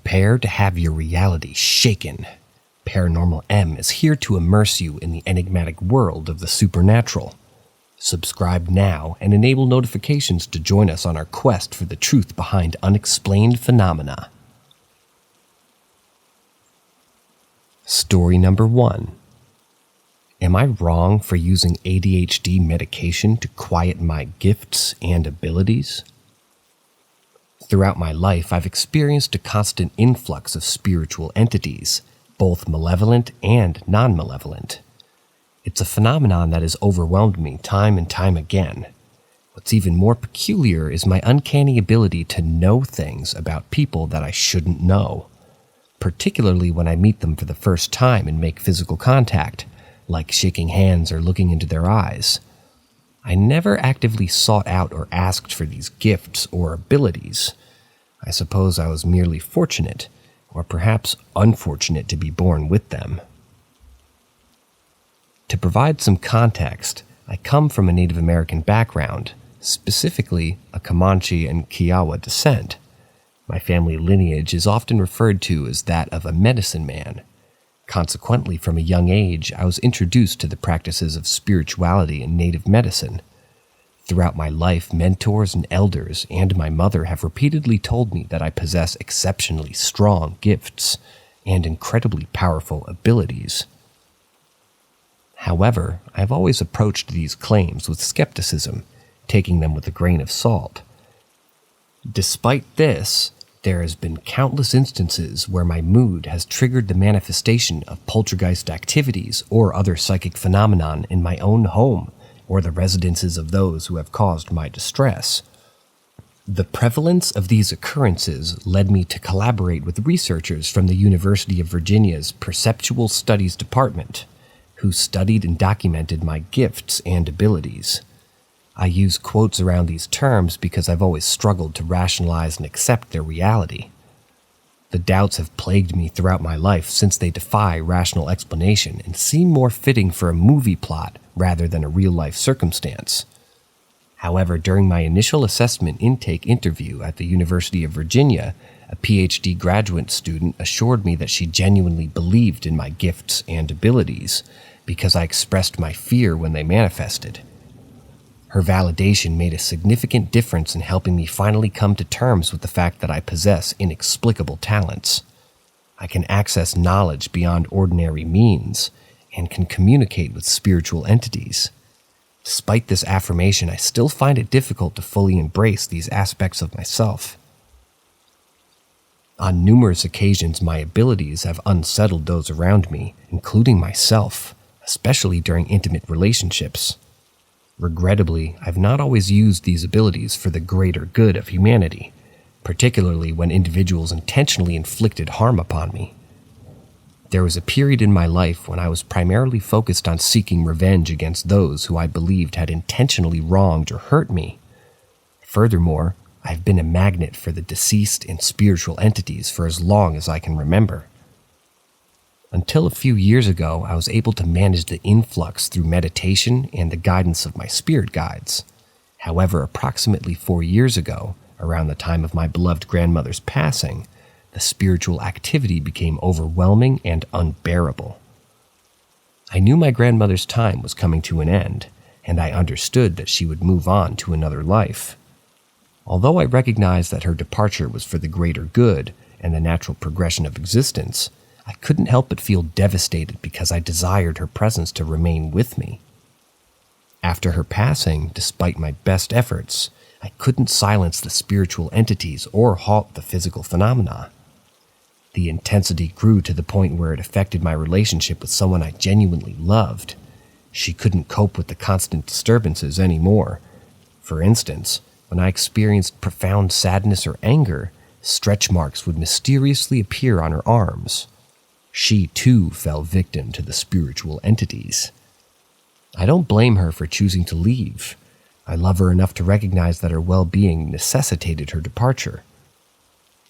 Prepare to have your reality shaken. Paranormal M is here to immerse you in the enigmatic world of the supernatural. Subscribe now and enable notifications to join us on our quest for the truth behind unexplained phenomena. Story number 1. Am I wrong for using ADHD medication to quiet my gifts and abilities? Throughout my life, I've experienced a constant influx of spiritual entities, both malevolent and non-malevolent. It's a phenomenon that has overwhelmed me time and time again. What's even more peculiar is my uncanny ability to know things about people that I shouldn't know, particularly when I meet them for the first time and make physical contact, like shaking hands or looking into their eyes. I never actively sought out or asked for these gifts or abilities. I suppose I was merely fortunate, or perhaps unfortunate to be born with them. To provide some context, I come from a Native American background, specifically a Comanche and Kiowa descent. My family lineage is often referred to as that of a medicine man. Consequently, from a young age, I was introduced to the practices of spirituality and native medicine. Throughout my life, mentors and elders and my mother have repeatedly told me that I possess exceptionally strong gifts and incredibly powerful abilities. However, I've always approached these claims with skepticism, taking them with a grain of salt. Despite this, there has been countless instances where my mood has triggered the manifestation of poltergeist activities or other psychic phenomenon in my own home or the residences of those who have caused my distress. The prevalence of these occurrences led me to collaborate with researchers from the University of Virginia's Perceptual Studies Department, who studied and documented my gifts and abilities. I use quotes around these terms because I've always struggled to rationalize and accept their reality. The doubts have plagued me throughout my life since they defy rational explanation and seem more fitting for a movie plot rather than a real-life circumstance. However, during my initial assessment intake interview at the University of Virginia, a PhD graduate student assured me that she genuinely believed in my gifts and abilities because I expressed my fear when they manifested. Her validation made a significant difference in helping me finally come to terms with the fact that I possess inexplicable talents. I can access knowledge beyond ordinary means and can communicate with spiritual entities. Despite this affirmation, I still find it difficult to fully embrace these aspects of myself. On numerous occasions, my abilities have unsettled those around me, including myself, especially during intimate relationships. Regrettably, I've not always used these abilities for the greater good of humanity, particularly when individuals intentionally inflicted harm upon me. There was a period in my life when I was primarily focused on seeking revenge against those who I believed had intentionally wronged or hurt me. Furthermore, I've been a magnet for the deceased and spiritual entities for as long as I can remember. Until a few years ago, I was able to manage the influx through meditation and the guidance of my spirit guides. However, approximately 4 years ago, around the time of my beloved grandmother's passing, the spiritual activity became overwhelming and unbearable. I knew my grandmother's time was coming to an end, and I understood that she would move on to another life. Although I recognized that her departure was for the greater good and the natural progression of existence, I couldn't help but feel devastated because I desired her presence to remain with me. After her passing, despite my best efforts, I couldn't silence the spiritual entities or halt the physical phenomena. The intensity grew to the point where it affected my relationship with someone I genuinely loved. She couldn't cope with the constant disturbances anymore. For instance, when I experienced profound sadness or anger, stretch marks would mysteriously appear on her arms. She, too, fell victim to the spiritual entities. I don't blame her for choosing to leave. I love her enough to recognize that her well-being necessitated her departure.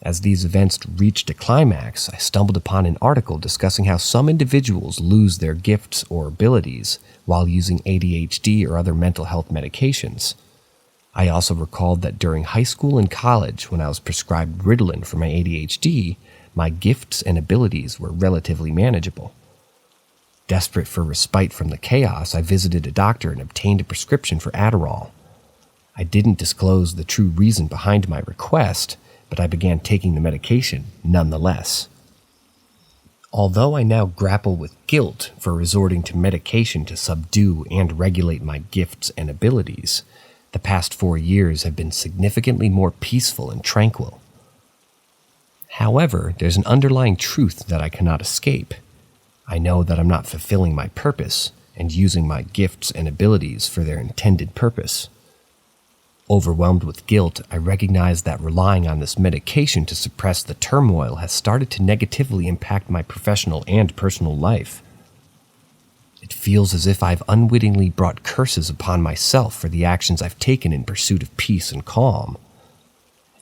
As these events reached a climax, I stumbled upon an article discussing how some individuals lose their gifts or abilities while using ADHD or other mental health medications. I also recalled that during high school and college, when I was prescribed Ritalin for my ADHD, my gifts and abilities were relatively manageable. Desperate for respite from the chaos, I visited a doctor and obtained a prescription for Adderall. I didn't disclose the true reason behind my request, but I began taking the medication nonetheless. Although I now grapple with guilt for resorting to medication to subdue and regulate my gifts and abilities, the past 4 years have been significantly more peaceful and tranquil. However, there's an underlying truth that I cannot escape. I know that I'm not fulfilling my purpose and using my gifts and abilities for their intended purpose. Overwhelmed with guilt, I recognize that relying on this medication to suppress the turmoil has started to negatively impact my professional and personal life. It feels as if I've unwittingly brought curses upon myself for the actions I've taken in pursuit of peace and calm.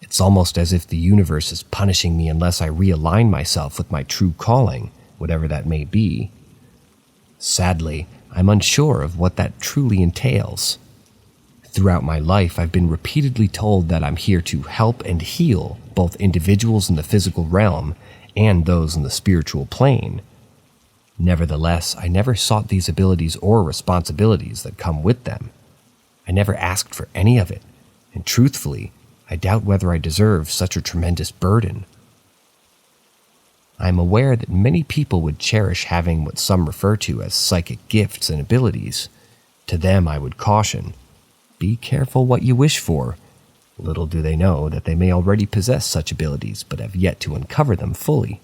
It's almost as if the universe is punishing me unless I realign myself with my true calling, whatever that may be. Sadly, I'm unsure of what that truly entails. Throughout my life, I've been repeatedly told that I'm here to help and heal both individuals in the physical realm and those in the spiritual plane. Nevertheless, I never sought these abilities or responsibilities that come with them. I never asked for any of it, and truthfully, I doubt whether I deserve such a tremendous burden. I am aware that many people would cherish having what some refer to as psychic gifts and abilities. To them, I would caution, be careful what you wish for. Little do they know that they may already possess such abilities, but have yet to uncover them fully.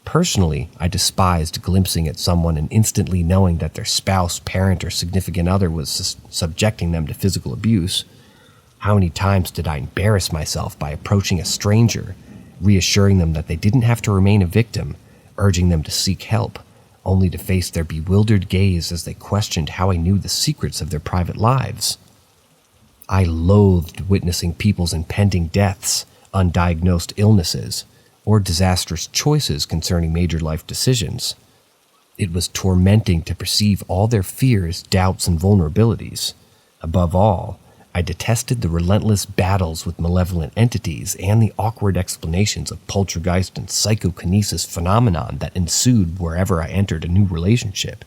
Personally, I despised glimpsing at someone and instantly knowing that their spouse, parent, or significant other was subjecting them to physical abuse. How many times did I embarrass myself by approaching a stranger, reassuring them that they didn't have to remain a victim, urging them to seek help, only to face their bewildered gaze as they questioned how I knew the secrets of their private lives. I loathed witnessing people's impending deaths, undiagnosed illnesses, or disastrous choices concerning major life decisions. It was tormenting to perceive all their fears, doubts, and vulnerabilities. Above all, I detested the relentless battles with malevolent entities and the awkward explanations of poltergeist and psychokinesis phenomenon that ensued wherever I entered a new relationship.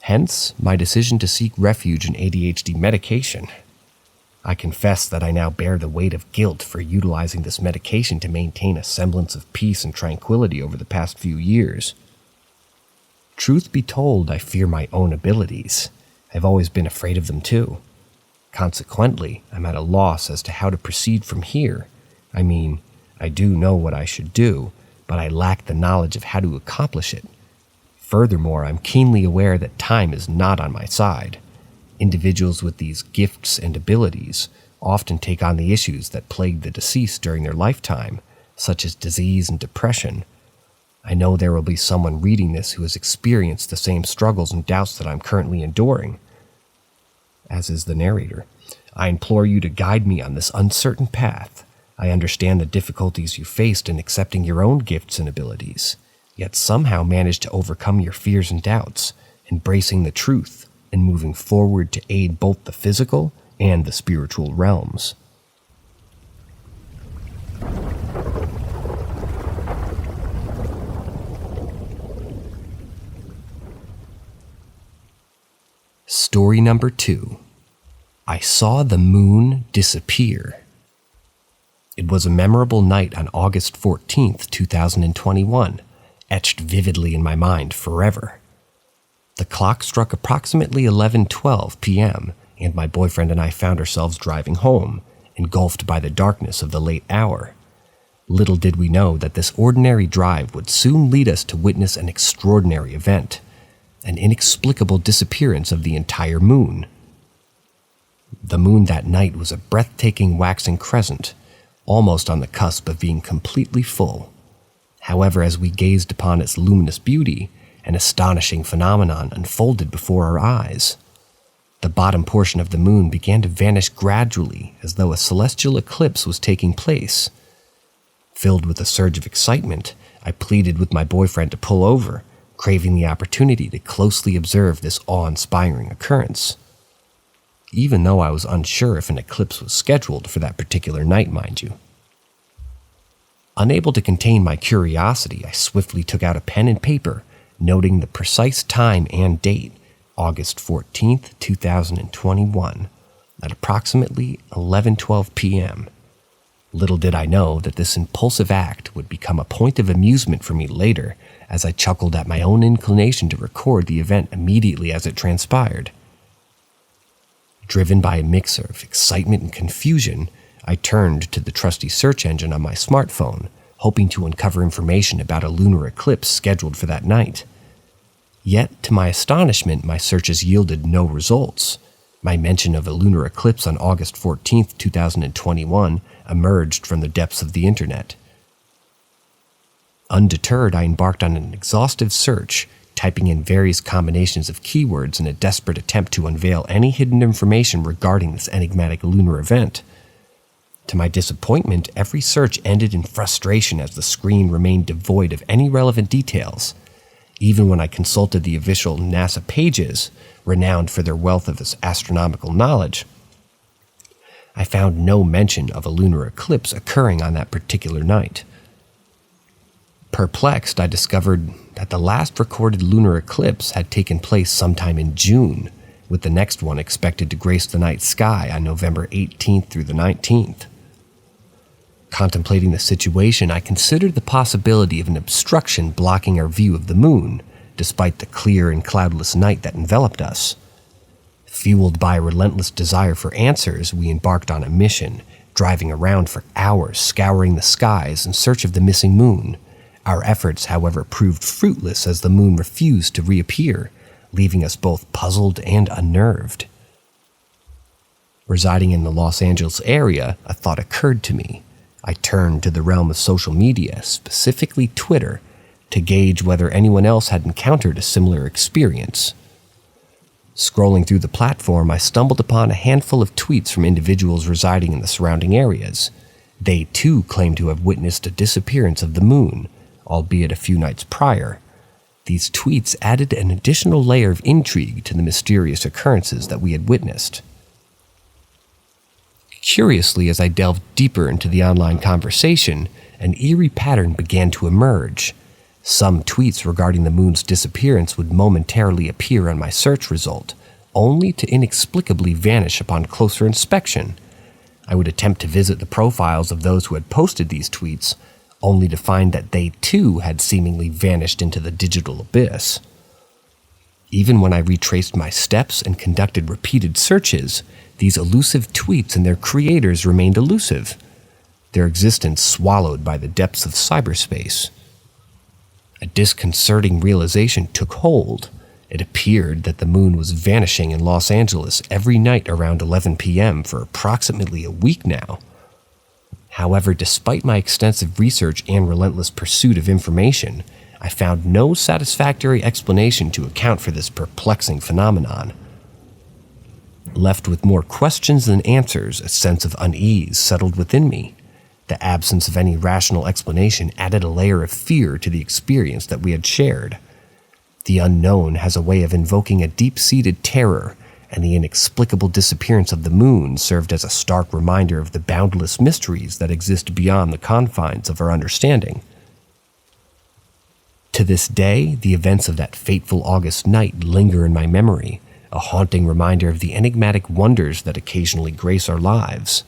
Hence, my decision to seek refuge in ADHD medication. I confess that I now bear the weight of guilt for utilizing this medication to maintain a semblance of peace and tranquility over the past few years. Truth be told, I fear my own abilities. I've always been afraid of them too. Consequently, I'm at a loss as to how to proceed from here. I mean, I do know what I should do, but I lack the knowledge of how to accomplish it. Furthermore, I'm keenly aware that time is not on my side. Individuals with these gifts and abilities often take on the issues that plagued the deceased during their lifetime, such as disease and depression. I know there will be someone reading this who has experienced the same struggles and doubts that I'm currently enduring. As is the narrator, I implore you to guide me on this uncertain path. I understand the difficulties you faced in accepting your own gifts and abilities, yet somehow managed to overcome your fears and doubts, embracing the truth and moving forward to aid both the physical and the spiritual realms. Story number 2. I saw the moon disappear. It was a memorable night on August 14th, 2021, etched vividly in my mind forever. The clock struck approximately 11:12 p.m., and my boyfriend and I found ourselves driving home, engulfed by the darkness of the late hour. Little did we know that this ordinary drive would soon lead us to witness an extraordinary event, an inexplicable disappearance of the entire moon. The moon that night was a breathtaking waxing crescent, almost on the cusp of being completely full. However, as we gazed upon its luminous beauty, an astonishing phenomenon unfolded before our eyes. The bottom portion of the moon began to vanish gradually, as though a celestial eclipse was taking place. Filled with a surge of excitement, I pleaded with my boyfriend to pull over, craving the opportunity to closely observe this awe-inspiring occurrence. Even though I was unsure if an eclipse was scheduled for that particular night, mind you. Unable to contain my curiosity, I swiftly took out a pen and paper, noting the precise time and date, August 14th, 2021, at approximately 11:12 p.m. Little did I know that this impulsive act would become a point of amusement for me later, as I chuckled at my own inclination to record the event immediately as it transpired. Driven by a mix of excitement and confusion, I turned to the trusty search engine on my smartphone, hoping to uncover information about a lunar eclipse scheduled for that night. Yet, to my astonishment, my searches yielded no results. My mention of a lunar eclipse on August 14th, 2021 emerged from the depths of the internet. Undeterred, I embarked on an exhaustive search, typing in various combinations of keywords in a desperate attempt to unveil any hidden information regarding this enigmatic lunar event. To my disappointment, every search ended in frustration as the screen remained devoid of any relevant details. Even when I consulted the official NASA pages, renowned for their wealth of astronomical knowledge, I found no mention of a lunar eclipse occurring on that particular night. Perplexed, I discovered that the last recorded lunar eclipse had taken place sometime in June, with the next one expected to grace the night sky on November 18th through the 19th. Contemplating the situation, I considered the possibility of an obstruction blocking our view of the moon, despite the clear and cloudless night that enveloped us. Fueled by a relentless desire for answers, we embarked on a mission, driving around for hours, scouring the skies in search of the missing moon. Our efforts, however, proved fruitless as the moon refused to reappear, leaving us both puzzled and unnerved. Residing in the Los Angeles area, a thought occurred to me. I turned to the realm of social media, specifically Twitter, to gauge whether anyone else had encountered a similar experience. Scrolling through the platform, I stumbled upon a handful of tweets from individuals residing in the surrounding areas. They too claimed to have witnessed a disappearance of the moon, albeit a few nights prior. These tweets added an additional layer of intrigue to the mysterious occurrences that we had witnessed. Curiously, as I delved deeper into the online conversation, an eerie pattern began to emerge. Some tweets regarding the moon's disappearance would momentarily appear on my search result, only to inexplicably vanish upon closer inspection. I would attempt to visit the profiles of those who had posted these tweets, only to find that they too had seemingly vanished into the digital abyss. Even when I retraced my steps and conducted repeated searches, these elusive tweets and their creators remained elusive, their existence swallowed by the depths of cyberspace. A disconcerting realization took hold. It appeared that the moon was vanishing in Los Angeles every night around 11 p.m. for approximately a week now. However, despite my extensive research and relentless pursuit of information, I found no satisfactory explanation to account for this perplexing phenomenon. Left with more questions than answers, a sense of unease settled within me. The absence of any rational explanation added a layer of fear to the experience that we had shared. The unknown has a way of invoking a deep-seated terror, and the inexplicable disappearance of the moon served as a stark reminder of the boundless mysteries that exist beyond the confines of our understanding. To this day, the events of that fateful August night linger in my memory, a haunting reminder of the enigmatic wonders that occasionally grace our lives.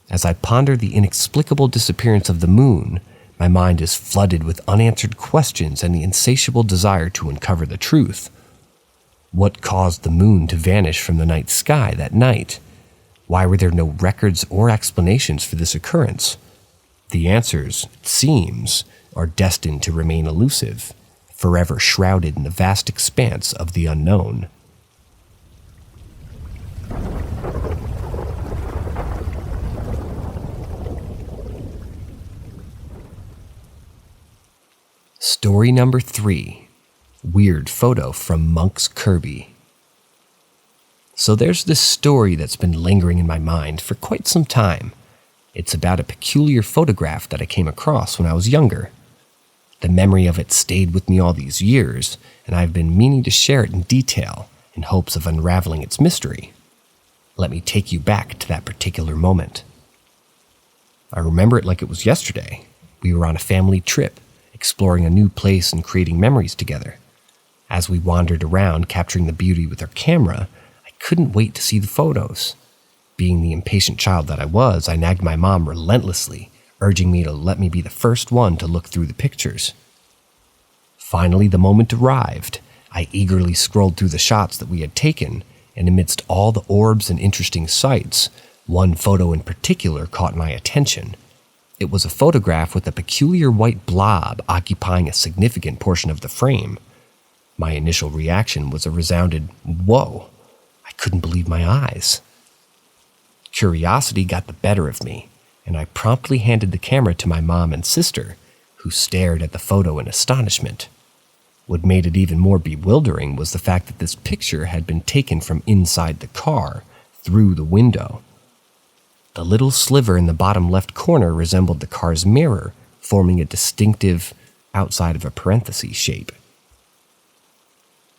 As I ponder the inexplicable disappearance of the moon, my mind is flooded with unanswered questions and the insatiable desire to uncover the truth. What caused the moon to vanish from the night sky that night? Why were there no records or explanations for this occurrence? The answers, it seems, are destined to remain elusive, forever shrouded in the vast expanse of the unknown. Story number 3. Weird photo from Monk's Kirby. So there's this story that's been lingering in my mind for quite some time. It's about a peculiar photograph that I came across when I was younger. The memory of it stayed with me all these years, and I've been meaning to share it in detail in hopes of unraveling its mystery. Let me take you back to that particular moment. I remember it like it was yesterday. We were on a family trip, exploring a new place and creating memories together. As we wandered around capturing the beauty with our camera, I couldn't wait to see the photos. Being the impatient child that I was, I nagged my mom relentlessly, urging me to let me be the first one to look through the pictures. Finally, the moment arrived. I eagerly scrolled through the shots that we had taken, and amidst all the orbs and interesting sights, one photo in particular caught my attention. It was a photograph with a peculiar white blob occupying a significant portion of the frame. My initial reaction was a resounded, "Whoa!" I couldn't believe my eyes. Curiosity got the better of me, and I promptly handed the camera to my mom and sister, who stared at the photo in astonishment. What made it even more bewildering was the fact that this picture had been taken from inside the car, through the window. The little sliver in the bottom left corner resembled the car's mirror, forming a distinctive, outside of a parenthesis shape.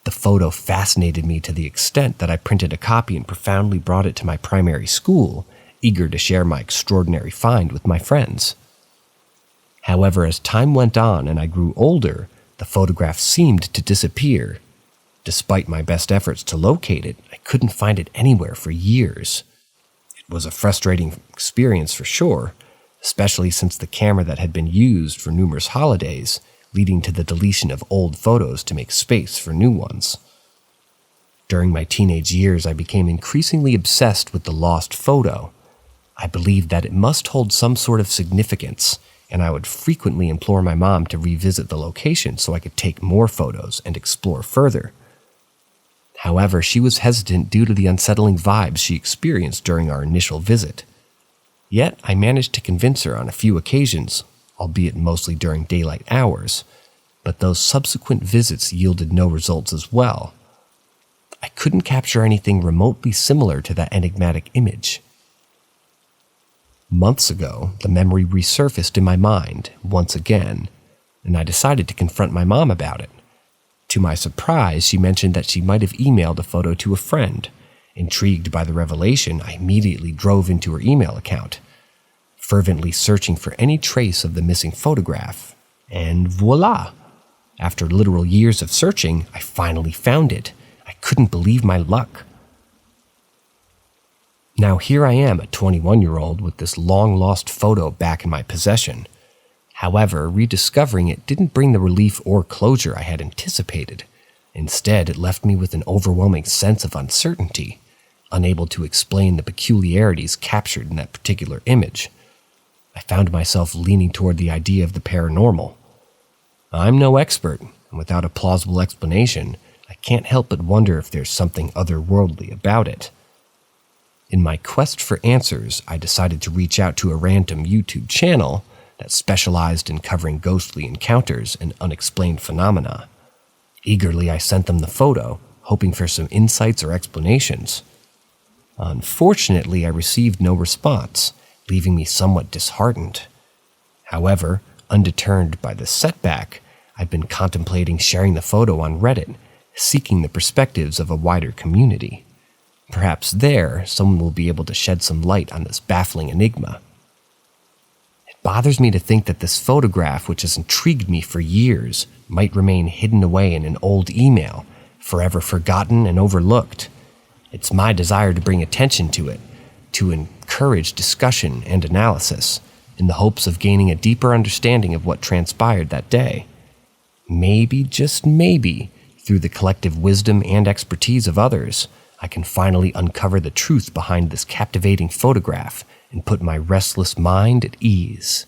The photo fascinated me to the extent that I printed a copy and profoundly brought it to my primary school, eager to share my extraordinary find with my friends. However, as time went on and I grew older, the photograph seemed to disappear. Despite my best efforts to locate it, I couldn't find it anywhere for years. It was a frustrating experience for sure, especially since the camera that had been used for numerous holidays, leading to the deletion of old photos to make space for new ones. During my teenage years, I became increasingly obsessed with the lost photo. I believed that it must hold some sort of significance, and I would frequently implore my mom to revisit the location so I could take more photos and explore further. However, she was hesitant due to the unsettling vibes she experienced during our initial visit. Yet, I managed to convince her on a few occasions, albeit mostly during daylight hours, but those subsequent visits yielded no results as well. I couldn't capture anything remotely similar to that enigmatic image. Months ago, the memory resurfaced in my mind once again, and I decided to confront my mom about it. To my surprise, she mentioned that she might have emailed a photo to a friend. Intrigued by the revelation, I immediately drove into her email account, fervently searching for any trace of the missing photograph. And voila! After literal years of searching, I finally found it. I couldn't believe my luck. Now here I am, a 21-year-old, with this long-lost photo back in my possession. However, rediscovering it didn't bring the relief or closure I had anticipated. Instead, it left me with an overwhelming sense of uncertainty, unable to explain the peculiarities captured in that particular image. I found myself leaning toward the idea of the paranormal. I'm no expert, and without a plausible explanation, I can't help but wonder if there's something otherworldly about it. In my quest for answers, I decided to reach out to a random YouTube channel that specialized in covering ghostly encounters and unexplained phenomena. Eagerly, I sent them the photo, hoping for some insights or explanations. Unfortunately, I received no response, leaving me somewhat disheartened. However, undeterred by the setback, I've been contemplating sharing the photo on Reddit, seeking the perspectives of a wider community. Perhaps there, someone will be able to shed some light on this baffling enigma. It bothers me to think that this photograph, which has intrigued me for years, might remain hidden away in an old email, forever forgotten and overlooked. It's my desire to bring attention to it, to encourage discussion and analysis, in the hopes of gaining a deeper understanding of what transpired that day. Maybe, just maybe, through the collective wisdom and expertise of others, I can finally uncover the truth behind this captivating photograph and put my restless mind at ease.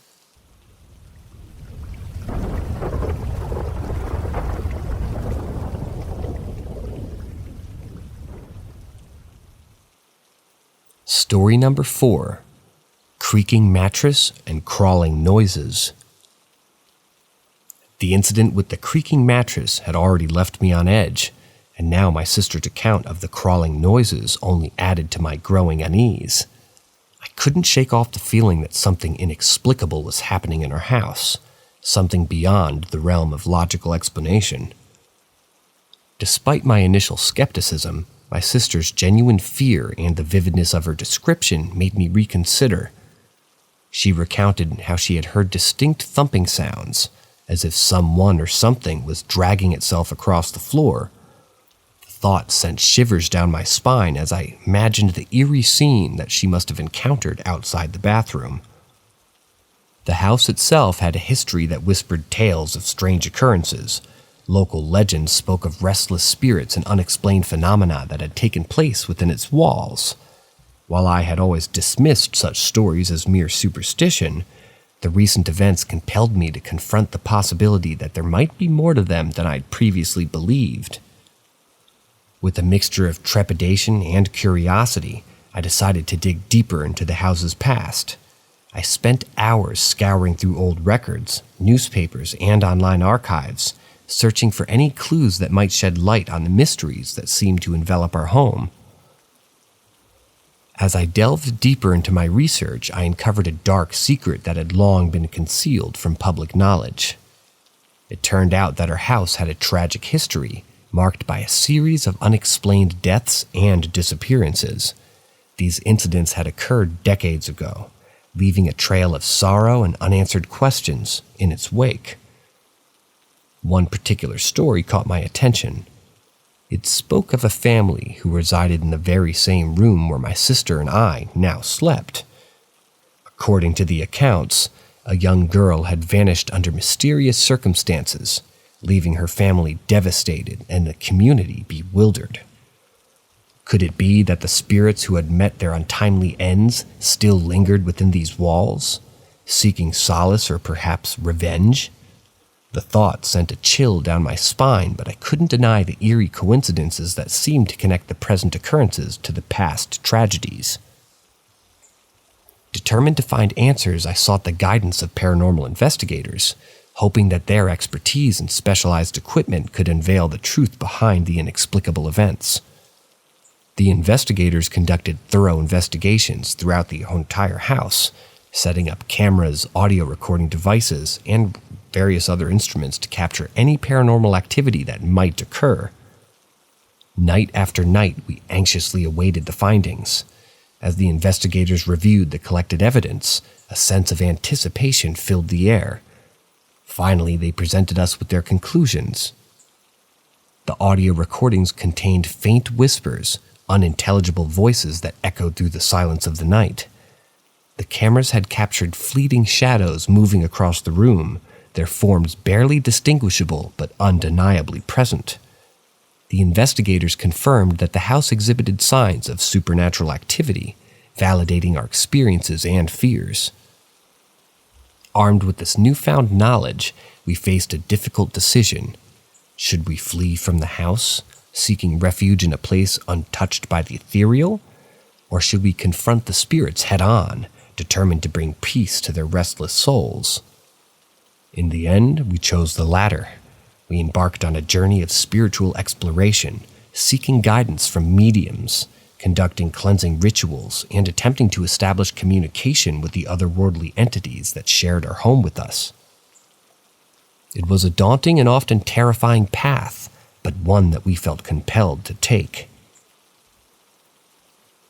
Story number 4. Creaking mattress and crawling noises. The incident with the creaking mattress had already left me on edge, and now my sister's account of the crawling noises only added to my growing unease. I couldn't shake off the feeling that something inexplicable was happening in our house, something beyond the realm of logical explanation. Despite my initial skepticism, my sister's genuine fear and the vividness of her description made me reconsider. She recounted how she had heard distinct thumping sounds, as if someone or something was dragging itself across the floor. The thought sent shivers down my spine as I imagined the eerie scene that she must have encountered outside the bathroom. The house itself had a history that whispered tales of strange occurrences. Local legends spoke of restless spirits and unexplained phenomena that had taken place within its walls. While I had always dismissed such stories as mere superstition, the recent events compelled me to confront the possibility that there might be more to them than I'd previously believed. With a mixture of trepidation and curiosity, I decided to dig deeper into the house's past. I spent hours scouring through old records, newspapers, and online archives, searching for any clues that might shed light on the mysteries that seemed to envelop our home. As I delved deeper into my research, I uncovered a dark secret that had long been concealed from public knowledge. It turned out that our house had a tragic history, marked by a series of unexplained deaths and disappearances. These incidents had occurred decades ago, leaving a trail of sorrow and unanswered questions in its wake. One particular story caught my attention. It spoke of a family who resided in the very same room where my sister and I now slept. According to the accounts, a young girl had vanished under mysterious circumstances, leaving her family devastated and the community bewildered. Could it be that the spirits who had met their untimely ends still lingered within these walls, seeking solace or perhaps revenge? The thought sent a chill down my spine, but I couldn't deny the eerie coincidences that seemed to connect the present occurrences to the past tragedies. Determined to find answers, I sought the guidance of paranormal investigators, hoping that their expertise and specialized equipment could unveil the truth behind the inexplicable events. The investigators conducted thorough investigations throughout the entire house, setting up cameras, audio recording devices, and various other instruments to capture any paranormal activity that might occur. Night after night, we anxiously awaited the findings. As the investigators reviewed the collected evidence, a sense of anticipation filled the air. Finally, they presented us with their conclusions. The audio recordings contained faint whispers, unintelligible voices that echoed through the silence of the night. The cameras had captured fleeting shadows moving across the room, their forms barely distinguishable but undeniably present. The investigators confirmed that the house exhibited signs of supernatural activity, validating our experiences and fears. Armed with this newfound knowledge, we faced a difficult decision. Should we flee from the house, seeking refuge in a place untouched by the ethereal? Or should we confront the spirits head-on, determined to bring peace to their restless souls? In the end, we chose the latter. We embarked on a journey of spiritual exploration, seeking guidance from mediums, conducting cleansing rituals, and attempting to establish communication with the otherworldly entities that shared our home with us. It was a daunting and often terrifying path, but one that we felt compelled to take.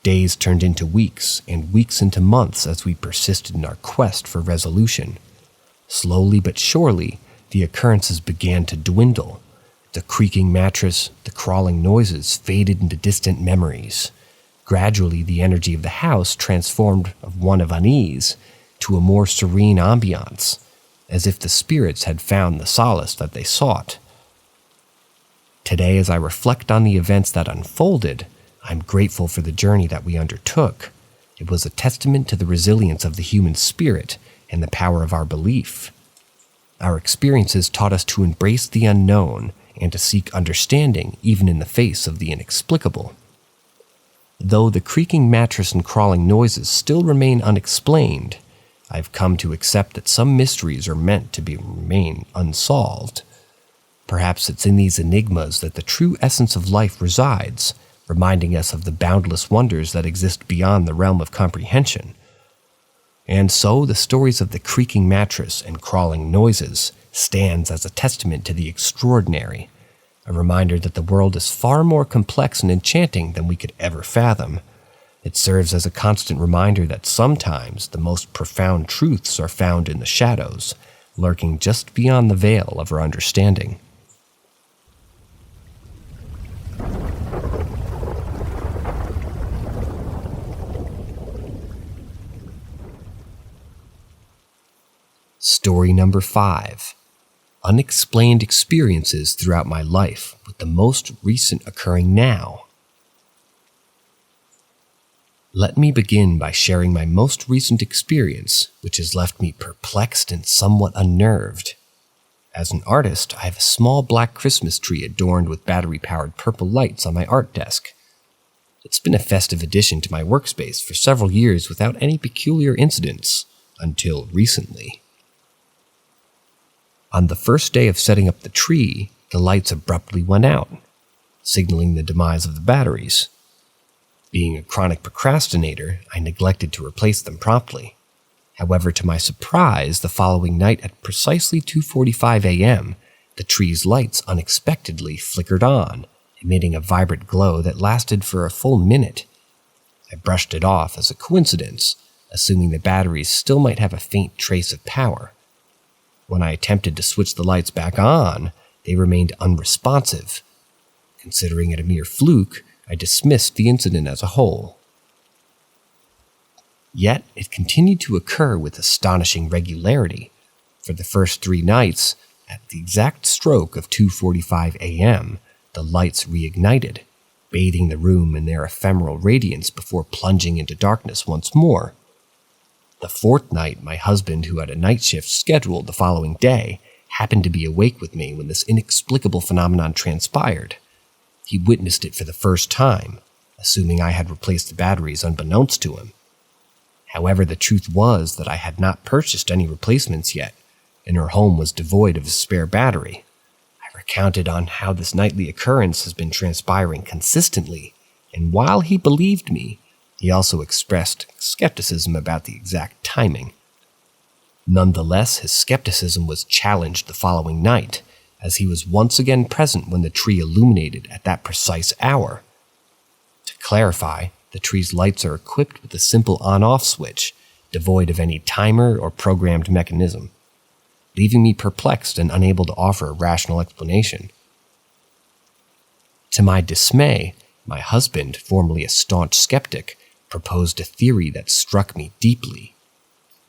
Days turned into weeks, and weeks into months as we persisted in our quest for resolution. Slowly but surely, the occurrences began to dwindle. The creaking mattress, the crawling noises faded into distant memories. Gradually, the energy of the house transformed from one of unease to a more serene ambiance, as if the spirits had found the solace that they sought. Today, as I reflect on the events that unfolded, I'm grateful for the journey that we undertook. It was a testament to the resilience of the human spirit and the power of our belief. Our experiences taught us to embrace the unknown and to seek understanding even in the face of the inexplicable. Though the creaking mattress and crawling noises still remain unexplained, I've come to accept that some mysteries are meant to remain unsolved. Perhaps it's in these enigmas that the true essence of life resides, reminding us of the boundless wonders that exist beyond the realm of comprehension. And so the stories of the creaking mattress and crawling noises stands as a testament to the extraordinary, a reminder that the world is far more complex and enchanting than we could ever fathom. It serves as a constant reminder that sometimes the most profound truths are found in the shadows, lurking just beyond the veil of our understanding. Story number 5. Unexplained experiences throughout my life, with the most recent occurring now. Let me begin by sharing my most recent experience, which has left me perplexed and somewhat unnerved. As an artist, I have a small black Christmas tree adorned with battery-powered purple lights on my art desk. It's been a festive addition to my workspace for several years without any peculiar incidents, until recently. On the first day of setting up the tree, the lights abruptly went out, signaling the demise of the batteries. Being a chronic procrastinator, I neglected to replace them promptly. However, to my surprise, the following night at precisely 2:45 a.m., the tree's lights unexpectedly flickered on, emitting a vibrant glow that lasted for a full minute. I brushed it off as a coincidence, assuming the batteries still might have a faint trace of power. When I attempted to switch the lights back on, they remained unresponsive. Considering it a mere fluke, I dismissed the incident as a whole. Yet, it continued to occur with astonishing regularity. For the first 3 nights, at the exact stroke of 2:45 a.m., the lights reignited, bathing the room in their ephemeral radiance before plunging into darkness once more. The 4th night, my husband, who had a night shift scheduled the following day, happened to be awake with me when this inexplicable phenomenon transpired. He witnessed it for the first time, assuming I had replaced the batteries unbeknownst to him. However, the truth was that I had not purchased any replacements yet, and her home was devoid of a spare battery. I recounted on how this nightly occurrence has been transpiring consistently, and while he believed me, he also expressed skepticism about the exact timing. Nonetheless, his skepticism was challenged the following night, as he was once again present when the tree illuminated at that precise hour. To clarify, the tree's lights are equipped with a simple on-off switch, devoid of any timer or programmed mechanism, leaving me perplexed and unable to offer a rational explanation. To my dismay, my husband, formerly a staunch skeptic, proposed a theory that struck me deeply.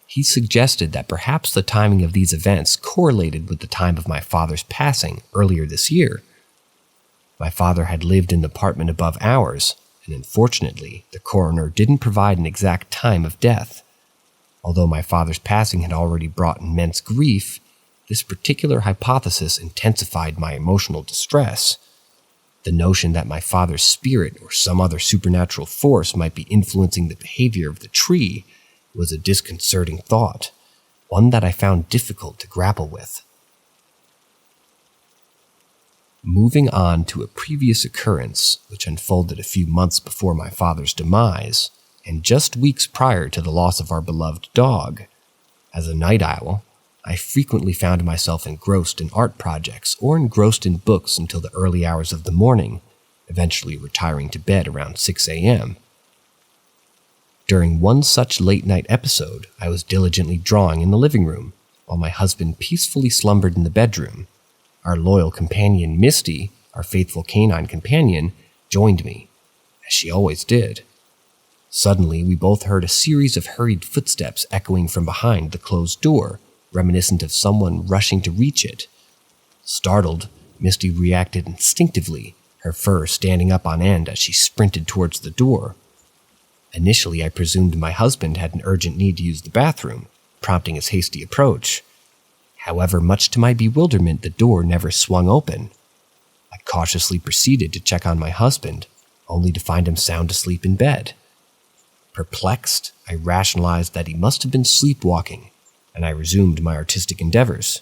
He suggested that perhaps the timing of these events correlated with the time of my father's passing earlier this year. My father had lived in the apartment above ours, and unfortunately, the coroner didn't provide an exact time of death. Although my father's passing had already brought immense grief, this particular hypothesis intensified my emotional distress. The notion that my father's spirit or some other supernatural force might be influencing the behavior of the tree was a disconcerting thought, one that I found difficult to grapple with. Moving on to a previous occurrence which unfolded a few months before my father's demise, and just weeks prior to the loss of our beloved dog. As a night owl, I frequently found myself engrossed in art projects or engrossed in books until the early hours of the morning, eventually retiring to bed around 6 a.m. During one such late-night episode, I was diligently drawing in the living room, while my husband peacefully slumbered in the bedroom. Our loyal companion Misty, our faithful canine companion, joined me, as she always did. Suddenly, we both heard a series of hurried footsteps echoing from behind the closed door, reminiscent of someone rushing to reach it. Startled, Misty reacted instinctively, her fur standing up on end as she sprinted towards the door. Initially, I presumed my husband had an urgent need to use the bathroom, prompting his hasty approach. However, much to my bewilderment, the door never swung open. I cautiously proceeded to check on my husband, only to find him sound asleep in bed. Perplexed, I rationalized that he must have been sleepwalking, and I resumed my artistic endeavors.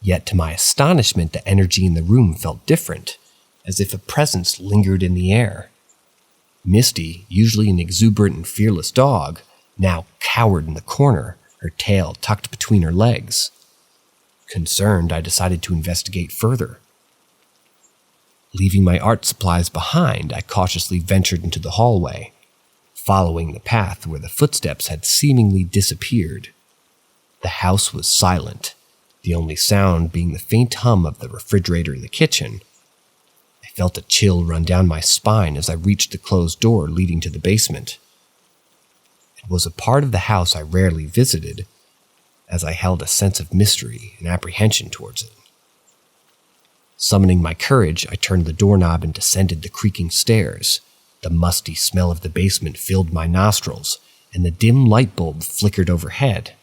Yet to my astonishment, the energy in the room felt different, as if a presence lingered in the air. Misty, usually an exuberant and fearless dog, now cowered in the corner, her tail tucked between her legs. Concerned, I decided to investigate further. Leaving my art supplies behind, I cautiously ventured into the hallway. following the path where the footsteps had seemingly disappeared. The house was silent, the only sound being the faint hum of the refrigerator in the kitchen. I felt a chill run down my spine as I reached the closed door leading to the basement. It was a part of the house I rarely visited, as I held a sense of mystery and apprehension towards it. Summoning my courage, I turned the doorknob and descended the creaking stairs. The musty smell of the basement filled my nostrils, and the dim light bulb flickered overhead.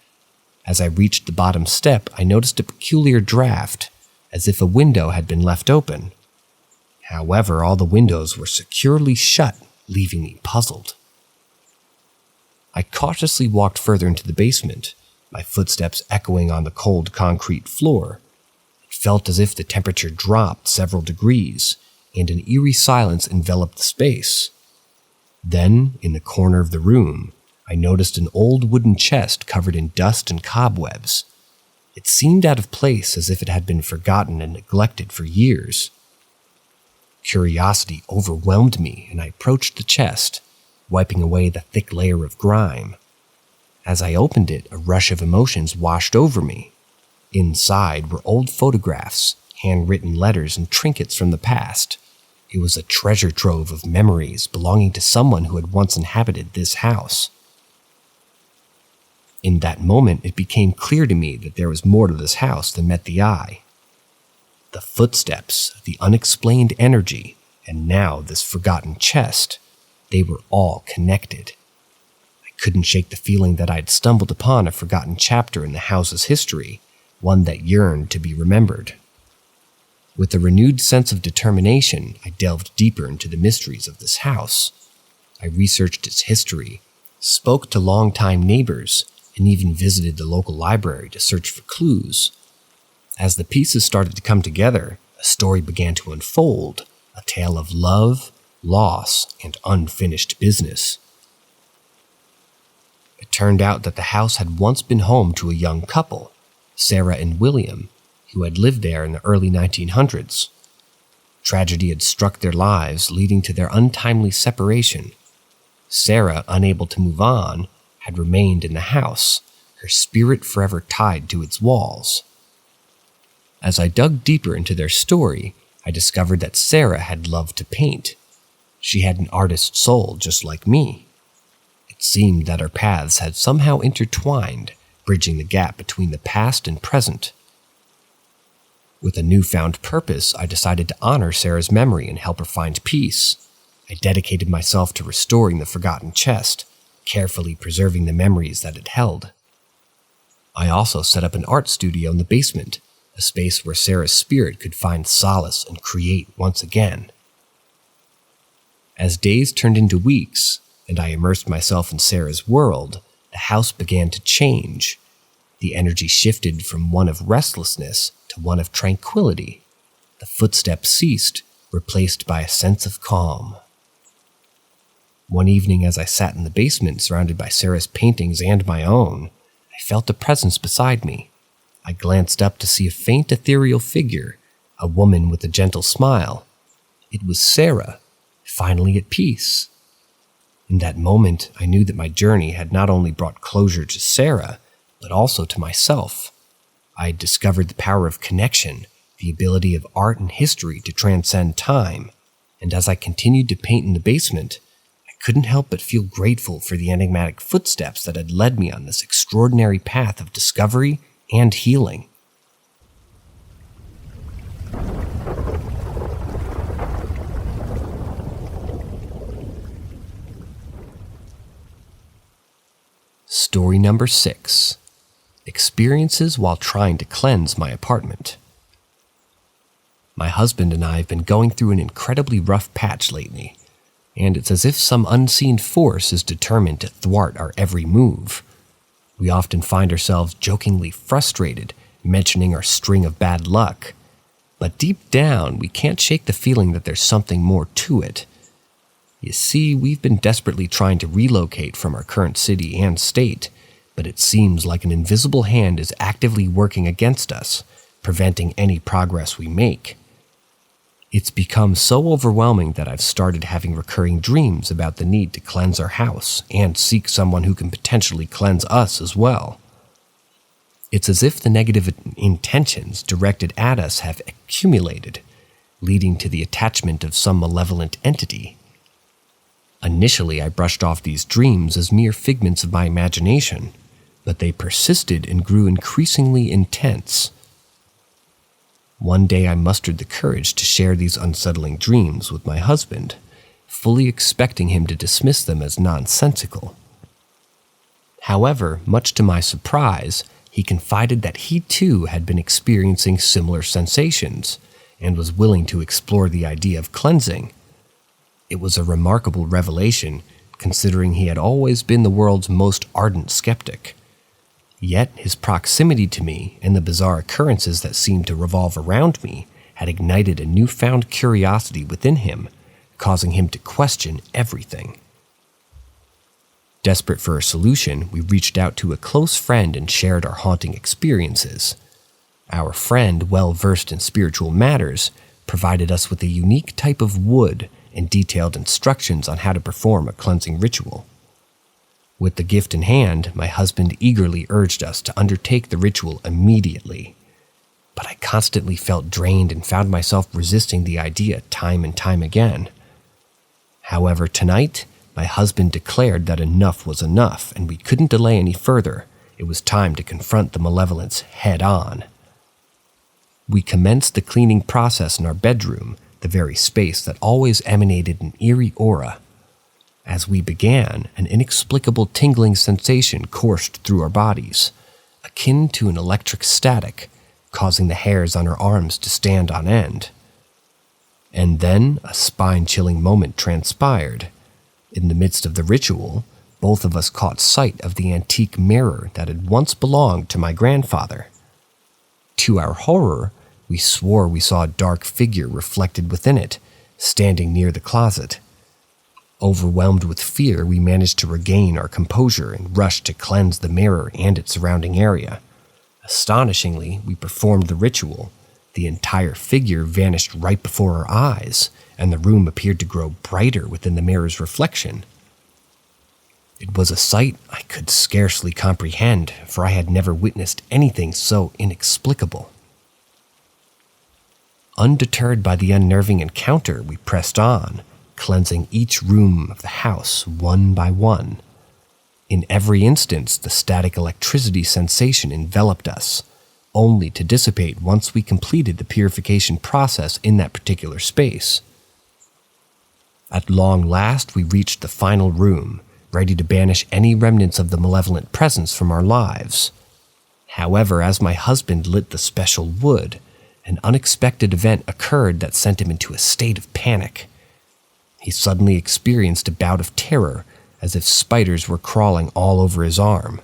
As I reached the bottom step, I noticed a peculiar draft, as if a window had been left open. However, all the windows were securely shut, leaving me puzzled. I cautiously walked further into the basement, my footsteps echoing on the cold concrete floor. It felt as if the temperature dropped several degrees, and an eerie silence enveloped the space. Then, in the corner of the room, I noticed an old wooden chest covered in dust and cobwebs. It seemed out of place, as if it had been forgotten and neglected for years. Curiosity overwhelmed me, and I approached the chest, wiping away the thick layer of grime. As I opened it, a rush of emotions washed over me. Inside were old photographs, handwritten letters, and trinkets from the past. It was a treasure trove of memories belonging to someone who had once inhabited this house. In that moment, it became clear to me that there was more to this house than met the eye. The footsteps, the unexplained energy, and now this forgotten chest, they were all connected. I couldn't shake the feeling that I'd stumbled upon a forgotten chapter in the house's history, one that yearned to be remembered. With a renewed sense of determination, I delved deeper into the mysteries of this house. I researched its history, spoke to longtime neighbors, and even visited the local library to search for clues. As the pieces started to come together, a story began to unfold, a tale of love, loss, and unfinished business. It turned out that the house had once been home to a young couple, Sarah and William, who had lived there in the early 1900s. Tragedy had struck their lives, leading to their untimely separation. Sarah, unable to move on, had remained in the house, her spirit forever tied to its walls. As I dug deeper into their story, I discovered that Sarah had loved to paint. She had an artist's soul just like me. It seemed that our paths had somehow intertwined, bridging the gap between the past and present. With a newfound purpose, I decided to honor Sarah's memory and help her find peace. I dedicated myself to restoring the forgotten chest, carefully preserving the memories that it held. I also set up an art studio in the basement, a space where Sarah's spirit could find solace and create once again. As days turned into weeks, and I immersed myself in Sarah's world, the house began to change. The energy shifted from one of restlessness to one of tranquility. The footsteps ceased, replaced by a sense of calm. One evening, as I sat in the basement surrounded by Sarah's paintings and my own, I felt a presence beside me. I glanced up to see a faint ethereal figure, a woman with a gentle smile. It was Sarah, finally at peace. In that moment, I knew that my journey had not only brought closure to Sarah, but also to myself. I had discovered the power of connection, the ability of art and history to transcend time, and as I continued to paint in the basement, I couldn't help but feel grateful for the enigmatic footsteps that had led me on this extraordinary path of discovery and healing. Story number 6. Experiences while trying to cleanse my apartment. My husband and I have been going through an incredibly rough patch lately, and it's as if some unseen force is determined to thwart our every move. We often find ourselves jokingly frustrated, mentioning our string of bad luck, but deep down we can't shake the feeling that there's something more to it. You see, we've been desperately trying to relocate from our current city and state, but it seems like an invisible hand is actively working against us, preventing any progress we make. It's become so overwhelming that I've started having recurring dreams about the need to cleanse our house and seek someone who can potentially cleanse us as well. It's as if the negative intentions directed at us have accumulated, leading to the attachment of some malevolent entity. Initially, I brushed off these dreams as mere figments of my imagination, but they persisted and grew increasingly intense. One day I mustered the courage to share these unsettling dreams with my husband, fully expecting him to dismiss them as nonsensical. However, much to my surprise, he confided that he too had been experiencing similar sensations and was willing to explore the idea of cleansing. It was a remarkable revelation, considering he had always been the world's most ardent skeptic. Yet his proximity to me and the bizarre occurrences that seemed to revolve around me had ignited a newfound curiosity within him, causing him to question everything. Desperate for a solution, we reached out to a close friend and shared our haunting experiences. Our friend, well versed in spiritual matters, provided us with a unique type of wood and detailed instructions on how to perform a cleansing ritual. With the gift in hand, my husband eagerly urged us to undertake the ritual immediately. But I constantly felt drained and found myself resisting the idea time and time again. However, tonight, my husband declared that enough was enough and we couldn't delay any further. It was time to confront the malevolence head on. We commenced the cleaning process in our bedroom, the very space that always emanated an eerie aura. As we began, an inexplicable tingling sensation coursed through our bodies, akin to an electric static, causing the hairs on our arms to stand on end. And then a spine-chilling moment transpired. In the midst of the ritual, both of us caught sight of the antique mirror that had once belonged to my grandfather. To our horror, we swore we saw a dark figure reflected within it, standing near the closet. Overwhelmed with fear, we managed to regain our composure and rushed to cleanse the mirror and its surrounding area. Astonishingly, we performed the ritual. The entire figure vanished right before our eyes, and the room appeared to grow brighter within the mirror's reflection. It was a sight I could scarcely comprehend, for I had never witnessed anything so inexplicable. Undeterred by the unnerving encounter, we pressed on, cleansing each room of the house one by one. In every instance, the static electricity sensation enveloped us, only to dissipate once we completed the purification process in that particular space. At long last, we reached the final room, ready to banish any remnants of the malevolent presence from our lives. However, as my husband lit the special wood, an unexpected event occurred that sent him into a state of panic. He suddenly experienced a bout of terror, as if spiders were crawling all over his arm.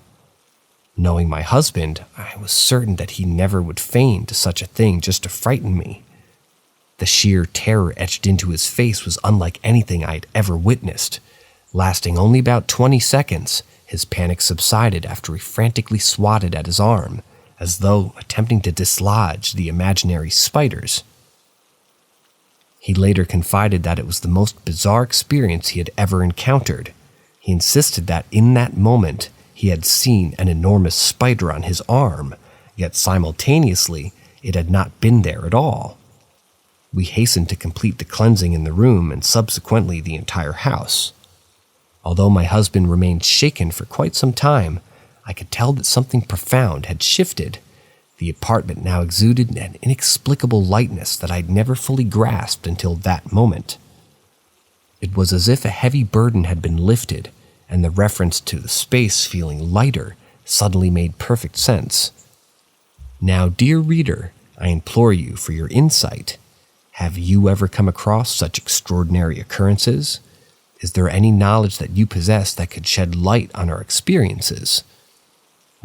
Knowing my husband, I was certain that he never would feign to such a thing just to frighten me. The sheer terror etched into his face was unlike anything I had ever witnessed. Lasting only about 20 seconds, his panic subsided after he frantically swatted at his arm, as though attempting to dislodge the imaginary spiders. He later confided that it was the most bizarre experience he had ever encountered. He insisted that in that moment, he had seen an enormous spider on his arm, yet simultaneously, it had not been there at all. We hastened to complete the cleansing in the room and subsequently the entire house. Although my husband remained shaken for quite some time, I could tell that something profound had shifted. The apartment now exuded an inexplicable lightness that I'd never fully grasped until that moment. It was as if a heavy burden had been lifted, and the reference to the space feeling lighter suddenly made perfect sense. Now, dear reader, I implore you for your insight. Have you ever come across such extraordinary occurrences? Is there any knowledge that you possess that could shed light on our experiences?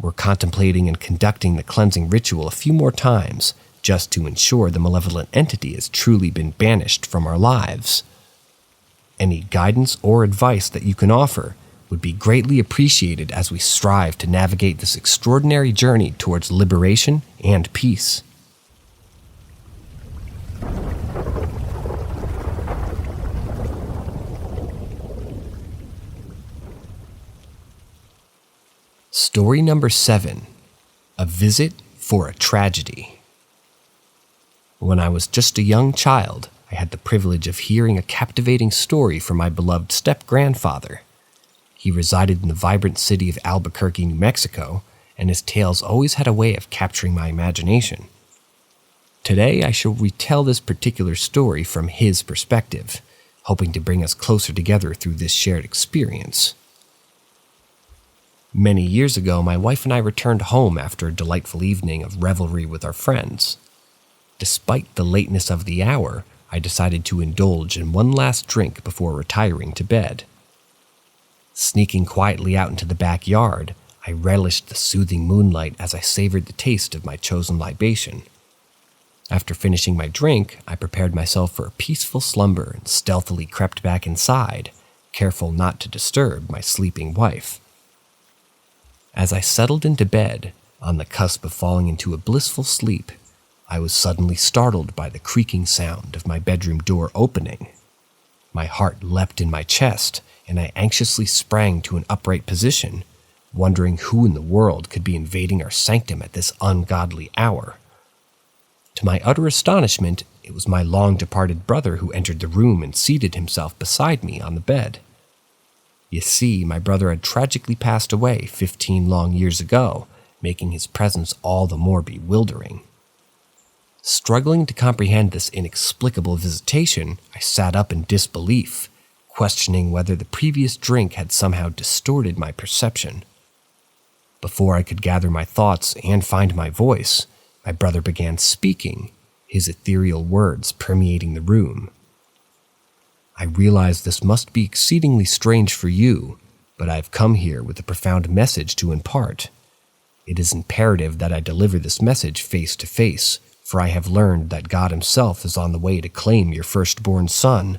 We're contemplating and conducting the cleansing ritual a few more times, just to ensure the malevolent entity has truly been banished from our lives. Any guidance or advice that you can offer would be greatly appreciated as we strive to navigate this extraordinary journey towards liberation and peace. Story number 7. A Visit for a Tragedy. When I was just a young child, I had the privilege of hearing a captivating story from my beloved step-grandfather. He resided in the vibrant city of Albuquerque, New Mexico, and his tales always had a way of capturing my imagination. Today, I shall retell this particular story from his perspective, hoping to bring us closer together through this shared experience. Many years ago, my wife and I returned home after a delightful evening of revelry with our friends. Despite the lateness of the hour, I decided to indulge in one last drink before retiring to bed. Sneaking quietly out into the backyard, I relished the soothing moonlight as I savored the taste of my chosen libation. After finishing my drink, I prepared myself for a peaceful slumber and stealthily crept back inside, careful not to disturb my sleeping wife. As I settled into bed, on the cusp of falling into a blissful sleep, I was suddenly startled by the creaking sound of my bedroom door opening. My heart leapt in my chest, and I anxiously sprang to an upright position, wondering who in the world could be invading our sanctum at this ungodly hour. To my utter astonishment, it was my long-departed brother who entered the room and seated himself beside me on the bed. You see, my brother had tragically passed away 15 long years ago, making his presence all the more bewildering. Struggling to comprehend this inexplicable visitation, I sat up in disbelief, questioning whether the previous drink had somehow distorted my perception. Before I could gather my thoughts and find my voice, my brother began speaking, his ethereal words permeating the room. I realize this must be exceedingly strange for you, but I've come here with a profound message to impart. It is imperative that I deliver this message face to face, for I have learned that God himself is on the way to claim your firstborn son.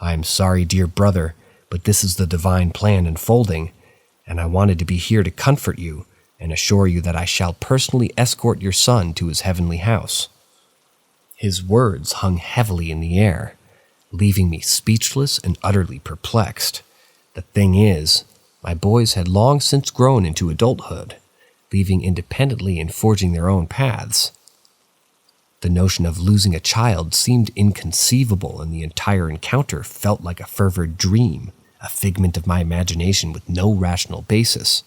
I am sorry, dear brother, but this is the divine plan unfolding, and I wanted to be here to comfort you and assure you that I shall personally escort your son to his heavenly house. His words hung heavily in the air, leaving me speechless and utterly perplexed. The thing is, my boys had long since grown into adulthood, living independently and forging their own paths. The notion of losing a child seemed inconceivable, and the entire encounter felt like a fervid dream, a figment of my imagination with no rational basis.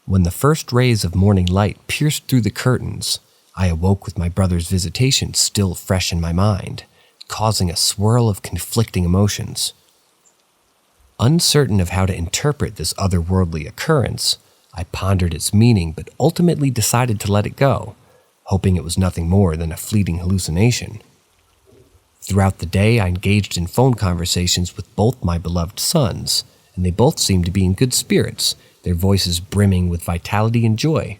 When the first rays of morning light pierced through the curtains, I awoke with my brother's visitation still fresh in my mind, causing a swirl of conflicting emotions. Uncertain of how to interpret this otherworldly occurrence, I pondered its meaning but ultimately decided to let it go, hoping it was nothing more than a fleeting hallucination. Throughout the day, I engaged in phone conversations with both my beloved sons, and they both seemed to be in good spirits, their voices brimming with vitality and joy.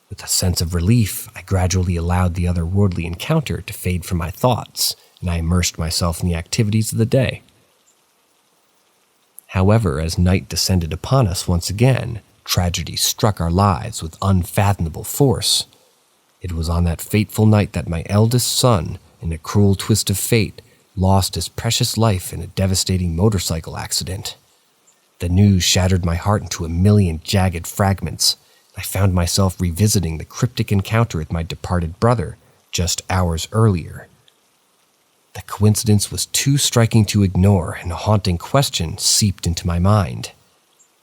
With a sense of relief, I gradually allowed the otherworldly encounter to fade from my thoughts, and I immersed myself in the activities of the day. However, as night descended upon us once again, tragedy struck our lives with unfathomable force. It was on that fateful night that my eldest son, in a cruel twist of fate, lost his precious life in a devastating motorcycle accident. The news shattered my heart into a million jagged fragments. I found myself revisiting the cryptic encounter with my departed brother just hours earlier. The coincidence was too striking to ignore, and a haunting question seeped into my mind.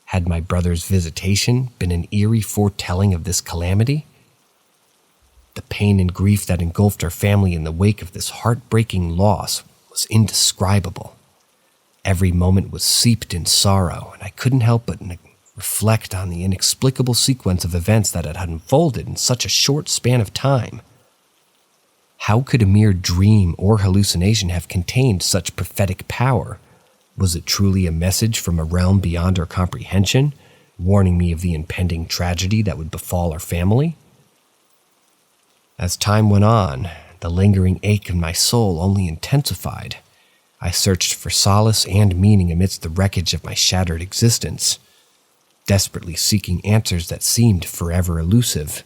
Had my brother's visitation been an eerie foretelling of this calamity? The pain and grief that engulfed our family in the wake of this heartbreaking loss was indescribable. Every moment was seeped in sorrow, and I couldn't help but reflect on the inexplicable sequence of events that had unfolded in such a short span of time. How could a mere dream or hallucination have contained such prophetic power? Was it truly a message from a realm beyond our comprehension, warning me of the impending tragedy that would befall our family? As time went on, the lingering ache in my soul only intensified. I searched for solace and meaning amidst the wreckage of my shattered existence, desperately seeking answers that seemed forever elusive.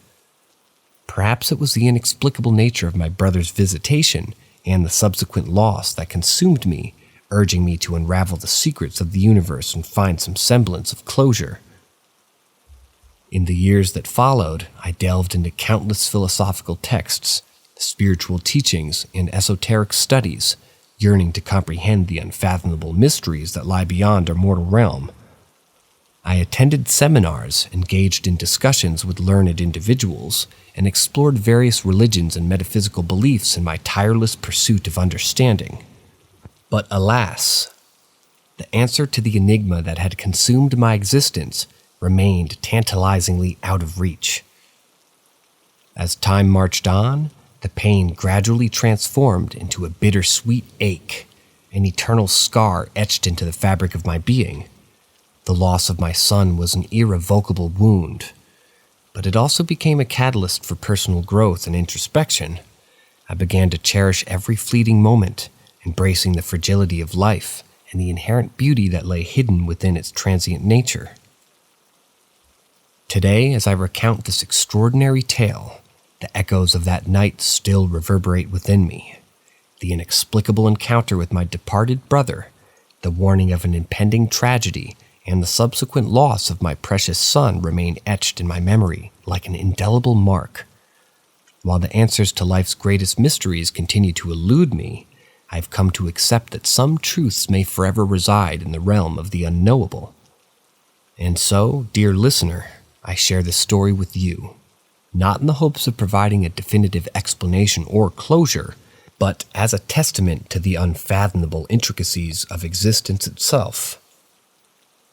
Perhaps it was the inexplicable nature of my brother's visitation and the subsequent loss that consumed me, urging me to unravel the secrets of the universe and find some semblance of closure. In the years that followed, I delved into countless philosophical texts, spiritual teachings, and esoteric studies, yearning to comprehend the unfathomable mysteries that lie beyond our mortal realm. I attended seminars, engaged in discussions with learned individuals, and explored various religions and metaphysical beliefs in my tireless pursuit of understanding. But alas, the answer to the enigma that had consumed my existence remained tantalizingly out of reach. As time marched on, the pain gradually transformed into a bittersweet ache, an eternal scar etched into the fabric of my being. The loss of my son was an irrevocable wound, but it also became a catalyst for personal growth and introspection. I began to cherish every fleeting moment, embracing the fragility of life and the inherent beauty that lay hidden within its transient nature. Today, as I recount this extraordinary tale, the echoes of that night still reverberate within me. The inexplicable encounter with my departed brother, the warning of an impending tragedy, and the subsequent loss of my precious son remain etched in my memory like an indelible mark. While the answers to life's greatest mysteries continue to elude me, I've come to accept that some truths may forever reside in the realm of the unknowable. And so, dear listener, I share this story with you, not in the hopes of providing a definitive explanation or closure, but as a testament to the unfathomable intricacies of existence itself.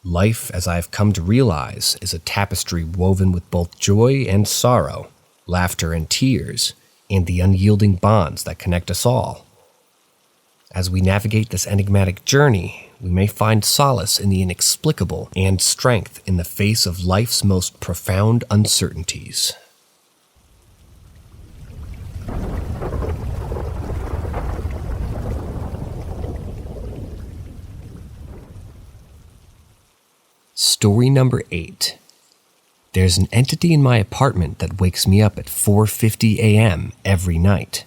Life, as I've come to realize, is a tapestry woven with both joy and sorrow, laughter and tears, and the unyielding bonds that connect us all. As we navigate this enigmatic journey, we may find solace in the inexplicable and strength in the face of life's most profound uncertainties. Story number 8. There's an entity in my apartment that wakes me up at 4:50 a.m. every night.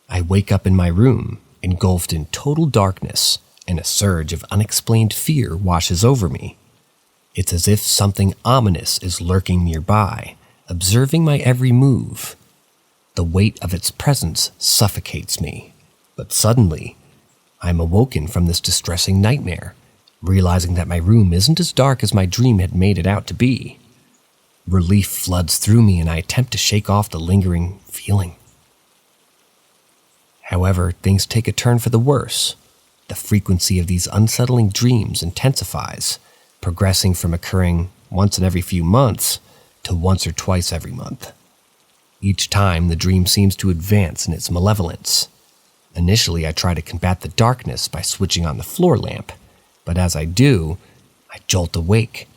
I wake up in my room, engulfed in total darkness, and a surge of unexplained fear washes over me. It's as if something ominous is lurking nearby, observing my every move. The weight of its presence suffocates me, but suddenly, I'm awoken from this distressing nightmare, realizing that my room isn't as dark as my dream had made it out to be. Relief floods through me and I attempt to shake off the lingering feeling. However, things take a turn for the worse. The frequency of these unsettling dreams intensifies, progressing from occurring once in every few months to once or twice every month. Each time, the dream seems to advance in its malevolence. Initially, I try to combat the darkness by switching on the floor lamp, but as I do, I jolt awake.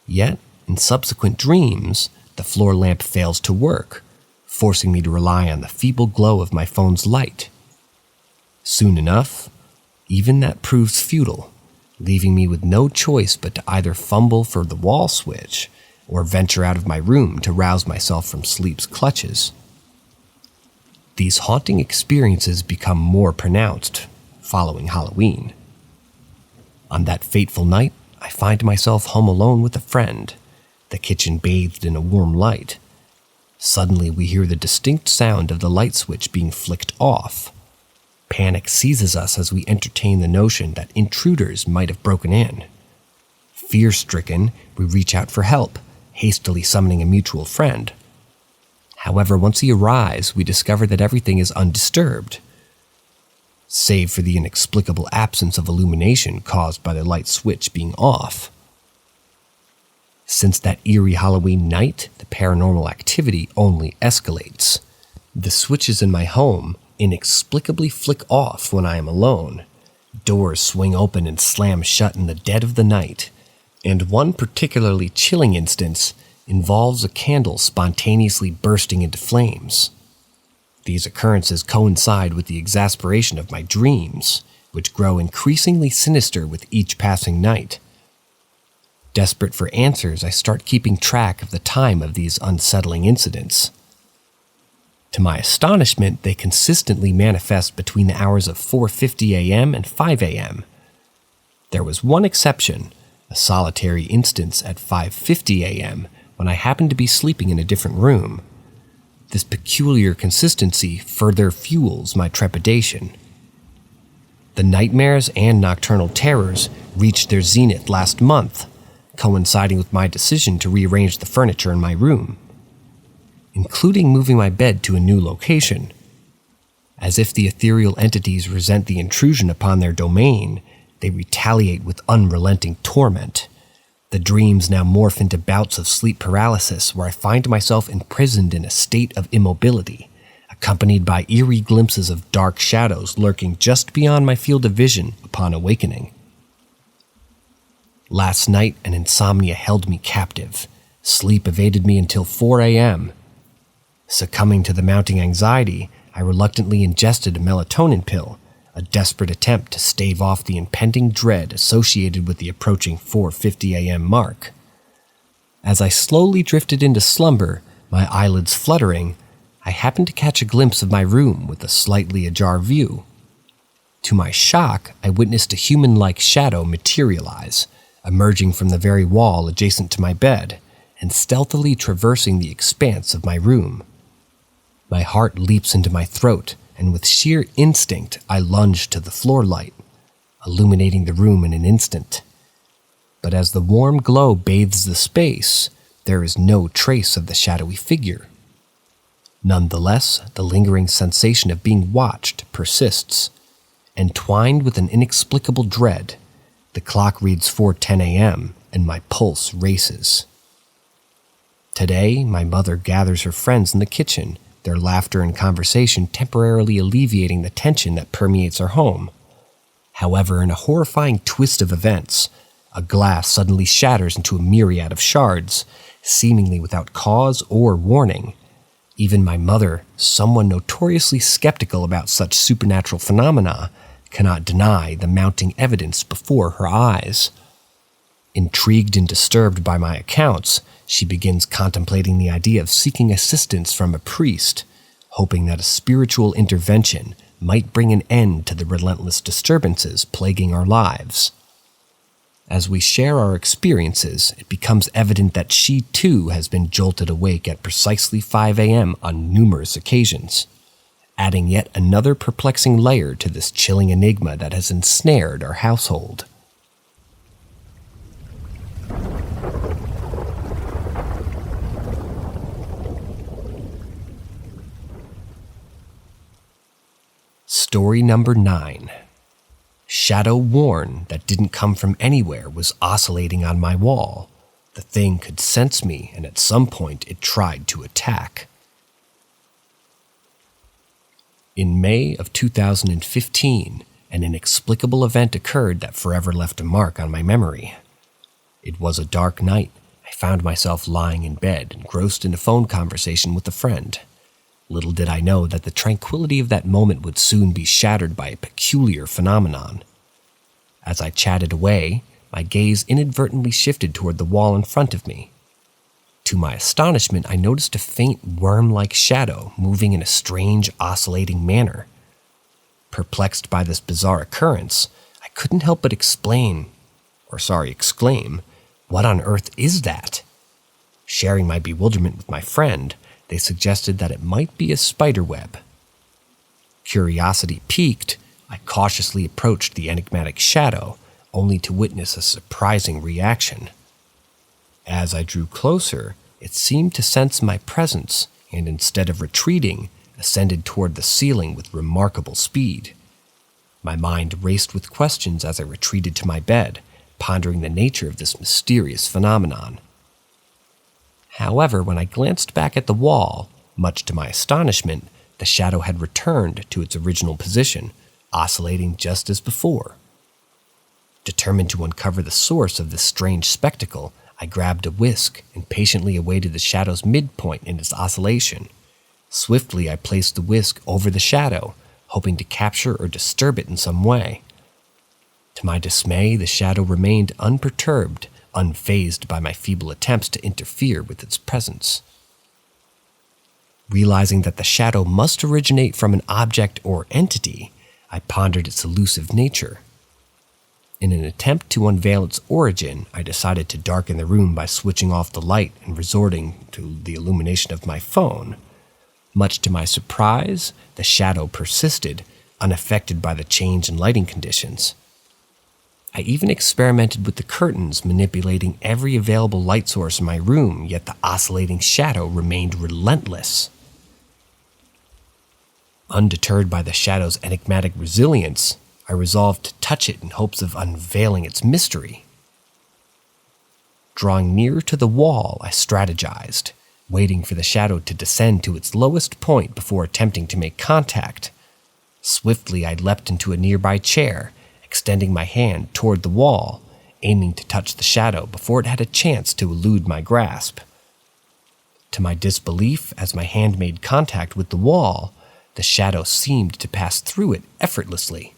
Yet, in subsequent dreams, the floor lamp fails to work, forcing me to rely on the feeble glow of my phone's light. Soon enough, even that proves futile, leaving me with no choice but to either fumble for the wall switch or venture out of my room to rouse myself from sleep's clutches. These haunting experiences become more pronounced following Halloween. On that fateful night, I find myself home alone with a friend, the kitchen bathed in a warm light. Suddenly, we hear the distinct sound of the light switch being flicked off. Panic seizes us as we entertain the notion that intruders might have broken in. Fear-stricken, we reach out for help, hastily summoning a mutual friend. However, once he arrives, we discover that everything is undisturbed, save for the inexplicable absence of illumination caused by the light switch being off. Since that eerie Halloween night, the paranormal activity only escalates. The switches in my home inexplicably flick off when I am alone. Doors swing open and slam shut in the dead of the night, and one particularly chilling instance involves a candle spontaneously bursting into flames. These occurrences coincide with the exasperation of my dreams, which grow increasingly sinister with each passing night. Desperate for answers, I start keeping track of the time of these unsettling incidents. To my astonishment, they consistently manifest between the hours of 4:50 a.m. and 5 a.m. There was one exception, a solitary instance at 5:50 a.m. when I happened to be sleeping in a different room. This peculiar consistency further fuels my trepidation. The nightmares and nocturnal terrors reached their zenith last month, coinciding with my decision to rearrange the furniture in my room, including moving my bed to a new location. As if the ethereal entities resent the intrusion upon their domain, they retaliate with unrelenting torment. The dreams now morph into bouts of sleep paralysis where I find myself imprisoned in a state of immobility, accompanied by eerie glimpses of dark shadows lurking just beyond my field of vision upon awakening. Last night, an insomnia held me captive. Sleep evaded me until 4 a.m. Succumbing to the mounting anxiety, I reluctantly ingested a melatonin pill, a desperate attempt to stave off the impending dread associated with the approaching 4:50 a.m. mark. As I slowly drifted into slumber, my eyelids fluttering, I happened to catch a glimpse of my room with a slightly ajar view. To my shock, I witnessed a human-like shadow materialize, emerging from the very wall adjacent to my bed and stealthily traversing the expanse of my room. My heart leaps into my throat, and with sheer instinct, I lunge to the floor light, illuminating the room in an instant. But as the warm glow bathes the space, there is no trace of the shadowy figure. Nonetheless, the lingering sensation of being watched persists. Entwined with an inexplicable dread, the clock reads 4:10 a.m., and my pulse races. Today, my mother gathers her friends in the kitchen, their laughter and conversation temporarily alleviating the tension that permeates our home. However, in a horrifying twist of events, a glass suddenly shatters into a myriad of shards, seemingly without cause or warning. Even my mother, someone notoriously skeptical about such supernatural phenomena, cannot deny the mounting evidence before her eyes. Intrigued and disturbed by my accounts, she begins contemplating the idea of seeking assistance from a priest, hoping that a spiritual intervention might bring an end to the relentless disturbances plaguing our lives. As we share our experiences, it becomes evident that she too has been jolted awake at precisely 5 a.m. on numerous occasions, adding yet another perplexing layer to this chilling enigma that has ensnared our household. Story number 9. Shadow worn that didn't come from anywhere was oscillating on my wall. The thing could sense me, and at some point it tried to attack. In May of 2015, an inexplicable event occurred that forever left a mark on my memory. It was a dark night. I found myself lying in bed, engrossed in a phone conversation with a friend. Little did I know that the tranquility of that moment would soon be shattered by a peculiar phenomenon. As I chatted away, my gaze inadvertently shifted toward the wall in front of me. To my astonishment, I noticed a faint worm-like shadow moving in a strange, oscillating manner. Perplexed by this bizarre occurrence, I couldn't help but exclaim, "What on earth is that?" Sharing my bewilderment with my friend, they suggested that it might be a spider web. Curiosity piqued, I cautiously approached the enigmatic shadow, only to witness a surprising reaction. As I drew closer, it seemed to sense my presence, and instead of retreating, ascended toward the ceiling with remarkable speed. My mind raced with questions as I retreated to my bed, pondering the nature of this mysterious phenomenon. However, when I glanced back at the wall, much to my astonishment, the shadow had returned to its original position, oscillating just as before. Determined to uncover the source of this strange spectacle, I grabbed a whisk and patiently awaited the shadow's midpoint in its oscillation. Swiftly, I placed the whisk over the shadow, hoping to capture or disturb it in some way. To my dismay, the shadow remained unperturbed, unfazed by my feeble attempts to interfere with its presence. Realizing that the shadow must originate from an object or entity, I pondered its elusive nature. In an attempt to unveil its origin, I decided to darken the room by switching off the light and resorting to the illumination of my phone. Much to my surprise, the shadow persisted, unaffected by the change in lighting conditions. I even experimented with the curtains, manipulating every available light source in my room, yet the oscillating shadow remained relentless. Undeterred by the shadow's enigmatic resilience, I resolved to touch it in hopes of unveiling its mystery. Drawing nearer to the wall, I strategized, waiting for the shadow to descend to its lowest point before attempting to make contact. Swiftly, I leapt into a nearby chair, extending my hand toward the wall, aiming to touch the shadow before it had a chance to elude my grasp. To my disbelief, as my hand made contact with the wall, the shadow seemed to pass through it effortlessly.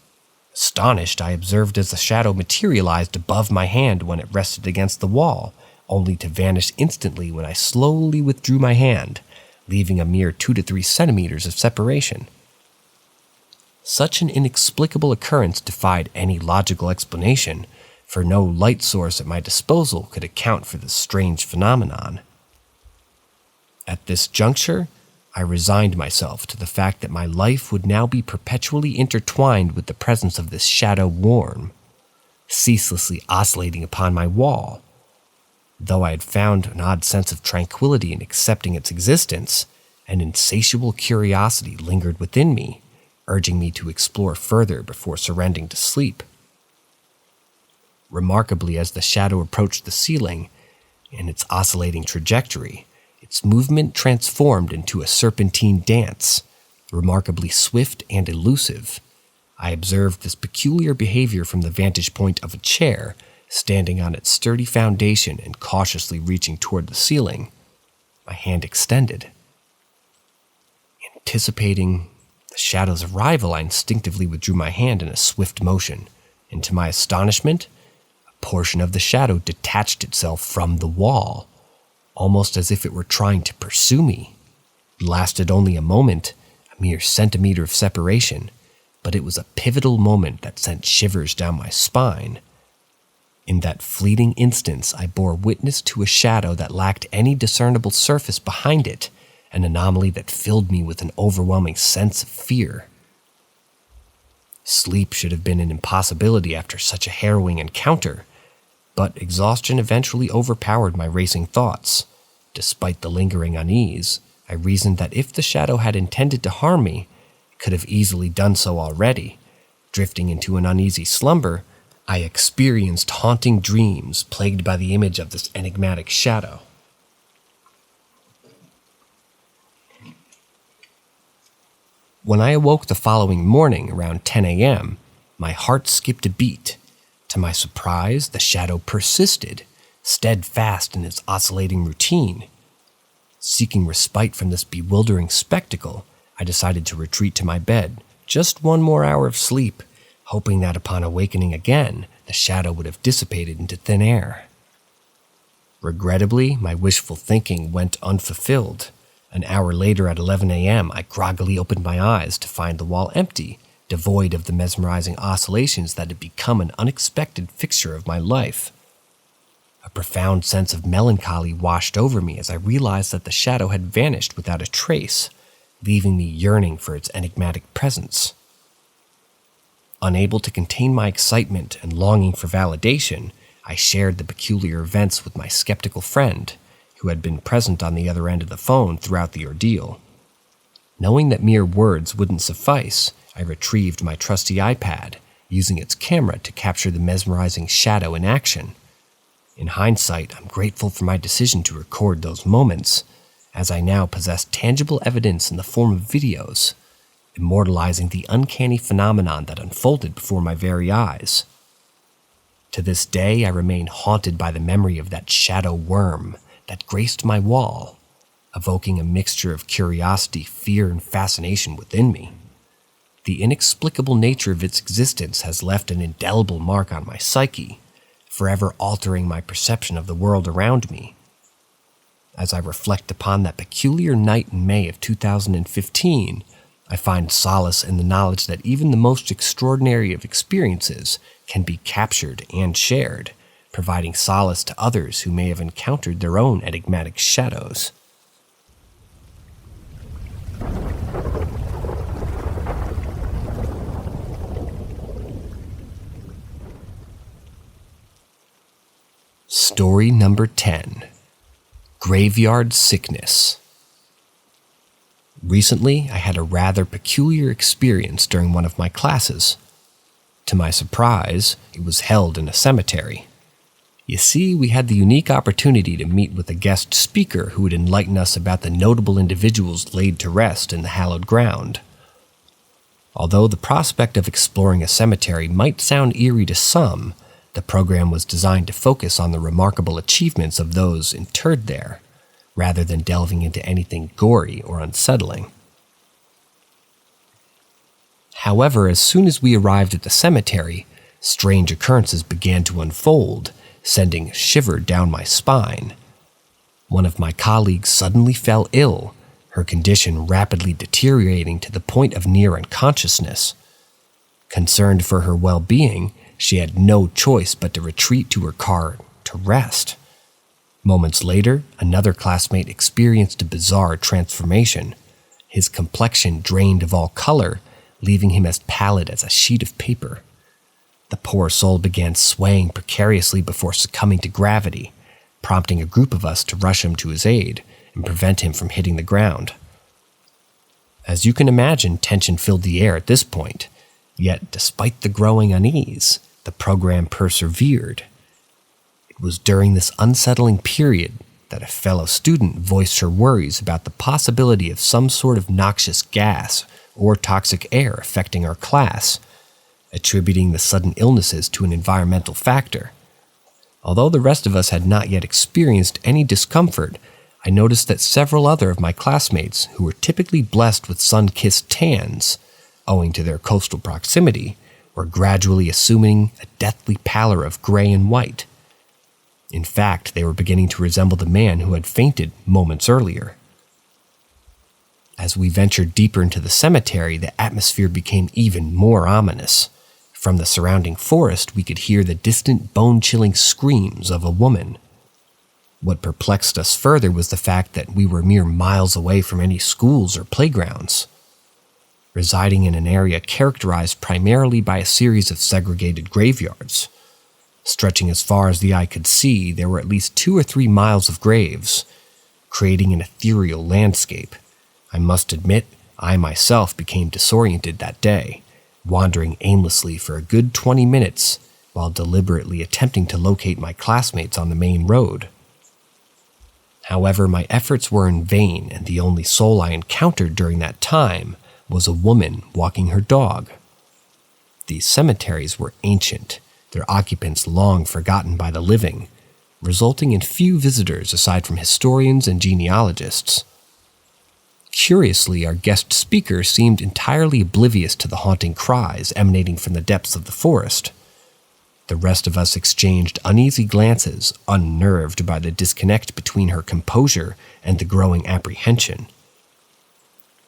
Astonished, I observed as the shadow materialized above my hand when it rested against the wall, only to vanish instantly when I slowly withdrew my hand, leaving a mere 2 to 3 centimeters of separation. Such an inexplicable occurrence defied any logical explanation, for no light source at my disposal could account for this strange phenomenon. At this juncture, I resigned myself to the fact that my life would now be perpetually intertwined with the presence of this shadow worm, ceaselessly oscillating upon my wall. Though I had found an odd sense of tranquility in accepting its existence, an insatiable curiosity lingered within me, urging me to explore further before surrendering to sleep. Remarkably, as the shadow approached the ceiling, in its oscillating trajectory, its movement transformed into a serpentine dance, remarkably swift and elusive. I observed this peculiar behavior from the vantage point of a chair, standing on its sturdy foundation and cautiously reaching toward the ceiling, my hand extended. Anticipating the shadow's arrival, I instinctively withdrew my hand in a swift motion, and to my astonishment, a portion of the shadow detached itself from the wall, almost as if it were trying to pursue me. It lasted only a moment, a mere centimeter of separation, but it was a pivotal moment that sent shivers down my spine. In that fleeting instance, I bore witness to a shadow that lacked any discernible surface behind it, an anomaly that filled me with an overwhelming sense of fear. Sleep should have been an impossibility after such a harrowing encounter, but exhaustion eventually overpowered my racing thoughts. Despite the lingering unease, I reasoned that if the shadow had intended to harm me, it could have easily done so already. Drifting into an uneasy slumber, I experienced haunting dreams plagued by the image of this enigmatic shadow. When I awoke the following morning around 10 a.m., my heart skipped a beat. To my surprise, the shadow persisted, steadfast in its oscillating routine. Seeking respite from this bewildering spectacle, I decided to retreat to my bed, just 1 more hour of sleep, hoping that upon awakening again, the shadow would have dissipated into thin air. Regrettably, my wishful thinking went unfulfilled. An hour later at 11 a.m., I groggily opened my eyes to find the wall empty, devoid of the mesmerizing oscillations that had become an unexpected fixture of my life. A profound sense of melancholy washed over me as I realized that the shadow had vanished without a trace, leaving me yearning for its enigmatic presence. Unable to contain my excitement and longing for validation, I shared the peculiar events with my skeptical friend, who had been present on the other end of the phone throughout the ordeal. Knowing that mere words wouldn't suffice, I retrieved my trusty iPad, using its camera to capture the mesmerizing shadow in action. In hindsight, I'm grateful for my decision to record those moments, as I now possess tangible evidence in the form of videos, immortalizing the uncanny phenomenon that unfolded before my very eyes. To this day, I remain haunted by the memory of that shadow worm that graced my wall, evoking a mixture of curiosity, fear, and fascination within me. The inexplicable nature of its existence has left an indelible mark on my psyche, forever altering my perception of the world around me. As I reflect upon that peculiar night in May of 2015, I find solace in the knowledge that even the most extraordinary of experiences can be captured and shared, providing solace to others who may have encountered their own enigmatic shadows. Story number 10. Graveyard Sickness. Recently, I had a rather peculiar experience during one of my classes. To my surprise, it was held in a cemetery. You see, we had the unique opportunity to meet with a guest speaker who would enlighten us about the notable individuals laid to rest in the hallowed ground. Although the prospect of exploring a cemetery might sound eerie to some, the program was designed to focus on the remarkable achievements of those interred there, rather than delving into anything gory or unsettling. However, as soon as we arrived at the cemetery, strange occurrences began to unfold, sending a shiver down my spine. One of my colleagues suddenly fell ill, her condition rapidly deteriorating to the point of near unconsciousness. Concerned for her well-being, she had no choice but to retreat to her car to rest. Moments later, another classmate experienced a bizarre transformation. His complexion drained of all color, leaving him as pallid as a sheet of paper. The poor soul began swaying precariously before succumbing to gravity, prompting a group of us to rush him to his aid and prevent him from hitting the ground. As you can imagine, tension filled the air at this point, yet despite the growing unease, the program persevered. It was during this unsettling period that a fellow student voiced her worries about the possibility of some sort of noxious gas or toxic air affecting our class, attributing the sudden illnesses to an environmental factor. Although the rest of us had not yet experienced any discomfort, I noticed that several other of my classmates, who were typically blessed with sun-kissed tans, owing to their coastal proximity, were gradually assuming a deathly pallor of gray and white. In fact, they were beginning to resemble the man who had fainted moments earlier. As we ventured deeper into the cemetery, the atmosphere became even more ominous. From the surrounding forest, we could hear the distant, bone-chilling screams of a woman. What perplexed us further was the fact that we were mere miles away from any schools or playgrounds. Residing in an area characterized primarily by a series of segregated graveyards. Stretching as far as the eye could see, there were at least 2 or 3 miles of graves, creating an ethereal landscape. I must admit, I myself became disoriented that day, wandering aimlessly for a good 20 minutes while deliberately attempting to locate my classmates on the main road. However, my efforts were in vain, and the only soul I encountered during that time was a woman walking her dog. These cemeteries were ancient, their occupants long forgotten by the living, resulting in few visitors aside from historians and genealogists. Curiously, our guest speaker seemed entirely oblivious to the haunting cries emanating from the depths of the forest. The rest of us exchanged uneasy glances, unnerved by the disconnect between her composure and the growing apprehension.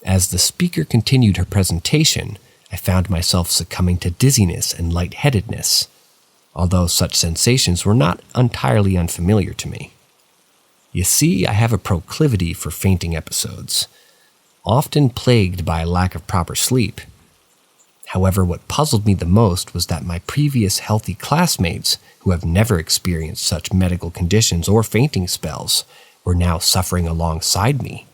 As the speaker continued her presentation, I found myself succumbing to dizziness and lightheadedness, although such sensations were not entirely unfamiliar to me. You see, I have a proclivity for fainting episodes, often plagued by a lack of proper sleep. However, what puzzled me the most was that my previous healthy classmates, who have never experienced such medical conditions or fainting spells, were now suffering alongside me.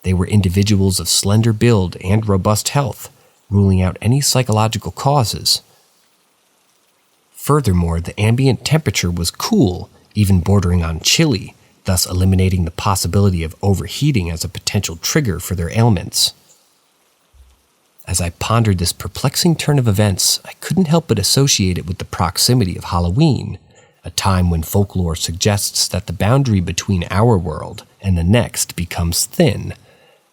They were individuals of slender build and robust health, ruling out any psychological causes. Furthermore, the ambient temperature was cool, even bordering on chilly, thus eliminating the possibility of overheating as a potential trigger for their ailments. As I pondered this perplexing turn of events, I couldn't help but associate it with the proximity of Halloween, a time when folklore suggests that the boundary between our world and the next becomes thin,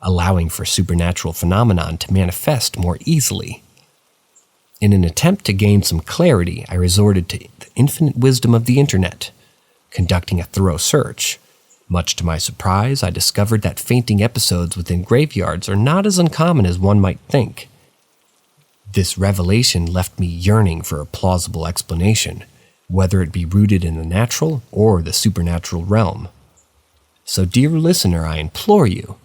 allowing for supernatural phenomenon to manifest more easily. In an attempt to gain some clarity, I resorted to the infinite wisdom of the internet, conducting a thorough search, Much to my surprise, I discovered that fainting episodes within graveyards are not as uncommon as one might think. This revelation left me yearning for a plausible explanation, whether it be rooted in the natural or the supernatural realm. So, dear listener, I implore you,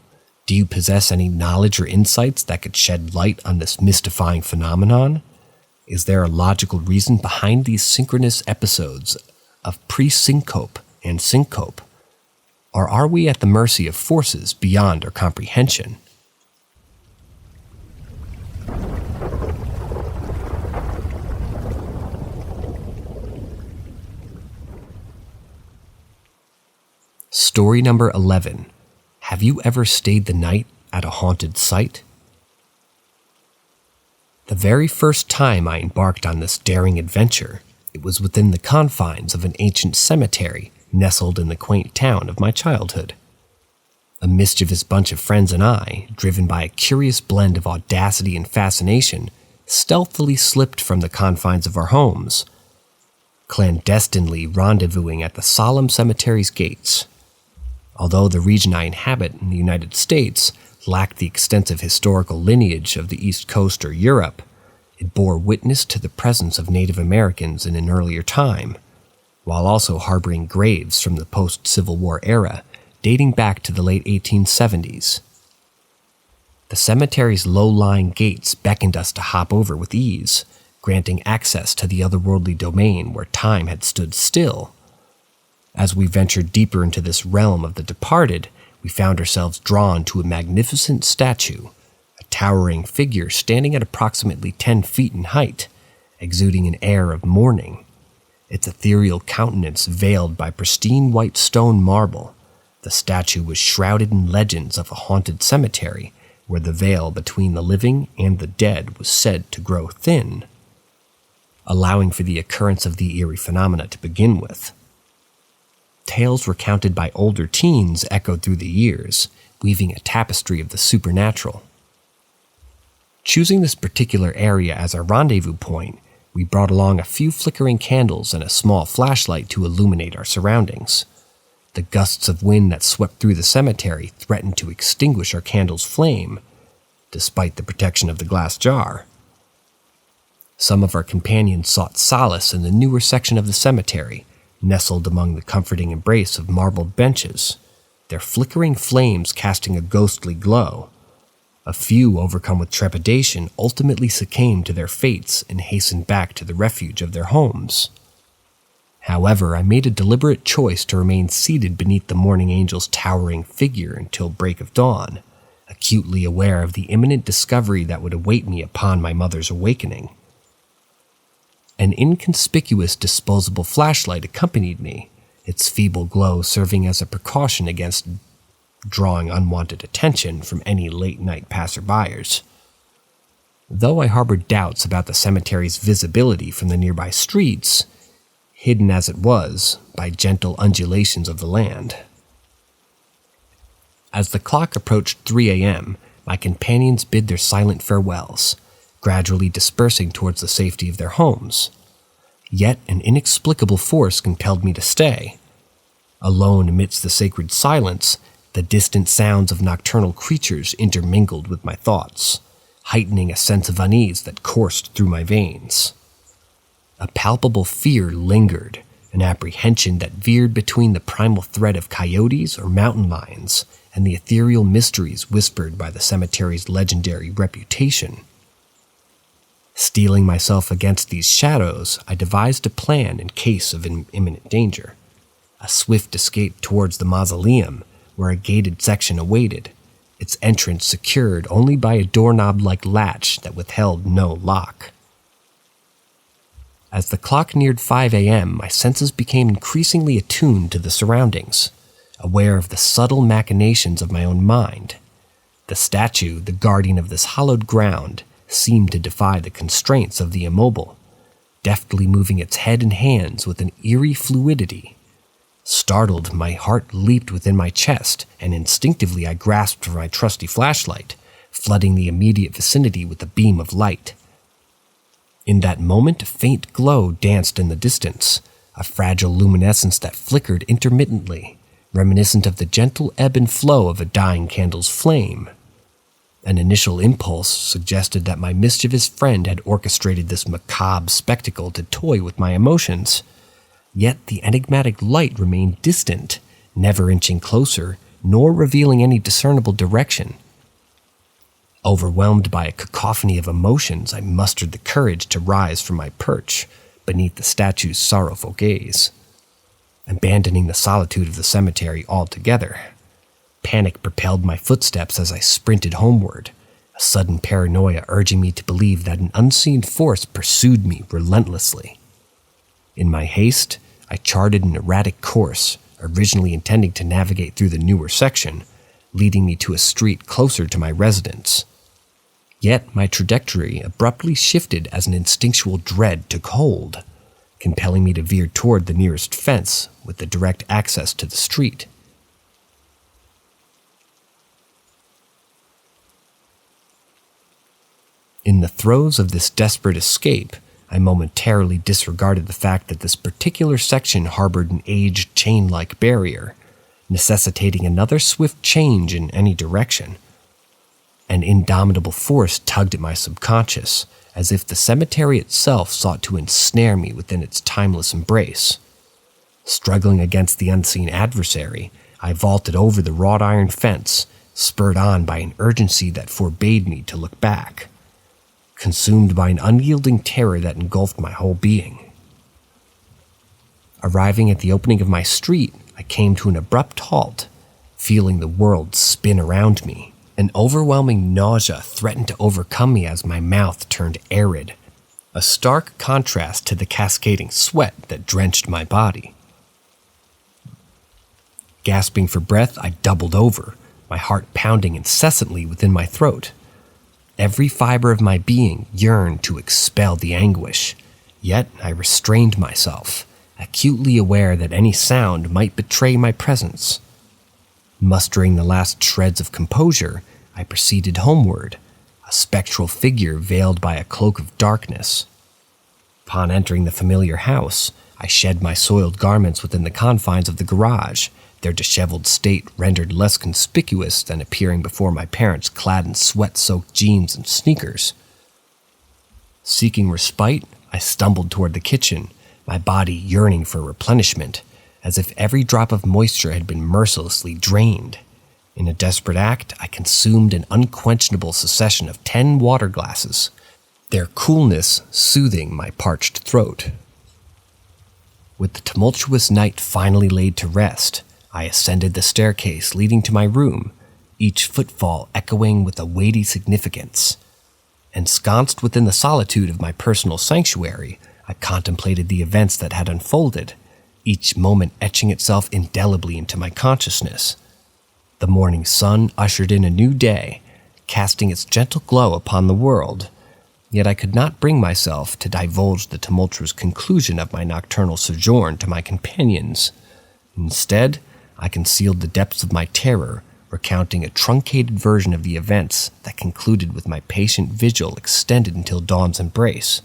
do you possess any knowledge or insights that could shed light on this mystifying phenomenon? Is there a logical reason behind these synchronous episodes of pre-syncope and syncope? Or are we at the mercy of forces beyond our comprehension? Story number 11. Have you ever stayed the night at a haunted site? The very first time I embarked on this daring adventure, it was within the confines of an ancient cemetery nestled in the quaint town of my childhood. A mischievous bunch of friends and I, driven by a curious blend of audacity and fascination, stealthily slipped from the confines of our homes, clandestinely rendezvousing at the solemn cemetery's gates. Although the region I inhabit in the United States lacked the extensive historical lineage of the East Coast or Europe, it bore witness to the presence of Native Americans in an earlier time, while also harboring graves from the post-Civil War era dating back to the late 1870s. The cemetery's low-lying gates beckoned us to hop over with ease, granting access to the otherworldly domain where time had stood still. As we ventured deeper into this realm of the departed, we found ourselves drawn to a magnificent statue, a towering figure standing at approximately 10 feet in height, exuding an air of mourning, its ethereal countenance veiled by pristine white stone marble. The statue was shrouded in legends of a haunted cemetery where the veil between the living and the dead was said to grow thin, allowing for the occurrence of the eerie phenomena to begin with. Tales recounted by older teens echoed through the years, weaving a tapestry of the supernatural. Choosing this particular area as our rendezvous point, we brought along a few flickering candles and a small flashlight to illuminate our surroundings. The gusts of wind that swept through the cemetery threatened to extinguish our candle's flame, despite the protection of the glass jar. Some of our companions sought solace in the newer section of the cemetery, nestled among the comforting embrace of marbled benches, their flickering flames casting a ghostly glow. A few, overcome with trepidation, ultimately succumbed to their fates and hastened back to the refuge of their homes. However, I made a deliberate choice to remain seated beneath the mourning angel's towering figure until break of dawn, acutely aware of the imminent discovery that would await me upon my mother's awakening. An inconspicuous disposable flashlight accompanied me, its feeble glow serving as a precaution against drawing unwanted attention from any late-night passerbyers. Though I harbored doubts about the cemetery's visibility from the nearby streets, hidden as it was by gentle undulations of the land. As the clock approached 3 a.m., my companions bid their silent farewells, gradually dispersing towards the safety of their homes. Yet an inexplicable force compelled me to stay. Alone amidst the sacred silence, the distant sounds of nocturnal creatures intermingled with my thoughts, heightening a sense of unease that coursed through my veins. A palpable fear lingered, an apprehension that veered between the primal threat of coyotes or mountain lions and the ethereal mysteries whispered by the cemetery's legendary reputation. Steeling myself against these shadows, I devised a plan in case of imminent danger. A swift escape towards the mausoleum, where a gated section awaited, its entrance secured only by a doorknob-like latch that withheld no lock. As the clock neared 5 a.m., my senses became increasingly attuned to the surroundings, aware of the subtle machinations of my own mind. The statue, the guardian of this hallowed ground, seemed to defy the constraints of the immobile, deftly moving its head and hands with an eerie fluidity. Startled, my heart leaped within my chest, and instinctively I grasped for my trusty flashlight, flooding the immediate vicinity with a beam of light. In that moment, a faint glow danced in the distance, a fragile luminescence that flickered intermittently, reminiscent of the gentle ebb and flow of a dying candle's flame. An initial impulse suggested that my mischievous friend had orchestrated this macabre spectacle to toy with my emotions, yet the enigmatic light remained distant, never inching closer, nor revealing any discernible direction. Overwhelmed by a cacophony of emotions, I mustered the courage to rise from my perch beneath the statue's sorrowful gaze. Abandoning the solitude of the cemetery altogether, panic propelled my footsteps as I sprinted homeward, a sudden paranoia urging me to believe that an unseen force pursued me relentlessly. In my haste, I charted an erratic course, originally intending to navigate through the newer section, leading me to a street closer to my residence. Yet my trajectory abruptly shifted as an instinctual dread took hold, compelling me to veer toward the nearest fence with the direct access to the street. In the throes of this desperate escape, I momentarily disregarded the fact that this particular section harbored an aged chain-like barrier, necessitating another swift change in any direction. An indomitable force tugged at my subconscious, as if the cemetery itself sought to ensnare me within its timeless embrace. Struggling against the unseen adversary, I vaulted over the wrought iron fence, spurred on by an urgency that forbade me to look back, consumed by an unyielding terror that engulfed my whole being. Arriving at the opening of my street, I came to an abrupt halt, feeling the world spin around me. An overwhelming nausea threatened to overcome me as my mouth turned arid, a stark contrast to the cascading sweat that drenched my body. Gasping for breath, I doubled over, my heart pounding incessantly within my throat. Every fiber of my being yearned to expel the anguish, yet I restrained myself, acutely aware that any sound might betray my presence. Mustering the last shreds of composure, I proceeded homeward, a spectral figure veiled by a cloak of darkness. Upon entering the familiar house, I shed my soiled garments within the confines of the garage, their disheveled state rendered less conspicuous than appearing before my parents clad in sweat-soaked jeans and sneakers. Seeking respite, I stumbled toward the kitchen, my body yearning for replenishment, as if every drop of moisture had been mercilessly drained. In a desperate act, I consumed an unquenchable succession of 10 water glasses, their coolness soothing my parched throat. With the tumultuous night finally laid to rest, I ascended the staircase leading to my room, each footfall echoing with a weighty significance. Ensconced within the solitude of my personal sanctuary, I contemplated the events that had unfolded, each moment etching itself indelibly into my consciousness. The morning sun ushered in a new day, casting its gentle glow upon the world, yet I could not bring myself to divulge the tumultuous conclusion of my nocturnal sojourn to my companions. Instead, I concealed the depths of my terror, recounting a truncated version of the events that concluded with my patient vigil extended until dawn's embrace.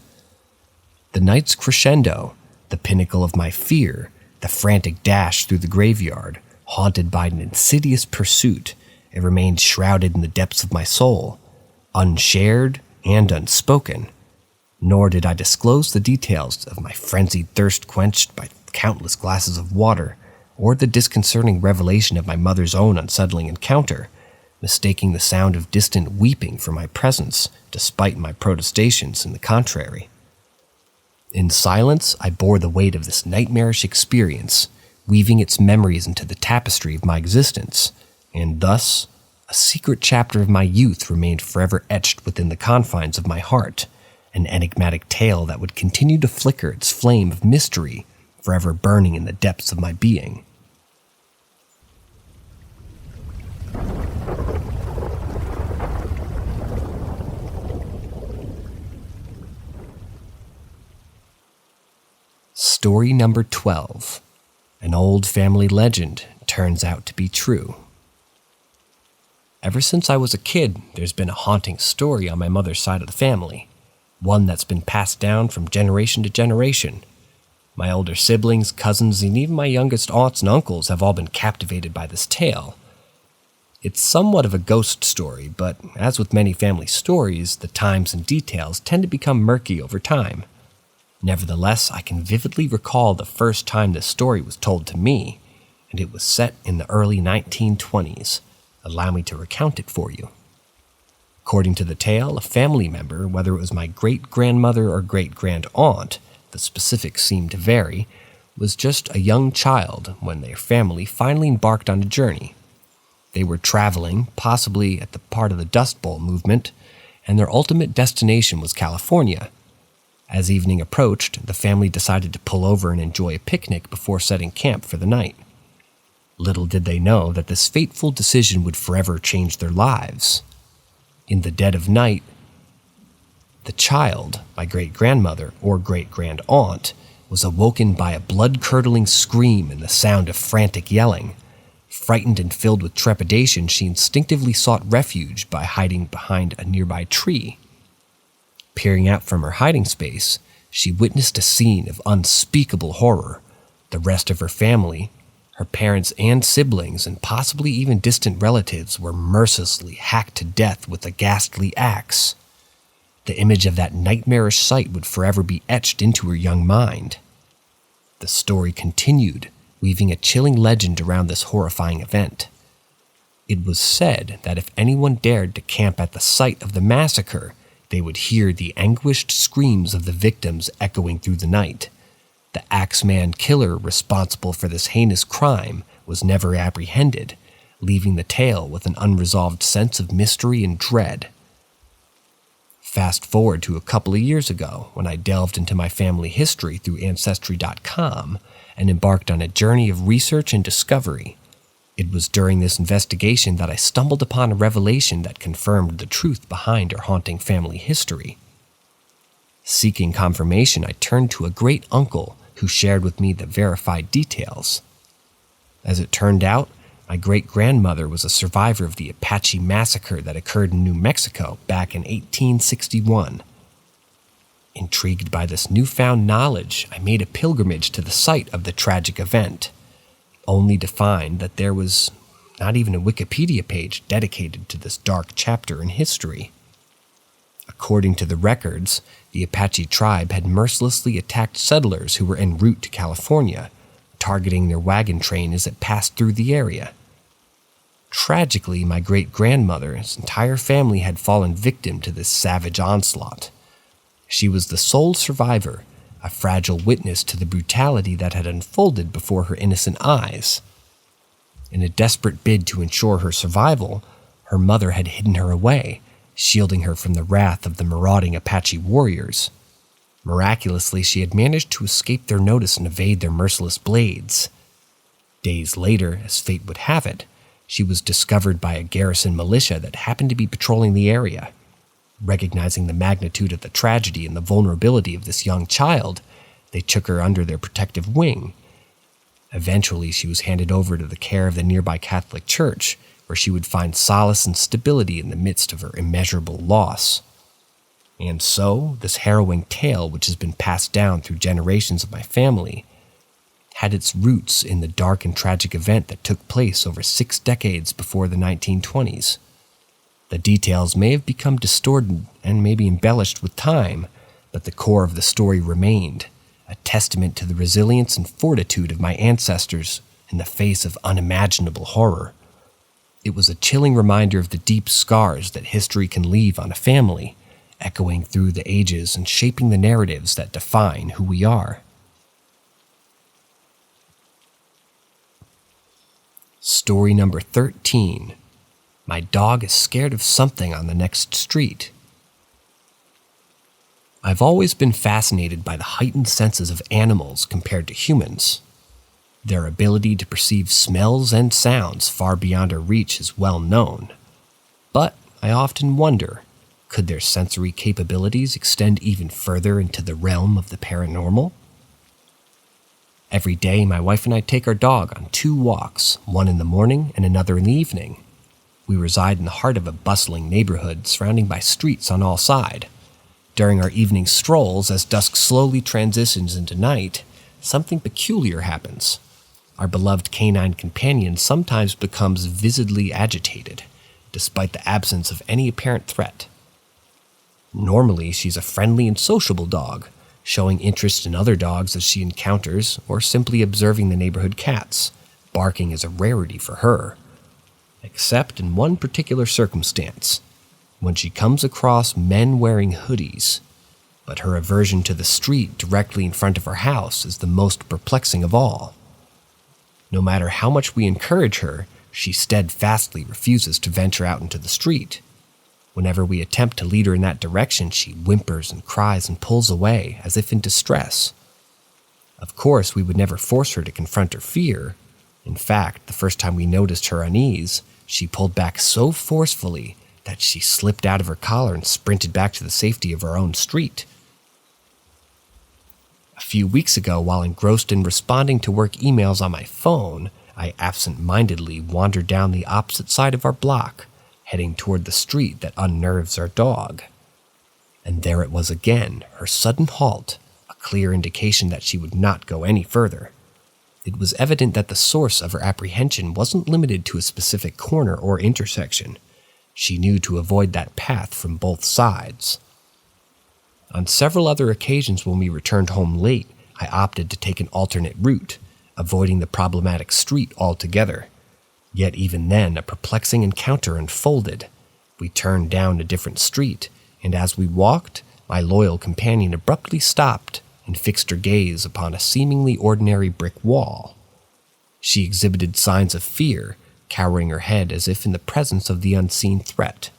The night's crescendo, the pinnacle of my fear, the frantic dash through the graveyard, haunted by an insidious pursuit, it remained shrouded in the depths of my soul, unshared and unspoken. Nor did I disclose the details of my frenzied thirst quenched by countless glasses of water, or the disconcerting revelation of my mother's own unsettling encounter, mistaking the sound of distant weeping for my presence, despite my protestations in the contrary. In silence, I bore the weight of this nightmarish experience, weaving its memories into the tapestry of my existence, and thus, a secret chapter of my youth remained forever etched within the confines of my heart, an enigmatic tale that would continue to flicker its flame of mystery, forever burning in the depths of my being. Story number 12. An old family legend turns out to be true. Ever since I was a kid, there's been a haunting story on my mother's side of the family, one that's been passed down from generation to generation. My older siblings, cousins, and even my youngest aunts and uncles have all been captivated by this tale. It's somewhat of a ghost story, but as with many family stories, the times and details tend to become murky over time. Nevertheless, I can vividly recall the first time this story was told to me, and it was set in the early 1920s. Allow me to recount it for you. According to the tale, a family member, whether it was my great-grandmother or great-grand-aunt, the specifics seem to vary, was just a young child when their family finally embarked on a journey. They were traveling, possibly at the part of the Dust Bowl movement, and their ultimate destination was California. As evening approached, the family decided to pull over and enjoy a picnic before setting camp for the night. Little did they know that this fateful decision would forever change their lives. In the dead of night, the child, my great-grandmother or great-grand-aunt, was awoken by a blood-curdling scream and the sound of frantic yelling. Frightened and filled with trepidation, she instinctively sought refuge by hiding behind a nearby tree. Peering out from her hiding space, she witnessed a scene of unspeakable horror. The rest of her family, her parents and siblings, and possibly even distant relatives, were mercilessly hacked to death with a ghastly axe. The image of that nightmarish sight would forever be etched into her young mind. The story continued, weaving a chilling legend around this horrifying event. It was said that if anyone dared to camp at the site of the massacre, they would hear the anguished screams of the victims echoing through the night. The Axeman killer responsible for this heinous crime was never apprehended, leaving the tale with an unresolved sense of mystery and dread. Fast forward to a couple of years ago, when I delved into my family history through Ancestry.com and embarked on a journey of research and discovery. It was during this investigation that I stumbled upon a revelation that confirmed the truth behind our haunting family history. Seeking confirmation, I turned to a great uncle who shared with me the verified details. As it turned out, my great-grandmother was a survivor of the Apache massacre that occurred in New Mexico back in 1861. Intrigued by this newfound knowledge, I made a pilgrimage to the site of the tragic event, only to find that there was not even a Wikipedia page dedicated to this dark chapter in history. According to the records, the Apache tribe had mercilessly attacked settlers who were en route to California, targeting their wagon train as it passed through the area. Tragically, my great-grandmother's entire family had fallen victim to this savage onslaught. She was the sole survivor, a fragile witness to the brutality that had unfolded before her innocent eyes. In a desperate bid to ensure her survival, her mother had hidden her away, shielding her from the wrath of the marauding Apache warriors. Miraculously, she had managed to escape their notice and evade their merciless blades. Days later, as fate would have it, she was discovered by a garrison militia that happened to be patrolling the area. Recognizing the magnitude of the tragedy and the vulnerability of this young child, they took her under their protective wing. Eventually, she was handed over to the care of the nearby Catholic Church, where she would find solace and stability in the midst of her immeasurable loss. And so, this harrowing tale, which has been passed down through generations of my family, had its roots in the dark and tragic event that took place over 6 decades before the 1920s. The details may have become distorted and maybe embellished with time, but the core of the story remained, a testament to the resilience and fortitude of my ancestors in the face of unimaginable horror. It was a chilling reminder of the deep scars that history can leave on a family, echoing through the ages and shaping the narratives that define who we are. Story number 13. My dog is scared of something on the next street. I've always been fascinated by the heightened senses of animals compared to humans. Their ability to perceive smells and sounds far beyond our reach is well known. But I often wonder, could their sensory capabilities extend even further into the realm of the paranormal? Every day, my wife and I take our dog on 2 walks, one in the morning and another in the evening. We reside in the heart of a bustling neighborhood surrounded by streets on all sides. During our evening strolls, as dusk slowly transitions into night, something peculiar happens. Our beloved canine companion sometimes becomes visibly agitated, despite the absence of any apparent threat. Normally, she's a friendly and sociable dog, showing interest in other dogs as she encounters or simply observing the neighborhood cats. Barking is a rarity for her, except in one particular circumstance, when she comes across men wearing hoodies. But her aversion to the street directly in front of her house is the most perplexing of all. No matter how much we encourage her, she steadfastly refuses to venture out into the street. Whenever we attempt to lead her in that direction, she whimpers and cries and pulls away as if in distress. Of course, we would never force her to confront her fear. In fact, the first time we noticed her unease, she pulled back so forcefully that she slipped out of her collar and sprinted back to the safety of her own street. A few weeks ago, while engrossed in responding to work emails on my phone, I absent-mindedly wandered down the opposite side of our block, heading toward the street that unnerves our dog. And there it was again, her sudden halt, a clear indication that she would not go any further. It was evident that the source of her apprehension wasn't limited to a specific corner or intersection. She knew to avoid that path from both sides. On several other occasions when we returned home late, I opted to take an alternate route, avoiding the problematic street altogether. Yet even then, a perplexing encounter unfolded. We turned down a different street, and as we walked, my loyal companion abruptly stopped and fixed her gaze upon a seemingly ordinary brick wall. She exhibited signs of fear, cowering her head as if in the presence of the unseen threat.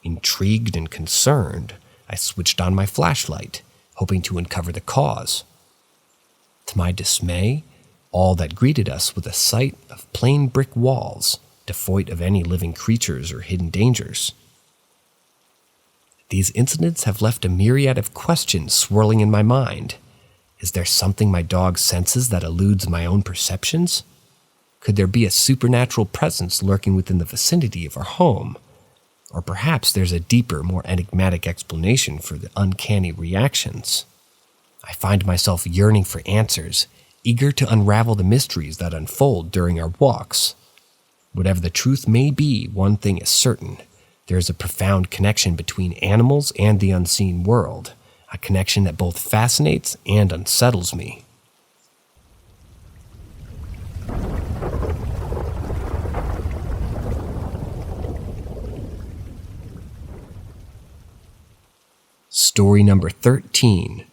Intrigued and concerned, I switched on my flashlight, hoping to uncover the cause. To my dismay, all that greeted us was a sight of plain brick walls, devoid of any living creatures or hidden dangers. These incidents have left a myriad of questions swirling in my mind. Is there something my dog senses that eludes my own perceptions? Could there be a supernatural presence lurking within the vicinity of our home? Or perhaps there's a deeper, more enigmatic explanation for the uncanny reactions. I find myself yearning for answers, eager to unravel the mysteries that unfold during our walks. Whatever the truth may be, one thing is certain. There is a profound connection between animals and the unseen world, a connection that both fascinates and unsettles me. Story number 13.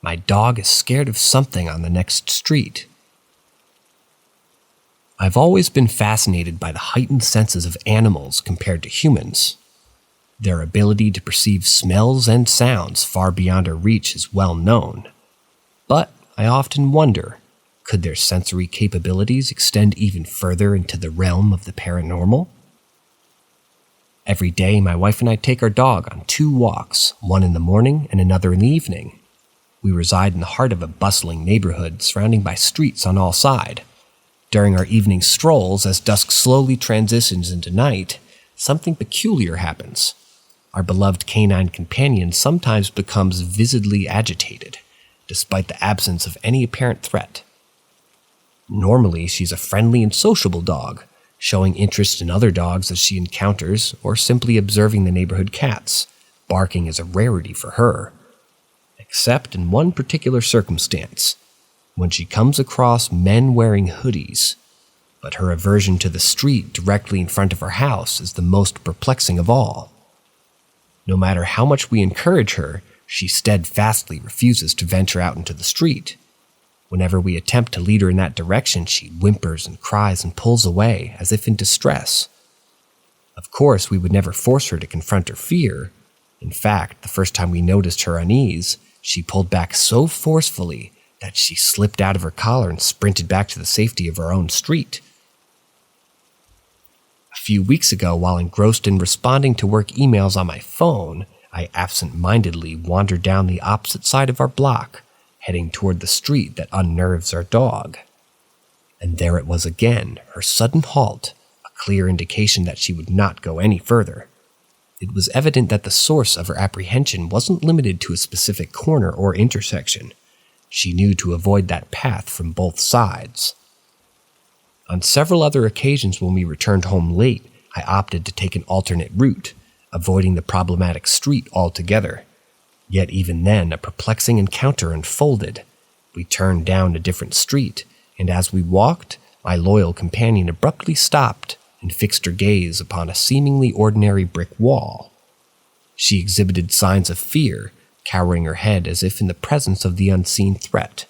My dog is scared of something on the next street. I've always been fascinated by the heightened senses of animals compared to humans. Their ability to perceive smells and sounds far beyond our reach is well known. But I often wonder, could their sensory capabilities extend even further into the realm of the paranormal? Every day, my wife and I take our dog on 2 walks, one in the morning and another in the evening. We reside in the heart of a bustling neighborhood surrounded by streets on all sides. During our evening strolls, as dusk slowly transitions into night, something peculiar happens. Our beloved canine companion sometimes becomes visibly agitated, despite the absence of any apparent threat. Normally, she's a friendly and sociable dog, showing interest in other dogs as she encounters or simply observing the neighborhood cats. Barking is a rarity for her, except in one particular circumstance, when she comes across men wearing hoodies. But her aversion to the street directly in front of her house is the most perplexing of all. No matter how much we encourage her, she steadfastly refuses to venture out into the street. Whenever we attempt to lead her in that direction, she whimpers and cries and pulls away as if in distress. Of course, we would never force her to confront her fear. In fact, the first time we noticed her unease, she pulled back so forcefully that she slipped out of her collar and sprinted back to the safety of her own street. A few weeks ago, while engrossed in responding to work emails on my phone, I absent-mindedly wandered down the opposite side of our block, heading toward the street that unnerves our dog. And there it was again, her sudden halt, a clear indication that she would not go any further. It was evident that the source of her apprehension wasn't limited to a specific corner or intersection. She knew to avoid that path from both sides. On several other occasions when we returned home late, I opted to take an alternate route, avoiding the problematic street altogether. Yet even then, a perplexing encounter unfolded. We turned down a different street, and as we walked, my loyal companion abruptly stopped and fixed her gaze upon a seemingly ordinary brick wall. She exhibited signs of fear, cowering her head as if in the presence of the unseen threat.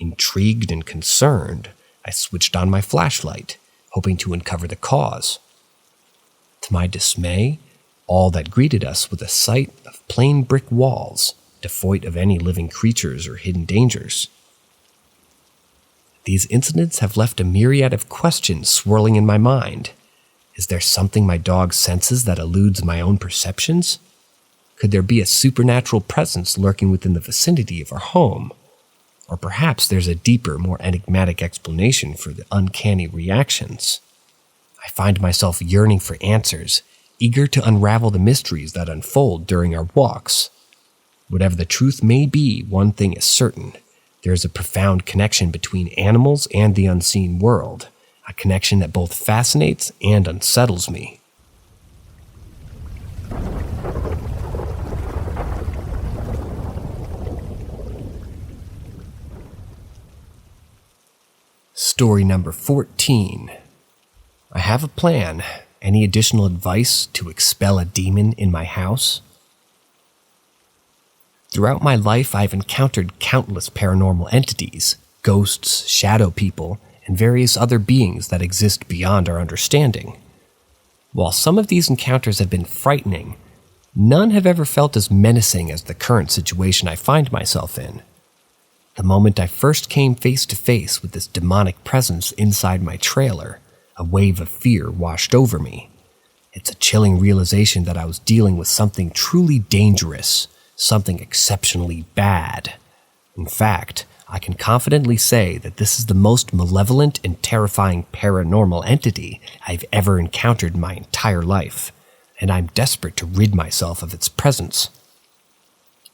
Intrigued and concerned, I switched on my flashlight, hoping to uncover the cause. To my dismay, all that greeted us was a sight of plain brick walls, devoid of any living creatures or hidden dangers. These incidents have left a myriad of questions swirling in my mind. Is there something my dog senses that eludes my own perceptions? Could there be a supernatural presence lurking within the vicinity of our home? Or perhaps there's a deeper, more enigmatic explanation for the uncanny reactions. I find myself yearning for answers, eager to unravel the mysteries that unfold during our walks. Whatever the truth may be, one thing is certain. There is a profound connection between animals and the unseen world, a connection that both fascinates and unsettles me. Story number 14. I have a plan. Any additional advice to expel a demon in my house? Throughout my life, I've encountered countless paranormal entities, ghosts, shadow people, and various other beings that exist beyond our understanding. While some of these encounters have been frightening, none have ever felt as menacing as the current situation I find myself in. The moment I first came face to face with this demonic presence inside my trailer, a wave of fear washed over me. It's a chilling realization that I was dealing with something truly dangerous, something exceptionally bad. In fact, I can confidently say that this is the most malevolent and terrifying paranormal entity I've ever encountered in my entire life, and I'm desperate to rid myself of its presence.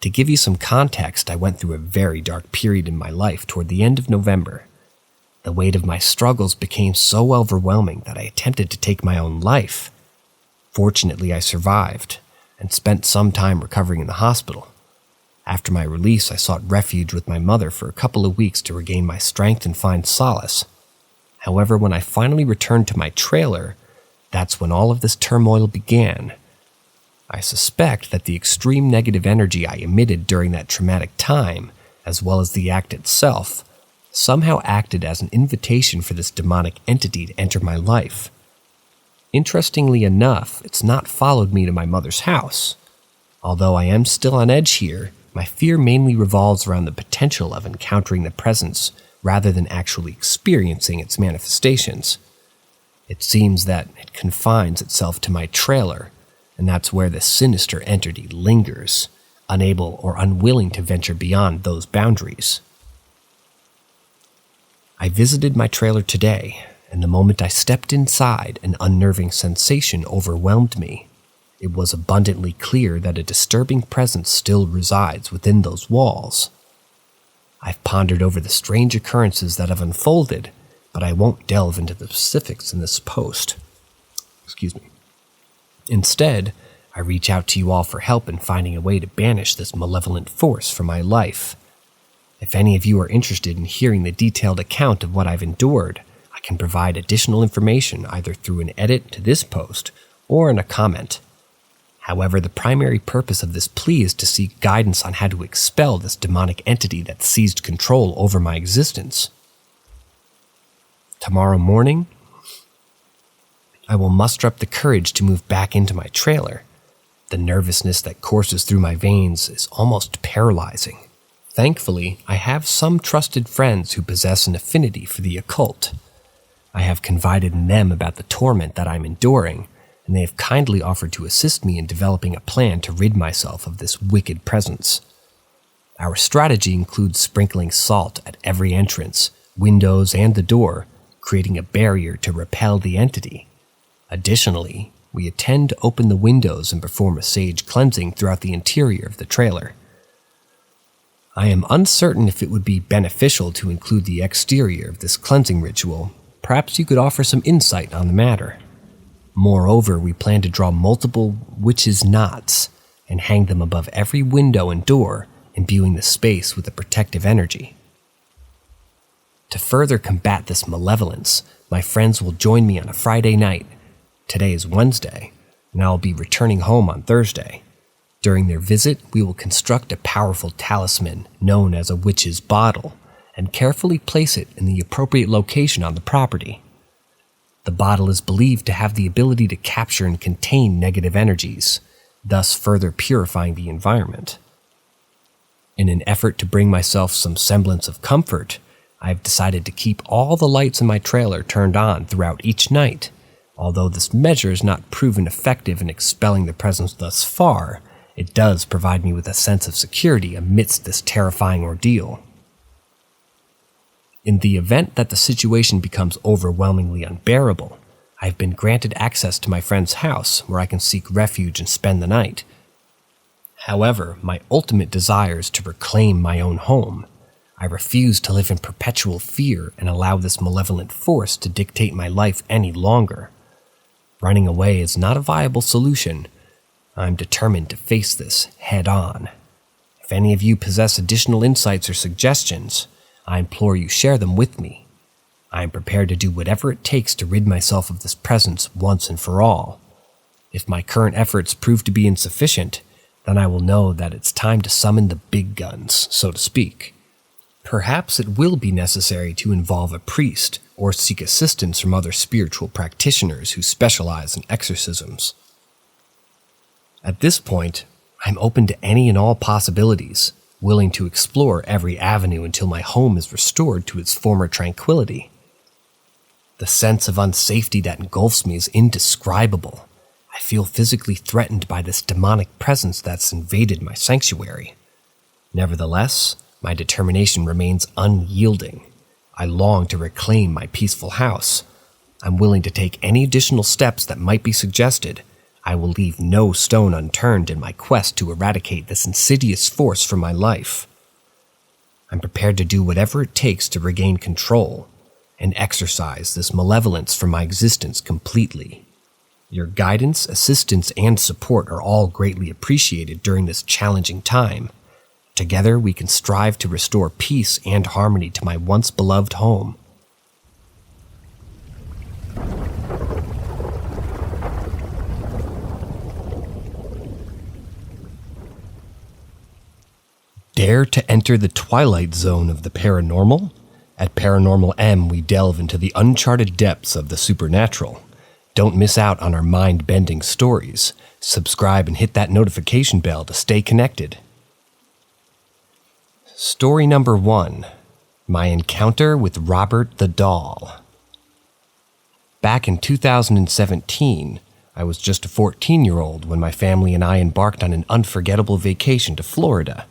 To give you some context, I went through a very dark period in my life toward the end of November. The weight of my struggles became so overwhelming that I attempted to take my own life. Fortunately, I survived and spent some time recovering in the hospital. After my release, I sought refuge with my mother for a couple of weeks to regain my strength and find solace. However, when I finally returned to my trailer, that's when all of this turmoil began. I suspect that the extreme negative energy I emitted during that traumatic time, as well as the act itself, somehow acted as an invitation for this demonic entity to enter my life. Interestingly enough, it's not followed me to my mother's house. Although I am still on edge here, my fear mainly revolves around the potential of encountering the presence rather than actually experiencing its manifestations. It seems that it confines itself to my trailer, and that's where the sinister entity lingers, unable or unwilling to venture beyond those boundaries. I visited my trailer today, and the moment I stepped inside, an unnerving sensation overwhelmed me. It was abundantly clear that a disturbing presence still resides within those walls. I've pondered over the strange occurrences that have unfolded, but I won't delve into the specifics in this post. Instead, I reach out to you all for help in finding a way to banish this malevolent force from my life. If any of you are interested in hearing the detailed account of what I've endured, I can provide additional information either through an edit to this post or in a comment. However, the primary purpose of this plea is to seek guidance on how to expel this demonic entity that seized control over my existence. Tomorrow morning, I will muster up the courage to move back into my trailer. The nervousness that courses through my veins is almost paralyzing. Thankfully, I have some trusted friends who possess an affinity for the occult. I have confided in them about the torment that I'm enduring, and they have kindly offered to assist me in developing a plan to rid myself of this wicked presence. Our strategy includes sprinkling salt at every entrance, windows, and the door, creating a barrier to repel the entity. Additionally, we intend to open the windows and perform a sage cleansing throughout the interior of the trailer. I am uncertain if it would be beneficial to include the exterior of this cleansing ritual. Perhaps you could offer some insight on the matter. Moreover, we plan to draw multiple witches' knots and hang them above every window and door, imbuing the space with a protective energy. To further combat this malevolence, my friends will join me on a Friday night. Today is Wednesday, and I'll be returning home on Thursday. During their visit, we will construct a powerful talisman known as a witch's bottle and carefully place it in the appropriate location on the property. The bottle is believed to have the ability to capture and contain negative energies, thus further purifying the environment. In an effort to bring myself some semblance of comfort, I have decided to keep all the lights in my trailer turned on throughout each night. Although this measure has not proven effective in expelling the presence thus far, it does provide me with a sense of security amidst this terrifying ordeal. In the event that the situation becomes overwhelmingly unbearable, I have been granted access to my friend's house where I can seek refuge and spend the night. However, my ultimate desire is to reclaim my own home. I refuse to live in perpetual fear and allow this malevolent force to dictate my life any longer. Running away is not a viable solution. I'm determined to face this head on. If any of you possess additional insights or suggestions, I implore you share them with me. I am prepared to do whatever it takes to rid myself of this presence once and for all. If my current efforts prove to be insufficient, then I will know that it's time to summon the big guns, so to speak. Perhaps it will be necessary to involve a priest or seek assistance from other spiritual practitioners who specialize in exorcisms. At this point, I'm open to any and all possibilities, willing to explore every avenue until my home is restored to its former tranquility. The sense of unsafety that engulfs me is indescribable. I feel physically threatened by this demonic presence that's invaded my sanctuary. Nevertheless, my determination remains unyielding. I long to reclaim my peaceful house. I'm willing to take any additional steps that might be suggested. I will leave no stone unturned in my quest to eradicate this insidious force from my life. I'm prepared to do whatever it takes to regain control and exorcise this malevolence from my existence completely. Your guidance, assistance, and support are all greatly appreciated during this challenging time. Together, we can strive to restore peace and harmony to my once beloved home. Dare to enter the twilight zone of the paranormal? At Paranormal M, we delve into the uncharted depths of the supernatural. Don't miss out on our mind-bending stories. Subscribe and hit that notification bell to stay connected. Story number 1. My encounter with Robert the Doll. Back in 2017, I was just a 14-year-old when my family and I embarked on an unforgettable vacation to Florida.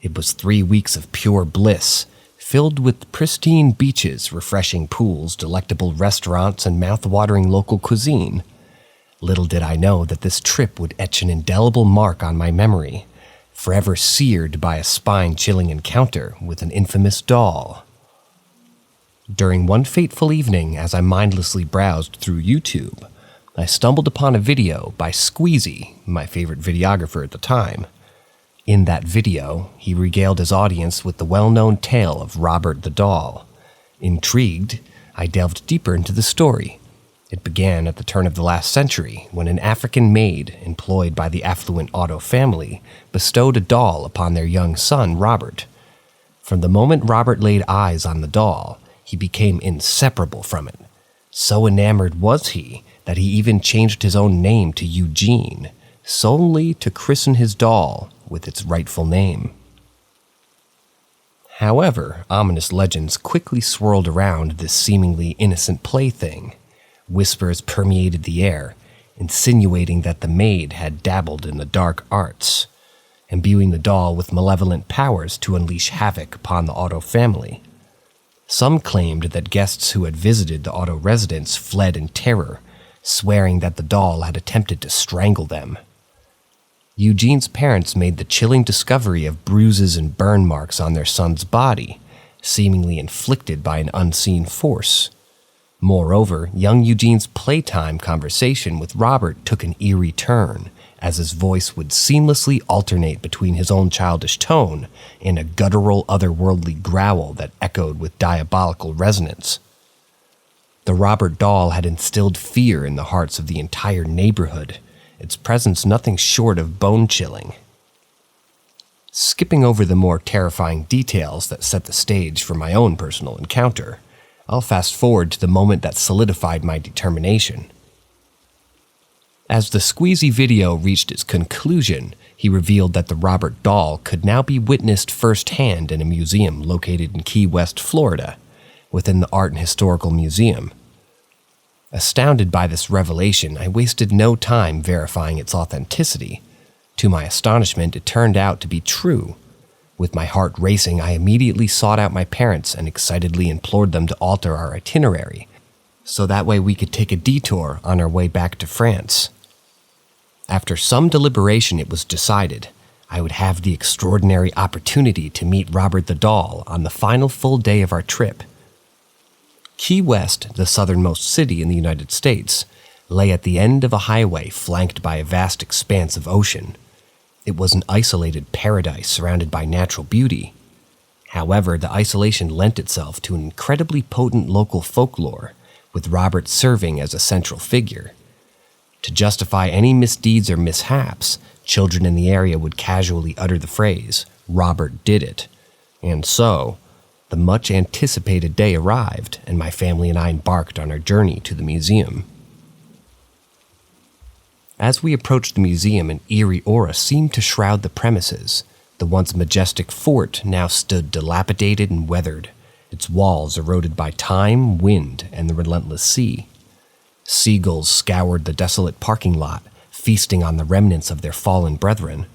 It was 3 weeks of pure bliss, filled with pristine beaches, refreshing pools, delectable restaurants, and mouth-watering local cuisine. Little did I know that this trip would etch an indelible mark on my memory, forever seared by a spine-chilling encounter with an infamous doll. During one fateful evening, as I mindlessly browsed through YouTube, I stumbled upon a video by Squeezy, my favorite videographer at the time. In that video, he regaled his audience with the well-known tale of Robert the Doll. Intrigued, I delved deeper into the story. It began at the turn of the last century, when an African maid, employed by the affluent Otto family, bestowed a doll upon their young son, Robert. From the moment Robert laid eyes on the doll, he became inseparable from it. So enamored was he that he even changed his own name to Eugene, solely to christen his doll with its rightful name. However, ominous legends quickly swirled around this seemingly innocent plaything. Whispers permeated the air, insinuating that the maid had dabbled in the dark arts, imbuing the doll with malevolent powers to unleash havoc upon the Otto family. Some claimed that guests who had visited the Otto residence fled in terror, swearing that the doll had attempted to strangle them. Eugene's parents made the chilling discovery of bruises and burn marks on their son's body, seemingly inflicted by an unseen force. Moreover, young Eugene's playtime conversation with Robert took an eerie turn, as his voice would seamlessly alternate between his own childish tone and a guttural, otherworldly growl that echoed with diabolical resonance. The Robert doll had instilled fear in the hearts of the entire neighborhood, its presence nothing short of bone-chilling. Skipping over the more terrifying details that set the stage for my own personal encounter, I'll fast forward to the moment that solidified my determination. As the squeezy video reached its conclusion, he revealed that the Robert doll could now be witnessed firsthand in a museum located in Key West, Florida, within the Art and Historical Museum. Astounded by this revelation, I wasted no time verifying its authenticity. To my astonishment, it turned out to be true. With my heart racing, I immediately sought out my parents and excitedly implored them to alter our itinerary, so that way we could take a detour on our way back to France. After some deliberation, it was decided I would have the extraordinary opportunity to meet Robert the doll on the final full day of our trip. Key West, the southernmost city in the United States, lay at the end of a highway flanked by a vast expanse of ocean. It was an isolated paradise surrounded by natural beauty. However, the isolation lent itself to an incredibly potent local folklore, with Robert serving as a central figure. To justify any misdeeds or mishaps, children in the area would casually utter the phrase, "Robert did it." And so, the much-anticipated day arrived, and my family and I embarked on our journey to the museum. As we approached the museum, an eerie aura seemed to shroud the premises. The once majestic fort now stood dilapidated and weathered, its walls eroded by time, wind, and the relentless sea. Seagulls scoured the desolate parking lot, feasting on the remnants of their fallen brethren.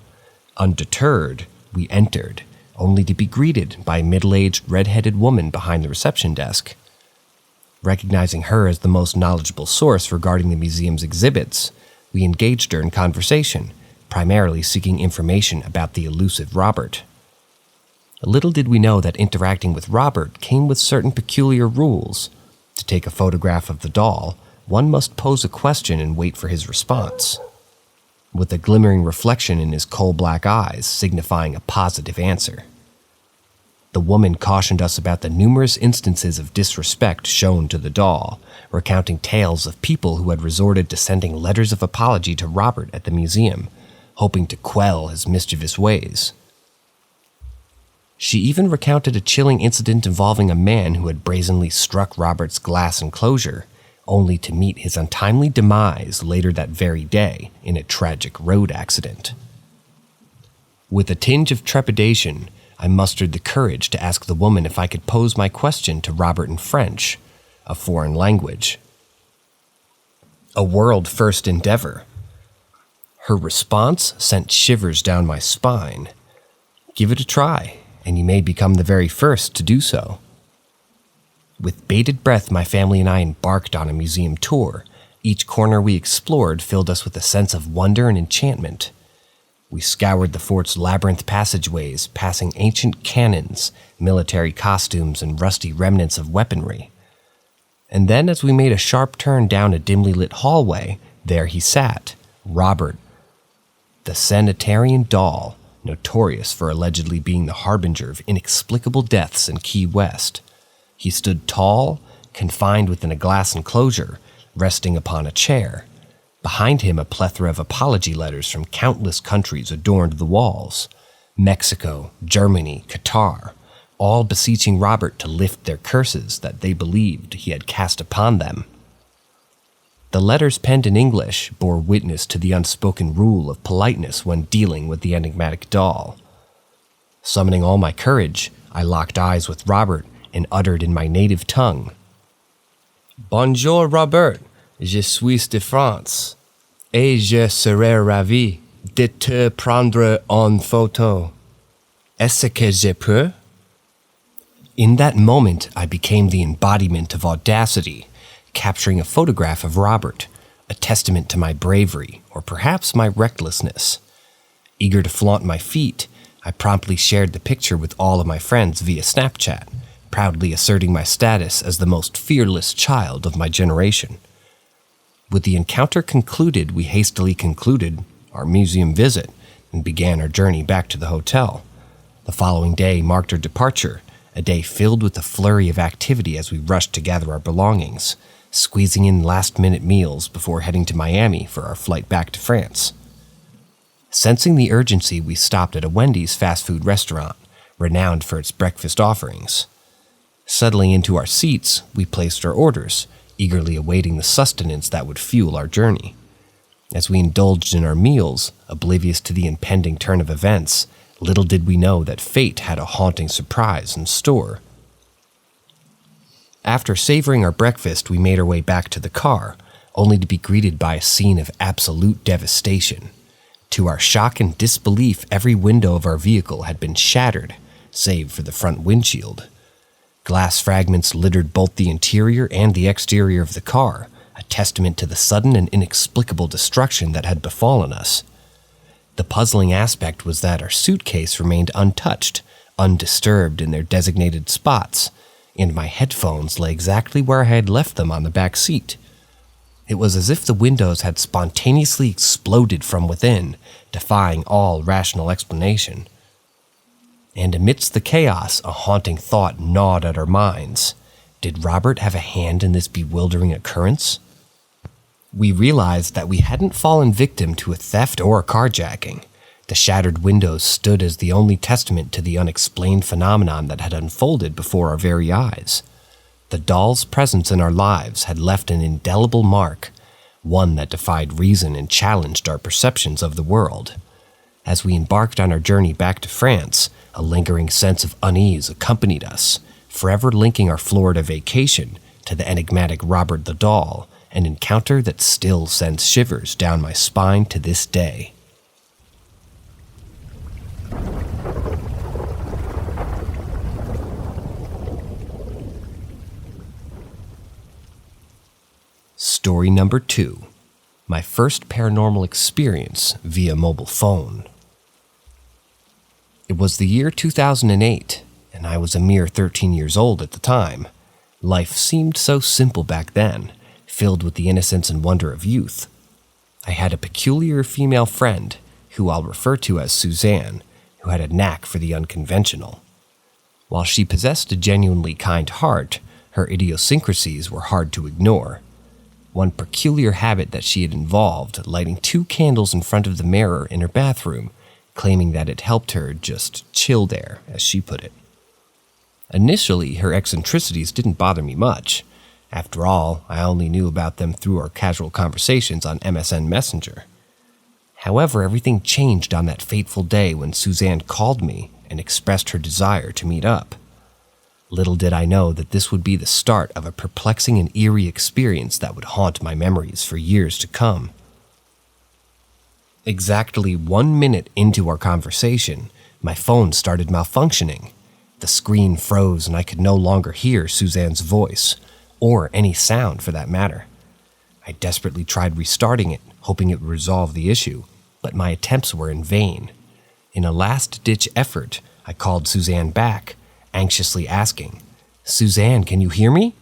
Undeterred, we entered, only to be greeted by a middle-aged, red-headed woman behind the reception desk. Recognizing her as the most knowledgeable source regarding the museum's exhibits, we engaged her in conversation, primarily seeking information about the elusive Robert. Little did we know that interacting with Robert came with certain peculiar rules. To take a photograph of the doll, one must pose a question and wait for his response, with a glimmering reflection in his coal-black eyes signifying a positive answer. The woman cautioned us about the numerous instances of disrespect shown to the doll, recounting tales of people who had resorted to sending letters of apology to Robert at the museum, hoping to quell his mischievous ways. She even recounted a chilling incident involving a man who had brazenly struck Robert's glass enclosure, only to meet his untimely demise later that very day in a tragic road accident. With a tinge of trepidation, I mustered the courage to ask the woman if I could pose my question to Robert in French, a foreign language. A world-first endeavor. Her response sent shivers down my spine. Give it a try, and you may become the very first to do so. With bated breath, my family and I embarked on a museum tour. Each corner we explored filled us with a sense of wonder and enchantment. We scoured the fort's labyrinth passageways, passing ancient cannons, military costumes, and rusty remnants of weaponry. And then, as we made a sharp turn down a dimly lit hallway, there he sat, Robert, the sanitarian doll, notorious for allegedly being the harbinger of inexplicable deaths in Key West. He stood tall, confined within a glass enclosure, resting upon a chair. Behind him, a plethora of apology letters from countless countries adorned the walls. Mexico, Germany, Qatar, all beseeching Robert to lift their curses that they believed he had cast upon them. The letters, penned in English, bore witness to the unspoken rule of politeness when dealing with the enigmatic doll. Summoning all my courage, I locked eyes with Robert and uttered in my native tongue, "Bonjour, Robert. Je suis de France, et je serais ravi de te prendre en photo. Est-ce que je peux?" In that moment, I became the embodiment of audacity, capturing a photograph of Robert, a testament to my bravery, or perhaps my recklessness. Eager to flaunt my feat, I promptly shared the picture with all of my friends via Snapchat, proudly asserting my status as the most fearless child of my generation. With the encounter concluded, we hastily concluded our museum visit and began our journey back to the hotel. The following day marked our departure, a day filled with a flurry of activity as we rushed to gather our belongings, squeezing in last-minute meals before heading to Miami for our flight back to France. Sensing the urgency, we stopped at a Wendy's fast food restaurant, renowned for its breakfast offerings. Settling into our seats, we placed our orders, eagerly awaiting the sustenance that would fuel our journey. As we indulged in our meals, oblivious to the impending turn of events, little did we know that fate had a haunting surprise in store. After savoring our breakfast, we made our way back to the car, only to be greeted by a scene of absolute devastation. To our shock and disbelief, every window of our vehicle had been shattered, save for the front windshield. Glass fragments littered both the interior and the exterior of the car, a testament to the sudden and inexplicable destruction that had befallen us. The puzzling aspect was that our suitcase remained untouched, undisturbed in their designated spots, and my headphones lay exactly where I had left them on the back seat. It was as if the windows had spontaneously exploded from within, defying all rational explanation. And amidst the chaos, a haunting thought gnawed at our minds. Did Robert have a hand in this bewildering occurrence? We realized that we hadn't fallen victim to a theft or a carjacking. The shattered windows stood as the only testament to the unexplained phenomenon that had unfolded before our very eyes. The doll's presence in our lives had left an indelible mark, one that defied reason and challenged our perceptions of the world. As we embarked on our journey back to France, a lingering sense of unease accompanied us, forever linking our Florida vacation to the enigmatic Robert the Doll, an encounter that still sends shivers down my spine to this day. Story number 2. My first paranormal experience via mobile phone. It was the year 2008, and I was a mere 13 years old at the time. Life seemed so simple back then, filled with the innocence and wonder of youth. I had a peculiar female friend, who I'll refer to as Suzanne, who had a knack for the unconventional. While she possessed a genuinely kind heart, her idiosyncrasies were hard to ignore. One peculiar habit that she had involved, lighting 2 candles in front of the mirror in her bathroom, claiming that it helped her just chill there, as she put it. Initially, her eccentricities didn't bother me much. After all, I only knew about them through our casual conversations on MSN Messenger. However, everything changed on that fateful day when Suzanne called me and expressed her desire to meet up. Little did I know that this would be the start of a perplexing and eerie experience that would haunt my memories for years to come. Exactly 1 minute into our conversation, my phone started malfunctioning. The screen froze and I could no longer hear Suzanne's voice, or any sound for that matter. I desperately tried restarting it, hoping it would resolve the issue, but my attempts were in vain. In a last-ditch effort, I called Suzanne back, anxiously asking, "Suzanne, can you hear me?"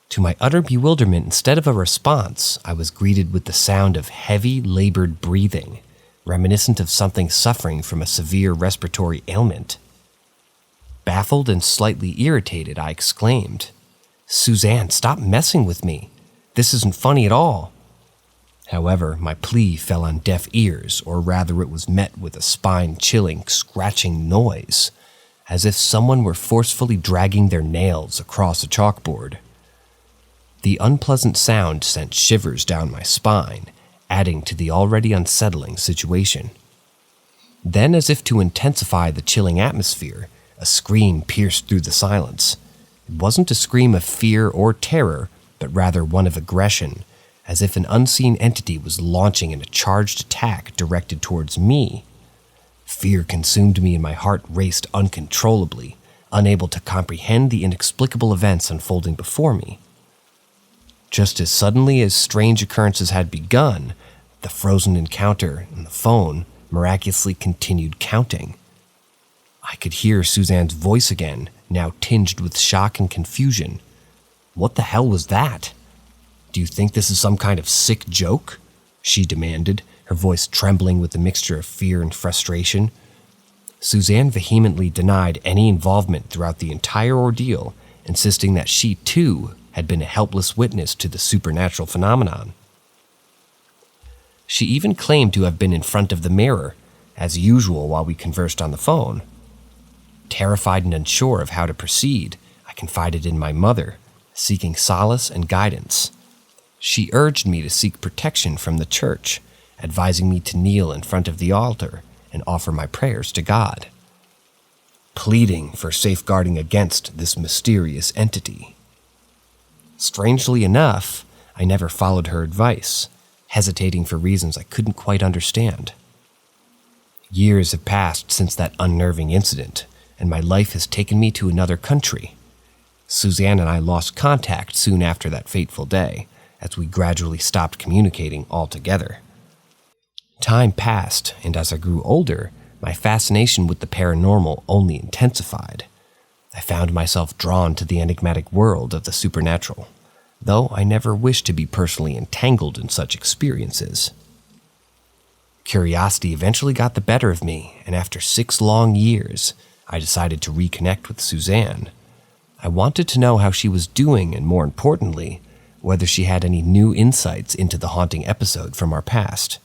To my utter bewilderment, instead of a response, I was greeted with the sound of heavy, labored breathing, reminiscent of something suffering from a severe respiratory ailment. Baffled and slightly irritated, I exclaimed, "Suzanne, stop messing with me. This isn't funny at all." However, my plea fell on deaf ears, or rather it was met with a spine-chilling, scratching noise, as if someone were forcefully dragging their nails across a chalkboard. The unpleasant sound sent shivers down my spine, adding to the already unsettling situation. Then, as if to intensify the chilling atmosphere, a scream pierced through the silence. It wasn't a scream of fear or terror, but rather one of aggression, as if an unseen entity was launching in a charged attack directed towards me. Fear consumed me and my heart raced uncontrollably, unable to comprehend the inexplicable events unfolding before me. Just as suddenly as strange occurrences had begun, the frozen encounter and the phone miraculously continued counting. I could hear Suzanne's voice again, now tinged with shock and confusion. What the hell was that? Do you think this is some kind of sick joke? She demanded, her voice trembling with a mixture of fear and frustration. Suzanne vehemently denied any involvement throughout the entire ordeal, insisting that she, too, had been a helpless witness to the supernatural phenomenon. She even claimed to have been in front of the mirror, as usual while we conversed on the phone. Terrified and unsure of how to proceed, I confided in my mother, seeking solace and guidance. She urged me to seek protection from the church, advising me to kneel in front of the altar and offer my prayers to God, pleading for safeguarding against this mysterious entity. Strangely enough, I never followed her advice, hesitating for reasons I couldn't quite understand. Years have passed since that unnerving incident, and my life has taken me to another country. Suzanne and I lost contact soon after that fateful day, as we gradually stopped communicating altogether. Time passed, and as I grew older, my fascination with the paranormal only intensified. I found myself drawn to the enigmatic world of the supernatural, though I never wished to be personally entangled in such experiences. Curiosity eventually got the better of me, and after 6 long years, I decided to reconnect with Suzanne. I wanted to know how she was doing, and more importantly, whether she had any new insights into the haunting episode from our past.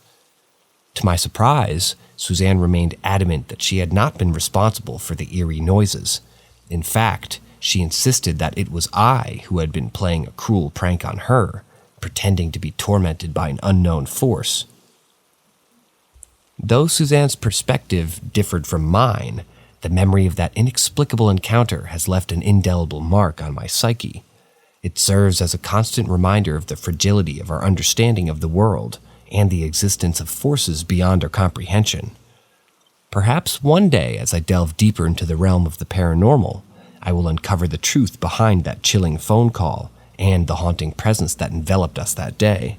To my surprise, Suzanne remained adamant that she had not been responsible for the eerie noises. In fact, she insisted that it was I who had been playing a cruel prank on her, pretending to be tormented by an unknown force. Though Suzanne's perspective differed from mine, the memory of that inexplicable encounter has left an indelible mark on my psyche. It serves as a constant reminder of the fragility of our understanding of the world and the existence of forces beyond our comprehension. Perhaps one day, as I delve deeper into the realm of the paranormal, I will uncover the truth behind that chilling phone call and the haunting presence that enveloped us that day.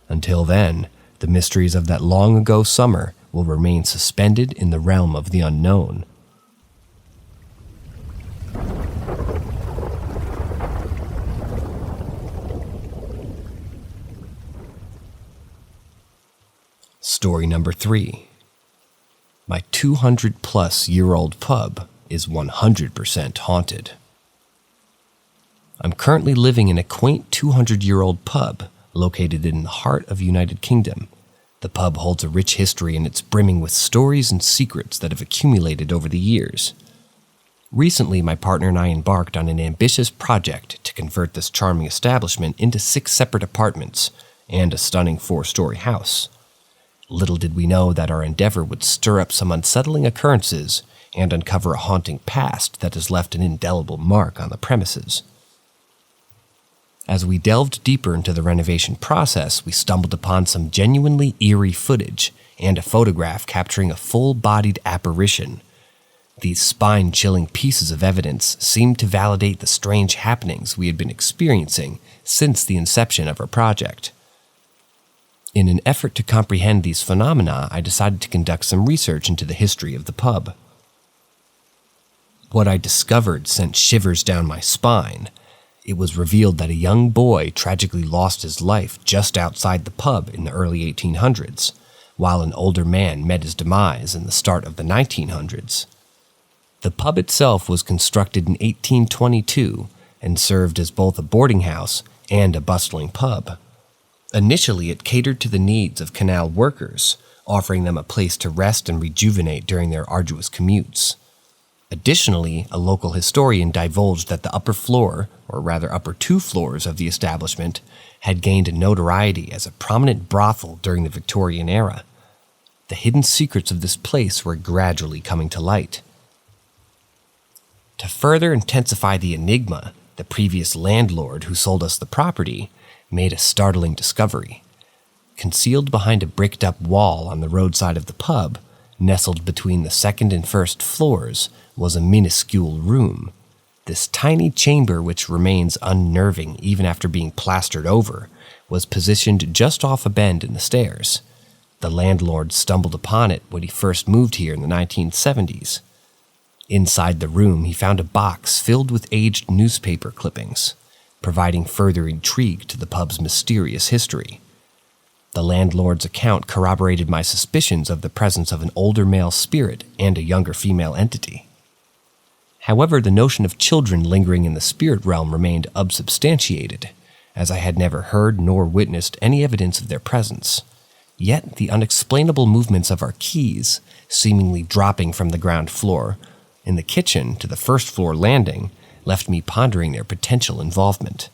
Until then, the mysteries of that long-ago summer will remain suspended in the realm of the unknown. Story number 3. My 200-plus-year-old pub is 100% haunted. I'm currently living in a quaint 200-year-old pub located in the heart of the United Kingdom. The pub holds a rich history and it's brimming with stories and secrets that have accumulated over the years. Recently, my partner and I embarked on an ambitious project to convert this charming establishment into 6 separate apartments and a stunning 4-story house. Little did we know that our endeavor would stir up some unsettling occurrences and uncover a haunting past that has left an indelible mark on the premises. As we delved deeper into the renovation process, we stumbled upon some genuinely eerie footage and a photograph capturing a full-bodied apparition. These spine-chilling pieces of evidence seemed to validate the strange happenings we had been experiencing since the inception of our project. In an effort to comprehend these phenomena, I decided to conduct some research into the history of the pub. What I discovered sent shivers down my spine. It was revealed that a young boy tragically lost his life just outside the pub in the early 1800s, while an older man met his demise in the start of the 1900s. The pub itself was constructed in 1822 and served as both a boarding house and a bustling pub. Initially, it catered to the needs of canal workers, offering them a place to rest and rejuvenate during their arduous commutes. Additionally, a local historian divulged that the upper floor, or rather upper 2 floors of the establishment, had gained notoriety as a prominent brothel during the Victorian era. The hidden secrets of this place were gradually coming to light. To further intensify the enigma, the previous landlord who sold us the property made a startling discovery. Concealed behind a bricked-up wall on the roadside of the pub, nestled between the 2nd and 1st floors, was a minuscule room. This tiny chamber, which remains unnerving even after being plastered over, was positioned just off a bend in the stairs. The landlord stumbled upon it when he first moved here in the 1970s. Inside the room, he found a box filled with aged newspaper clippings, providing further intrigue to the pub's mysterious history. The landlord's account corroborated my suspicions of the presence of an older male spirit and a younger female entity. However, the notion of children lingering in the spirit realm remained unsubstantiated, as I had never heard nor witnessed any evidence of their presence. Yet the unexplainable movements of our keys, seemingly dropping from the ground floor in the kitchen to the first floor landing, left me pondering their potential involvement.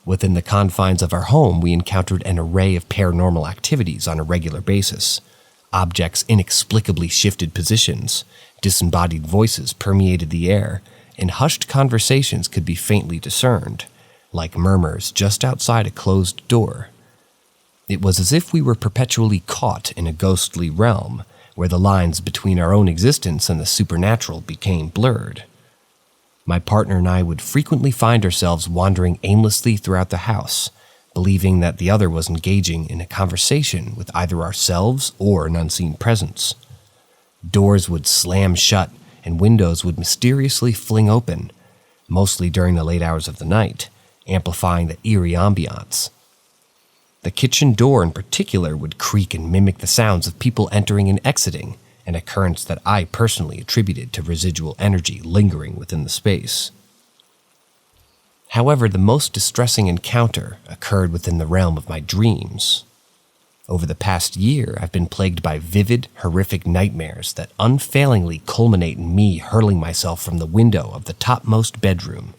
Within the confines of our home, we encountered an array of paranormal activities on a regular basis. Objects inexplicably shifted positions, disembodied voices permeated the air, and hushed conversations could be faintly discerned, like murmurs just outside a closed door. It was as if we were perpetually caught in a ghostly realm, where the lines between our own existence and the supernatural became blurred. My partner and I would frequently find ourselves wandering aimlessly throughout the house, believing that the other was engaging in a conversation with either ourselves or an unseen presence. Doors would slam shut and windows would mysteriously fling open, mostly during the late hours of the night, amplifying the eerie ambiance. The kitchen door in particular would creak and mimic the sounds of people entering and exiting, an occurrence that I personally attributed to residual energy lingering within the space. However, the most distressing encounter occurred within the realm of my dreams. Over the past year, I've been plagued by vivid, horrific nightmares that unfailingly culminate in me hurling myself from the window of the topmost bedroom.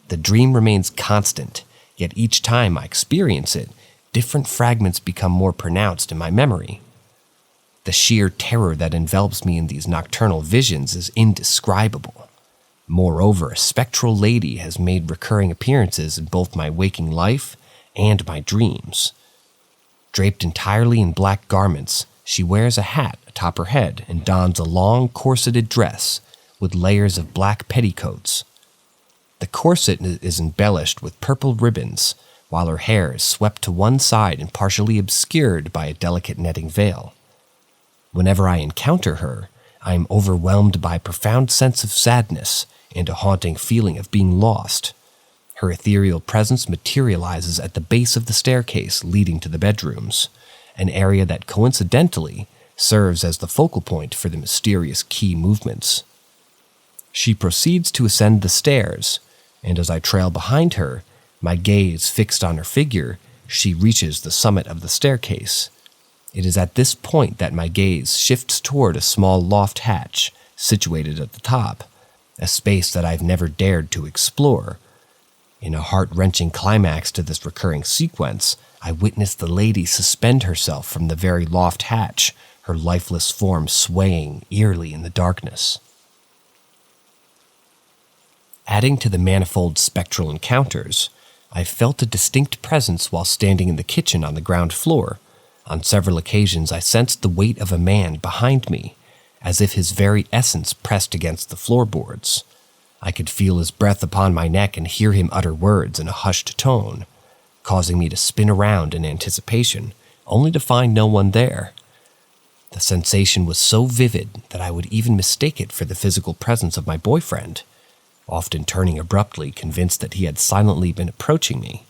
The dream remains constant, yet each time I experience it, different fragments become more pronounced in my memory. The sheer terror that envelops me in these nocturnal visions is indescribable. Moreover, a spectral lady has made recurring appearances in both my waking life and my dreams. Draped entirely in black garments, she wears a hat atop her head and dons a long corseted dress with layers of black petticoats. The corset is embellished with purple ribbons, while her hair is swept to one side and partially obscured by a delicate netting veil. Whenever I encounter her, I am overwhelmed by a profound sense of sadness and a haunting feeling of being lost. Her ethereal presence materializes at the base of the staircase leading to the bedrooms, an area that coincidentally serves as the focal point for the mysterious key movements. She proceeds to ascend the stairs, and as I trail behind her, my gaze fixed on her figure, she reaches the summit of the staircase. It is at this point that my gaze shifts toward a small loft hatch situated at the top, a space that I've never dared to explore. In a heart-wrenching climax to this recurring sequence, I witness the lady suspend herself from the very loft hatch, her lifeless form swaying eerily in the darkness. Adding to the manifold spectral encounters, I felt a distinct presence while standing in the kitchen on the ground floor. On several occasions, I sensed the weight of a man behind me, as if his very essence pressed against the floorboards. I could feel his breath upon my neck and hear him utter words in a hushed tone, causing me to spin around in anticipation, only to find no one there. The sensation was so vivid that I would even mistake it for the physical presence of my boyfriend, often turning abruptly, convinced that he had silently been approaching me.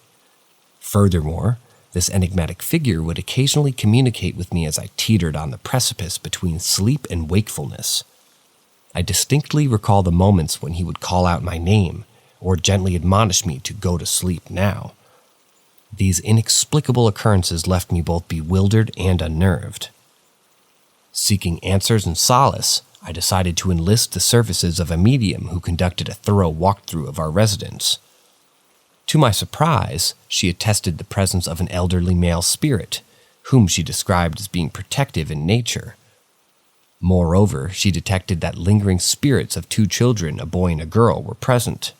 Furthermore, this enigmatic figure would occasionally communicate with me as I teetered on the precipice between sleep and wakefulness. I distinctly recall the moments when he would call out my name or gently admonish me to go to sleep now. These inexplicable occurrences left me both bewildered and unnerved. Seeking answers and solace, I decided to enlist the services of a medium who conducted a thorough walkthrough of our residence. To my surprise, she attested the presence of an elderly male spirit, whom she described as being protective in nature. Moreover, she detected that lingering spirits of 2 children, a boy and a girl, were present.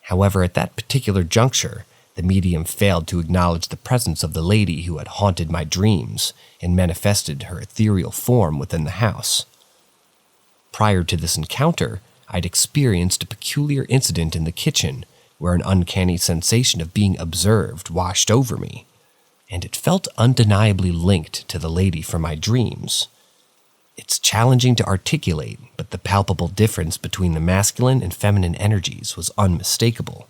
However, at that particular juncture, the medium failed to acknowledge the presence of the lady who had haunted my dreams and manifested her ethereal form within the house. Prior to this encounter, I'd experienced a peculiar incident in the kitchen where an uncanny sensation of being observed washed over me. and it felt undeniably linked to the lady from my dreams. It's challenging to articulate, but the palpable difference between the masculine and feminine energies was unmistakable.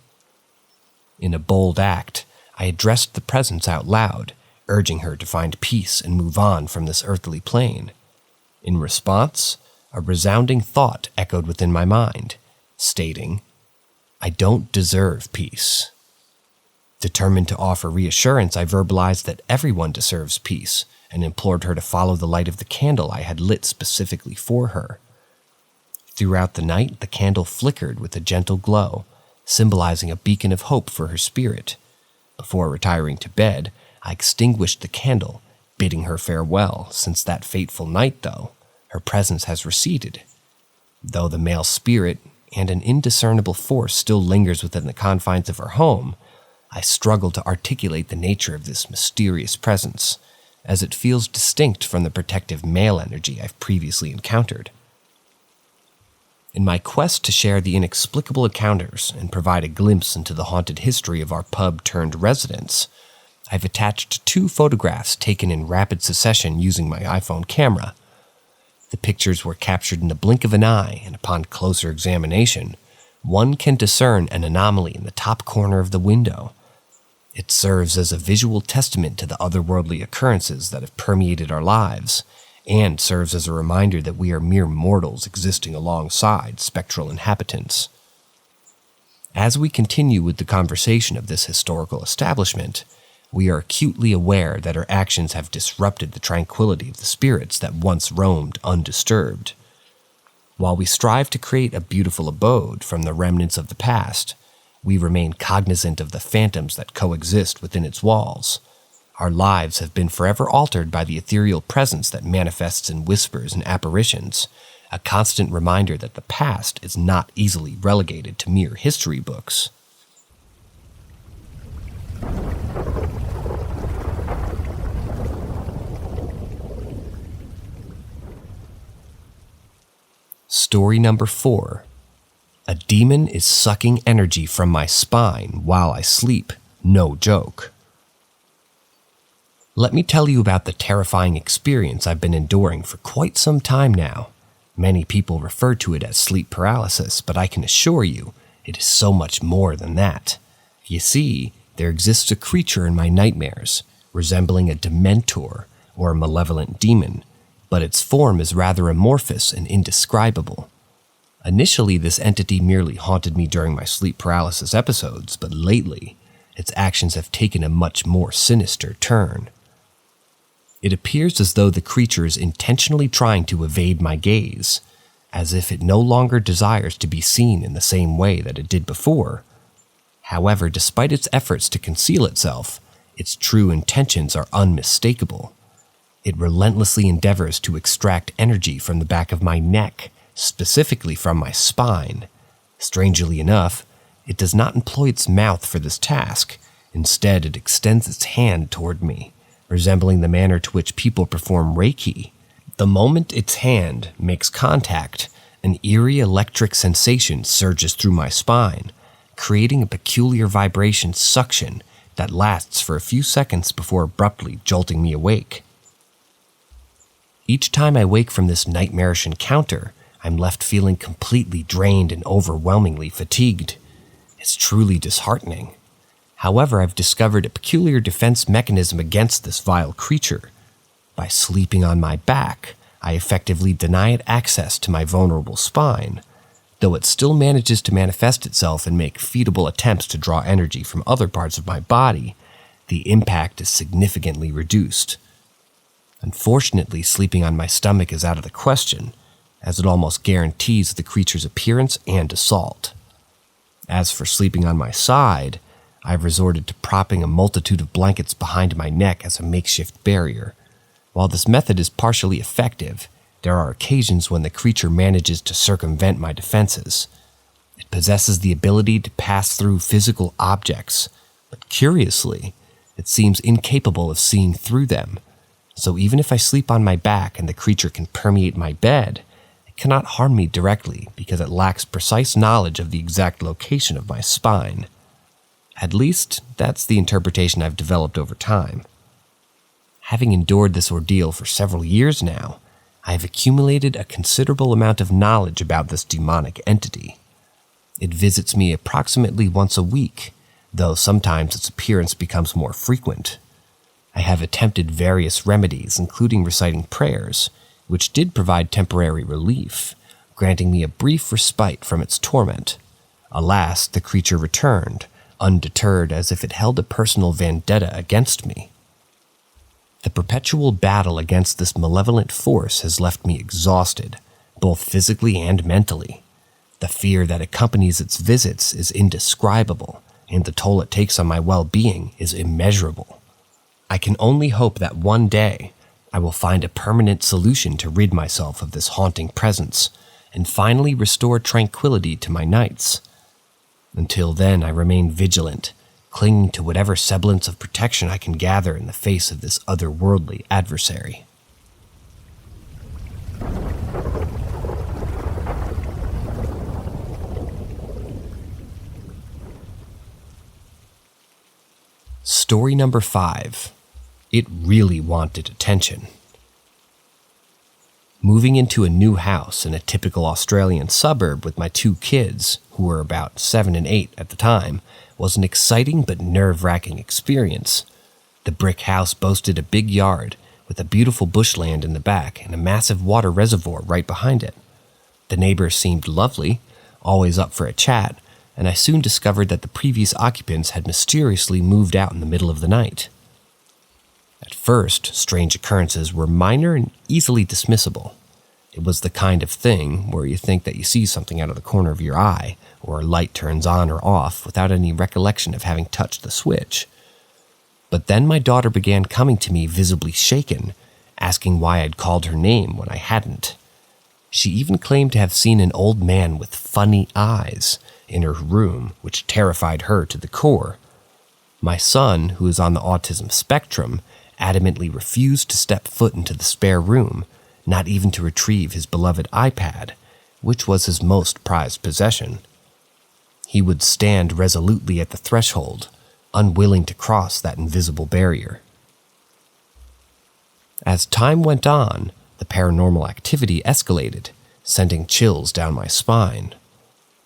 In a bold act, I addressed the presence out loud, urging her to find peace and move on from this earthly plane. In response, a resounding thought echoed within my mind, stating, "I don't deserve peace." Determined to offer reassurance, I verbalized that everyone deserves peace, and implored her to follow the light of the candle I had lit specifically for her. Throughout the night, the candle flickered with a gentle glow, symbolizing a beacon of hope for her spirit. Before retiring to bed, I extinguished the candle, bidding her farewell. Since that fateful night, though, her presence has receded. Though the male spirit and an indiscernible force still lingers within the confines of her home, I struggle to articulate the nature of this mysterious presence, as it feels distinct from the protective male energy I've previously encountered. In my quest to share the inexplicable encounters and provide a glimpse into the haunted history of our pub-turned-residence, I've attached 2 photographs taken in rapid succession using my iPhone camera. The pictures were captured in the blink of an eye, and upon closer examination, one can discern an anomaly in the top corner of the window. It serves as a visual testament to the otherworldly occurrences that have permeated our lives, and serves as a reminder that we are mere mortals existing alongside spectral inhabitants. As we continue with the conversation of this historical establishment, we are acutely aware that our actions have disrupted the tranquility of the spirits that once roamed undisturbed. While we strive to create a beautiful abode from the remnants of the past, we remain cognizant of the phantoms that coexist within its walls. Our lives have been forever altered by the ethereal presence that manifests in whispers and apparitions, a constant reminder that the past is not easily relegated to mere history books. Story number 4. A demon is sucking energy from my spine while I sleep. No joke. Let me tell you about the terrifying experience I've been enduring for quite some time now. Many people refer to it as sleep paralysis, but I can assure you, it is so much more than that. You see, there exists a creature in my nightmares, resembling a dementor or a malevolent demon, but its form is rather amorphous and indescribable. Initially, this entity merely haunted me during my sleep paralysis episodes, but lately, its actions have taken a much more sinister turn. It appears as though the creature is intentionally trying to evade my gaze, as if it no longer desires to be seen in the same way that it did before. However, despite its efforts to conceal itself, its true intentions are unmistakable. It relentlessly endeavors to extract energy from the back of my neck, specifically from my spine. Strangely enough, it does not employ its mouth for this task. Instead, it extends its hand toward me, resembling the manner to which people perform Reiki. The moment its hand makes contact, an eerie electric sensation surges through my spine, creating a peculiar vibration suction that lasts for a few seconds before abruptly jolting me awake. Each time I wake from this nightmarish encounter, I'm left feeling completely drained and overwhelmingly fatigued. It's truly disheartening. However, I've discovered a peculiar defense mechanism against this vile creature. By sleeping on my back, I effectively deny it access to my vulnerable spine, though it still manages to manifest itself and make feeble attempts to draw energy from other parts of my body. The impact is significantly reduced. Unfortunately, sleeping on my stomach is out of the question, as it almost guarantees the creature's appearance and assault. As for sleeping on my side, I've resorted to propping a multitude of blankets behind my neck as a makeshift barrier. While this method is partially effective, there are occasions when the creature manages to circumvent my defenses. It possesses the ability to pass through physical objects, but curiously, it seems incapable of seeing through them. So even if I sleep on my back and the creature can permeate my bed, it cannot harm me directly because it lacks precise knowledge of the exact location of my spine. At least, that's the interpretation I've developed over time. Having endured this ordeal for several years now, I have accumulated a considerable amount of knowledge about this demonic entity. It visits me approximately once a week, though sometimes its appearance becomes more frequent. I have attempted various remedies, including reciting prayers, which did provide temporary relief, granting me a brief respite from its torment. Alas, the creature returned, undeterred as if it held a personal vendetta against me. The perpetual battle against this malevolent force has left me exhausted, both physically and mentally. The fear that accompanies its visits is indescribable, and the toll it takes on my well-being is immeasurable. I can only hope that one day I will find a permanent solution to rid myself of this haunting presence and finally restore tranquility to my nights. Until then, I remain vigilant, clinging to whatever semblance of protection I can gather in the face of this otherworldly adversary. Story number 5. It really wanted attention. Moving into a new house in a typical Australian suburb with my 2 kids, who were about 7 and 8 at the time, was an exciting but nerve-wracking experience. The brick house boasted a big yard with a beautiful bushland in the back and a massive water reservoir right behind it. The neighbors seemed lovely, always up for a chat, and I soon discovered that the previous occupants had mysteriously moved out in the middle of the night. At first, strange occurrences were minor and easily dismissible. It was the kind of thing where you think that you see something out of the corner of your eye, or a light turns on or off without any recollection of having touched the switch. But then my daughter began coming to me visibly shaken, asking why I'd called her name when I hadn't. She even claimed to have seen an old man with funny eyes in her room, which terrified her to the core. My son, who is on the autism spectrum, adamantly refused to step foot into the spare room, not even to retrieve his beloved iPad, which was his most prized possession. He would stand resolutely at the threshold, unwilling to cross that invisible barrier. As time went on, the paranormal activity escalated, sending chills down my spine.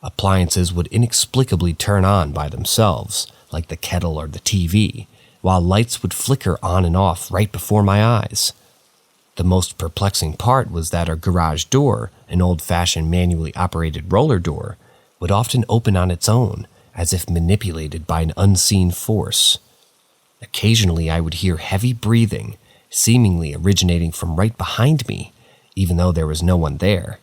Appliances would inexplicably turn on by themselves, like the kettle or the TV, while lights would flicker on and off right before my eyes. The most perplexing part was that our garage door, an old-fashioned manually operated roller door, would often open on its own, as if manipulated by an unseen force. Occasionally I would hear heavy breathing, seemingly originating from right behind me, even though there was no one there.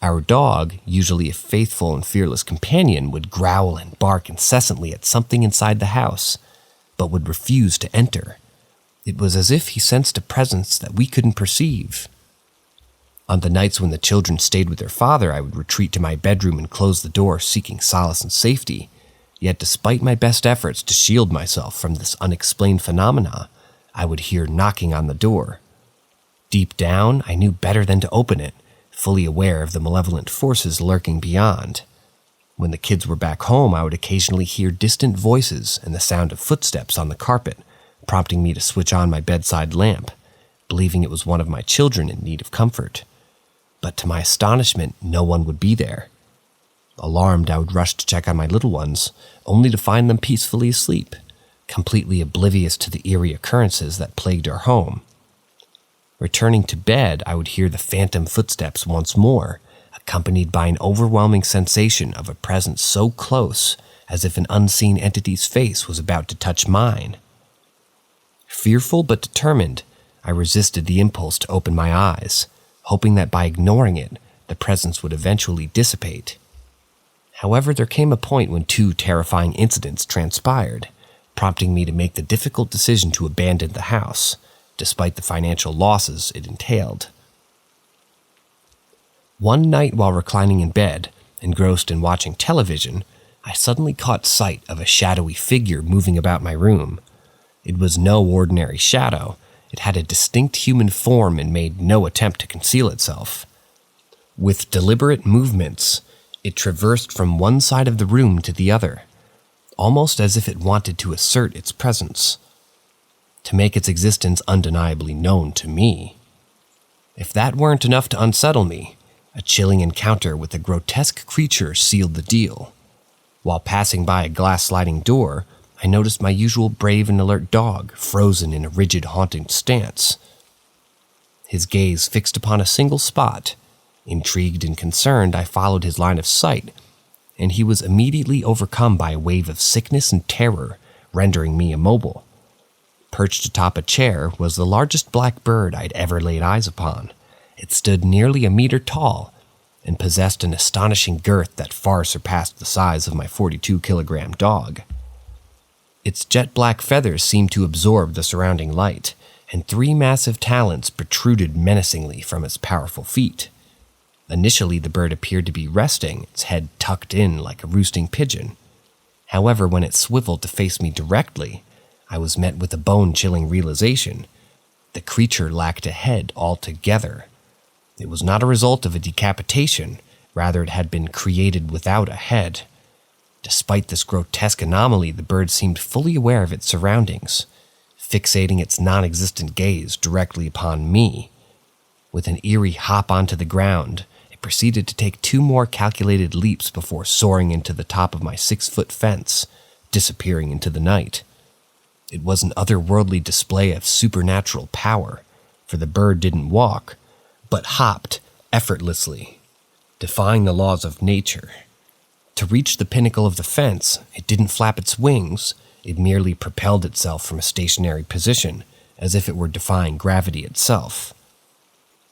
Our dog, usually a faithful and fearless companion, would growl and bark incessantly at something inside the house, but would refuse to enter. It was as if he sensed a presence that we couldn't perceive. On the nights when the children stayed with their father, I would retreat to my bedroom and close the door, seeking solace and safety. Yet despite my best efforts to shield myself from this unexplained phenomena, I would hear knocking on the door. Deep down, I knew better than to open it, fully aware of the malevolent forces lurking beyond. When the kids were back home, I would occasionally hear distant voices and the sound of footsteps on the carpet, prompting me to switch on my bedside lamp, believing it was one of my children in need of comfort. But to my astonishment, no one would be there. Alarmed, I would rush to check on my little ones, only to find them peacefully asleep, completely oblivious to the eerie occurrences that plagued our home. Returning to bed, I would hear the phantom footsteps once more, accompanied by an overwhelming sensation of a presence so close as if an unseen entity's face was about to touch mine. Fearful but determined, I resisted the impulse to open my eyes, hoping that by ignoring it, the presence would eventually dissipate. However, there came a point when 2 terrifying incidents transpired, prompting me to make the difficult decision to abandon the house, despite the financial losses it entailed. One night while reclining in bed, engrossed in watching television, I suddenly caught sight of a shadowy figure moving about my room. It was no ordinary shadow. It had a distinct human form and made no attempt to conceal itself. With deliberate movements, it traversed from one side of the room to the other, almost as if it wanted to assert its presence. to make its existence undeniably known to me. If that weren't enough to unsettle me, a chilling encounter with a grotesque creature sealed the deal. While passing by a glass sliding door, I noticed my usual brave and alert dog frozen in a rigid, haunting stance. His gaze fixed upon a single spot. Intrigued and concerned, I followed his line of sight, and he was immediately overcome by a wave of sickness and terror, rendering me immobile. Perched atop a chair was the largest black bird I'd ever laid eyes upon. It stood nearly a meter tall and possessed an astonishing girth that far surpassed the size of my 42-kilogram dog. Its jet-black feathers seemed to absorb the surrounding light, and 3 massive talons protruded menacingly from its powerful feet. Initially, the bird appeared to be resting, its head tucked in like a roosting pigeon. However, when it swiveled to face me directly, I was met with a bone-chilling realization. The creature lacked a head altogether. It was not a result of a decapitation, rather it had been created without a head. Despite this grotesque anomaly, the bird seemed fully aware of its surroundings, fixating its non-existent gaze directly upon me. With an eerie hop onto the ground, it proceeded to take 2 more calculated leaps before soaring into the top of my 6-foot fence, disappearing into the night. It was an otherworldly display of supernatural power, for the bird didn't walk, but hopped effortlessly, defying the laws of nature. To reach the pinnacle of the fence, it didn't flap its wings, it merely propelled itself from a stationary position, as if it were defying gravity itself.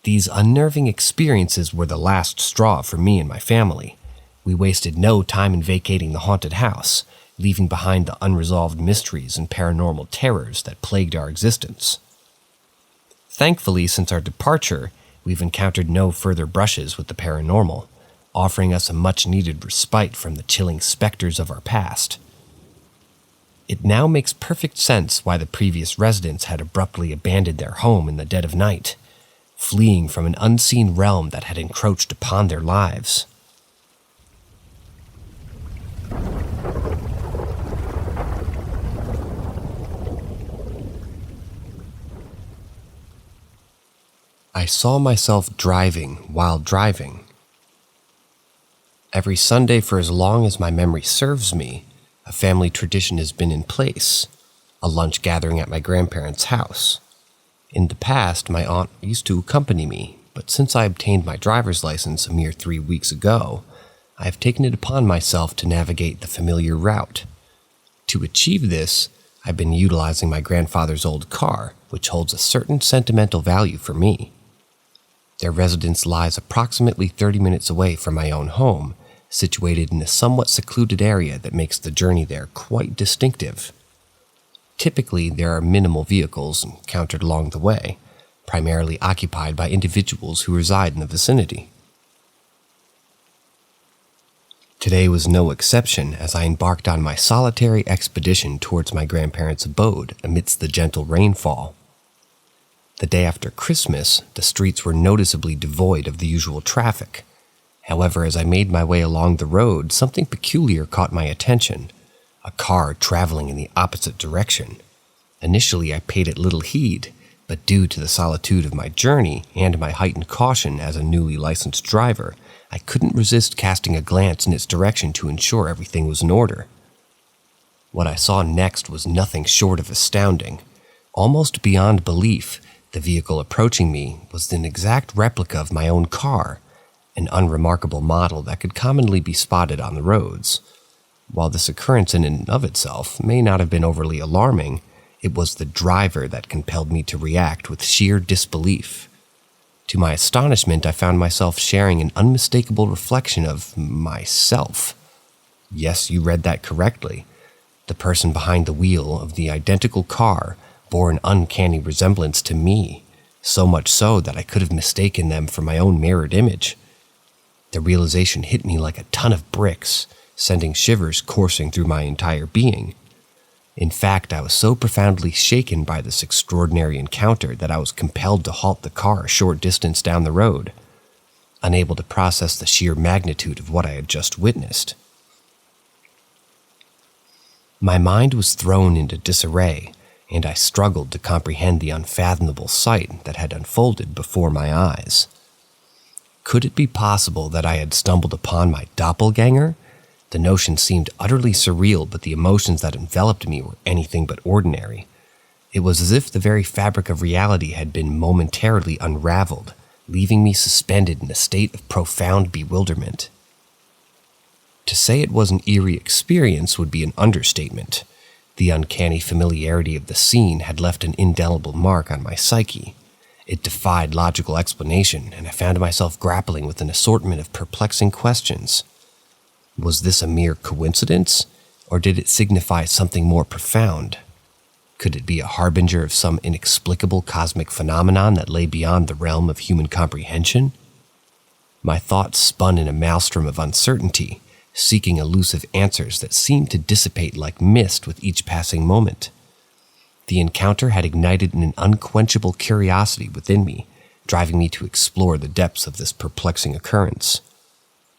These unnerving experiences were the last straw for me and my family. We wasted no time in vacating the haunted house, leaving behind the unresolved mysteries and paranormal terrors that plagued our existence. Thankfully, since our departure, we've encountered no further brushes with the paranormal, offering us a much-needed respite from the chilling specters of our past. It now makes perfect sense why the previous residents had abruptly abandoned their home in the dead of night, fleeing from an unseen realm that had encroached upon their lives. I saw myself driving while driving. Every Sunday for as long as my memory serves me, a family tradition has been in place, a lunch gathering at my grandparents' house. In the past, my aunt used to accompany me, but since I obtained my driver's license a mere 3 weeks ago, I have taken it upon myself to navigate the familiar route. To achieve this, I've been utilizing my grandfather's old car, which holds a certain sentimental value for me. Their residence lies approximately 30 minutes away from my own home, situated in a somewhat secluded area that makes the journey there quite distinctive. Typically, there are minimal vehicles encountered along the way, primarily occupied by individuals who reside in the vicinity. Today was no exception as I embarked on my solitary expedition towards my grandparents' abode amidst the gentle rainfall. The day after Christmas, the streets were noticeably devoid of the usual traffic. However, as I made my way along the road, something peculiar caught my attention. A car traveling in the opposite direction. Initially, I paid it little heed, but due to the solitude of my journey and my heightened caution as a newly licensed driver, I couldn't resist casting a glance in its direction to ensure everything was in order. What I saw next was nothing short of astounding. Almost beyond belief, the vehicle approaching me was an exact replica of my own car, an unremarkable model that could commonly be spotted on the roads. While this occurrence in and of itself may not have been overly alarming, it was the driver that compelled me to react with sheer disbelief. To my astonishment, I found myself sharing an unmistakable reflection of myself. Yes, you read that correctly. The person behind the wheel of the identical car bore an uncanny resemblance to me, so much so that I could have mistaken them for my own mirrored image. The realization hit me like a ton of bricks, sending shivers coursing through my entire being. In fact, I was so profoundly shaken by this extraordinary encounter that I was compelled to halt the car a short distance down the road, unable to process the sheer magnitude of what I had just witnessed. My mind was thrown into disarray, and I struggled to comprehend the unfathomable sight that had unfolded before my eyes. Could it be possible that I had stumbled upon my doppelganger? The notion seemed utterly surreal, but the emotions that enveloped me were anything but ordinary. It was as if the very fabric of reality had been momentarily unraveled, leaving me suspended in a state of profound bewilderment. To say it was an eerie experience would be an understatement. The uncanny familiarity of the scene had left an indelible mark on my psyche. It defied logical explanation, and I found myself grappling with an assortment of perplexing questions. Was this a mere coincidence, or did it signify something more profound? Could it be a harbinger of some inexplicable cosmic phenomenon that lay beyond the realm of human comprehension? My thoughts spun in a maelstrom of uncertainty, seeking elusive answers that seemed to dissipate like mist with each passing moment. The encounter had ignited an unquenchable curiosity within me, driving me to explore the depths of this perplexing occurrence.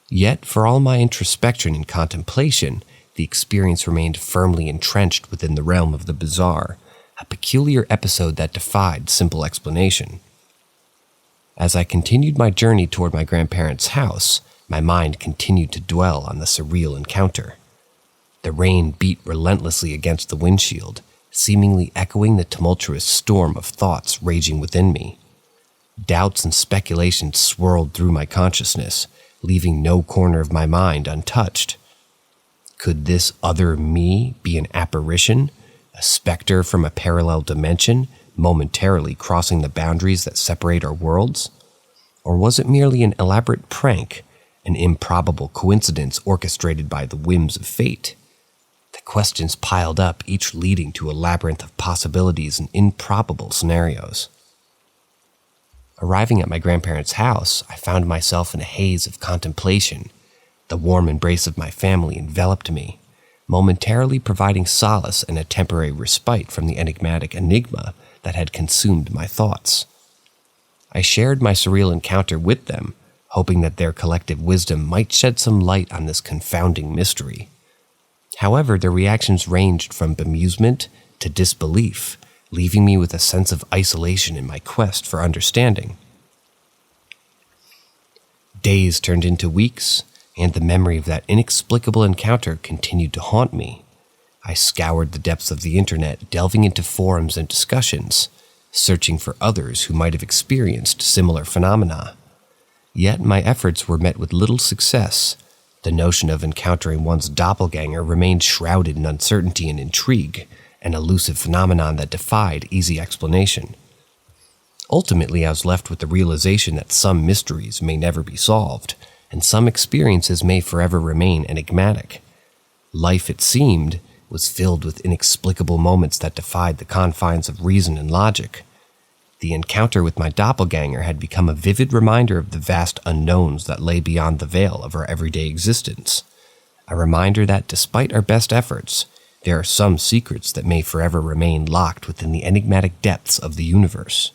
Yet, for all my introspection and contemplation, the experience remained firmly entrenched within the realm of the bizarre, a peculiar episode that defied simple explanation. As I continued my journey toward my grandparents' house, my mind continued to dwell on the surreal encounter. The rain beat relentlessly against the windshield, seemingly echoing the tumultuous storm of thoughts raging within me. Doubts and speculations swirled through my consciousness, leaving no corner of my mind untouched. Could this other me be an apparition, a specter from a parallel dimension, momentarily crossing the boundaries that separate our worlds? Or was it merely an elaborate prank, an improbable coincidence orchestrated by the whims of fate? The questions piled up, each leading to a labyrinth of possibilities and improbable scenarios. Arriving at my grandparents' house, I found myself in a haze of contemplation. The warm embrace of my family enveloped me, momentarily providing solace and a temporary respite from the enigmatic enigma that had consumed my thoughts. I shared my surreal encounter with them, hoping that their collective wisdom might shed some light on this confounding mystery. However, their reactions ranged from bemusement to disbelief, leaving me with a sense of isolation in my quest for understanding. Days turned into weeks, and the memory of that inexplicable encounter continued to haunt me. I scoured the depths of the internet, delving into forums and discussions, searching for others who might have experienced similar phenomena. Yet my efforts were met with little success. The notion of encountering one's doppelganger remained shrouded in uncertainty and intrigue, an elusive phenomenon that defied easy explanation. Ultimately, I was left with the realization that some mysteries may never be solved, and some experiences may forever remain enigmatic. Life, it seemed, was filled with inexplicable moments that defied the confines of reason and logic. The encounter with my doppelganger had become a vivid reminder of the vast unknowns that lay beyond the veil of our everyday existence. A reminder that despite our best efforts, there are some secrets that may forever remain locked within the enigmatic depths of the universe.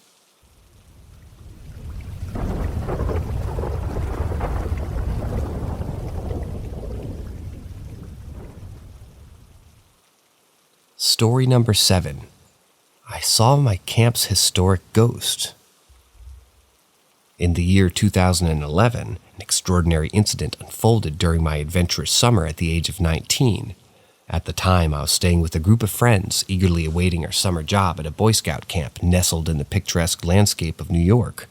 Story number 7. I saw my camp's historic ghost. In the year 2011, an extraordinary incident unfolded during my adventurous summer at the age of 19. At the time, I was staying with a group of friends, eagerly awaiting our summer job at a Boy Scout camp nestled in the picturesque landscape of New York.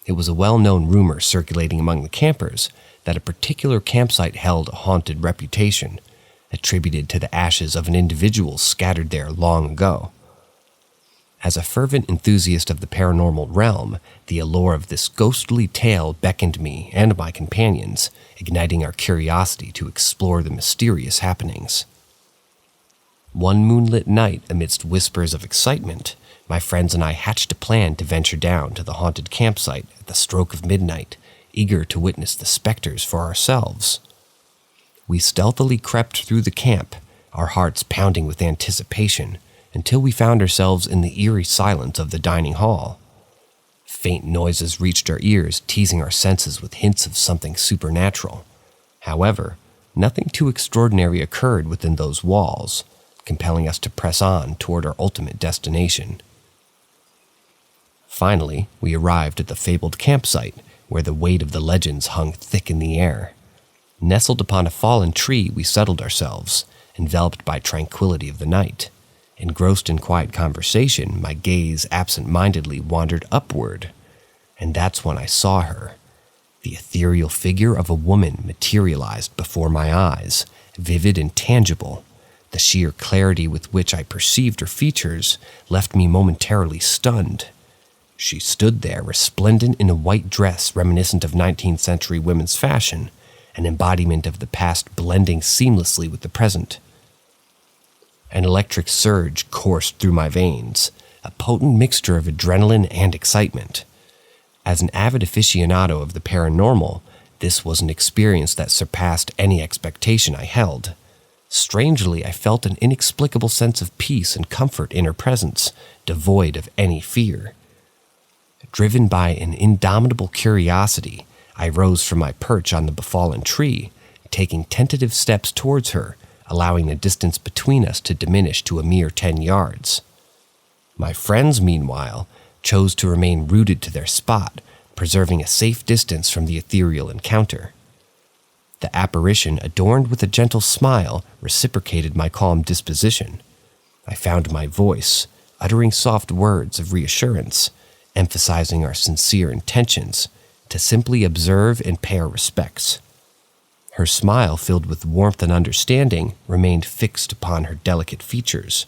It was a well-known rumor circulating among the campers that a particular campsite held a haunted reputation, attributed to the ashes of an individual scattered there long ago. As a fervent enthusiast of the paranormal realm, the allure of this ghostly tale beckoned me and my companions, igniting our curiosity to explore the mysterious happenings. One moonlit night, amidst whispers of excitement, my friends and I hatched a plan to venture down to the haunted campsite at the stroke of midnight, eager to witness the specters for ourselves. We stealthily crept through the camp, our hearts pounding with anticipation, until we found ourselves in the eerie silence of the dining hall. Faint noises reached our ears, teasing our senses with hints of something supernatural. However, nothing too extraordinary occurred within those walls. compelling us to press on toward our ultimate destination. Finally, we arrived at the fabled campsite, where the weight of the legends hung thick in the air. Nestled upon a fallen tree, we settled ourselves, enveloped by tranquility of the night. Engrossed in quiet conversation, my gaze absent-mindedly wandered upward, and that's when I saw her. The ethereal figure of a woman materialized before my eyes, vivid and tangible. The sheer clarity with which I perceived her features left me momentarily stunned. She stood there, resplendent in a white dress reminiscent of 19th century women's fashion, an embodiment of the past blending seamlessly with the present. An electric surge coursed through my veins, a potent mixture of adrenaline and excitement. As an avid aficionado of the paranormal, this was an experience that surpassed any expectation I held. Strangely, I felt an inexplicable sense of peace and comfort in her presence, devoid of any fear. Driven by an indomitable curiosity, I rose from my perch on the befallen tree, taking tentative steps towards her, allowing the distance between us to diminish to a mere 10 yards. My friends, meanwhile, chose to remain rooted to their spot, preserving a safe distance from the ethereal encounter. The apparition, adorned with a gentle smile, reciprocated my calm disposition. I found my voice, uttering soft words of reassurance, emphasizing our sincere intentions, to simply observe and pay our respects. Her smile, filled with warmth and understanding, remained fixed upon her delicate features.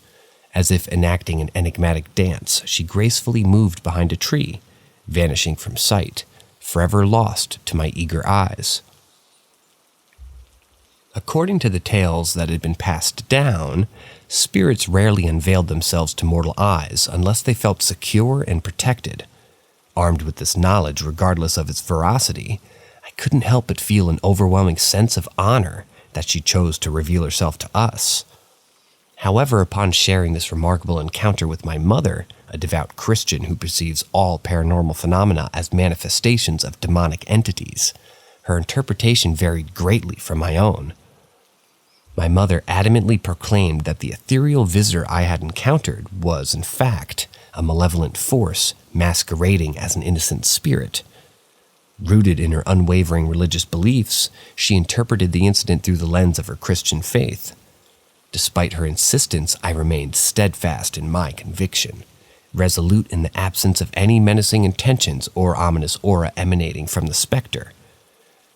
As if enacting an enigmatic dance, she gracefully moved behind a tree, vanishing from sight, forever lost to my eager eyes. According to the tales that had been passed down, spirits rarely unveiled themselves to mortal eyes unless they felt secure and protected. Armed with this knowledge, regardless of its veracity, I couldn't help but feel an overwhelming sense of honor that she chose to reveal herself to us. However, upon sharing this remarkable encounter with my mother, a devout Christian who perceives all paranormal phenomena as manifestations of demonic entities, her interpretation varied greatly from my own. My mother adamantly proclaimed that the ethereal visitor I had encountered was, in fact, a malevolent force masquerading as an innocent spirit. Rooted in her unwavering religious beliefs, she interpreted the incident through the lens of her Christian faith. Despite her insistence, I remained steadfast in my conviction, resolute in the absence of any menacing intentions or ominous aura emanating from the specter.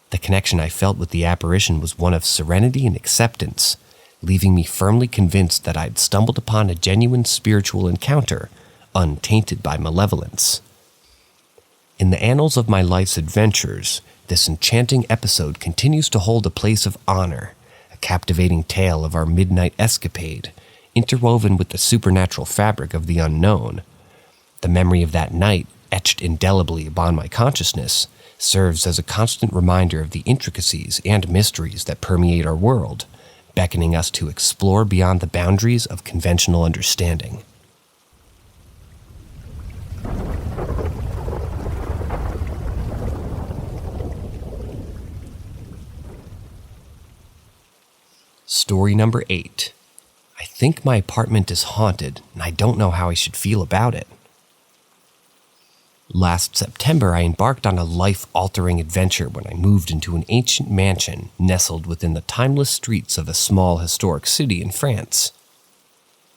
The connection I felt with the apparition was one of serenity and acceptance, leaving me firmly convinced that I'd stumbled upon a genuine spiritual encounter, untainted by malevolence. In the annals of my life's adventures, this enchanting episode continues to hold a place of honor, a captivating tale of our midnight escapade, interwoven with the supernatural fabric of the unknown. The memory of that night, etched indelibly upon my consciousness, serves as a constant reminder of the intricacies and mysteries that permeate our world, beckoning us to explore beyond the boundaries of conventional understanding. Story number 8. I think my apartment is haunted, and I don't know how I should feel about it. Last September, I embarked on a life-altering adventure when I moved into an ancient mansion nestled within the timeless streets of a small historic city in France.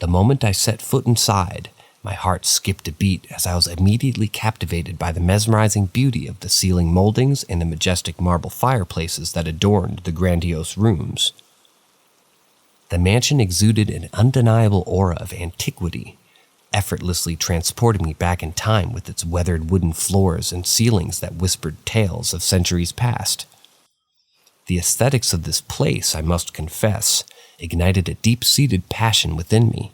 The moment I set foot inside, my heart skipped a beat as I was immediately captivated by the mesmerizing beauty of the ceiling moldings and the majestic marble fireplaces that adorned the grandiose rooms. The mansion exuded an undeniable aura of antiquity, effortlessly transporting me back in time with its weathered wooden floors and ceilings that whispered tales of centuries past. The aesthetics of this place, I must confess, ignited a deep-seated passion within me.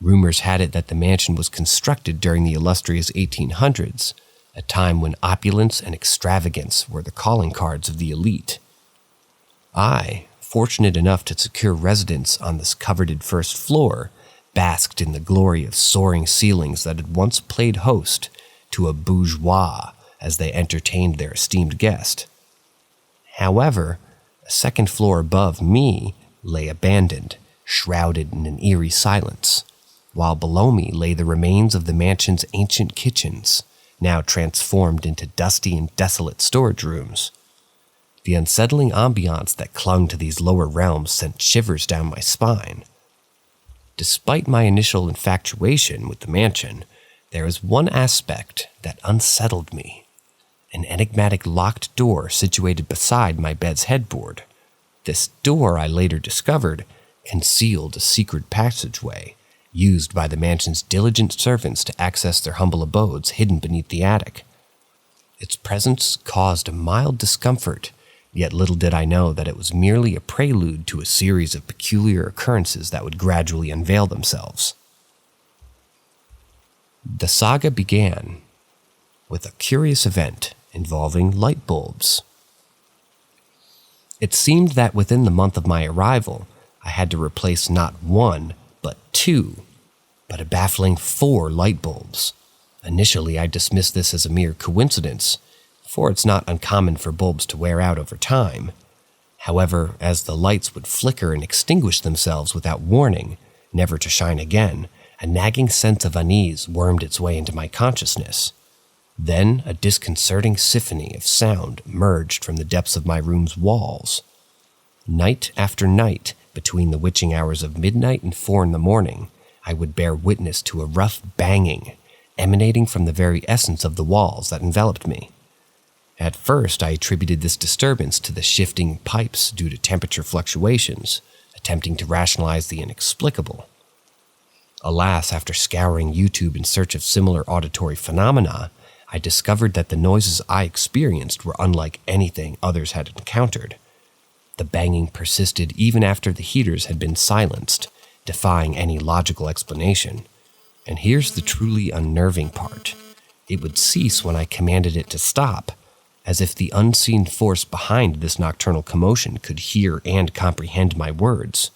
Rumors had it that the mansion was constructed during the illustrious 1800s, a time when opulence and extravagance were the calling cards of the elite. I, fortunate enough to secure residence on this coveted first floor, basked in the glory of soaring ceilings that had once played host to a bourgeois as they entertained their esteemed guest. However, a second floor above me lay abandoned, shrouded in an eerie silence, while below me lay the remains of the mansion's ancient kitchens, now transformed into dusty and desolate storage rooms. The unsettling ambiance that clung to these lower realms sent shivers down my spine. Despite my initial infatuation with the mansion, there was one aspect that unsettled me. An enigmatic locked door situated beside my bed's headboard. This door, I later discovered, concealed a secret passageway used by the mansion's diligent servants to access their humble abodes hidden beneath the attic. Its presence caused a mild discomfort, yet little did I know that it was merely a prelude to a series of peculiar occurrences that would gradually unveil themselves. The saga began with a curious event involving light bulbs. It seemed that within the month of my arrival, I had to replace not one, but two, but a baffling 4 light bulbs. Initially, I dismissed this as a mere coincidence, for it's not uncommon for bulbs to wear out over time. However, as the lights would flicker and extinguish themselves without warning, never to shine again, a nagging sense of unease wormed its way into my consciousness. Then a disconcerting symphony of sound emerged from the depths of my room's walls. Night after night, between the witching hours of midnight and 4 in the morning, I would bear witness to a rough banging, emanating from the very essence of the walls that enveloped me. At first, I attributed this disturbance to the shifting pipes due to temperature fluctuations, attempting to rationalize the inexplicable. Alas, after scouring YouTube in search of similar auditory phenomena, I discovered that the noises I experienced were unlike anything others had encountered. The banging persisted even after the heaters had been silenced, defying any logical explanation. And here's the truly unnerving part. It would cease when I commanded it to stop, as if the unseen force behind this nocturnal commotion could hear and comprehend my words.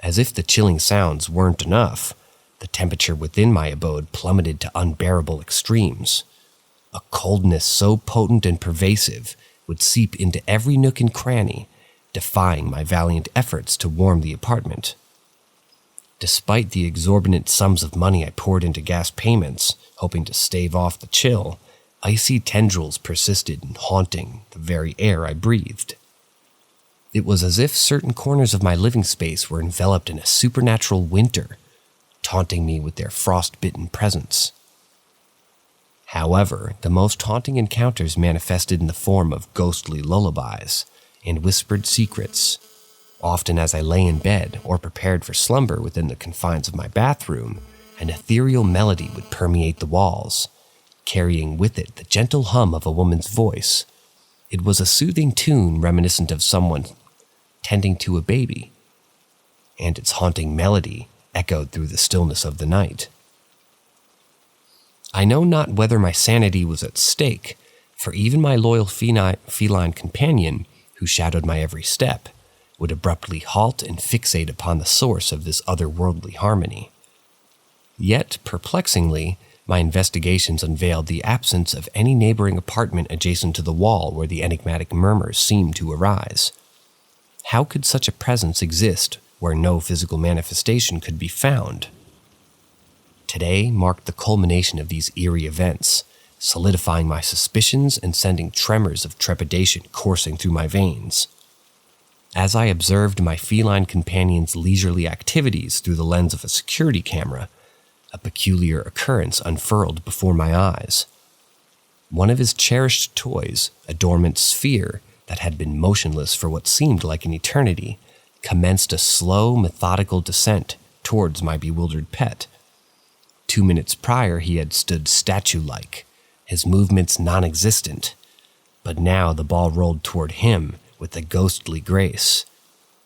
As if the chilling sounds weren't enough, the temperature within my abode plummeted to unbearable extremes. A coldness so potent and pervasive would seep into every nook and cranny, defying my valiant efforts to warm the apartment. Despite the exorbitant sums of money I poured into gas payments, hoping to stave off the chill, icy tendrils persisted in haunting the very air I breathed. It was as if certain corners of my living space were enveloped in a supernatural winter, taunting me with their frost-bitten presence. However, the most haunting encounters manifested in the form of ghostly lullabies and whispered secrets. Often as I lay in bed or prepared for slumber within the confines of my bathroom, an ethereal melody would permeate the walls, carrying with it the gentle hum of a woman's voice. It was a soothing tune reminiscent of someone tending to a baby, and its haunting melody echoed through the stillness of the night. I know not whether my sanity was at stake, for even my loyal feline companion, who shadowed my every step, would abruptly halt and fixate upon the source of this otherworldly harmony. Yet, perplexingly, my investigations unveiled the absence of any neighboring apartment adjacent to the wall where the enigmatic murmurs seemed to arise. How could such a presence exist where no physical manifestation could be found? Today marked the culmination of these eerie events, solidifying my suspicions and sending tremors of trepidation coursing through my veins. As I observed my feline companion's leisurely activities through the lens of a security camera, a peculiar occurrence unfurled before my eyes. One of his cherished toys, a dormant sphere that had been motionless for what seemed like an eternity, commenced a slow, methodical descent towards my bewildered pet. 2 minutes prior, he had stood statue-like, his movements non-existent, but now the ball rolled toward him with a ghostly grace.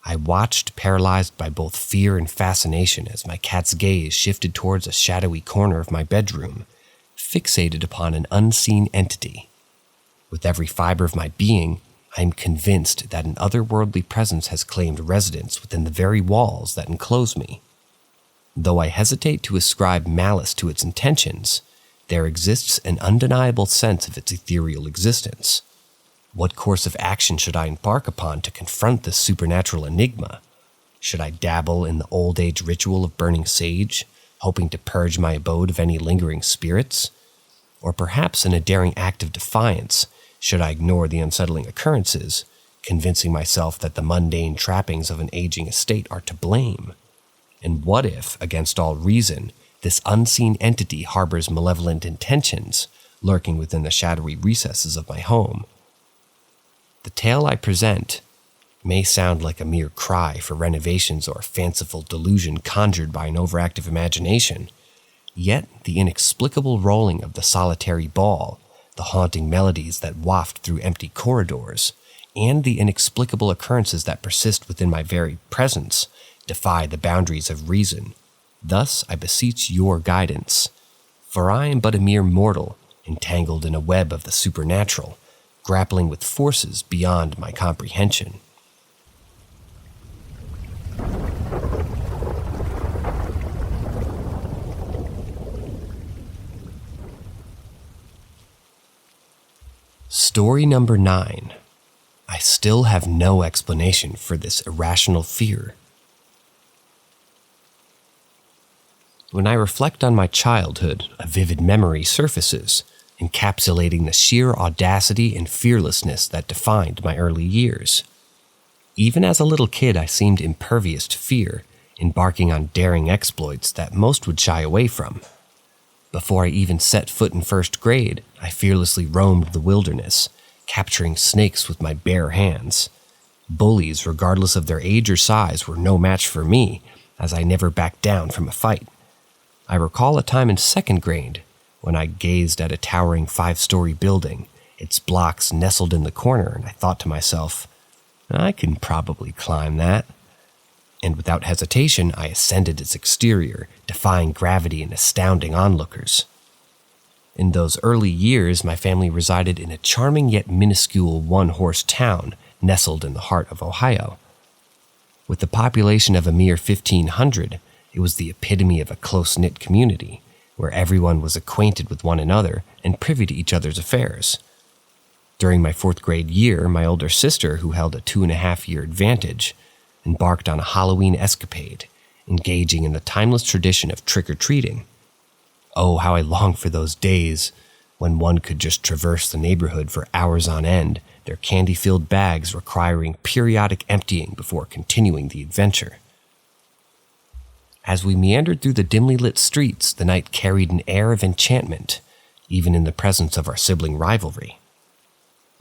I watched, paralyzed by both fear and fascination, as my cat's gaze shifted towards a shadowy corner of my bedroom, fixated upon an unseen entity. With every fiber of my being, I am convinced that an otherworldly presence has claimed residence within the very walls that enclose me. Though I hesitate to ascribe malice to its intentions, there exists an undeniable sense of its ethereal existence. What course of action should I embark upon to confront this supernatural enigma? Should I dabble in the old age ritual of burning sage, hoping to purge my abode of any lingering spirits? Or perhaps in a daring act of defiance, should I ignore the unsettling occurrences, convincing myself that the mundane trappings of an aging estate are to blame? And what if, against all reason, this unseen entity harbors malevolent intentions, lurking within the shadowy recesses of my home? The tale I present may sound like a mere cry for renovations or a fanciful delusion conjured by an overactive imagination, yet the inexplicable rolling of the solitary ball, the haunting melodies that waft through empty corridors, and the inexplicable occurrences that persist within my very presence defy the boundaries of reason. Thus I beseech your guidance, for I am but a mere mortal, entangled in a web of the supernatural, grappling with forces beyond my comprehension. Story number 9. I still have no explanation for this irrational fear. When I reflect on my childhood, a vivid memory surfaces, encapsulating the sheer audacity and fearlessness that defined my early years. Even as a little kid, I seemed impervious to fear, embarking on daring exploits that most would shy away from. Before I even set foot in first grade, I fearlessly roamed the wilderness, capturing snakes with my bare hands. Bullies, regardless of their age or size, were no match for me, as I never backed down from a fight. I recall a time in second grade when I gazed at a towering 5-story building, its blocks nestled in the corner, and I thought to myself, I can probably climb that. And without hesitation, I ascended its exterior, defying gravity and astounding onlookers. In those early years, my family resided in a charming yet minuscule one-horse town nestled in the heart of Ohio. With a population of a mere 1,500, it was the epitome of a close-knit community, where everyone was acquainted with one another and privy to each other's affairs. During my 4th grade year, my older sister, who held a 2.5-year advantage, embarked on a Halloween escapade, engaging in the timeless tradition of trick-or-treating. Oh, how I longed for those days when one could just traverse the neighborhood for hours on end, their candy-filled bags requiring periodic emptying before continuing the adventure. As we meandered through the dimly lit streets, the night carried an air of enchantment, even in the presence of our sibling rivalry.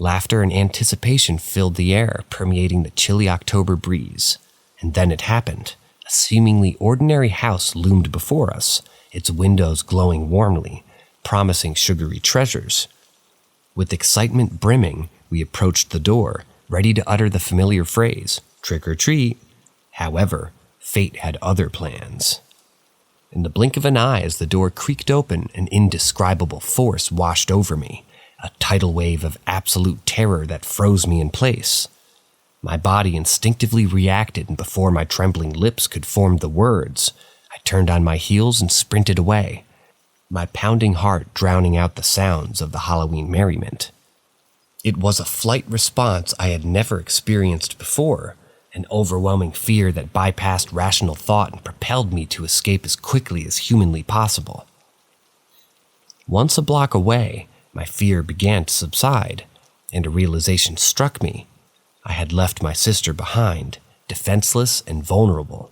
Laughter and anticipation filled the air, permeating the chilly October breeze. And then it happened. A seemingly ordinary house loomed before us, its windows glowing warmly, promising sugary treasures. With excitement brimming, we approached the door, ready to utter the familiar phrase, "Trick or treat." However, fate had other plans. In the blink of an eye, as the door creaked open, an indescribable force washed over me, a tidal wave of absolute terror that froze me in place. My body instinctively reacted, and before my trembling lips could form the words, I turned on my heels and sprinted away, my pounding heart drowning out the sounds of the Halloween merriment. It was a flight response I had never experienced before, an overwhelming fear that bypassed rational thought and propelled me to escape as quickly as humanly possible. Once a block away, my fear began to subside, and a realization struck me. I had left my sister behind, defenseless and vulnerable.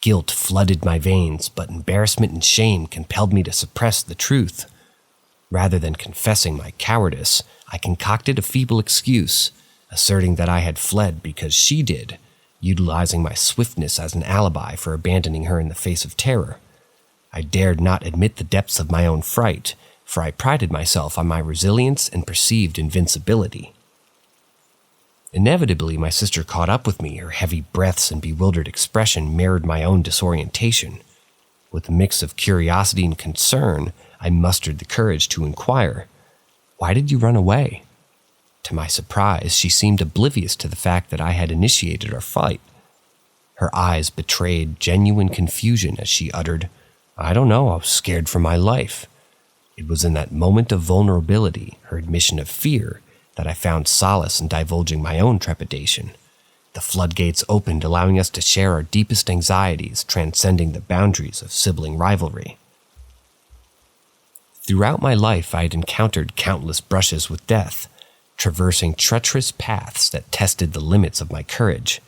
Guilt flooded my veins, but embarrassment and shame compelled me to suppress the truth. Rather than confessing my cowardice, I concocted a feeble excuse, asserting that I had fled because she did, utilizing my swiftness as an alibi for abandoning her in the face of terror. I dared not admit the depths of my own fright, for I prided myself on my resilience and perceived invincibility. Inevitably, my sister caught up with me. Her heavy breaths and bewildered expression mirrored my own disorientation. With a mix of curiosity and concern, I mustered the courage to inquire, "Why did you run away?" To my surprise, she seemed oblivious to the fact that I had initiated our fight. Her eyes betrayed genuine confusion as she uttered, "I don't know, I was scared for my life." It was in that moment of vulnerability, her admission of fear, that I found solace in divulging my own trepidation. The floodgates opened, allowing us to share our deepest anxieties, transcending the boundaries of sibling rivalry. Throughout my life, I had encountered countless brushes with death, traversing treacherous paths that tested the limits of my courage.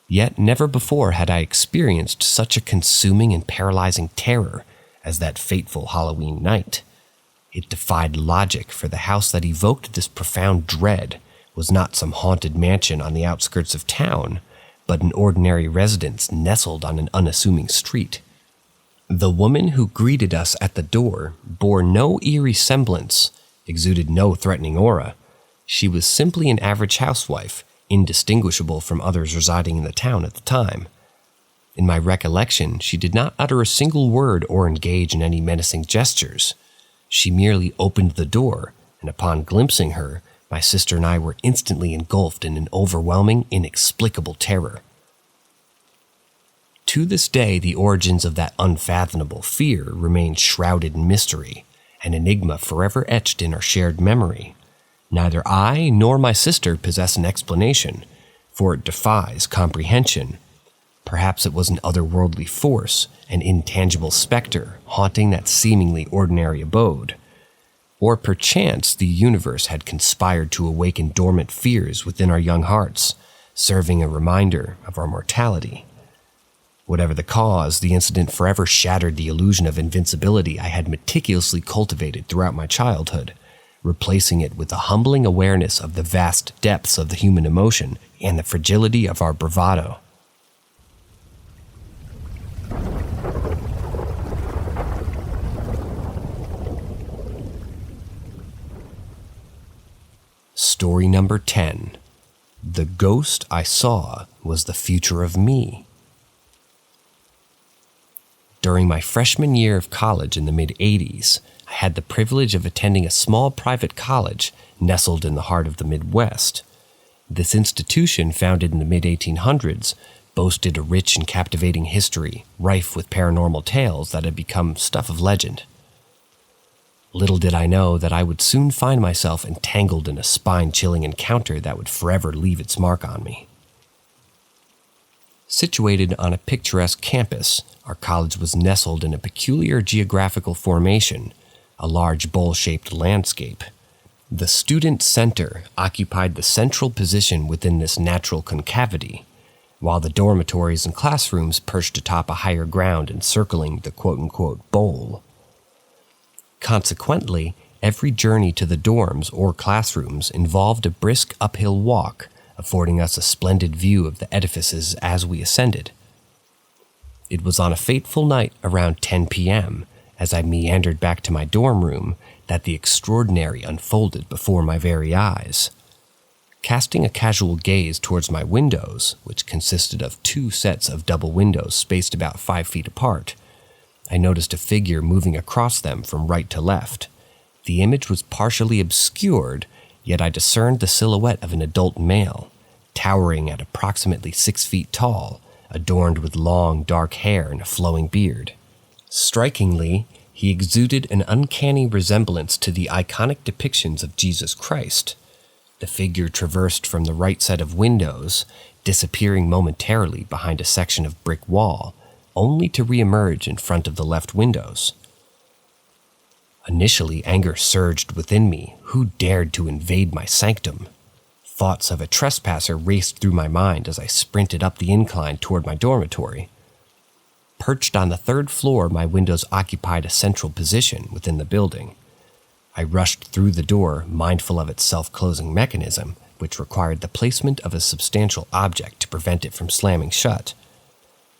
Yet never before had I experienced such a consuming and paralyzing terror as that fateful Halloween night. It defied logic, for the house that evoked this profound dread was not some haunted mansion on the outskirts of town, but an ordinary residence nestled on an unassuming street. The woman who greeted us at the door bore no eerie semblance, exuded no threatening aura. She was simply an average housewife, indistinguishable from others residing in the town at the time. In my recollection, she did not utter a single word or engage in any menacing gestures. She merely opened the door, and upon glimpsing her, my sister and I were instantly engulfed in an overwhelming, inexplicable terror. To this day, the origins of that unfathomable fear remain shrouded in mystery, an enigma forever etched in our shared memory. Neither I nor my sister possess an explanation, for it defies comprehension. Perhaps it was an otherworldly force, an intangible specter haunting that seemingly ordinary abode. Or perchance the universe had conspired to awaken dormant fears within our young hearts, serving a reminder of our mortality. Whatever the cause, the incident forever shattered the illusion of invincibility I had meticulously cultivated throughout my childhood, replacing it with a humbling awareness of the vast depths of the human emotion and the fragility of our bravado. Story number 10. The ghost I saw was the future of me. During my freshman year of college in the mid-'80s, I had the privilege of attending a small private college nestled in the heart of the Midwest. This institution, founded in the mid-1800s, boasted a rich and captivating history, rife with paranormal tales that had become stuff of legend. Little did I know that I would soon find myself entangled in a spine-chilling encounter that would forever leave its mark on me. Situated on a picturesque campus, our college was nestled in a peculiar geographical formation, a large bowl-shaped landscape. The student center occupied the central position within this natural concavity, while the dormitories and classrooms perched atop a higher ground encircling the quote-unquote bowl. Consequently, every journey to the dorms or classrooms involved a brisk uphill walk, affording us a splendid view of the edifices as we ascended. It was on a fateful night around 10 p.m., as I meandered back to my dorm room, that the extraordinary unfolded before my very eyes. Casting a casual gaze towards my windows, which consisted of 2 sets of double windows spaced about 5 feet apart, I noticed a figure moving across them from right to left. The image was partially obscured, yet I discerned the silhouette of an adult male, towering at approximately 6 feet tall, adorned with long, dark hair and a flowing beard. Strikingly, he exuded an uncanny resemblance to the iconic depictions of Jesus Christ. The figure traversed from the right set of windows, disappearing momentarily behind a section of brick wall, only to re-emerge in front of the left windows. Initially, anger surged within me. Who dared to invade my sanctum? Thoughts of a trespasser raced through my mind as I sprinted up the incline toward my dormitory. Perched on the 3rd floor, my windows occupied a central position within the building. I rushed through the door, mindful of its self-closing mechanism, which required the placement of a substantial object to prevent it from slamming shut.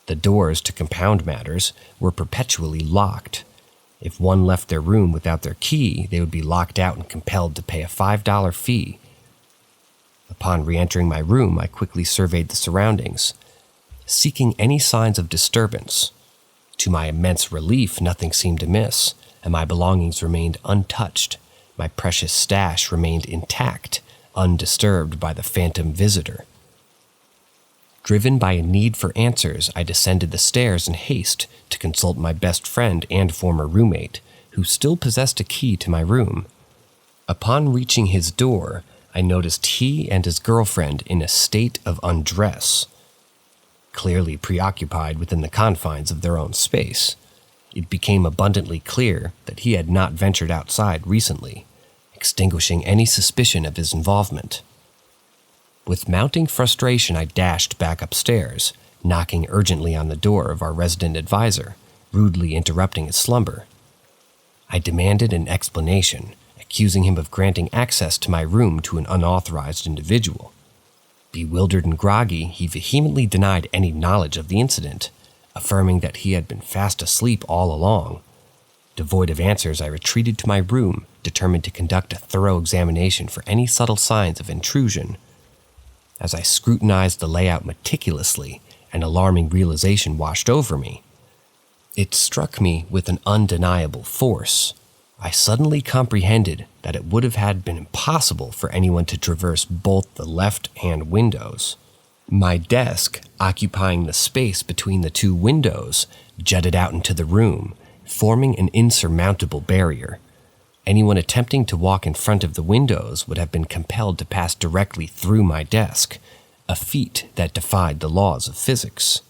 The doors, to compound matters, were perpetually locked. If one left their room without their key, they would be locked out and compelled to pay a $5 fee. Upon re-entering my room, I quickly surveyed the surroundings, seeking any signs of disturbance. To my immense relief, nothing seemed amiss, and my belongings remained untouched. My precious stash remained intact, undisturbed by the phantom visitor. Driven by a need for answers, I descended the stairs in haste to consult my best friend and former roommate, who still possessed a key to my room. Upon reaching his door, I noticed he and his girlfriend in a state of undress, clearly preoccupied within the confines of their own space. It became abundantly clear that he had not ventured outside recently, extinguishing any suspicion of his involvement. With mounting frustration, I dashed back upstairs, knocking urgently on the door of our resident advisor, rudely interrupting his slumber. I demanded an explanation, accusing him of granting access to my room to an unauthorized individual. Bewildered and groggy, he vehemently denied any knowledge of the incident, affirming that he had been fast asleep all along. Devoid of answers, I retreated to my room, determined to conduct a thorough examination for any subtle signs of intrusion. As I scrutinized the layout meticulously, an alarming realization washed over me. It struck me with an undeniable force. I suddenly comprehended that it would have been impossible for anyone to traverse both the left-hand windows. My desk, occupying the space between the two windows, jutted out into the room, forming an insurmountable barrier. Anyone attempting to walk in front of the windows would have been compelled to pass directly through my desk, a feat that defied the laws of physics.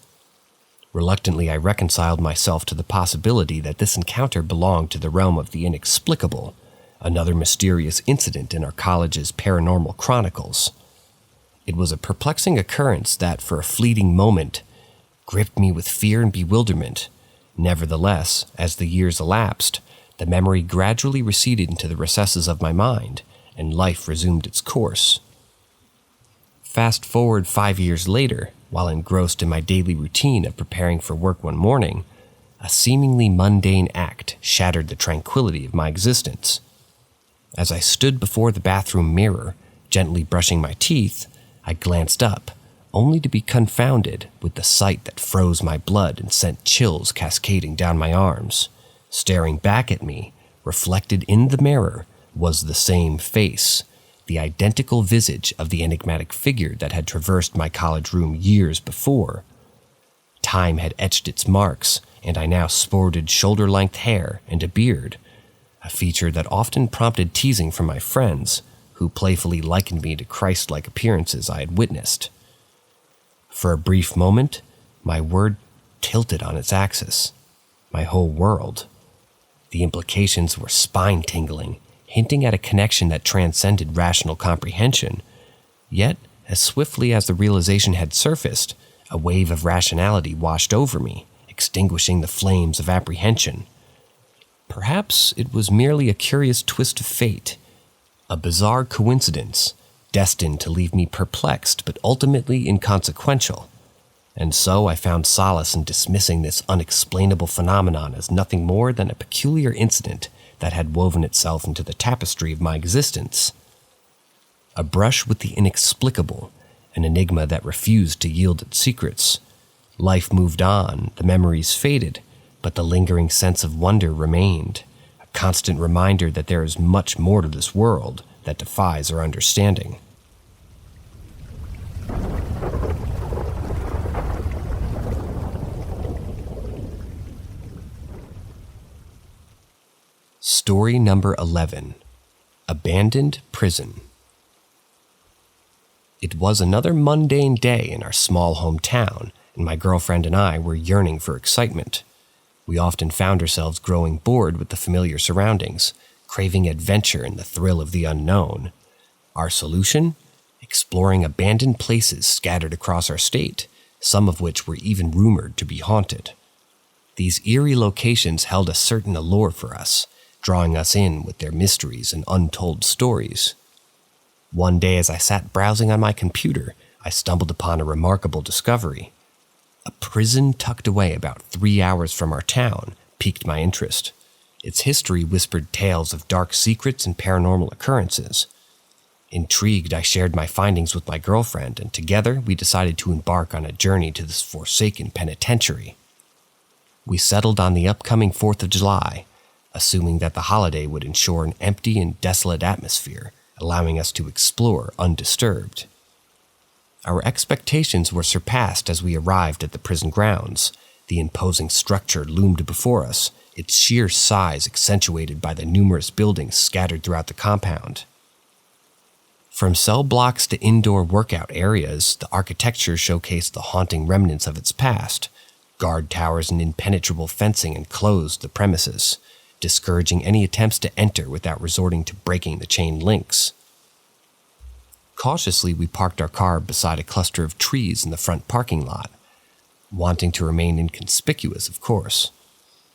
Reluctantly, I reconciled myself to the possibility that this encounter belonged to the realm of the inexplicable, another mysterious incident in our college's paranormal chronicles. It was a perplexing occurrence that, for a fleeting moment, gripped me with fear and bewilderment. Nevertheless, as the years elapsed, the memory gradually receded into the recesses of my mind, and life resumed its course. Fast forward 5 years later, while engrossed in my daily routine of preparing for work one morning, a seemingly mundane act shattered the tranquility of my existence. As I stood before the bathroom mirror, gently brushing my teeth, I glanced up, only to be confounded with the sight that froze my blood and sent chills cascading down my arms. Staring back at me, reflected in the mirror, was the same face, the identical visage of the enigmatic figure that had traversed my college room years before. Time had etched its marks, and I now sported shoulder-length hair and a beard, a feature that often prompted teasing from my friends, who playfully likened me to Christ-like appearances I had witnessed. For a brief moment, my world tilted on its axis, my whole world. The implications were spine-tingling, hinting at a connection that transcended rational comprehension. Yet, as swiftly as the realization had surfaced, a wave of rationality washed over me, extinguishing the flames of apprehension. Perhaps it was merely a curious twist of fate, a bizarre coincidence, destined to leave me perplexed but ultimately inconsequential. And so I found solace in dismissing this unexplainable phenomenon as nothing more than a peculiar incident that had woven itself into the tapestry of my existence. A brush with the inexplicable, an enigma that refused to yield its secrets. Life moved on, the memories faded, but the lingering sense of wonder remained, a constant reminder that there is much more to this world that defies our understanding. Story number 11. Abandoned Prison. It was another mundane day in our small hometown, and my girlfriend and I were yearning for excitement. We often found ourselves growing bored with the familiar surroundings, craving adventure and the thrill of the unknown. Our solution? Exploring abandoned places scattered across our state, some of which were even rumored to be haunted. These eerie locations held a certain allure for us, drawing us in with their mysteries and untold stories. One day as I sat browsing on my computer, I stumbled upon a remarkable discovery. A prison tucked away about 3 hours from our town piqued my interest. Its history whispered tales of dark secrets and paranormal occurrences. Intrigued, I shared my findings with my girlfriend, and together we decided to embark on a journey to this forsaken penitentiary. We settled on the upcoming 4th of July, assuming that the holiday would ensure an empty and desolate atmosphere, allowing us to explore undisturbed. Our expectations were surpassed as we arrived at the prison grounds. The imposing structure loomed before us, its sheer size accentuated by the numerous buildings scattered throughout the compound. From cell blocks to indoor workout areas, the architecture showcased the haunting remnants of its past. Guard towers and impenetrable fencing enclosed the premises, discouraging any attempts to enter without resorting to breaking the chain links. Cautiously, we parked our car beside a cluster of trees in the front parking lot, wanting to remain inconspicuous, of course.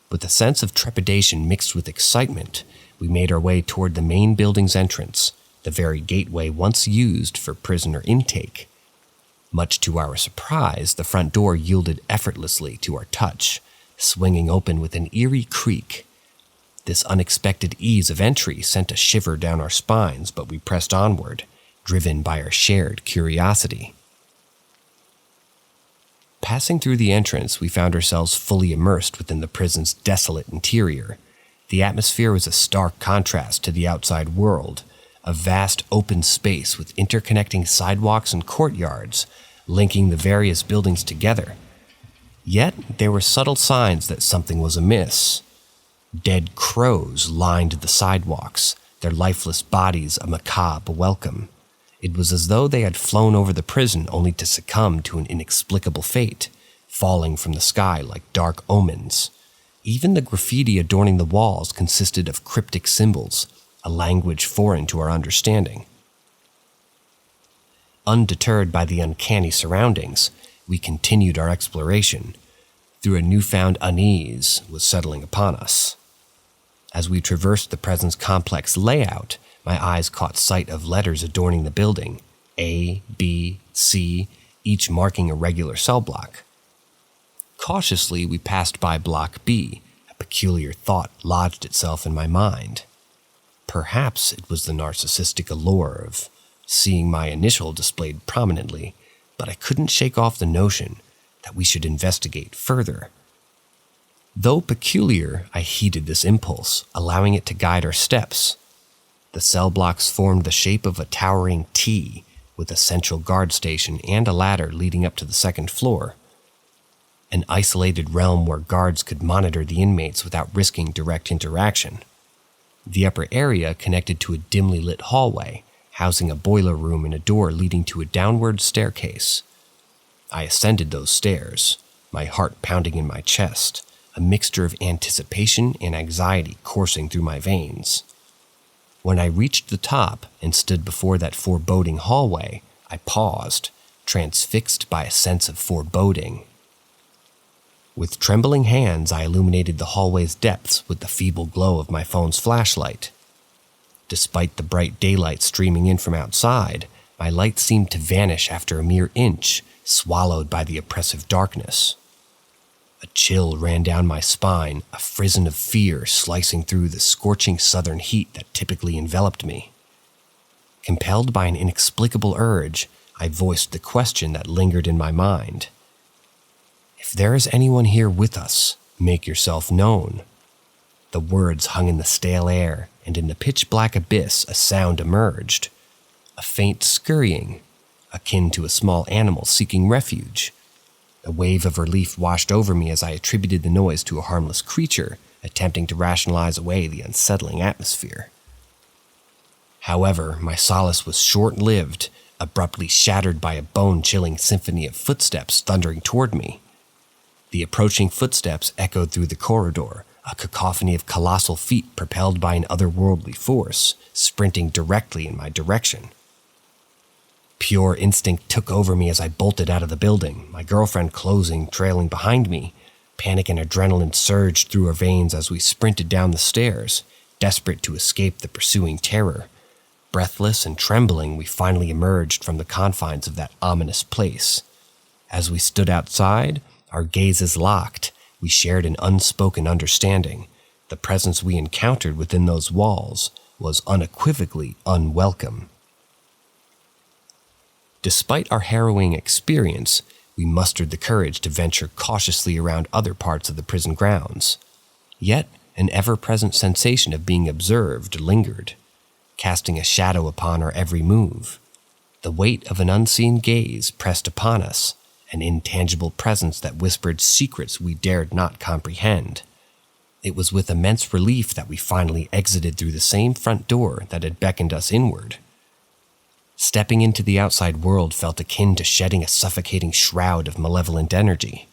With a sense of trepidation mixed with excitement, we made our way toward the main building's entrance, the very gateway once used for prisoner intake. Much to our surprise, the front door yielded effortlessly to our touch, swinging open with an eerie creak. This unexpected ease of entry sent a shiver down our spines, but we pressed onward, driven by our shared curiosity. Passing through the entrance, we found ourselves fully immersed within the prison's desolate interior. The atmosphere was a stark contrast to the outside world, a vast open space with interconnecting sidewalks and courtyards, linking the various buildings together. Yet, there were subtle signs that something was amiss. Dead crows lined the sidewalks, their lifeless bodies a macabre welcome. It was as though they had flown over the prison only to succumb to an inexplicable fate, falling from the sky like dark omens. Even the graffiti adorning the walls consisted of cryptic symbols, a language foreign to our understanding. Undeterred by the uncanny surroundings, we continued our exploration. Through a newfound unease was settling upon us. As we traversed the prison's complex layout, my eyes caught sight of letters adorning the building, A, B, C, each marking a regular cell block. Cautiously, we passed by Block B. A peculiar thought lodged itself in my mind. Perhaps it was the narcissistic allure of seeing my initial displayed prominently, but I couldn't shake off the notion that we should investigate further. Though peculiar, I heeded this impulse, allowing it to guide our steps. The cell blocks formed the shape of a towering T, with a central guard station and a ladder leading up to the second floor. An isolated realm where guards could monitor the inmates without risking direct interaction. The upper area connected to a dimly lit hallway, housing a boiler room and a door leading to a downward staircase. I ascended those stairs, my heart pounding in my chest, a mixture of anticipation and anxiety coursing through my veins. When I reached the top and stood before that foreboding hallway, I paused, transfixed by a sense of foreboding. With trembling hands, I illuminated the hallway's depths with the feeble glow of my phone's flashlight. Despite the bright daylight streaming in from outside, my light seemed to vanish after a mere inch, swallowed by the oppressive darkness. A chill ran down my spine, a frisson of fear slicing through the scorching southern heat that typically enveloped me. Compelled by an inexplicable urge, I voiced the question that lingered in my mind. If there is anyone here with us, make yourself known. The words hung in the stale air, and in the pitch-black abyss a sound emerged. A faint scurrying, akin to a small animal seeking refuge. A wave of relief washed over me as I attributed the noise to a harmless creature, attempting to rationalize away the unsettling atmosphere. However, my solace was short-lived, abruptly shattered by a bone-chilling symphony of footsteps thundering toward me. The approaching footsteps echoed through the corridor, a cacophony of colossal feet propelled by an otherworldly force, sprinting directly in my direction. Pure instinct took over me as I bolted out of the building, my girlfriend trailing behind me. Panic and adrenaline surged through our veins as we sprinted down the stairs, desperate to escape the pursuing terror. Breathless and trembling, we finally emerged from the confines of that ominous place. As we stood outside, our gazes locked, we shared an unspoken understanding. The presence we encountered within those walls was unequivocally unwelcome. Despite our harrowing experience, we mustered the courage to venture cautiously around other parts of the prison grounds. Yet, an ever-present sensation of being observed lingered, casting a shadow upon our every move. The weight of an unseen gaze pressed upon us, an intangible presence that whispered secrets we dared not comprehend. It was with immense relief that we finally exited through the same front door that had beckoned us inward. Stepping into the outside world felt akin to shedding a suffocating shroud of malevolent energy.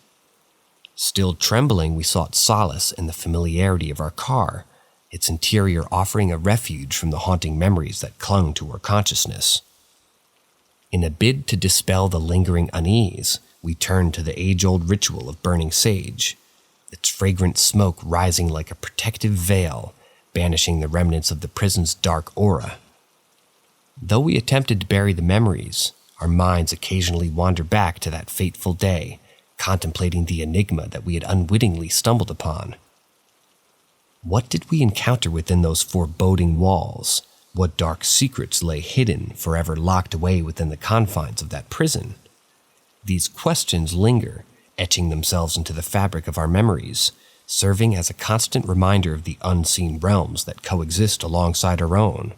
Still trembling, we sought solace in the familiarity of our car, its interior offering a refuge from the haunting memories that clung to our consciousness. In a bid to dispel the lingering unease, we turned to the age-old ritual of burning sage, its fragrant smoke rising like a protective veil, banishing the remnants of the prison's dark aura. Though we attempted to bury the memories, our minds occasionally wander back to that fateful day, contemplating the enigma that we had unwittingly stumbled upon. What did we encounter within those foreboding walls? What dark secrets lay hidden, forever locked away within the confines of that prison? These questions linger, etching themselves into the fabric of our memories, serving as a constant reminder of the unseen realms that coexist alongside our own.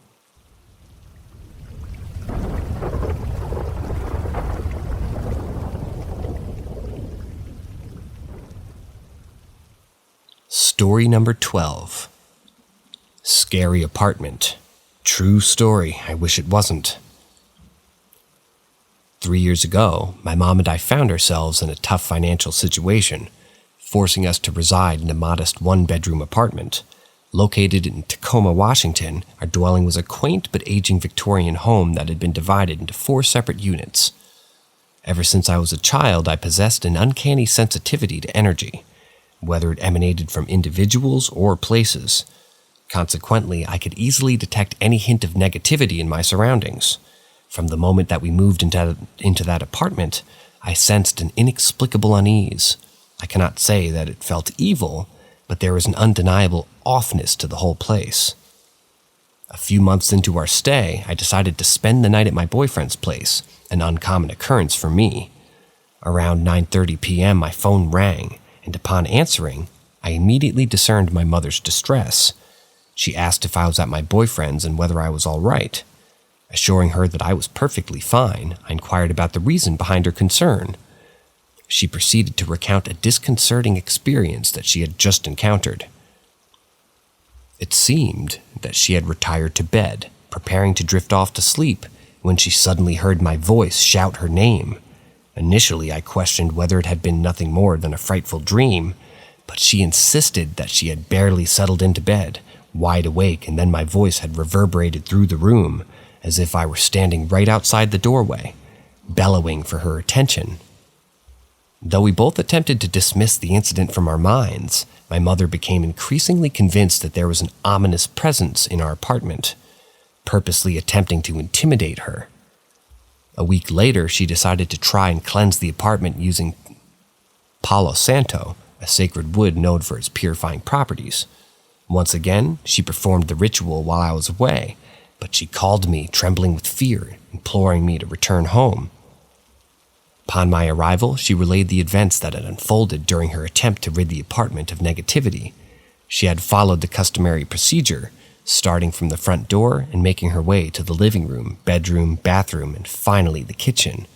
Story number 12. Scary apartment. True story, I wish it wasn't. 3 years ago, my mom and I found ourselves in a tough financial situation, forcing us to reside in a modest one-bedroom apartment. Located in Tacoma, Washington, our dwelling was a quaint but aging Victorian home that had been divided into 4 separate units. Ever since I was a child, I possessed an uncanny sensitivity to energy, whether it emanated from individuals or places. Consequently, I could easily detect any hint of negativity in my surroundings. From the moment that we moved into that apartment, I sensed an inexplicable unease. I cannot say that it felt evil, but there was an undeniable offness to the whole place. A few months into our stay, I decided to spend the night at my boyfriend's place, an uncommon occurrence for me. Around 9:30 p.m., my phone rang, and upon answering, I immediately discerned my mother's distress. She asked if I was at my boyfriend's and whether I was all right. Assuring her that I was perfectly fine, I inquired about the reason behind her concern. She proceeded to recount a disconcerting experience that she had just encountered. It seemed that she had retired to bed, preparing to drift off to sleep, when she suddenly heard my voice shout her name. Initially, I questioned whether it had been nothing more than a frightful dream, but she insisted that she had barely settled into bed, wide awake, and then my voice had reverberated through the room, as if I were standing right outside the doorway, bellowing for her attention. Though we both attempted to dismiss the incident from our minds, my mother became increasingly convinced that there was an ominous presence in our apartment, purposely attempting to intimidate her. A week later, she decided to try and cleanse the apartment using Palo Santo, a sacred wood known for its purifying properties. Once again, she performed the ritual while I was away, but she called me, trembling with fear, imploring me to return home. Upon my arrival, she relayed the events that had unfolded during her attempt to rid the apartment of negativity. She had followed the customary procedure, starting from the front door and making her way to the living room, bedroom, bathroom, and finally the kitchen.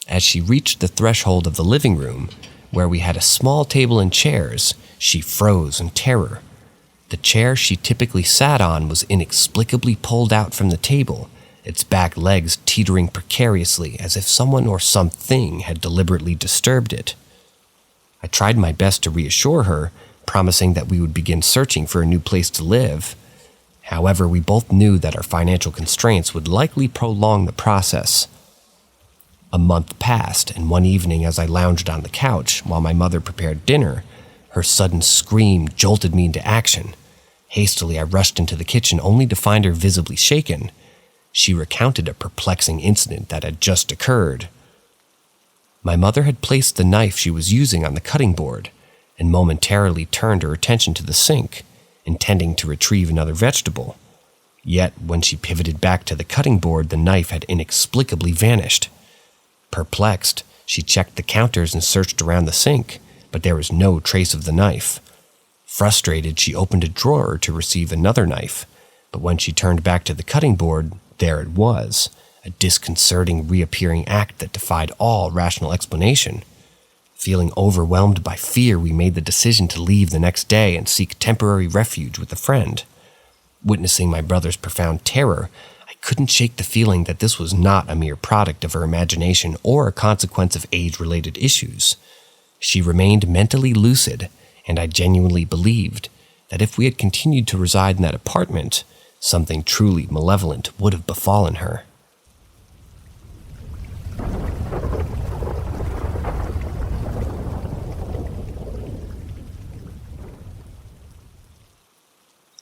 As she reached the threshold of the living room, where we had a small table and chairs, she froze in terror. The chair she typically sat on was inexplicably pulled out from the table, its back legs teetering precariously as if someone or something had deliberately disturbed it. I tried my best to reassure her, promising that we would begin searching for a new place to live. However, we both knew that our financial constraints would likely prolong the process. A month passed, and one evening as I lounged on the couch while my mother prepared dinner, her sudden scream jolted me into action. Hastily, I rushed into the kitchen only to find her visibly shaken. She recounted a perplexing incident that had just occurred. My mother had placed the knife she was using on the cutting board and momentarily turned her attention to the sink, intending to retrieve another vegetable. Yet, when she pivoted back to the cutting board, the knife had inexplicably vanished. Perplexed, she checked the counters and searched around the sink, but there was no trace of the knife. Frustrated, she opened a drawer to receive another knife, but when she turned back to the cutting board, there it was, a disconcerting reappearing act that defied all rational explanation. Feeling overwhelmed by fear, we made the decision to leave the next day and seek temporary refuge with a friend. Witnessing my brother's profound terror, I couldn't shake the feeling that this was not a mere product of her imagination or a consequence of age-related issues. She remained mentally lucid, and I genuinely believed that if we had continued to reside in that apartment, something truly malevolent would have befallen her.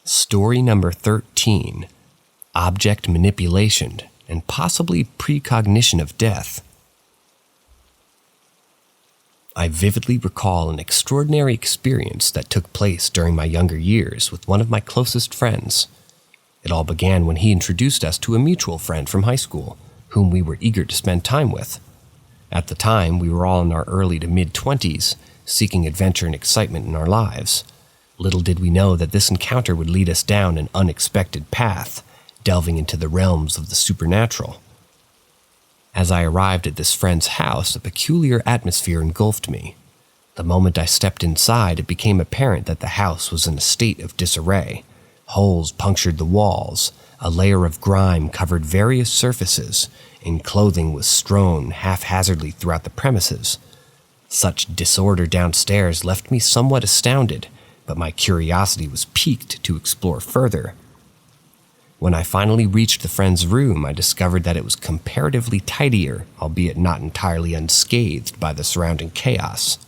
Story number 13. Object manipulation and possibly precognition of death. I vividly recall an extraordinary experience that took place during my younger years with one of my closest friends. It all began when he introduced us to a mutual friend from high school, whom we were eager to spend time with. At the time, we were all in our early to mid-20s, seeking adventure and excitement in our lives. Little did we know that this encounter would lead us down an unexpected path, delving into the realms of the supernatural. As I arrived at this friend's house, a peculiar atmosphere engulfed me. The moment I stepped inside, it became apparent that the house was in a state of disarray. Holes punctured the walls, a layer of grime covered various surfaces, and clothing was strewn haphazardly throughout the premises. Such disorder downstairs left me somewhat astounded, but my curiosity was piqued to explore further. When I finally reached the friend's room, I discovered that it was comparatively tidier, albeit not entirely unscathed by the surrounding chaos.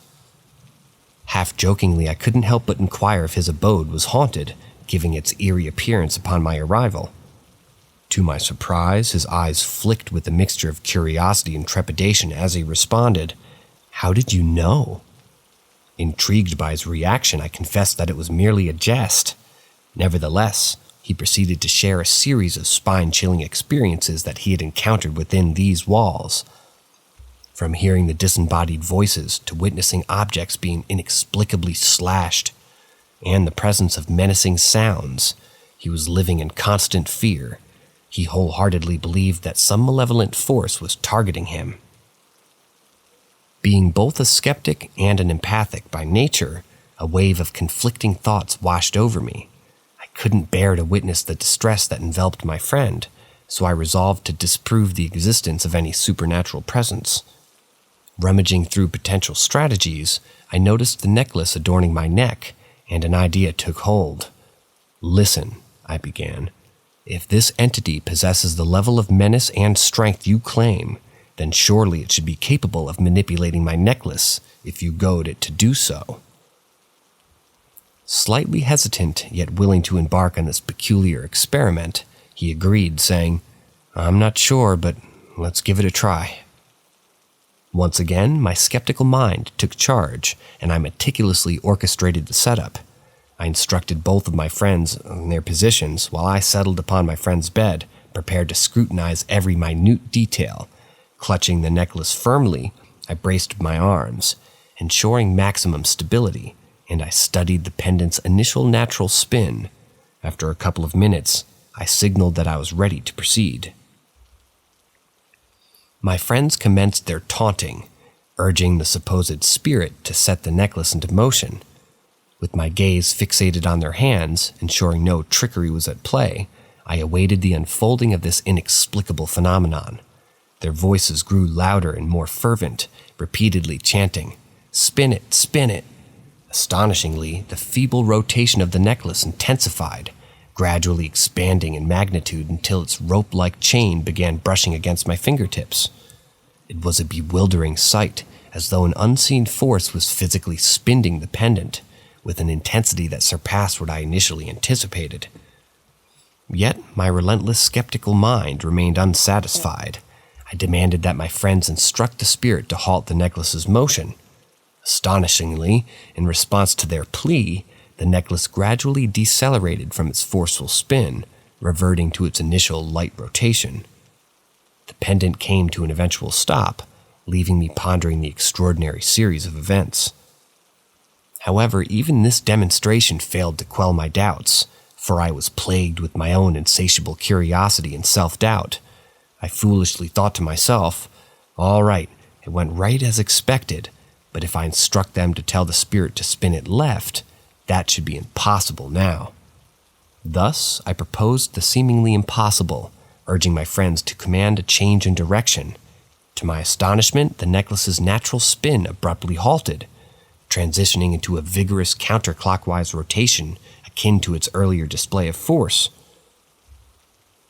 Half-jokingly, I couldn't help but inquire if his abode was haunted, giving its eerie appearance upon my arrival. To my surprise, his eyes flicked with a mixture of curiosity and trepidation as he responded, "How did you know?" Intrigued by his reaction, I confessed that it was merely a jest. Nevertheless, he proceeded to share a series of spine-chilling experiences that he had encountered within these walls. From hearing the disembodied voices to witnessing objects being inexplicably slashed, and the presence of menacing sounds, he was living in constant fear. He wholeheartedly believed that some malevolent force was targeting him. Being both a skeptic and an empathic by nature, a wave of conflicting thoughts washed over me. I couldn't bear to witness the distress that enveloped my friend, so I resolved to disprove the existence of any supernatural presence. Rummaging through potential strategies, I noticed the necklace adorning my neck, and an idea took hold. "Listen," I began. "If this entity possesses the level of menace and strength you claim, then surely it should be capable of manipulating my necklace if you goad it to do so." Slightly hesitant, yet willing to embark on this peculiar experiment, he agreed, saying, "I'm not sure, but let's give it a try." Once again, my skeptical mind took charge, and I meticulously orchestrated the setup. I instructed both of my friends on their positions while I settled upon my friend's bed, prepared to scrutinize every minute detail. Clutching the necklace firmly, I braced my arms, ensuring maximum stability, and I studied the pendant's initial natural spin. After a couple of minutes, I signaled that I was ready to proceed. My friends commenced their taunting, urging the supposed spirit to set the necklace into motion. With my gaze fixated on their hands, ensuring no trickery was at play, I awaited the unfolding of this inexplicable phenomenon. Their voices grew louder and more fervent, repeatedly chanting, "Spin it, spin it." Astonishingly, the feeble rotation of the necklace intensified, gradually expanding in magnitude until its rope-like chain began brushing against my fingertips. It was a bewildering sight, as though an unseen force was physically spinning the pendant, with an intensity that surpassed what I initially anticipated. Yet my relentless skeptical mind remained unsatisfied. I demanded that my friends instruct the spirit to halt the necklace's motion. Astonishingly, in response to their plea, the necklace gradually decelerated from its forceful spin, reverting to its initial light rotation. The pendant came to an eventual stop, leaving me pondering the extraordinary series of events. However, even this demonstration failed to quell my doubts, for I was plagued with my own insatiable curiosity and self-doubt. I foolishly thought to myself, "All right, it went right as expected, but if I instruct them to tell the spirit to spin it left, that should be impossible now." Thus, I proposed the seemingly impossible, urging my friends to command a change in direction. To my astonishment, the necklace's natural spin abruptly halted, transitioning into a vigorous counterclockwise rotation akin to its earlier display of force.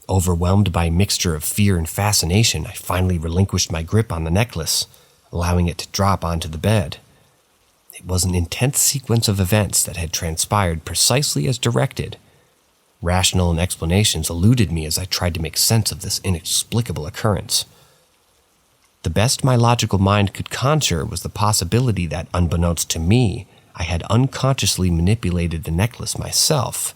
Overwhelmed by a mixture of fear and fascination, I finally relinquished my grip on the necklace, allowing it to drop onto the bed. It was an intense sequence of events that had transpired precisely as directed. Rational explanations eluded me as I tried to make sense of this inexplicable occurrence. The best my logical mind could conjure was the possibility that, unbeknownst to me, I had unconsciously manipulated the necklace myself.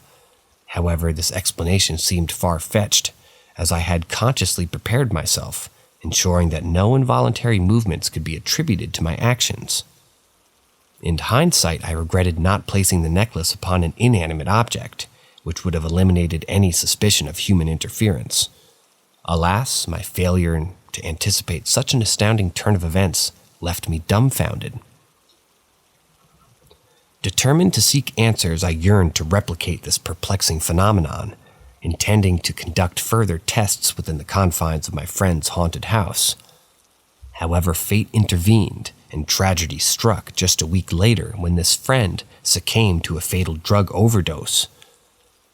However, this explanation seemed far-fetched, as I had consciously prepared myself, ensuring that no involuntary movements could be attributed to my actions. In hindsight, I regretted not placing the necklace upon an inanimate object, which would have eliminated any suspicion of human interference. Alas, my failure to anticipate such an astounding turn of events left me dumbfounded. Determined to seek answers, I yearned to replicate this perplexing phenomenon, intending to conduct further tests within the confines of my friend's haunted house. However, fate intervened, and tragedy struck just a week later when this friend succumbed to a fatal drug overdose.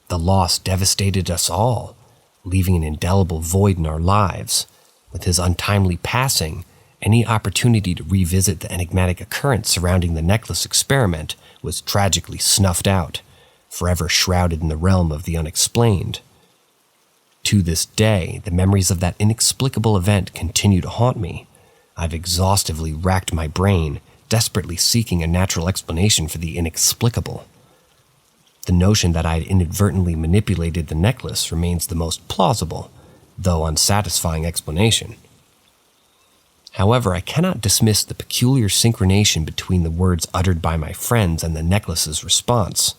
The loss devastated us all, leaving an indelible void in our lives. With his untimely passing, any opportunity to revisit the enigmatic occurrence surrounding the necklace experiment was tragically snuffed out, forever shrouded in the realm of the unexplained. To this day, the memories of that inexplicable event continue to haunt me. I've exhaustively racked my brain, desperately seeking a natural explanation for the inexplicable. The notion that I had inadvertently manipulated the necklace remains the most plausible, though unsatisfying explanation. However, I cannot dismiss the peculiar synchronization between the words uttered by my friends and the necklace's response.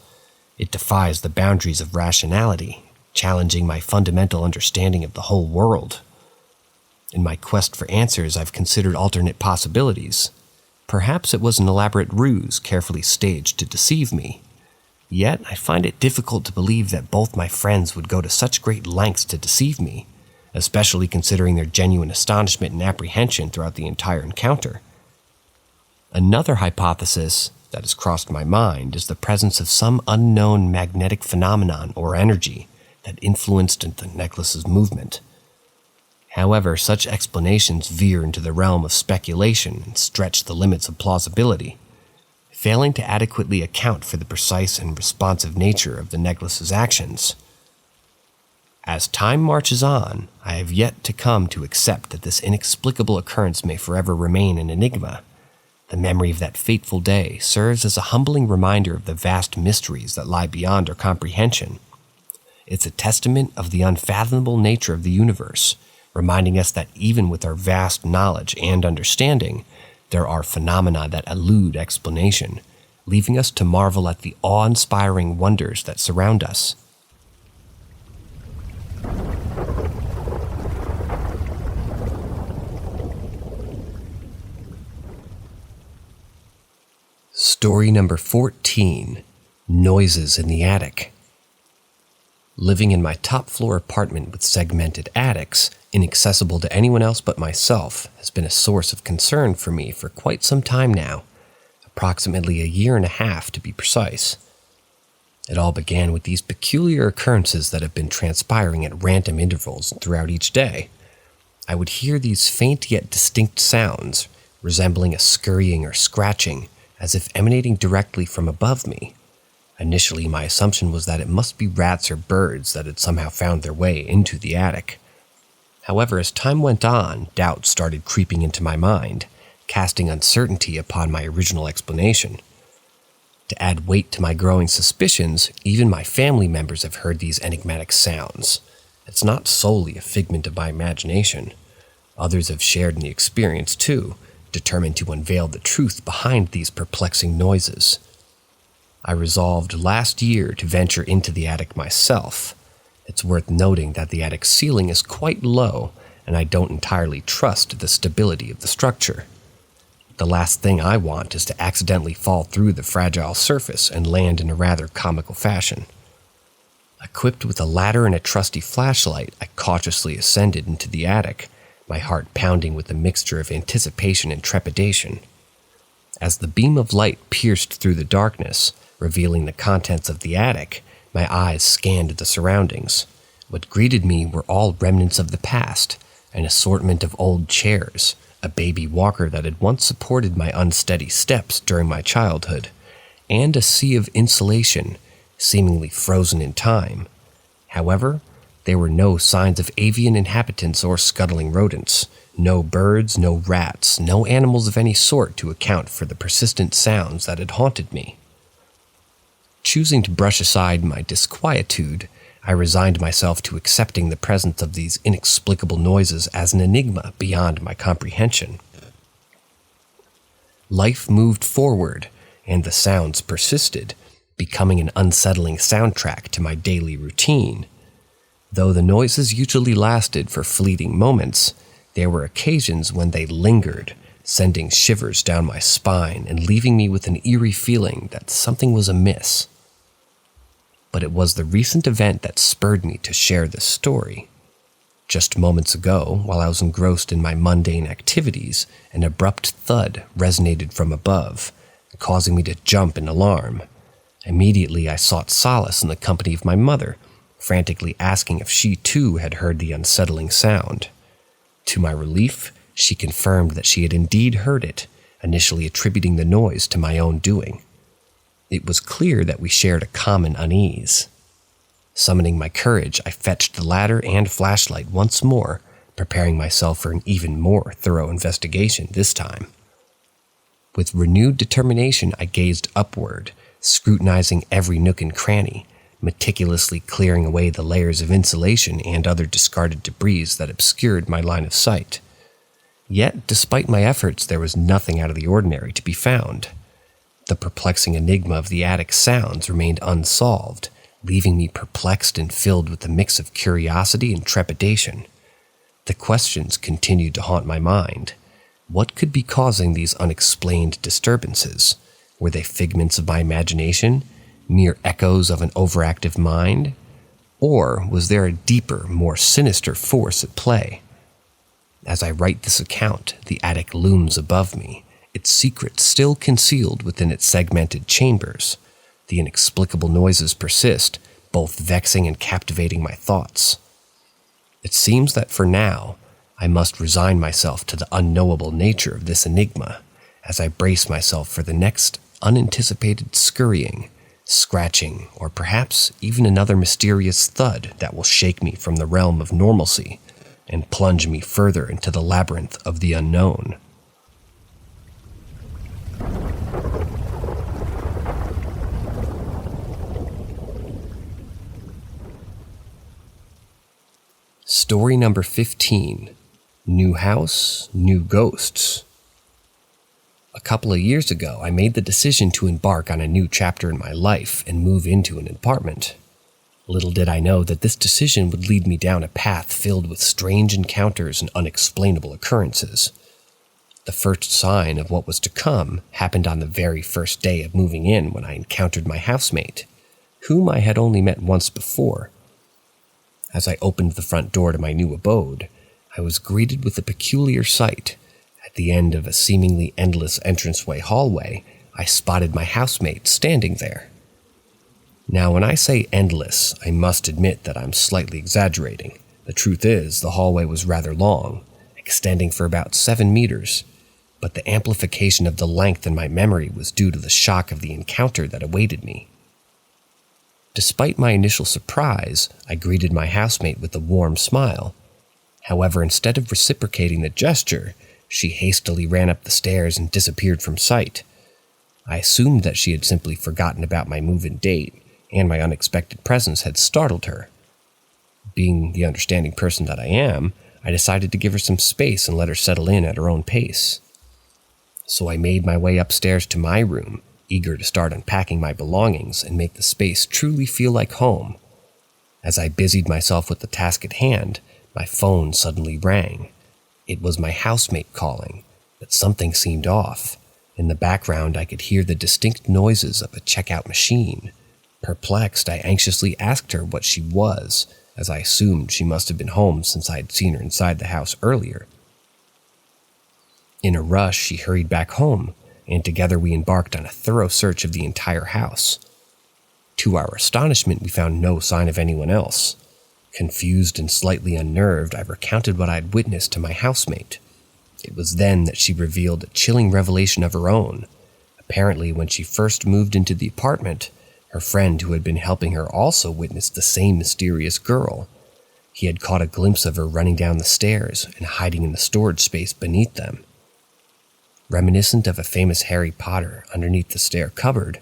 It defies the boundaries of rationality, challenging my fundamental understanding of the whole world. In my quest for answers, I've considered alternate possibilities. Perhaps it was an elaborate ruse carefully staged to deceive me. Yet, I find it difficult to believe that both my friends would go to such great lengths to deceive me, especially considering their genuine astonishment and apprehension throughout the entire encounter. Another hypothesis that has crossed my mind is the presence of some unknown magnetic phenomenon or energy that influenced the necklace's movement. However, such explanations veer into the realm of speculation and stretch the limits of plausibility, failing to adequately account for the precise and responsive nature of the necklace's actions. As time marches on, I have yet to come to accept that this inexplicable occurrence may forever remain an enigma. The memory of that fateful day serves as a humbling reminder of the vast mysteries that lie beyond our comprehension. It's a testament of the unfathomable nature of the universe, reminding us that even with our vast knowledge and understanding, there are phenomena that elude explanation, leaving us to marvel at the awe-inspiring wonders that surround us. Story number 14, Noises in the Attic. Living in my top-floor apartment with segmented attics, inaccessible to anyone else but myself, has been a source of concern for me for quite some time now, approximately a year and a half to be precise. It all began with these peculiar occurrences that have been transpiring at random intervals throughout each day. I would hear these faint yet distinct sounds, resembling a scurrying or scratching, as if emanating directly from above me. Initially, my assumption was that it must be rats or birds that had somehow found their way into the attic. However, as time went on, doubts started creeping into my mind, casting uncertainty upon my original explanation. To add weight to my growing suspicions, even my family members have heard these enigmatic sounds. It's not solely a figment of my imagination. Others have shared in the experience too, determined to unveil the truth behind these perplexing noises. I resolved last year to venture into the attic myself. It's worth noting that the attic ceiling is quite low, and I don't entirely trust the stability of the structure. The last thing I want is to accidentally fall through the fragile surface and land in a rather comical fashion. Equipped with a ladder and a trusty flashlight, I cautiously ascended into the attic, my heart pounding with a mixture of anticipation and trepidation. As the beam of light pierced through the darkness, revealing the contents of the attic, my eyes scanned the surroundings. What greeted me were all remnants of the past, an assortment of old chairs, a baby walker that had once supported my unsteady steps during my childhood, and a sea of insulation, seemingly frozen in time. However, there were no signs of avian inhabitants or scuttling rodents, no birds, no rats, no animals of any sort to account for the persistent sounds that had haunted me. Choosing to brush aside my disquietude, I resigned myself to accepting the presence of these inexplicable noises as an enigma beyond my comprehension. Life moved forward, and the sounds persisted, becoming an unsettling soundtrack to my daily routine. Though the noises usually lasted for fleeting moments, there were occasions when they lingered, sending shivers down my spine and leaving me with an eerie feeling that something was amiss. But it was the recent event that spurred me to share this story. Just moments ago, while I was engrossed in my mundane activities, an abrupt thud resonated from above, causing me to jump in alarm. Immediately, I sought solace in the company of my mother, frantically asking if she too had heard the unsettling sound. To my relief, she confirmed that she had indeed heard it, initially attributing the noise to my own doing. It was clear that we shared a common unease. Summoning my courage, I fetched the ladder and flashlight once more, preparing myself for an even more thorough investigation this time. With renewed determination, I gazed upward, scrutinizing every nook and cranny, meticulously clearing away the layers of insulation and other discarded debris that obscured my line of sight. Yet, despite my efforts, there was nothing out of the ordinary to be found. The perplexing enigma of the attic sounds remained unsolved, leaving me perplexed and filled with a mix of curiosity and trepidation. The questions continued to haunt my mind. What could be causing these unexplained disturbances? Were they figments of my imagination, mere echoes of an overactive mind? Or was there a deeper, more sinister force at play? As I write this account, the attic looms above me, its secrets still concealed within its segmented chambers. The inexplicable noises persist, both vexing and captivating my thoughts. It seems that for now, I must resign myself to the unknowable nature of this enigma, as I brace myself for the next unanticipated scurrying, scratching, or perhaps even another mysterious thud that will shake me from the realm of normalcy and plunge me further into the labyrinth of the unknown. Story number 15. New House, New Ghosts. A couple of years ago, I made the decision to embark on a new chapter in my life and move into an apartment. Little did I know that this decision would lead me down a path filled with strange encounters and unexplainable occurrences. The first sign of what was to come happened on the very first day of moving in when I encountered my housemate, whom I had only met once before. As I opened the front door to my new abode, I was greeted with a peculiar sight. At the end of a seemingly endless entranceway hallway, I spotted my housemate standing there. Now, when I say endless, I must admit that I'm slightly exaggerating. The truth is, the hallway was rather long, extending for about 7 meters, but the amplification of the length in my memory was due to the shock of the encounter that awaited me. Despite my initial surprise, I greeted my housemate with a warm smile. However, instead of reciprocating the gesture, she hastily ran up the stairs and disappeared from sight. I assumed that she had simply forgotten about my move-in date, and my unexpected presence had startled her. Being the understanding person that I am, I decided to give her some space and let her settle in at her own pace. So I made my way upstairs to my room, eager to start unpacking my belongings and make the space truly feel like home. As I busied myself with the task at hand, my phone suddenly rang. It was my housemate calling, but something seemed off. In the background, I could hear the distinct noises of a checkout machine. Perplexed, I anxiously asked her what she was, as I assumed she must have been home since I had seen her inside the house earlier. In a rush, she hurried back home, and together we embarked on a thorough search of the entire house. To our astonishment, we found no sign of anyone else. Confused and slightly unnerved, I recounted what I had witnessed to my housemate. It was then that she revealed a chilling revelation of her own. Apparently, when she first moved into the apartment, her friend who had been helping her also witnessed the same mysterious girl. He had caught a glimpse of her running down the stairs and hiding in the storage space beneath them. Reminiscent of a famous Harry Potter underneath the stair cupboard,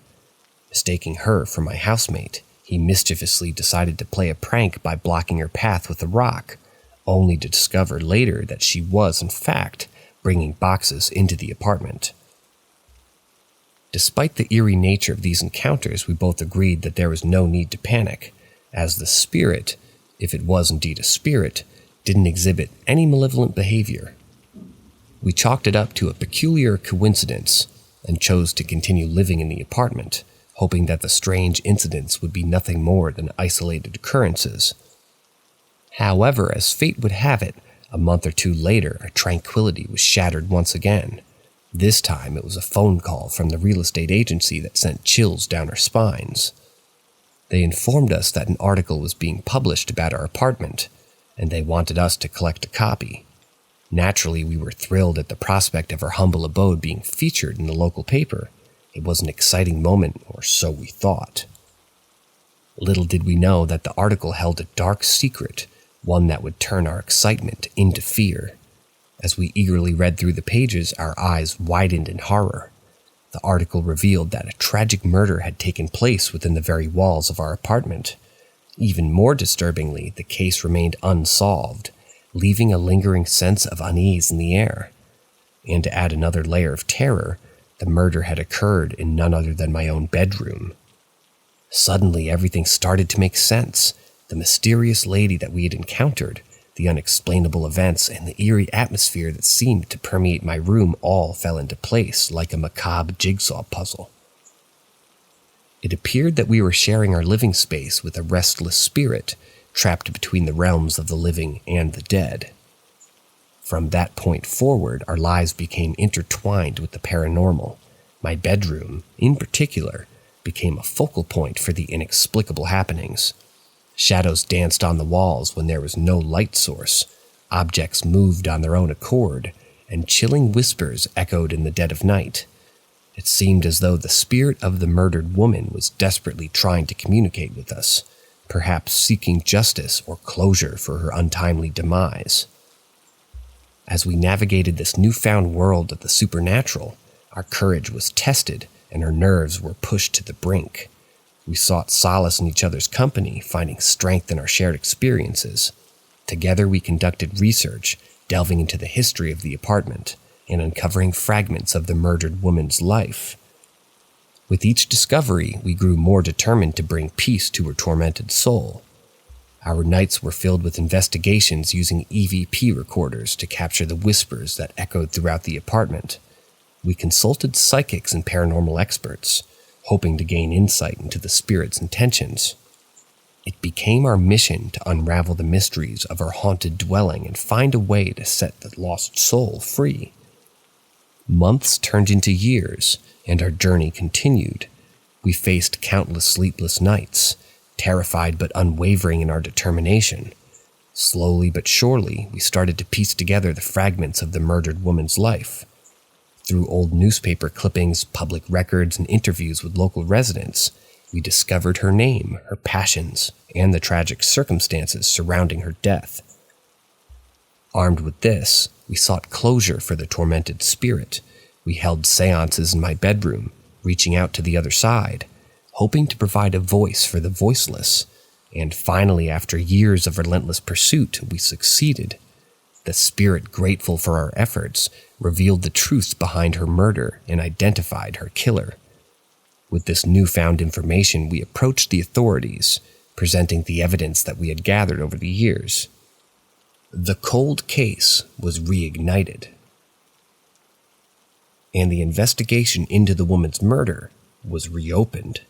mistaking her for my housemate, he mischievously decided to play a prank by blocking her path with a rock, only to discover later that she was, in fact, bringing boxes into the apartment. Despite the eerie nature of these encounters, we both agreed that there was no need to panic, as the spirit, if it was indeed a spirit, didn't exhibit any malevolent behavior. We chalked it up to a peculiar coincidence and chose to continue living in the apartment, hoping that the strange incidents would be nothing more than isolated occurrences. However, as fate would have it, a month or two later, our tranquility was shattered once again. This time, it was a phone call from the real estate agency that sent chills down our spines. They informed us that an article was being published about our apartment, and they wanted us to collect a copy. Naturally, we were thrilled at the prospect of our humble abode being featured in the local paper. It was an exciting moment, or so we thought. Little did we know that the article held a dark secret, one that would turn our excitement into fear. As we eagerly read through the pages, our eyes widened in horror. The article revealed that a tragic murder had taken place within the very walls of our apartment. Even more disturbingly, the case remained unsolved, leaving a lingering sense of unease in the air. And to add another layer of terror, the murder had occurred in none other than my own bedroom. Suddenly, everything started to make sense. The mysterious lady that we had encountered, the unexplainable events, and the eerie atmosphere that seemed to permeate my room all fell into place like a macabre jigsaw puzzle. It appeared that we were sharing our living space with a restless spirit trapped between the realms of the living and the dead. From that point forward, our lives became intertwined with the paranormal. My bedroom, in particular, became a focal point for the inexplicable happenings. Shadows danced on the walls when there was no light source, objects moved on their own accord, and chilling whispers echoed in the dead of night. It seemed as though the spirit of the murdered woman was desperately trying to communicate with us, perhaps seeking justice or closure for her untimely demise. As we navigated this newfound world of the supernatural, our courage was tested and our nerves were pushed to the brink. We sought solace in each other's company, finding strength in our shared experiences. Together we conducted research, delving into the history of the apartment and uncovering fragments of the murdered woman's life. With each discovery, we grew more determined to bring peace to her tormented soul. Our nights were filled with investigations using EVP recorders to capture the whispers that echoed throughout the apartment. We consulted psychics and paranormal experts, hoping to gain insight into the spirit's intentions. It became our mission to unravel the mysteries of our haunted dwelling and find a way to set the lost soul free. Months turned into years, and our journey continued. We faced countless sleepless nights, terrified but unwavering in our determination. Slowly but surely, we started to piece together the fragments of the murdered woman's life. Through old newspaper clippings, public records, and interviews with local residents, we discovered her name, her passions, and the tragic circumstances surrounding her death. Armed with this, we sought closure for the tormented spirit. We held seances in my bedroom, reaching out to the other side, hoping to provide a voice for the voiceless. And finally, after years of relentless pursuit, we succeeded. The spirit, grateful for our efforts, revealed the truth behind her murder and identified her killer. With this newfound information, we approached the authorities, presenting the evidence that we had gathered over the years. The cold case was reignited, and the investigation into the woman's murder was reopened.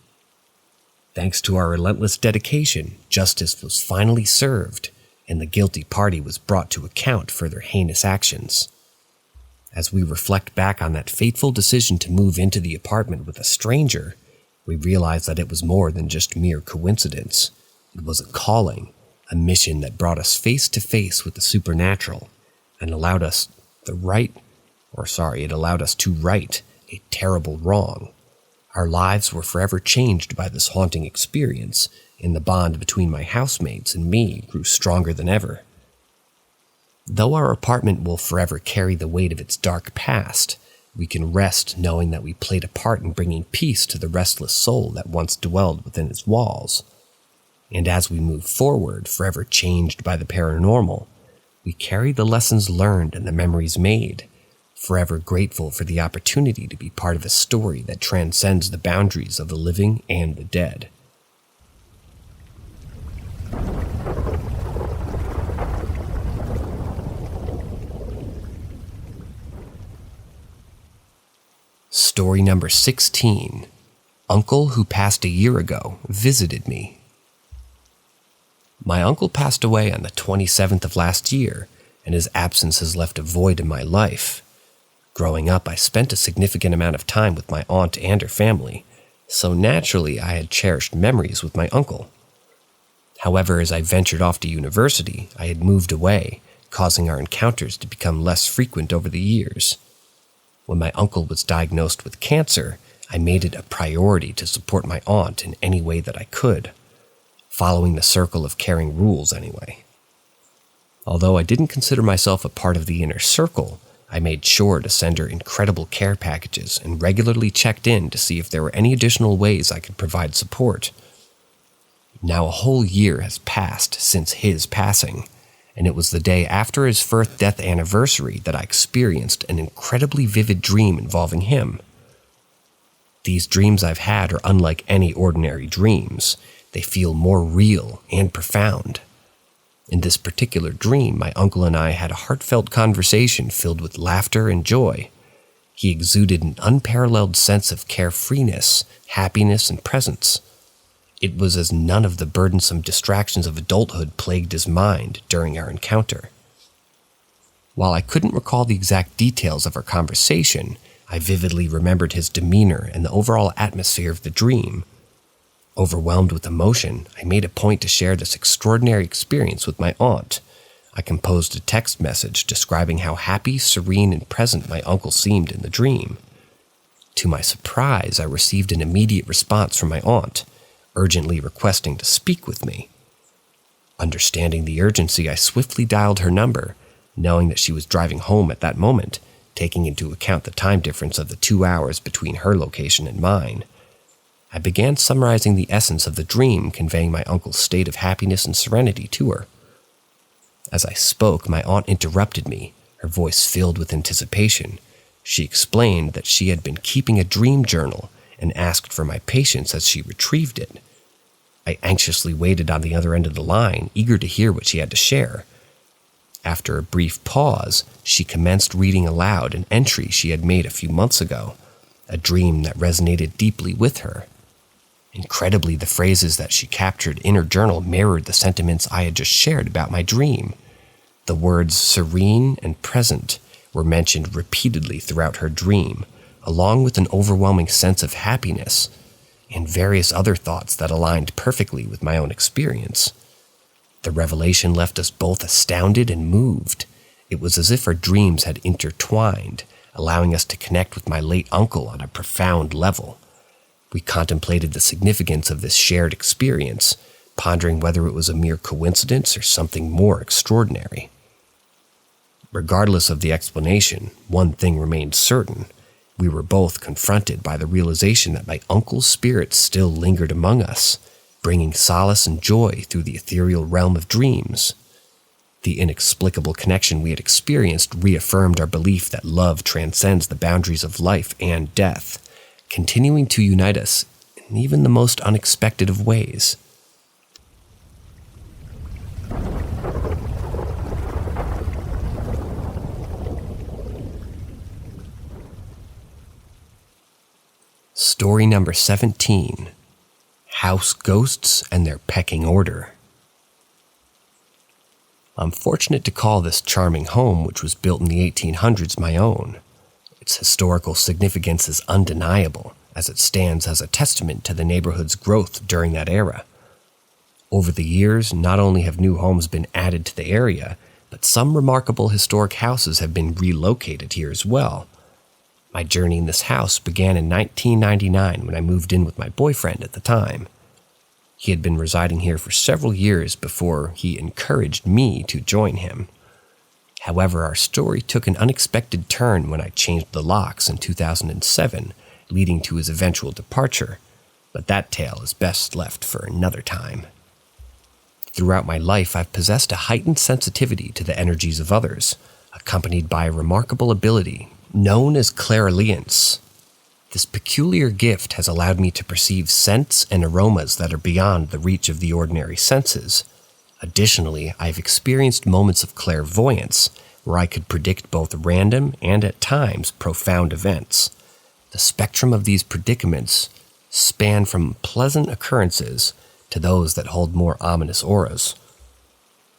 Thanks to our relentless dedication, justice was finally served, and the guilty party was brought to account for their heinous actions. As we reflect back on that fateful decision to move into the apartment with a stranger, we realize that it was more than just mere coincidence. It was a calling, a mission that brought us face to face with the supernatural and allowed us to right a terrible wrong. Our lives were forever changed by this haunting experience, and the bond between my housemates and me grew stronger than ever. Though our apartment will forever carry the weight of its dark past, we can rest knowing that we played a part in bringing peace to the restless soul that once dwelled within its walls. And as we move forward, forever changed by the paranormal, we carry the lessons learned and the memories made, forever grateful for the opportunity to be part of a story that transcends the boundaries of the living and the dead. Story number 16. Uncle who passed a year ago visited me. My uncle passed away on the 27th of last year, and his absence has left a void in my life. Growing up, I spent a significant amount of time with my aunt and her family, so naturally I had cherished memories with my uncle. However, as I ventured off to university, I had moved away, causing our encounters to become less frequent over the years. When my uncle was diagnosed with cancer, I made it a priority to support my aunt in any way that I could, following the circle of caring rules anyway. Although I didn't consider myself a part of the inner circle, I made sure to send her incredible care packages and regularly checked in to see if there were any additional ways I could provide support. Now a whole year has passed since his passing, and it was the day after his first death anniversary that I experienced an incredibly vivid dream involving him. These dreams I've had are unlike any ordinary dreams. They feel more real and profound. In this particular dream, my uncle and I had a heartfelt conversation filled with laughter and joy. He exuded an unparalleled sense of carefreeness, happiness, and presence. It was as none of the burdensome distractions of adulthood plagued his mind during our encounter. While I couldn't recall the exact details of our conversation, I vividly remembered his demeanor and the overall atmosphere of the dream. Overwhelmed with emotion, I made a point to share this extraordinary experience with my aunt. I composed a text message describing how happy, serene, and present my uncle seemed in the dream. To my surprise, I received an immediate response from my aunt, urgently requesting to speak with me. Understanding the urgency, I swiftly dialed her number, knowing that she was driving home at that moment, taking into account the time difference of the 2 hours between her location and mine. I began summarizing the essence of the dream, conveying my uncle's state of happiness and serenity to her. As I spoke, my aunt interrupted me, her voice filled with anticipation. She explained that she had been keeping a dream journal and asked for my patience as she retrieved it. I anxiously waited on the other end of the line, eager to hear what she had to share. After a brief pause, she commenced reading aloud an entry she had made a few months ago, a dream that resonated deeply with her. Incredibly, the phrases that she captured in her journal mirrored the sentiments I had just shared about my dream. The words serene and present were mentioned repeatedly throughout her dream, along with an overwhelming sense of happiness and various other thoughts that aligned perfectly with my own experience. The revelation left us both astounded and moved. It was as if our dreams had intertwined, allowing us to connect with my late uncle on a profound level. We contemplated the significance of this shared experience, pondering whether it was a mere coincidence or something more extraordinary. Regardless of the explanation, one thing remained certain. We were both confronted by the realization that my uncle's spirit still lingered among us, bringing solace and joy through the ethereal realm of dreams. The inexplicable connection we had experienced reaffirmed our belief that love transcends the boundaries of life and death, continuing to unite us in even the most unexpected of ways. Story number 17. House Ghosts and Their Pecking Order. I'm fortunate to call this charming home, which was built in the 1800s, my own. Its historical significance is undeniable, as it stands as a testament to the neighborhood's growth during that era. Over the years, not only have new homes been added to the area, but some remarkable historic houses have been relocated here as well. My journey in this house began in 1999 when I moved in with my boyfriend at the time. He had been residing here for several years before he encouraged me to join him. However, our story took an unexpected turn when I changed the locks in 2007, leading to his eventual departure, but that tale is best left for another time. Throughout my life, I've possessed a heightened sensitivity to the energies of others, accompanied by a remarkable ability known as clairaudience. This peculiar gift has allowed me to perceive scents and aromas that are beyond the reach of the ordinary senses. Additionally, I've experienced moments of clairvoyance where I could predict both random and, at times, profound events. The spectrum of these predicaments span from pleasant occurrences to those that hold more ominous auras.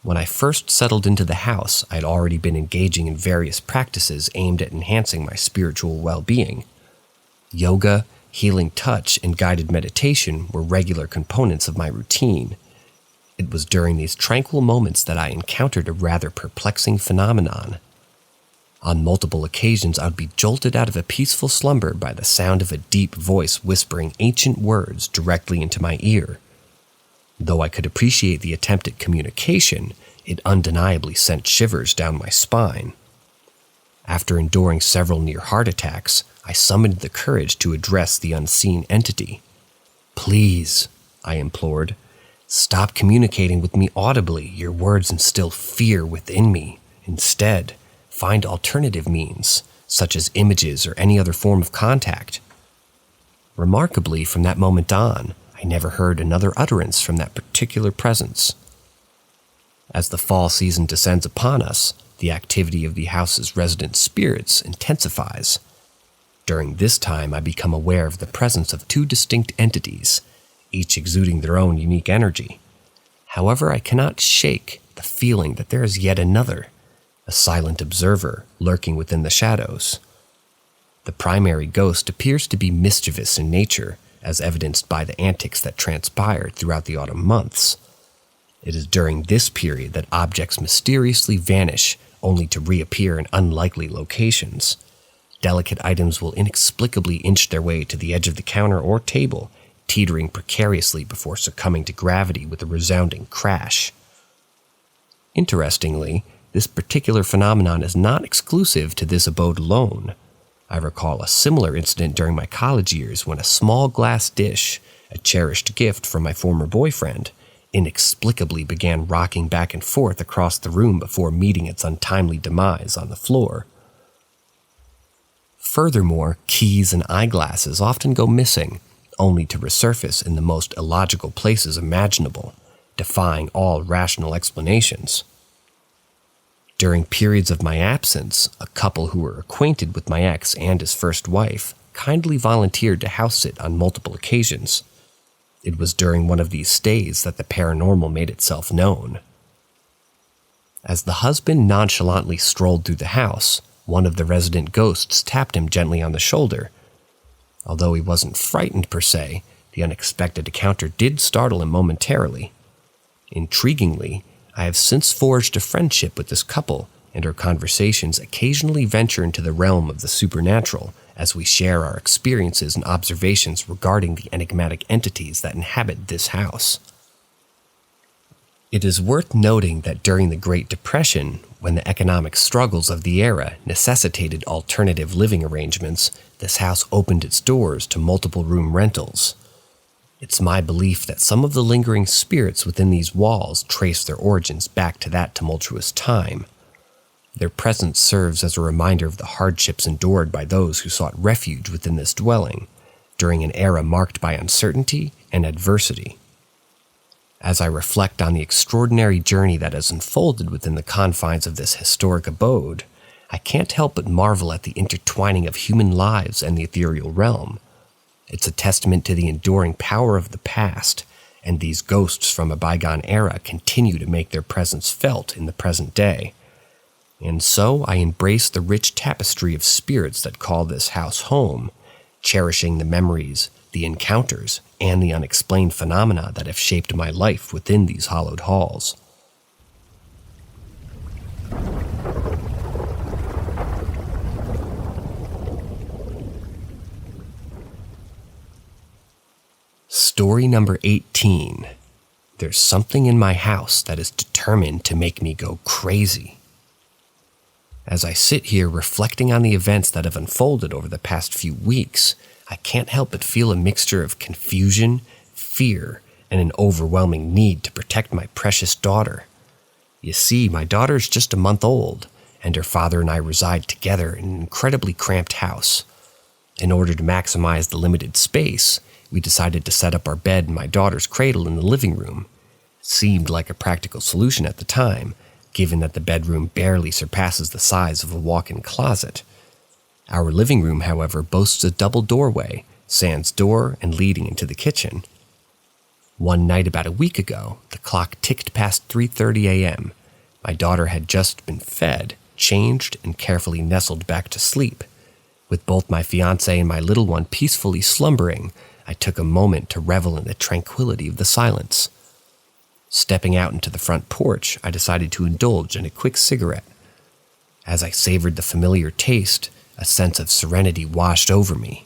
When I first settled into the house, I'd already been engaging in various practices aimed at enhancing my spiritual well-being. Yoga, healing touch, and guided meditation were regular components of my routine. It was during these tranquil moments that I encountered a rather perplexing phenomenon. On multiple occasions, I would be jolted out of a peaceful slumber by the sound of a deep voice whispering ancient words directly into my ear. Though I could appreciate the attempt at communication, it undeniably sent shivers down my spine. After enduring several near heart attacks, I summoned the courage to address the unseen entity. "Please," I implored, "stop communicating with me audibly. Your words instill fear within me. Instead, find alternative means, such as images or any other form of contact." Remarkably, from that moment on, I never heard another utterance from that particular presence. As the fall season descends upon us, the activity of the house's resident spirits intensifies. During this time, I become aware of the presence of two distinct entities, each exuding their own unique energy. However, I cannot shake the feeling that there is yet another, a silent observer lurking within the shadows. The primary ghost appears to be mischievous in nature, as evidenced by the antics that transpired throughout the autumn months. It is during this period that objects mysteriously vanish, only to reappear in unlikely locations. Delicate items will inexplicably inch their way to the edge of the counter or table, teetering precariously before succumbing to gravity with a resounding crash. Interestingly, this particular phenomenon is not exclusive to this abode alone. I recall a similar incident during my college years when a small glass dish, a cherished gift from my former boyfriend, inexplicably began rocking back and forth across the room before meeting its untimely demise on the floor. Furthermore, keys and eyeglasses often go missing, only to resurface in the most illogical places imaginable, defying all rational explanations. During periods of my absence, a couple who were acquainted with my ex and his first wife kindly volunteered to house sit on multiple occasions. It was during one of these stays that the paranormal made itself known. As the husband nonchalantly strolled through the house, one of the resident ghosts tapped him gently on the shoulder. Although he wasn't frightened per se, the unexpected encounter did startle him momentarily. Intriguingly, I have since forged a friendship with this couple, and our conversations occasionally venture into the realm of the supernatural as we share our experiences and observations regarding the enigmatic entities that inhabit this house. It is worth noting that during the Great Depression, when the economic struggles of the era necessitated alternative living arrangements, this house opened its doors to multiple room rentals. It's my belief that some of the lingering spirits within these walls trace their origins back to that tumultuous time. Their presence serves as a reminder of the hardships endured by those who sought refuge within this dwelling, during an era marked by uncertainty and adversity. As I reflect on the extraordinary journey that has unfolded within the confines of this historic abode, I can't help but marvel at the intertwining of human lives and the ethereal realm. It's a testament to the enduring power of the past, and these ghosts from a bygone era continue to make their presence felt in the present day. And so I embrace the rich tapestry of spirits that call this house home, cherishing the memories, the encounters, and the unexplained phenomena that have shaped my life within these hallowed halls. Story number 18. There's something in my house that is determined to make me go crazy. As I sit here reflecting on the events that have unfolded over the past few weeks, I can't help but feel a mixture of confusion, fear, and an overwhelming need to protect my precious daughter. You see, my daughter's just a month old, and her father and I reside together in an incredibly cramped house. In order to maximize the limited space, we decided to set up our bed and my daughter's cradle in the living room. It seemed like a practical solution at the time, given that the bedroom barely surpasses the size of a walk-in closet. Our living room, however, boasts a double doorway, sans door and leading into the kitchen. One night about a week ago, the clock ticked past 3:30 a.m. My daughter had just been fed, changed, and carefully nestled back to sleep. With both my fiancé and my little one peacefully slumbering, I took a moment to revel in the tranquility of the silence. Stepping out into the front porch, I decided to indulge in a quick cigarette. As I savored the familiar taste, a sense of serenity washed over me.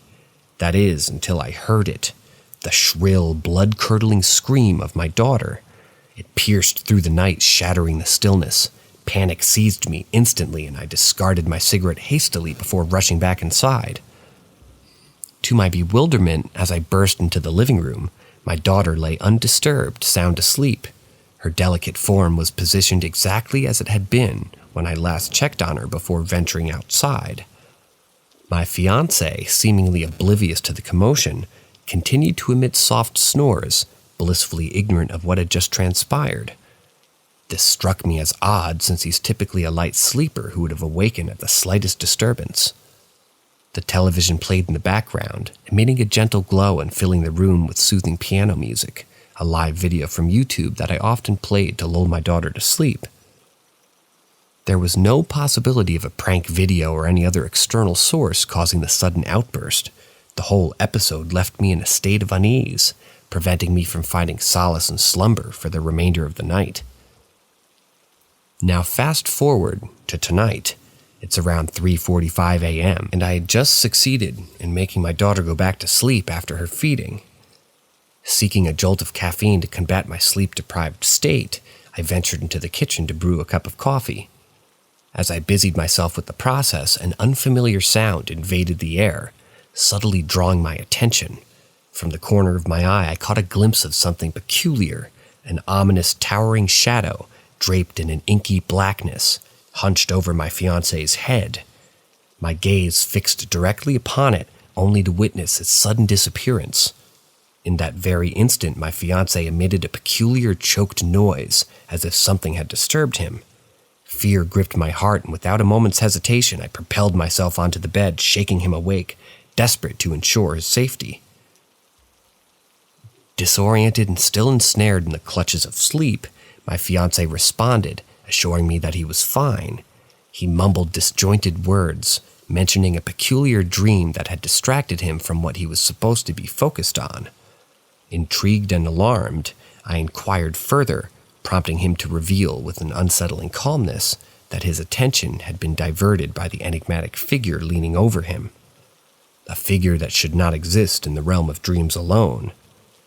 That is, until I heard it, the shrill, blood-curdling scream of my daughter. It pierced through the night, shattering the stillness. Panic seized me instantly, and I discarded my cigarette hastily before rushing back inside. To my bewilderment, as I burst into the living room, my daughter lay undisturbed, sound asleep. Her delicate form was positioned exactly as it had been when I last checked on her before venturing outside. My fiancé, seemingly oblivious to the commotion, continued to emit soft snores, blissfully ignorant of what had just transpired. This struck me as odd, since he's typically a light sleeper who would have awakened at the slightest disturbance. The television played in the background, emitting a gentle glow and filling the room with soothing piano music, a live video from YouTube that I often played to lull my daughter to sleep. There was no possibility of a prank video or any other external source causing the sudden outburst. The whole episode left me in a state of unease, preventing me from finding solace in slumber for the remainder of the night. Now fast forward to tonight. It's around 3:45 a.m., and I had just succeeded in making my daughter go back to sleep after her feeding. Seeking a jolt of caffeine to combat my sleep-deprived state, I ventured into the kitchen to brew a cup of coffee. As I busied myself with the process, an unfamiliar sound invaded the air, subtly drawing my attention. From the corner of my eye, I caught a glimpse of something peculiar, an ominous towering shadow draped in an inky blackness, hunched over my fiancé's head. My gaze fixed directly upon it, only to witness its sudden disappearance. In that very instant, my fiancé emitted a peculiar choked noise, as if something had disturbed him. Fear gripped my heart, and without a moment's hesitation, I propelled myself onto the bed, shaking him awake, desperate to ensure his safety. Disoriented and still ensnared in the clutches of sleep, my fiancé responded, assuring me that he was fine. He mumbled disjointed words, mentioning a peculiar dream that had distracted him from what he was supposed to be focused on. Intrigued and alarmed, I inquired further, prompting him to reveal with an unsettling calmness that his attention had been diverted by the enigmatic figure leaning over him. A figure that should not exist in the realm of dreams alone.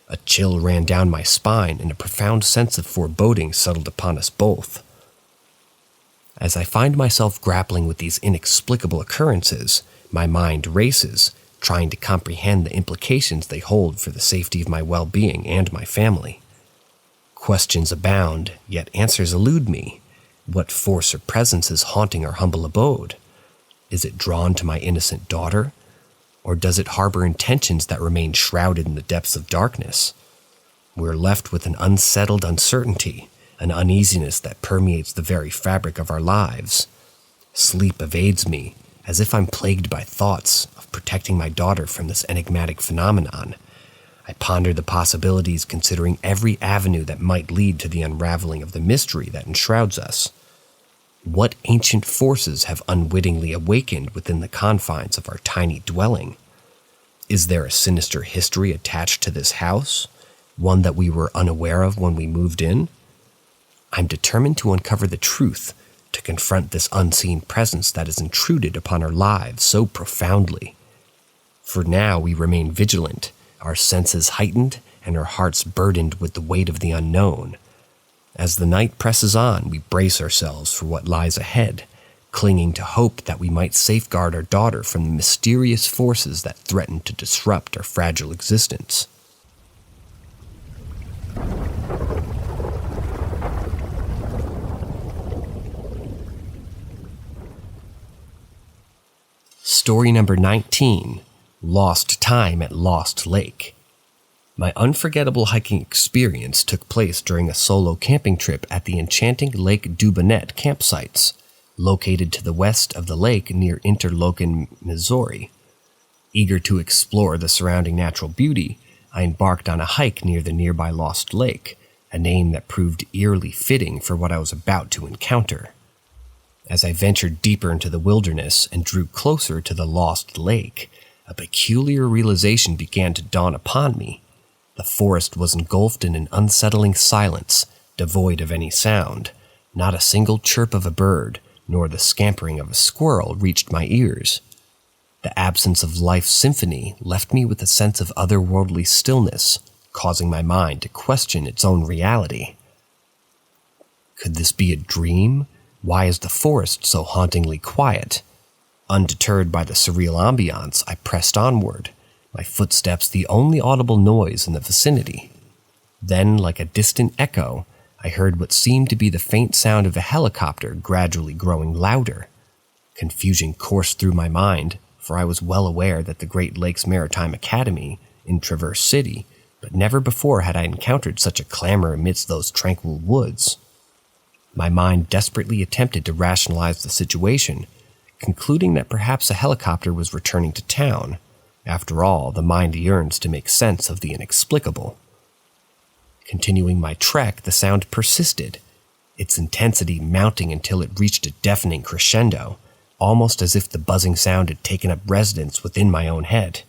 A chill ran down my spine, and a profound sense of foreboding settled upon us both. As I find myself grappling with these inexplicable occurrences, my mind races, trying to comprehend the implications they hold for the safety of my well-being and my family. Questions abound, yet answers elude me. What force or presence is haunting our humble abode? Is it drawn to my innocent daughter? Or does it harbor intentions that remain shrouded in the depths of darkness? We're left with an unsettled uncertainty, an uneasiness that permeates the very fabric of our lives. Sleep evades me, as if I'm plagued by thoughts of of protecting my daughter from this enigmatic phenomenon. I pondered the possibilities, considering every avenue that might lead to the unraveling of the mystery that enshrouds us. What ancient forces have unwittingly awakened within the confines of our tiny dwelling? Is there a sinister history attached to this house, one that we were unaware of when we moved in? I'm determined to uncover the truth, to confront this unseen presence that has intruded upon our lives so profoundly. For now, we remain vigilant, our senses heightened and our hearts burdened with the weight of the unknown. As the night presses on, we brace ourselves for what lies ahead, clinging to hope that we might safeguard our daughter from the mysterious forces that threaten to disrupt our fragile existence. Story number 19, Lost Time at Lost Lake. My unforgettable hiking experience took place during a solo camping trip at the enchanting Lake Dubanet campsites, located to the west of the lake near Interlochen, Missouri. Eager to explore the surrounding natural beauty, I embarked on a hike near the nearby Lost Lake, a name that proved eerily fitting for what I was about to encounter. As I ventured deeper into the wilderness and drew closer to the Lost Lake, a peculiar realization began to dawn upon me. The forest was engulfed in an unsettling silence, devoid of any sound. Not a single chirp of a bird, nor the scampering of a squirrel reached my ears. The absence of life's symphony left me with a sense of otherworldly stillness, causing my mind to question its own reality. Could this be a dream? Why is the forest so hauntingly quiet? Undeterred by the surreal ambiance, I pressed onward, my footsteps the only audible noise in the vicinity. Then, like a distant echo, I heard what seemed to be the faint sound of a helicopter gradually growing louder. Confusion coursed through my mind, for I was well aware that the Great Lakes Maritime Academy in Traverse City, but never before had I encountered such a clamor amidst those tranquil woods. My mind desperately attempted to rationalize the situation, concluding that perhaps a helicopter was returning to town. After all, the mind yearns to make sense of the inexplicable. Continuing my trek, the sound persisted, its intensity mounting until it reached a deafening crescendo, almost as if the buzzing sound had taken up residence within my own head.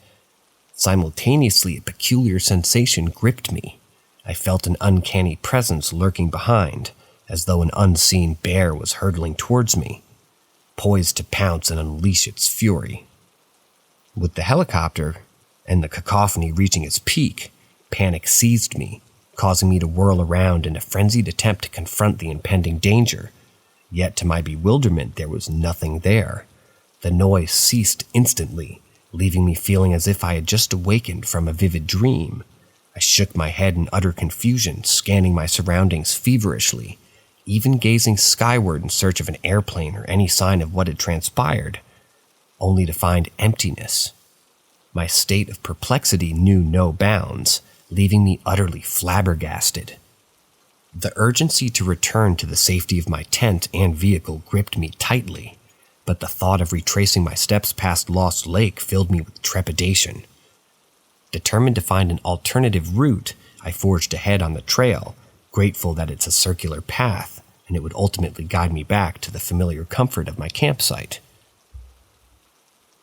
Simultaneously, a peculiar sensation gripped me. I felt an uncanny presence lurking behind, as though an unseen bear was hurtling towards me, poised to pounce and unleash its fury. With the helicopter and the cacophony reaching its peak, panic seized me, causing me to whirl around in a frenzied attempt to confront the impending danger. Yet to my bewilderment, there was nothing there. The noise ceased instantly, leaving me feeling as if I had just awakened from a vivid dream. I shook my head in utter confusion, scanning my surroundings feverishly, even gazing skyward in search of an airplane or any sign of what had transpired, only to find emptiness. My state of perplexity knew no bounds, leaving me utterly flabbergasted. The urgency to return to the safety of my tent and vehicle gripped me tightly, but the thought of retracing my steps past Lost Lake filled me with trepidation. Determined to find an alternative route, I forged ahead on the trail, grateful that it's a circular path, and it would ultimately guide me back to the familiar comfort of my campsite.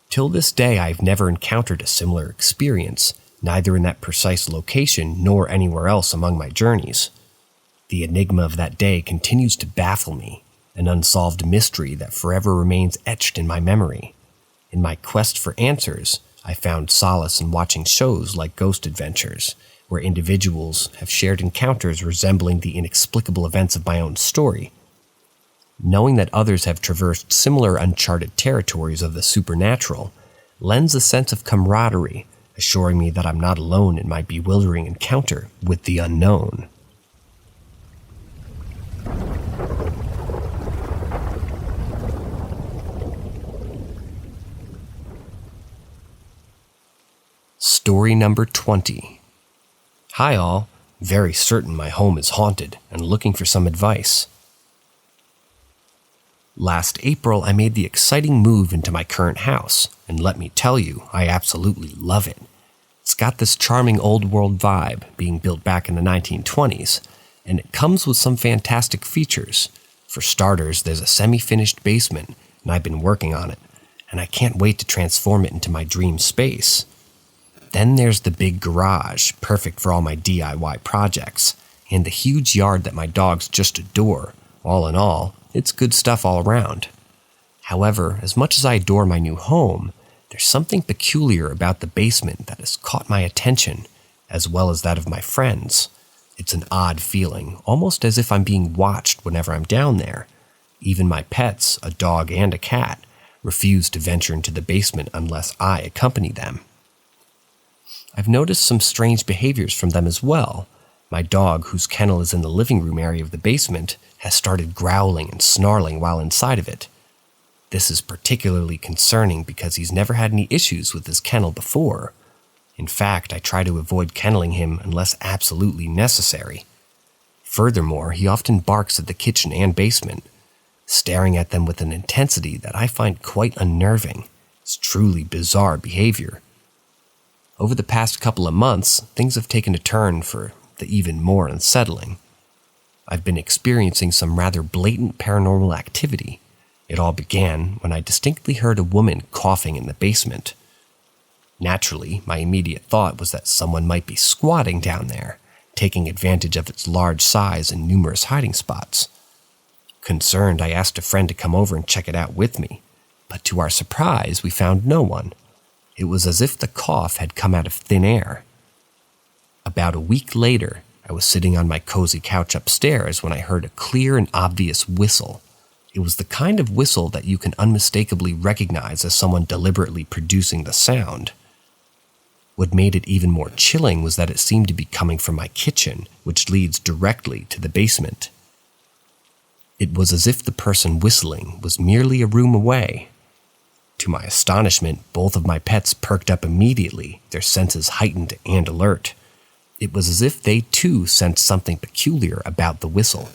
Till this day, I've never encountered a similar experience, neither in that precise location nor anywhere else among my journeys. The enigma of that day continues to baffle me, an unsolved mystery that forever remains etched in my memory. In my quest for answers, I found solace in watching shows like Ghost Adventures, where individuals have shared encounters resembling the inexplicable events of my own story. Knowing that others have traversed similar uncharted territories of the supernatural lends a sense of camaraderie, assuring me that I'm not alone in my bewildering encounter with the unknown. Story number 20. Hi all, very certain my home is haunted and looking for some advice. Last April, I made the exciting move into my current house, and let me tell you, I absolutely love it. It's got this charming old world vibe, being built back in the 1920s, and it comes with some fantastic features. For starters, there's a semi-finished basement, and I've been working on it, and I can't wait to transform it into my dream space. Then there's the big garage, perfect for all my DIY projects, and the huge yard that my dogs just adore. All in all, it's good stuff all around. However, as much as I adore my new home, there's something peculiar about the basement that has caught my attention, as well as that of my friends. It's an odd feeling, almost as if I'm being watched whenever I'm down there. Even my pets, a dog and a cat, refuse to venture into the basement unless I accompany them. I've noticed some strange behaviors from them as well. My dog, whose kennel is in the living room area of the basement, has started growling and snarling while inside of it. This is particularly concerning because he's never had any issues with his kennel before. In fact, I try to avoid kenneling him unless absolutely necessary. Furthermore, he often barks at the kitchen and basement, staring at them with an intensity that I find quite unnerving. It's truly bizarre behavior. Over the past couple of months, things have taken a turn for the even more unsettling. I've been experiencing some rather blatant paranormal activity. It all began when I distinctly heard a woman coughing in the basement. Naturally, my immediate thought was that someone might be squatting down there, taking advantage of its large size and numerous hiding spots. Concerned, I asked a friend to come over and check it out with me, but to our surprise, we found no one. It was as if the cough had come out of thin air. About a week later, I was sitting on my cozy couch upstairs when I heard a clear and obvious whistle. It was the kind of whistle that you can unmistakably recognize as someone deliberately producing the sound. What made it even more chilling was that it seemed to be coming from my kitchen, which leads directly to the basement. It was as if the person whistling was merely a room away. To my astonishment, both of my pets perked up immediately, their senses heightened and alert. It was as if they too sensed something peculiar about the whistle.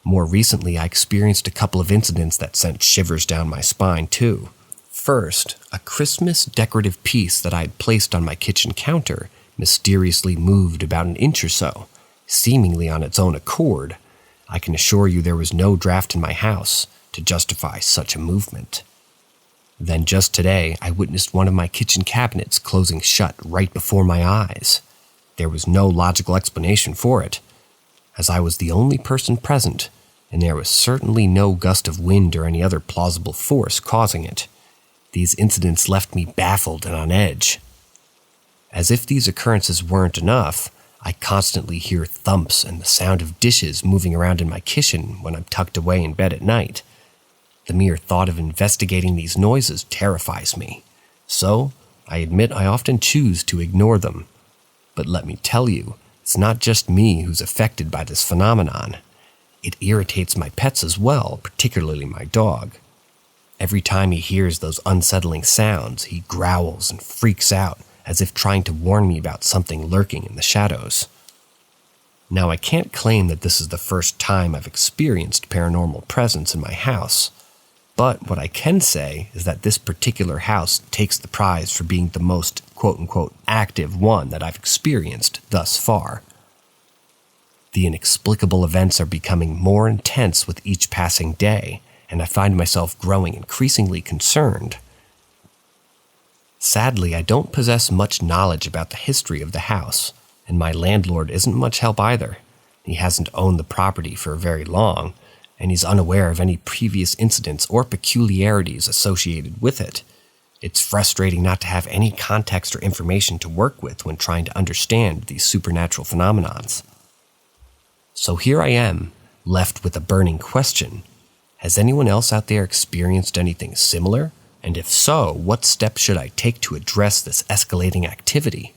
More recently, I experienced a couple of incidents that sent shivers down my spine too. First, a Christmas decorative piece that I had placed on my kitchen counter mysteriously moved about an inch or so, seemingly on its own accord. I can assure you there was no draft in my house to justify such a movement. Then just today, I witnessed one of my kitchen cabinets closing shut right before my eyes. There was no logical explanation for it, as I was the only person present, and there was certainly no gust of wind or any other plausible force causing it. These incidents left me baffled and on edge. As if these occurrences weren't enough, I constantly hear thumps and the sound of dishes moving around in my kitchen when I'm tucked away in bed at night. The mere thought of investigating these noises terrifies me, so I admit I often choose to ignore them. But let me tell you, it's not just me who's affected by this phenomenon. It irritates my pets as well, particularly my dog. Every time he hears those unsettling sounds, he growls and freaks out, as if trying to warn me about something lurking in the shadows. Now, I can't claim that this is the first time I've experienced paranormal presence in my house, but what I can say is that this particular house takes the prize for being the most quote-unquote active one that I've experienced thus far. The inexplicable events are becoming more intense with each passing day, and I find myself growing increasingly concerned. Sadly, I don't possess much knowledge about the history of the house, and my landlord isn't much help either. He hasn't owned the property for very long, and he's unaware of any previous incidents or peculiarities associated with it. It's frustrating not to have any context or information to work with when trying to understand these supernatural phenomenons. So here I am, left with a burning question. Has anyone else out there experienced anything similar? And if so, what steps should I take to address this escalating activity?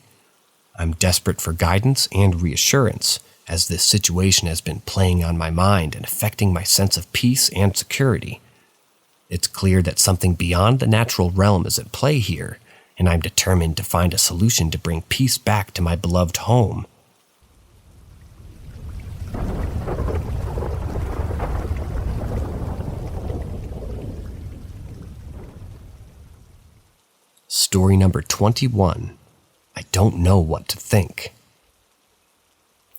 I'm desperate for guidance and reassurance, as this situation has been playing on my mind and affecting my sense of peace and security. It's clear that something beyond the natural realm is at play here, and I'm determined to find a solution to bring peace back to my beloved home. Story number 21. I don't know what to think.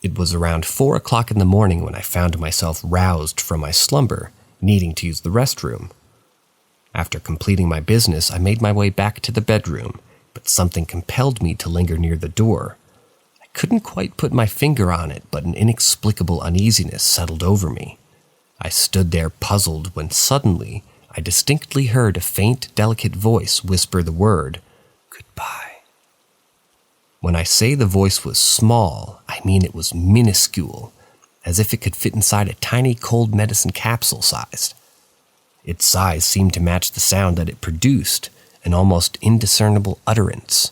It was around 4 o'clock in the morning when I found myself roused from my slumber, needing to use the restroom. After completing my business, I made my way back to the bedroom, but something compelled me to linger near the door. I couldn't quite put my finger on it, but an inexplicable uneasiness settled over me. I stood there puzzled when suddenly I distinctly heard a faint, delicate voice whisper the word, "Goodbye." When I say the voice was small, I mean it was minuscule, as if it could fit inside a tiny cold medicine capsule sized. Its size seemed to match the sound that it produced, an almost indiscernible utterance.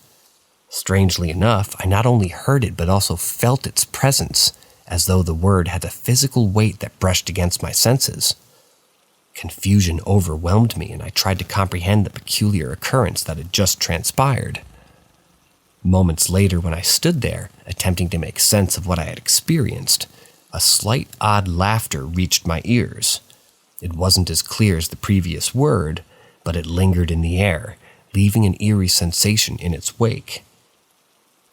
Strangely enough, I not only heard it but also felt its presence, as though the word had a physical weight that brushed against my senses. Confusion overwhelmed me, and I tried to comprehend the peculiar occurrence that had just transpired. Moments later, when I stood there, attempting to make sense of what I had experienced, a slight odd laughter reached my ears. It wasn't as clear as the previous word, but it lingered in the air, leaving an eerie sensation in its wake.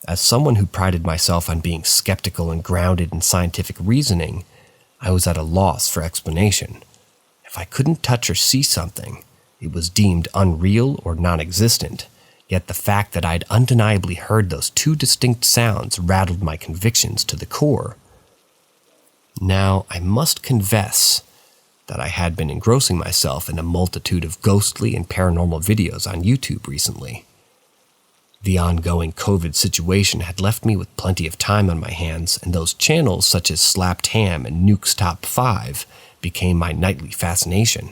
As someone who prided myself on being skeptical and grounded in scientific reasoning, I was at a loss for explanation. If I couldn't touch or see something, it was deemed unreal or non-existent. Yet the fact that I'd undeniably heard those two distinct sounds rattled my convictions to the core. Now, I must confess that I had been engrossing myself in a multitude of ghostly and paranormal videos on YouTube recently. The ongoing COVID situation had left me with plenty of time on my hands, and those channels such as Slapped Ham and Nuke's Top 5 became my nightly fascination.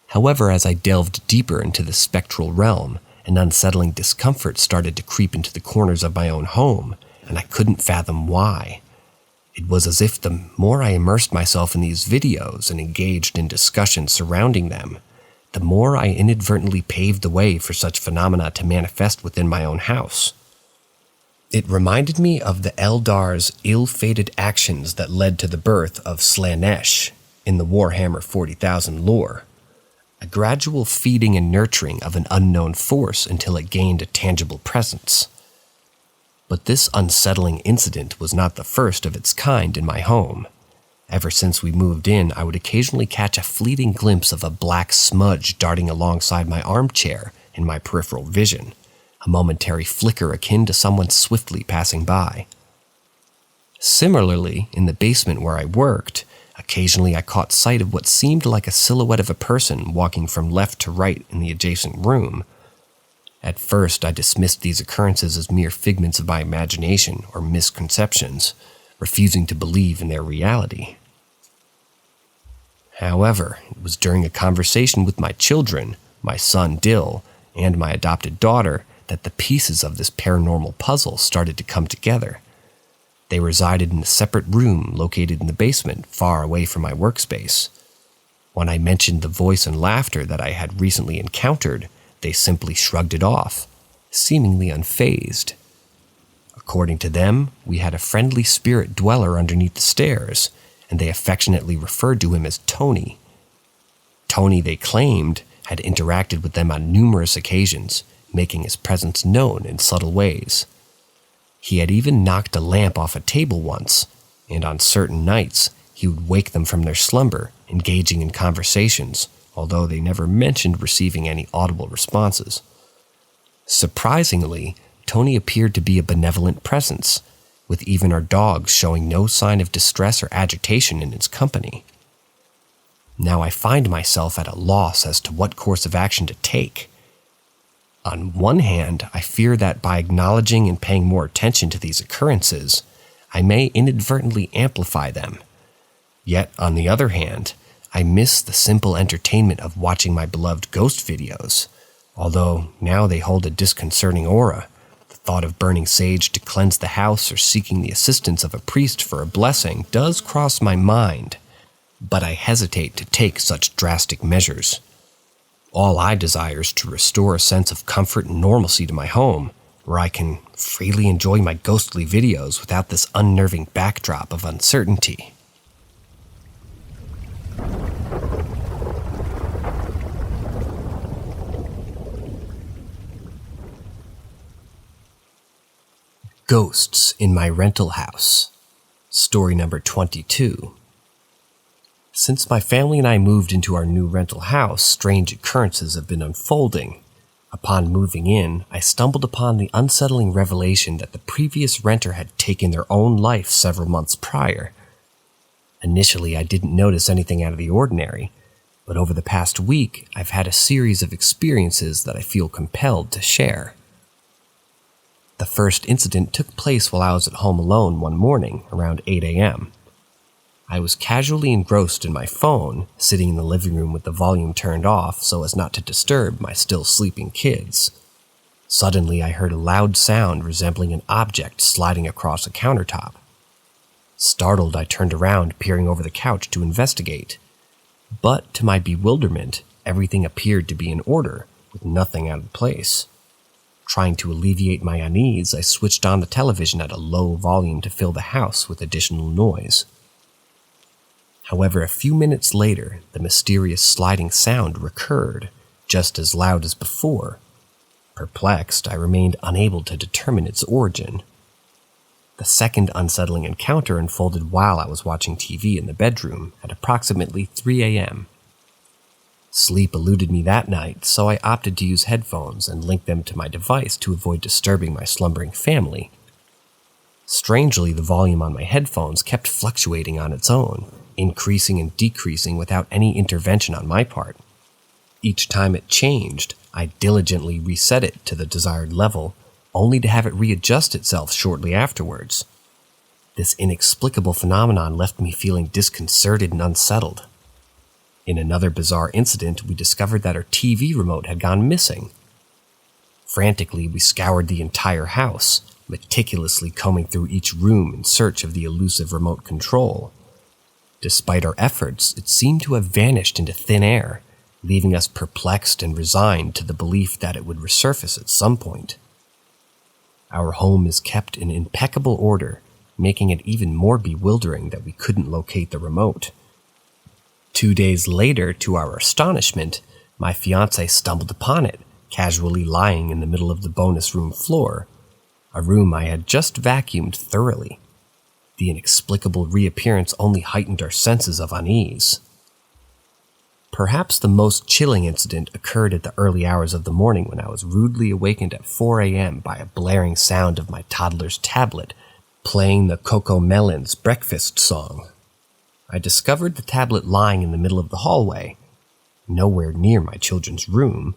However, as I delved deeper into the spectral realm, an unsettling discomfort started to creep into the corners of my own home, and I couldn't fathom why. It was as if the more I immersed myself in these videos and engaged in discussions surrounding them, the more I inadvertently paved the way for such phenomena to manifest within my own house. It reminded me of the Eldar's ill-fated actions that led to the birth of Slaanesh in the Warhammer 40,000 lore. A gradual feeding and nurturing of an unknown force until it gained a tangible presence. But this unsettling incident was not the first of its kind in my home. Ever since we moved in, I would occasionally catch a fleeting glimpse of a black smudge darting alongside my armchair in my peripheral vision, a momentary flicker akin to someone swiftly passing by. Similarly, in the basement where I worked, occasionally I caught sight of what seemed like a silhouette of a person walking from left to right in the adjacent room. At first, I dismissed these occurrences as mere figments of my imagination or misconceptions, refusing to believe in their reality. However, it was during a conversation with my children, my son Dill, and my adopted daughter, that the pieces of this paranormal puzzle started to come together. They resided in a separate room located in the basement, far away from my workspace. When I mentioned the voice and laughter that I had recently encountered, they simply shrugged it off, seemingly unfazed. According to them, we had a friendly spirit dweller underneath the stairs, and they affectionately referred to him as Tony. Tony, they claimed, had interacted with them on numerous occasions, making his presence known in subtle ways. He had even knocked a lamp off a table once, and on certain nights, he would wake them from their slumber, engaging in conversations, although they never mentioned receiving any audible responses. Surprisingly, Tony appeared to be a benevolent presence, with even our dogs showing no sign of distress or agitation in its company. Now I find myself at a loss as to what course of action to take. On one hand, I fear that by acknowledging and paying more attention to these occurrences, I may inadvertently amplify them. Yet, on the other hand, I miss the simple entertainment of watching my beloved ghost videos, although now they hold a disconcerting aura. The thought of burning sage to cleanse the house or seeking the assistance of a priest for a blessing does cross my mind, but I hesitate to take such drastic measures. All I desire is to restore a sense of comfort and normalcy to my home, where I can freely enjoy my ghostly videos without this unnerving backdrop of uncertainty. Ghosts in my rental house. Story number 22. Since my family and I moved into our new rental house, strange occurrences have been unfolding. Upon moving in, I stumbled upon the unsettling revelation that the previous renter had taken their own life several months prior. Initially, I didn't notice anything out of the ordinary, but over the past week, I've had a series of experiences that I feel compelled to share. The first incident took place while I was at home alone one morning around 8 a.m. I was casually engrossed in my phone, sitting in the living room with the volume turned off so as not to disturb my still sleeping kids. Suddenly, I heard a loud sound resembling an object sliding across a countertop. Startled, I turned around, peering over the couch to investigate. But, to my bewilderment, everything appeared to be in order, with nothing out of place. Trying to alleviate my unease, I switched on the television at a low volume to fill the house with additional noise. However, a few minutes later, the mysterious sliding sound recurred, just as loud as before. Perplexed, I remained unable to determine its origin. The second unsettling encounter unfolded while I was watching TV in the bedroom at approximately 3 a.m. Sleep eluded me that night, so I opted to use headphones and link them to my device to avoid disturbing my slumbering family. Strangely, the volume on my headphones kept fluctuating on its own, increasing and decreasing without any intervention on my part. Each time it changed, I diligently reset it to the desired level, only to have it readjust itself shortly afterwards. This inexplicable phenomenon left me feeling disconcerted and unsettled. In another bizarre incident, we discovered that our TV remote had gone missing. Frantically, we scoured the entire house, meticulously combing through each room in search of the elusive remote control. Despite our efforts, it seemed to have vanished into thin air, leaving us perplexed and resigned to the belief that it would resurface at some point. Our home is kept in impeccable order, making it even more bewildering that we couldn't locate the remote. 2 days later, to our astonishment, my fiancé stumbled upon it, casually lying in the middle of the bonus room floor, a room I had just vacuumed thoroughly. The inexplicable reappearance only heightened our senses of unease. Perhaps the most chilling incident occurred at the early hours of the morning when I was rudely awakened at 4 a.m. by a blaring sound of my toddler's tablet playing the Coco Melon's breakfast song. I discovered the tablet lying in the middle of the hallway, nowhere near my children's room,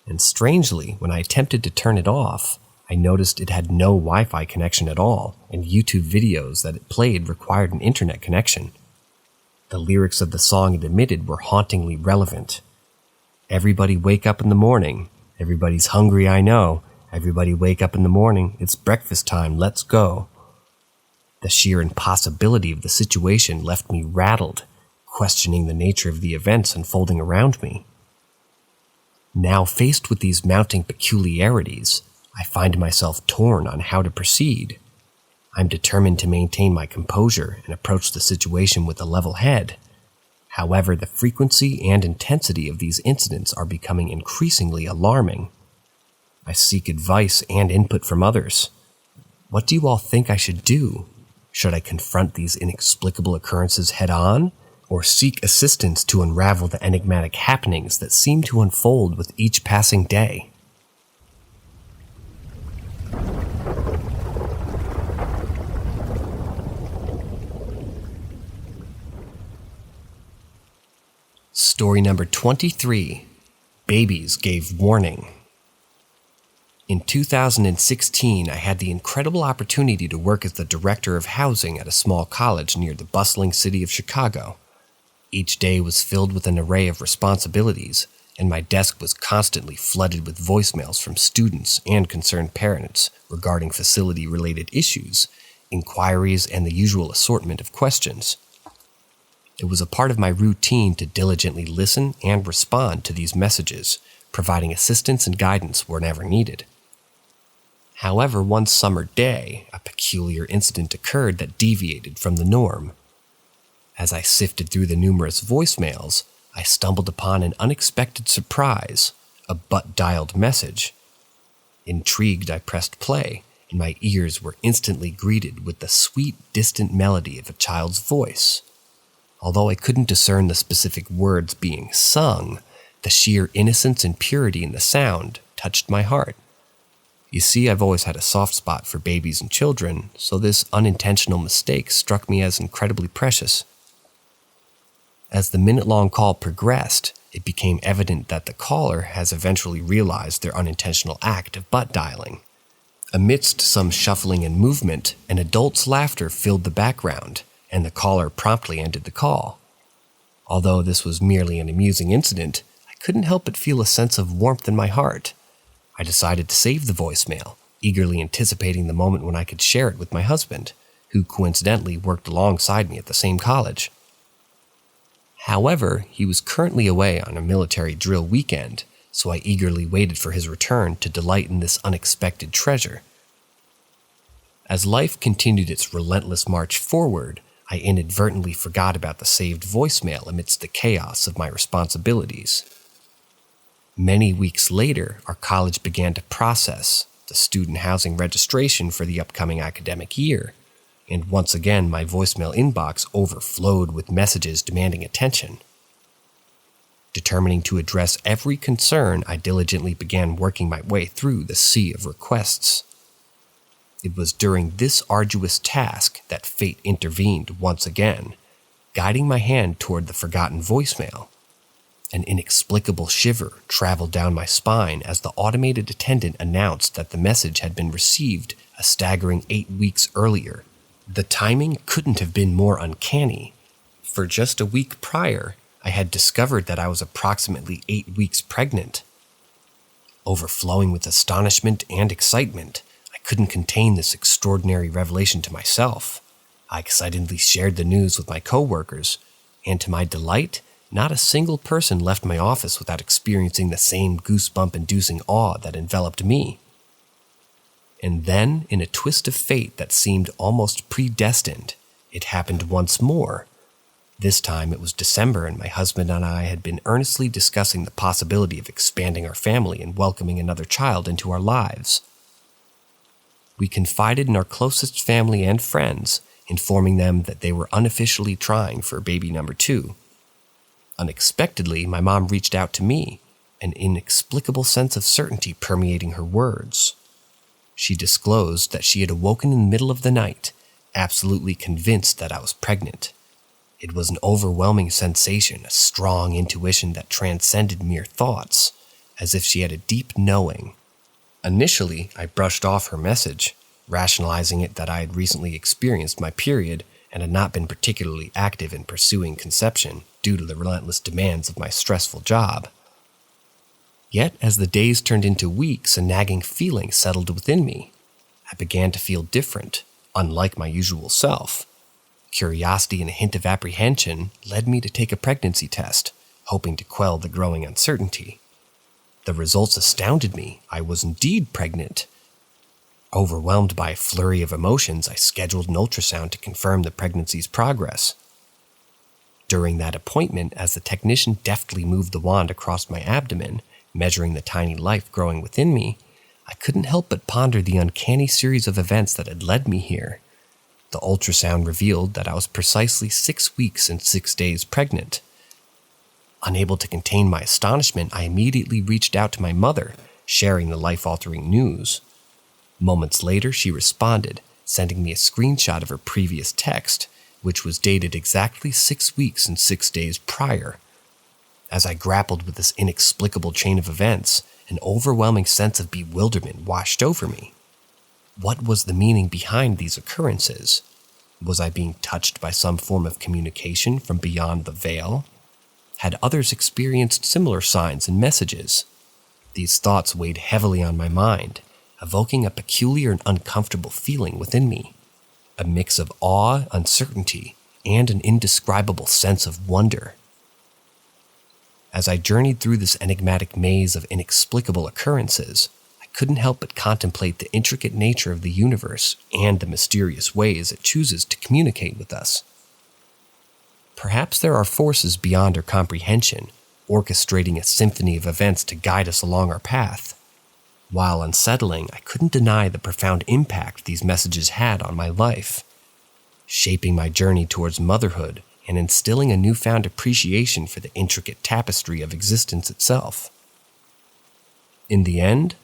and strangely, when I attempted to turn it off, I noticed it had no Wi-Fi connection at all, and YouTube videos that it played required an internet connection. The lyrics of the song it emitted were hauntingly relevant. Everybody wake up in the morning. Everybody's hungry, I know. Everybody wake up in the morning. It's breakfast time. Let's go. The sheer impossibility of the situation left me rattled, questioning the nature of the events unfolding around me. Now faced with these mounting peculiarities, I find myself torn on how to proceed. I'm determined to maintain my composure and approach the situation with a level head. However, the frequency and intensity of these incidents are becoming increasingly alarming. I seek advice and input from others. What do you all think I should do? Should I confront these inexplicable occurrences head-on, or seek assistance to unravel the enigmatic happenings that seem to unfold with each passing day? Story number 23. Babies Gave Warning. In 2016, I had the incredible opportunity to work as the director of housing at a small college near the bustling city of Chicago. Each day was filled with an array of responsibilities, and my desk was constantly flooded with voicemails from students and concerned parents regarding facility-related issues, inquiries, and the usual assortment of questions. It was a part of my routine to diligently listen and respond to these messages, providing assistance and guidance whenever needed. However, one summer day, a peculiar incident occurred that deviated from the norm. As I sifted through the numerous voicemails, I stumbled upon an unexpected surprise, a butt-dialed message. Intrigued, I pressed play, and my ears were instantly greeted with the sweet, distant melody of a child's voice. Although I couldn't discern the specific words being sung, the sheer innocence and purity in the sound touched my heart. You see, I've always had a soft spot for babies and children, so this unintentional mistake struck me as incredibly precious. As the minute-long call progressed, it became evident that the caller has eventually realized their unintentional act of butt dialing. Amidst some shuffling and movement, an adult's laughter filled the background, and the caller promptly ended the call. Although this was merely an amusing incident, I couldn't help but feel a sense of warmth in my heart. I decided to save the voicemail, eagerly anticipating the moment when I could share it with my husband, who coincidentally worked alongside me at the same college. However, he was currently away on a military drill weekend, so I eagerly waited for his return to delight in this unexpected treasure. As life continued its relentless march forward, I inadvertently forgot about the saved voicemail amidst the chaos of my responsibilities. Many weeks later, our college began to process the student housing registration for the upcoming academic year, and once again my voicemail inbox overflowed with messages demanding attention. Determining to address every concern, I diligently began working my way through the sea of requests. It was during this arduous task that fate intervened once again, guiding my hand toward the forgotten voicemail. An inexplicable shiver traveled down my spine as the automated attendant announced that the message had been received a staggering 8 weeks earlier. The timing couldn't have been more uncanny. For just a week prior, I had discovered that I was approximately 8 weeks pregnant. Overflowing with astonishment and excitement, I couldn't contain this extraordinary revelation to myself. I excitedly shared the news with my coworkers, and to my delight, not a single person left my office without experiencing the same goosebump-inducing awe that enveloped me. And then, in a twist of fate that seemed almost predestined, it happened once more. This time it was December, and my husband and I had been earnestly discussing the possibility of expanding our family and welcoming another child into our lives. We confided in our closest family and friends, informing them that they were unofficially trying for baby number 2. Unexpectedly, my mom reached out to me, an inexplicable sense of certainty permeating her words. She disclosed that she had awoken in the middle of the night, absolutely convinced that I was pregnant. It was an overwhelming sensation, a strong intuition that transcended mere thoughts, as if she had a deep knowing. Initially, I brushed off her message, rationalizing it that I had recently experienced my period and had not been particularly active in pursuing conception due to the relentless demands of my stressful job. Yet, as the days turned into weeks, a nagging feeling settled within me. I began to feel different, unlike my usual self. Curiosity and a hint of apprehension led me to take a pregnancy test, hoping to quell the growing uncertainty. The results astounded me. I was indeed pregnant. Overwhelmed by a flurry of emotions, I scheduled an ultrasound to confirm the pregnancy's progress. During that appointment, as the technician deftly moved the wand across my abdomen, measuring the tiny life growing within me, I couldn't help but ponder the uncanny series of events that had led me here. The ultrasound revealed that I was precisely 6 weeks and 6 days pregnant. Unable to contain my astonishment, I immediately reached out to my mother, sharing the life-altering news. Moments later, she responded, sending me a screenshot of her previous text, which was dated exactly 6 weeks and 6 days prior. As I grappled with this inexplicable chain of events, an overwhelming sense of bewilderment washed over me. What was the meaning behind these occurrences? Was I being touched by some form of communication from beyond the veil? Had others experienced similar signs and messages? These thoughts weighed heavily on my mind, evoking a peculiar and uncomfortable feeling within me. A mix of awe, uncertainty, and an indescribable sense of wonder. As I journeyed through this enigmatic maze of inexplicable occurrences, I couldn't help but contemplate the intricate nature of the universe and the mysterious ways it chooses to communicate with us. Perhaps there are forces beyond our comprehension, orchestrating a symphony of events to guide us along our path. While unsettling, I couldn't deny the profound impact these messages had on my life, shaping my journey towards motherhood and instilling a newfound appreciation for the intricate tapestry of existence itself. In the end,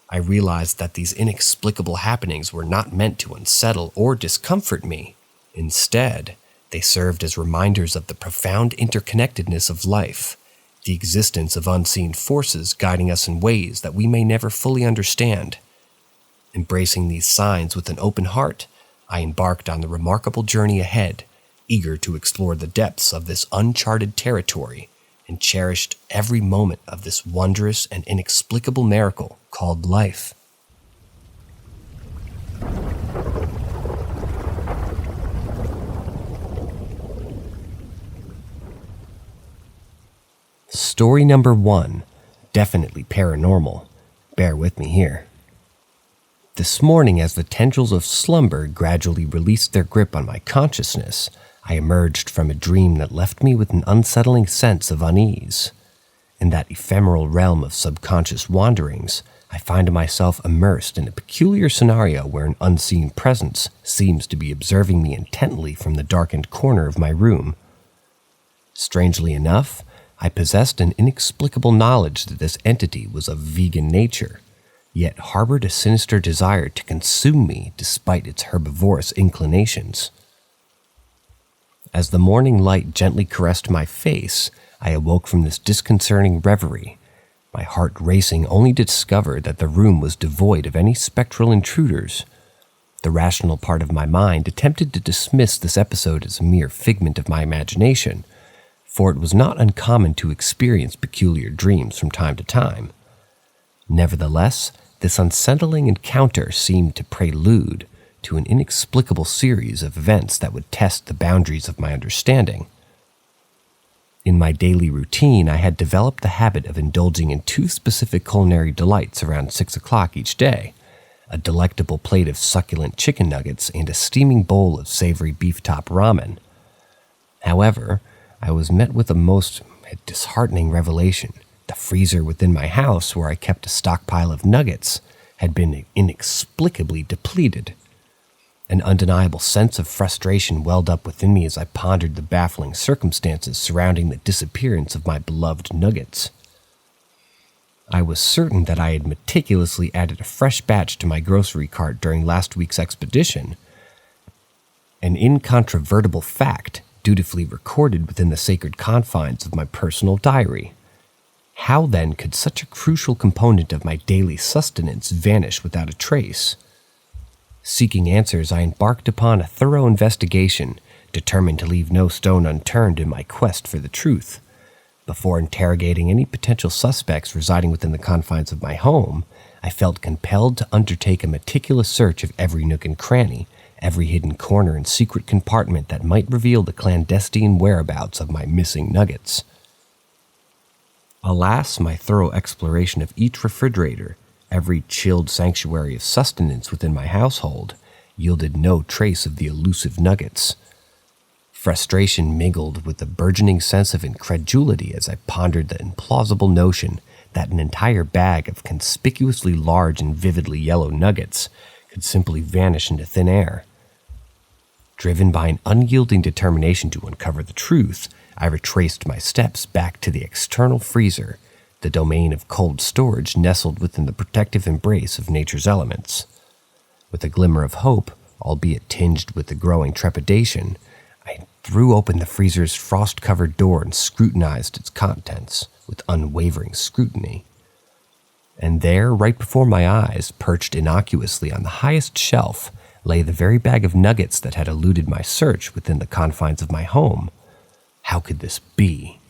I realized that these inexplicable happenings were not meant to unsettle or discomfort me. Instead, they served as reminders of the profound interconnectedness of life, the existence of unseen forces guiding us in ways that we may never fully understand. Embracing these signs with an open heart, I embarked on the remarkable journey ahead, eager to explore the depths of this uncharted territory, and cherished every moment of this wondrous and inexplicable miracle called life. Story number 1, definitely paranormal. Bear with me here. This morning, as the tendrils of slumber gradually released their grip on my consciousness, I emerged from a dream that left me with an unsettling sense of unease. In that ephemeral realm of subconscious wanderings, I find myself immersed in a peculiar scenario where an unseen presence seems to be observing me intently from the darkened corner of my room. Strangely enough, I possessed an inexplicable knowledge that this entity was of vegan nature, yet harbored a sinister desire to consume me despite its herbivorous inclinations. As the morning light gently caressed my face, I awoke from this disconcerting reverie, my heart racing only to discover that the room was devoid of any spectral intruders. The rational part of my mind attempted to dismiss this episode as a mere figment of my imagination, for it was not uncommon to experience peculiar dreams from time to time. Nevertheless, this unsettling encounter seemed to prelude to an inexplicable series of events that would test the boundaries of my understanding. In my daily routine, I had developed the habit of indulging in 2 specific culinary delights around 6 o'clock each day, a delectable plate of succulent chicken nuggets and a steaming bowl of savory beef top ramen. However, I was met with a most disheartening revelation. The freezer within my house, where I kept a stockpile of nuggets, had been inexplicably depleted. An undeniable sense of frustration welled up within me as I pondered the baffling circumstances surrounding the disappearance of my beloved nuggets. I was certain that I had meticulously added a fresh batch to my grocery cart during last week's expedition, an incontrovertible fact dutifully recorded within the sacred confines of my personal diary. How then could such a crucial component of my daily sustenance vanish without a trace? Seeking answers, I embarked upon a thorough investigation, determined to leave no stone unturned in my quest for the truth. Before interrogating any potential suspects residing within the confines of my home, I felt compelled to undertake a meticulous search of every nook and cranny, every hidden corner and secret compartment that might reveal the clandestine whereabouts of my missing nuggets. Alas, my thorough exploration of each refrigerator, every chilled sanctuary of sustenance within my household, yielded no trace of the elusive nuggets. Frustration mingled with a burgeoning sense of incredulity as I pondered the implausible notion that an entire bag of conspicuously large and vividly yellow nuggets could simply vanish into thin air. Driven by an unyielding determination to uncover the truth, I retraced my steps back to the external freezer, the domain of cold storage nestled within the protective embrace of nature's elements. With a glimmer of hope, albeit tinged with the growing trepidation, I threw open the freezer's frost-covered door and scrutinized its contents with unwavering scrutiny. And there, right before my eyes, perched innocuously on the highest shelf, lay the very bag of nuggets that had eluded my search within the confines of my home. How could this be?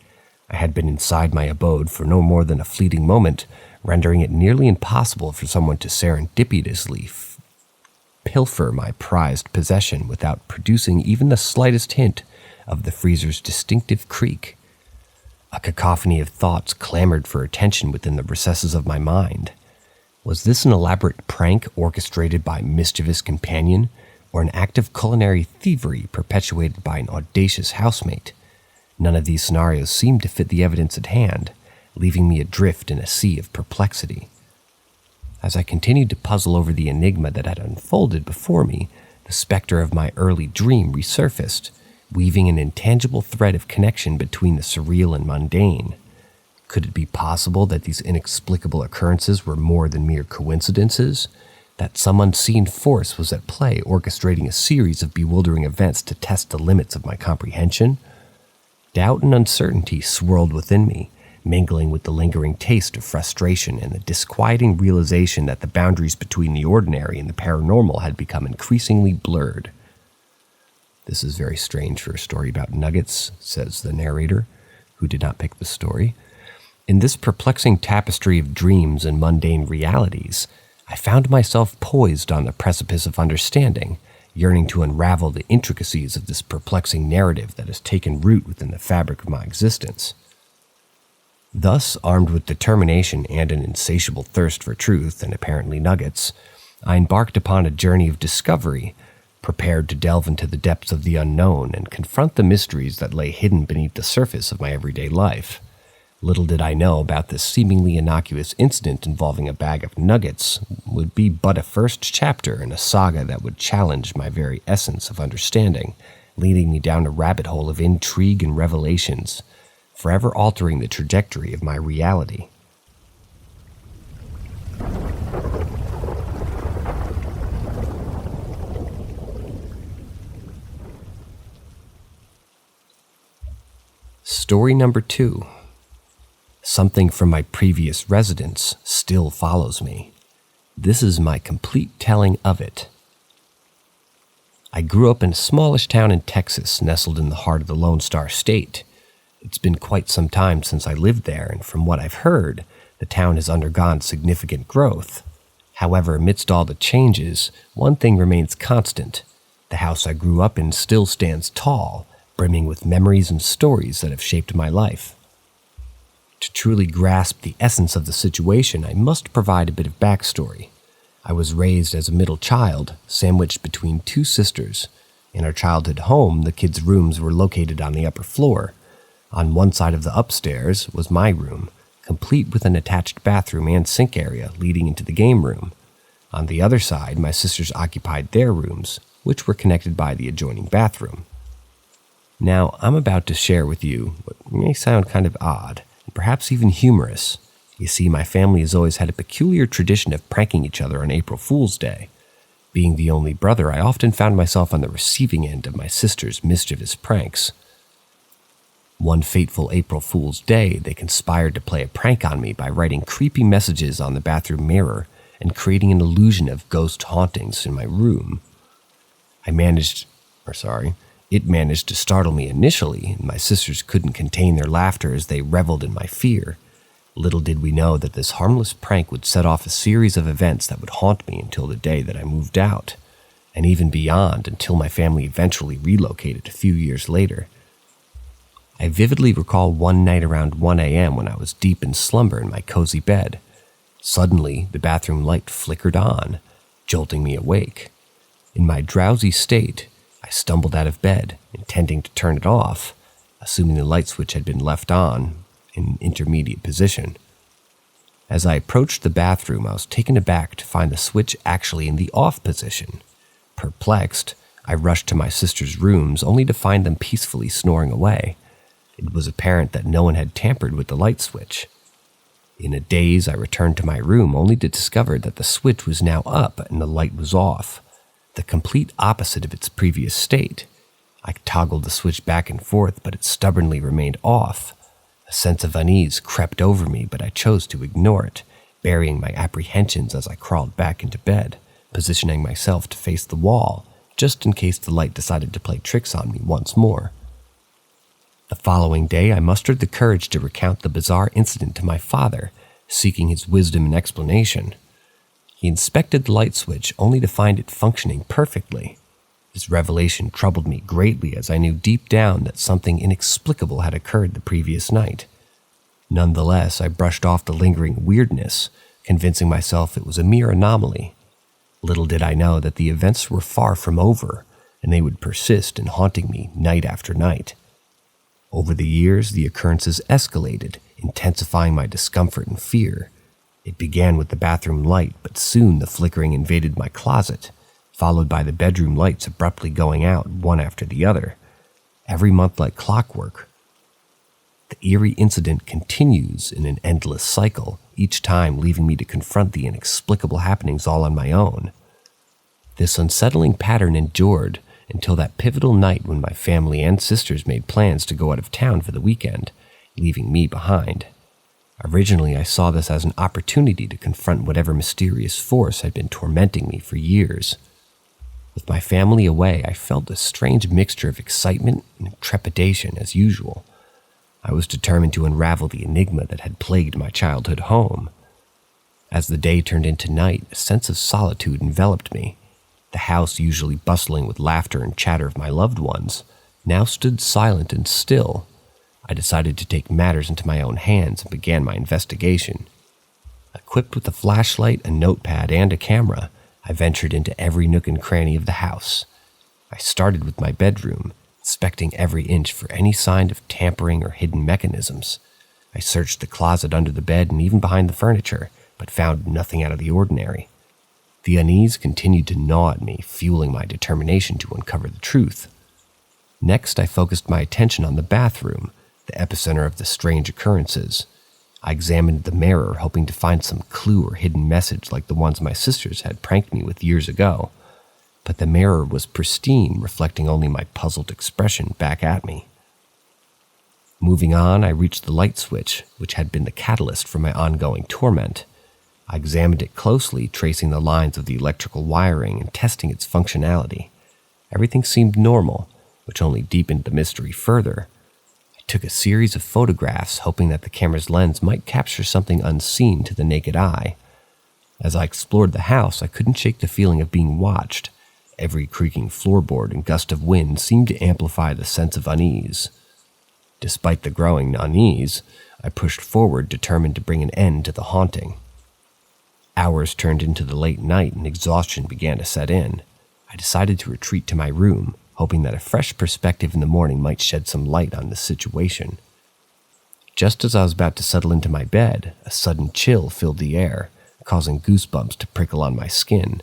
I had been inside my abode for no more than a fleeting moment, rendering it nearly impossible for someone to serendipitously pilfer my prized possession without producing even the slightest hint of the freezer's distinctive creak. A cacophony of thoughts clamored for attention within the recesses of my mind. Was this an elaborate prank orchestrated by a mischievous companion, or an act of culinary thievery perpetuated by an audacious housemate? None of these scenarios seemed to fit the evidence at hand, leaving me adrift in a sea of perplexity. As I continued to puzzle over the enigma that had unfolded before me, the specter of my early dream resurfaced, weaving an intangible thread of connection between the surreal and mundane. Could it be possible that these inexplicable occurrences were more than mere coincidences? That some unseen force was at play, orchestrating a series of bewildering events to test the limits of my comprehension? Doubt and uncertainty swirled within me, mingling with the lingering taste of frustration and the disquieting realization that the boundaries between the ordinary and the paranormal had become increasingly blurred. This is very strange for a story about nuggets, says the narrator, who did not pick the story. In this perplexing tapestry of dreams and mundane realities, I found myself poised on the precipice of understanding, yearning to unravel the intricacies of this perplexing narrative that has taken root within the fabric of my existence. Thus, armed with determination and an insatiable thirst for truth and apparently nuggets, I embarked upon a journey of discovery, prepared to delve into the depths of the unknown and confront the mysteries that lay hidden beneath the surface of my everyday life. Little did I know about this seemingly innocuous incident involving a bag of nuggets would be but a first chapter in a saga that would challenge my very essence of understanding, leading me down a rabbit hole of intrigue and revelations, forever altering the trajectory of my reality. Story number 2. Something from my previous residence still follows me. This is my complete telling of it. I grew up in a smallish town in Texas, nestled in the heart of the Lone Star State. It's been quite some time since I lived there, and from what I've heard, the town has undergone significant growth. However, amidst all the changes, one thing remains constant. The house I grew up in still stands tall, brimming with memories and stories that have shaped my life. To truly grasp the essence of the situation, I must provide a bit of backstory. I was raised as a middle child, sandwiched between two sisters. In our childhood home, the kids' rooms were located on the upper floor. On one side of the upstairs was my room, complete with an attached bathroom and sink area leading into the game room. On the other side, my sisters occupied their rooms, which were connected by the adjoining bathroom. Now, I'm about to share with you what may sound kind of odd, and perhaps even humorous. You see, my family has always had a peculiar tradition of pranking each other on April Fool's Day. Being the only brother, I often found myself on the receiving end of my sister's mischievous pranks. One fateful April Fool's Day, they conspired to play a prank on me by writing creepy messages on the bathroom mirror and creating an illusion of ghost hauntings in my room. It managed to startle me initially, and my sisters couldn't contain their laughter as they reveled in my fear. Little did we know that this harmless prank would set off a series of events that would haunt me until the day that I moved out, and even beyond until my family eventually relocated a few years later. I vividly recall one night around 1 a.m. when I was deep in slumber in my cozy bed. Suddenly, the bathroom light flickered on, jolting me awake. In my drowsy state, I stumbled out of bed, intending to turn it off, assuming the light switch had been left on in intermediate position. As I approached the bathroom, I was taken aback to find the switch actually in the off position. Perplexed, I rushed to my sister's rooms only to find them peacefully snoring away. It was apparent that no one had tampered with the light switch. In a daze, I returned to my room only to discover that the switch was now up and the light was off, the complete opposite of its previous state. I toggled the switch back and forth, but it stubbornly remained off. A sense of unease crept over me, but I chose to ignore it, burying my apprehensions as I crawled back into bed, positioning myself to face the wall, just in case the light decided to play tricks on me once more. The following day, I mustered the courage to recount the bizarre incident to my father, seeking his wisdom and explanation. He inspected the light switch only to find it functioning perfectly. This revelation troubled me greatly as I knew deep down that something inexplicable had occurred the previous night. Nonetheless, I brushed off the lingering weirdness, convincing myself it was a mere anomaly. Little did I know that the events were far from over, and they would persist in haunting me night after night. Over the years, the occurrences escalated, intensifying my discomfort and fear. It began with the bathroom light, but soon the flickering invaded my closet, followed by the bedroom lights abruptly going out one after the other, every month like clockwork. The eerie incident continues in an endless cycle, each time leaving me to confront the inexplicable happenings all on my own. This unsettling pattern endured until that pivotal night when my family and sisters made plans to go out of town for the weekend, leaving me behind. Originally, I saw this as an opportunity to confront whatever mysterious force had been tormenting me for years. With my family away, I felt a strange mixture of excitement and trepidation as usual. I was determined to unravel the enigma that had plagued my childhood home. As the day turned into night, a sense of solitude enveloped me. The house, usually bustling with laughter and chatter of my loved ones, now stood silent and still. I decided to take matters into my own hands and began my investigation. Equipped with a flashlight, a notepad, and a camera, I ventured into every nook and cranny of the house. I started with my bedroom, inspecting every inch for any sign of tampering or hidden mechanisms. I searched the closet under the bed and even behind the furniture, but found nothing out of the ordinary. The unease continued to gnaw at me, fueling my determination to uncover the truth. Next, I focused my attention on the bathroom, the epicenter of the strange occurrences. I examined the mirror, hoping to find some clue or hidden message like the ones my sisters had pranked me with years ago. But the mirror was pristine, reflecting only my puzzled expression back at me. Moving on, I reached the light switch, which had been the catalyst for my ongoing torment. I examined it closely, tracing the lines of the electrical wiring and testing its functionality. Everything seemed normal, which only deepened the mystery further. I took a series of photographs, hoping that the camera's lens might capture something unseen to the naked eye. As I explored the house, I couldn't shake the feeling of being watched. Every creaking floorboard and gust of wind seemed to amplify the sense of unease. Despite the growing unease, I pushed forward, determined to bring an end to the haunting. Hours turned into the late night and exhaustion began to set in. I decided to retreat to my room, hoping that a fresh perspective in the morning might shed some light on the situation. Just as I was about to settle into my bed, a sudden chill filled the air, causing goosebumps to prickle on my skin.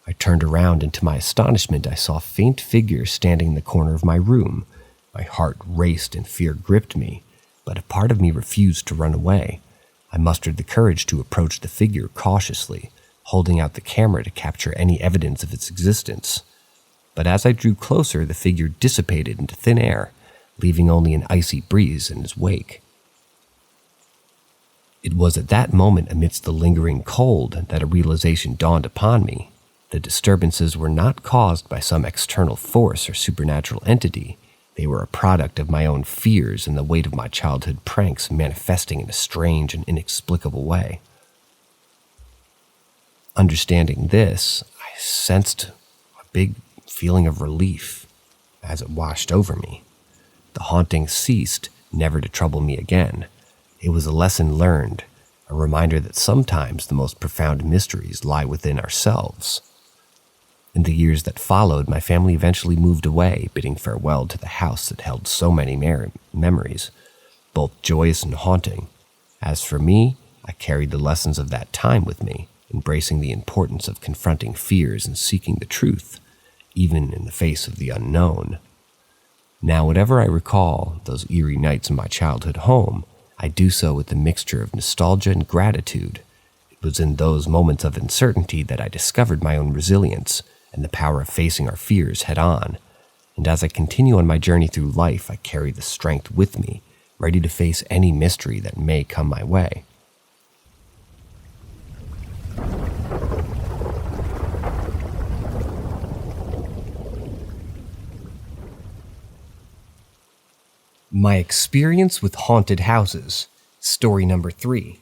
I turned around and to my astonishment I saw a faint figure standing in the corner of my room. My heart raced and fear gripped me, but a part of me refused to run away. I mustered the courage to approach the figure cautiously, holding out the camera to capture any evidence of its existence. But as I drew closer, the figure dissipated into thin air, leaving only an icy breeze in its wake. It was at that moment, amidst the lingering cold, that a realization dawned upon me. The disturbances were not caused by some external force or supernatural entity. They were a product of my own fears and the weight of my childhood pranks manifesting in a strange and inexplicable way. Understanding this, I sensed a big feeling of relief as it washed over me. The haunting ceased, never to trouble me again. It was a lesson learned, a reminder that sometimes the most profound mysteries lie within ourselves. In the years that followed, my family eventually moved away, bidding farewell to the house that held so many memories, both joyous and haunting. As for me, I carried the lessons of that time with me, embracing the importance of confronting fears and seeking the truth, even in the face of the unknown. Now, whenever I recall those eerie nights in my childhood home, I do so with a mixture of nostalgia and gratitude. It was in those moments of uncertainty that I discovered my own resilience and the power of facing our fears head-on. And as I continue on my journey through life, I carry the strength with me, ready to face any mystery that may come my way. My experience with haunted houses, story number 3.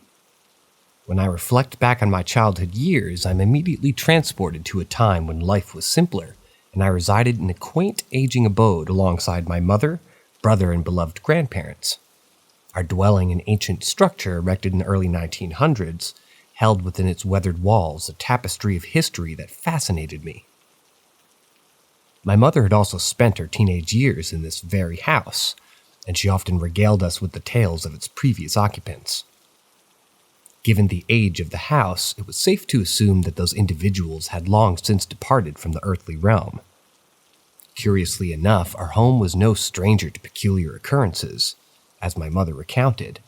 When I reflect back on my childhood years, I'm immediately transported to a time when life was simpler, and I resided in a quaint, aging abode alongside my mother, brother, and beloved grandparents. Our dwelling, an ancient structure erected in the early 1900s, held within its weathered walls a tapestry of history that fascinated me. My mother had also spent her teenage years in this very house, and she often regaled us with the tales of its previous occupants. Given the age of the house, it was safe to assume that those individuals had long since departed from the earthly realm. Curiously enough, our home was no stranger to peculiar occurrences, as my mother recounted.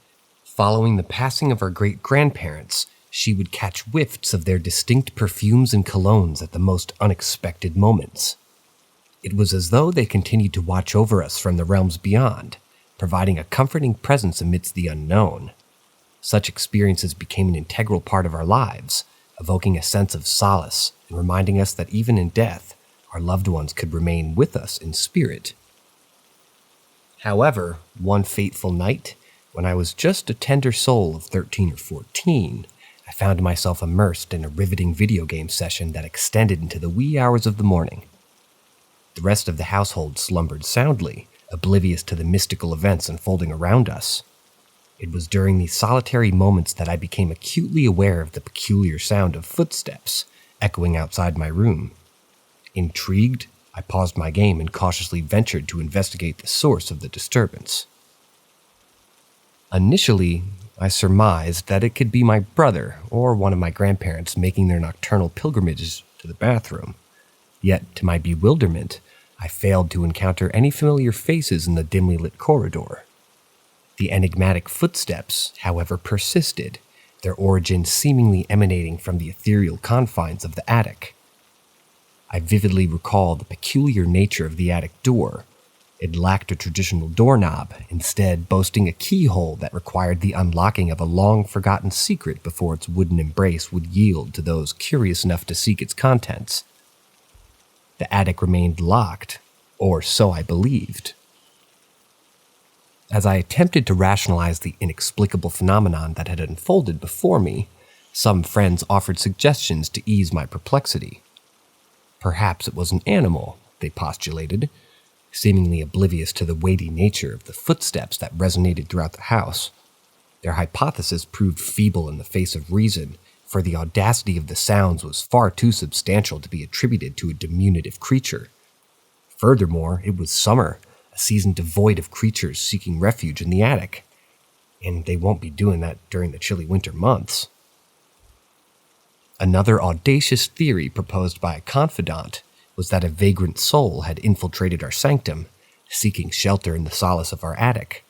Following the passing of our great-grandparents, she would catch whiffs of their distinct perfumes and colognes at the most unexpected moments. It was as though they continued to watch over us from the realms beyond, providing a comforting presence amidst the unknown. Such experiences became an integral part of our lives, evoking a sense of solace and reminding us that even in death, our loved ones could remain with us in spirit. However, one fateful night, when I was just a tender soul of 13 or 14, I found myself immersed in a riveting video game session that extended into the wee hours of the morning. The rest of the household slumbered soundly, oblivious to the mystical events unfolding around us. It was during these solitary moments that I became acutely aware of the peculiar sound of footsteps echoing outside my room. Intrigued, I paused my game and cautiously ventured to investigate the source of the disturbance. Initially, I surmised that it could be my brother or one of my grandparents making their nocturnal pilgrimages to the bathroom. Yet, to my bewilderment, I failed to encounter any familiar faces in the dimly lit corridor. The enigmatic footsteps, however, persisted, their origin seemingly emanating from the ethereal confines of the attic. I vividly recall the peculiar nature of the attic door. It lacked a traditional doorknob, instead boasting a keyhole that required the unlocking of a long-forgotten secret before its wooden embrace would yield to those curious enough to seek its contents. The attic remained locked, or so I believed. As I attempted to rationalize the inexplicable phenomenon that had unfolded before me, some friends offered suggestions to ease my perplexity. Perhaps it was an animal, they postulated, seemingly oblivious to the weighty nature of the footsteps that resonated throughout the house. Their hypothesis proved feeble in the face of reason, for the audacity of the sounds was far too substantial to be attributed to a diminutive creature. Furthermore, it was summer, a season devoid of creatures seeking refuge in the attic, and they won't be doing that during the chilly winter months. Another audacious theory proposed by a confidant was that a vagrant soul had infiltrated our sanctum, seeking shelter in the solace of our attic.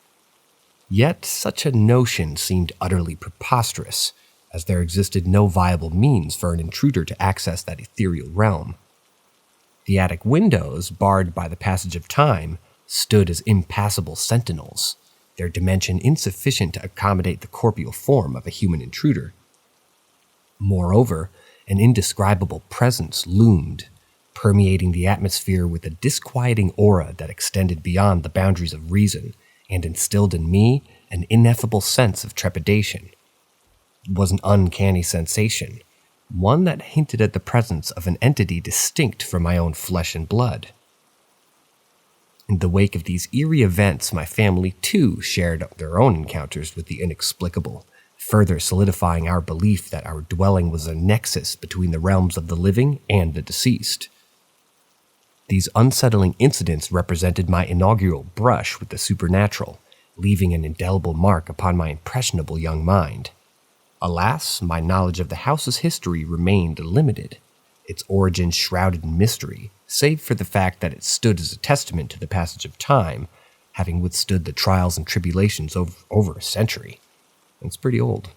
Yet such a notion seemed utterly preposterous, as there existed no viable means for an intruder to access that ethereal realm. The attic windows, barred by the passage of time, stood as impassable sentinels, their dimension insufficient to accommodate the corporeal form of a human intruder. Moreover, an indescribable presence loomed, permeating the atmosphere with a disquieting aura that extended beyond the boundaries of reason and instilled in me an ineffable sense of trepidation. It was an uncanny sensation, one that hinted at the presence of an entity distinct from my own flesh and blood. In the wake of these eerie events, my family too shared their own encounters with the inexplicable, further solidifying our belief that our dwelling was a nexus between the realms of the living and the deceased. These unsettling incidents represented my inaugural brush with the supernatural, leaving an indelible mark upon my impressionable young mind. Alas, my knowledge of the house's history remained limited, its origins shrouded in mystery, save for the fact that it stood as a testament to the passage of time, having withstood the trials and tribulations over a century. It's pretty old.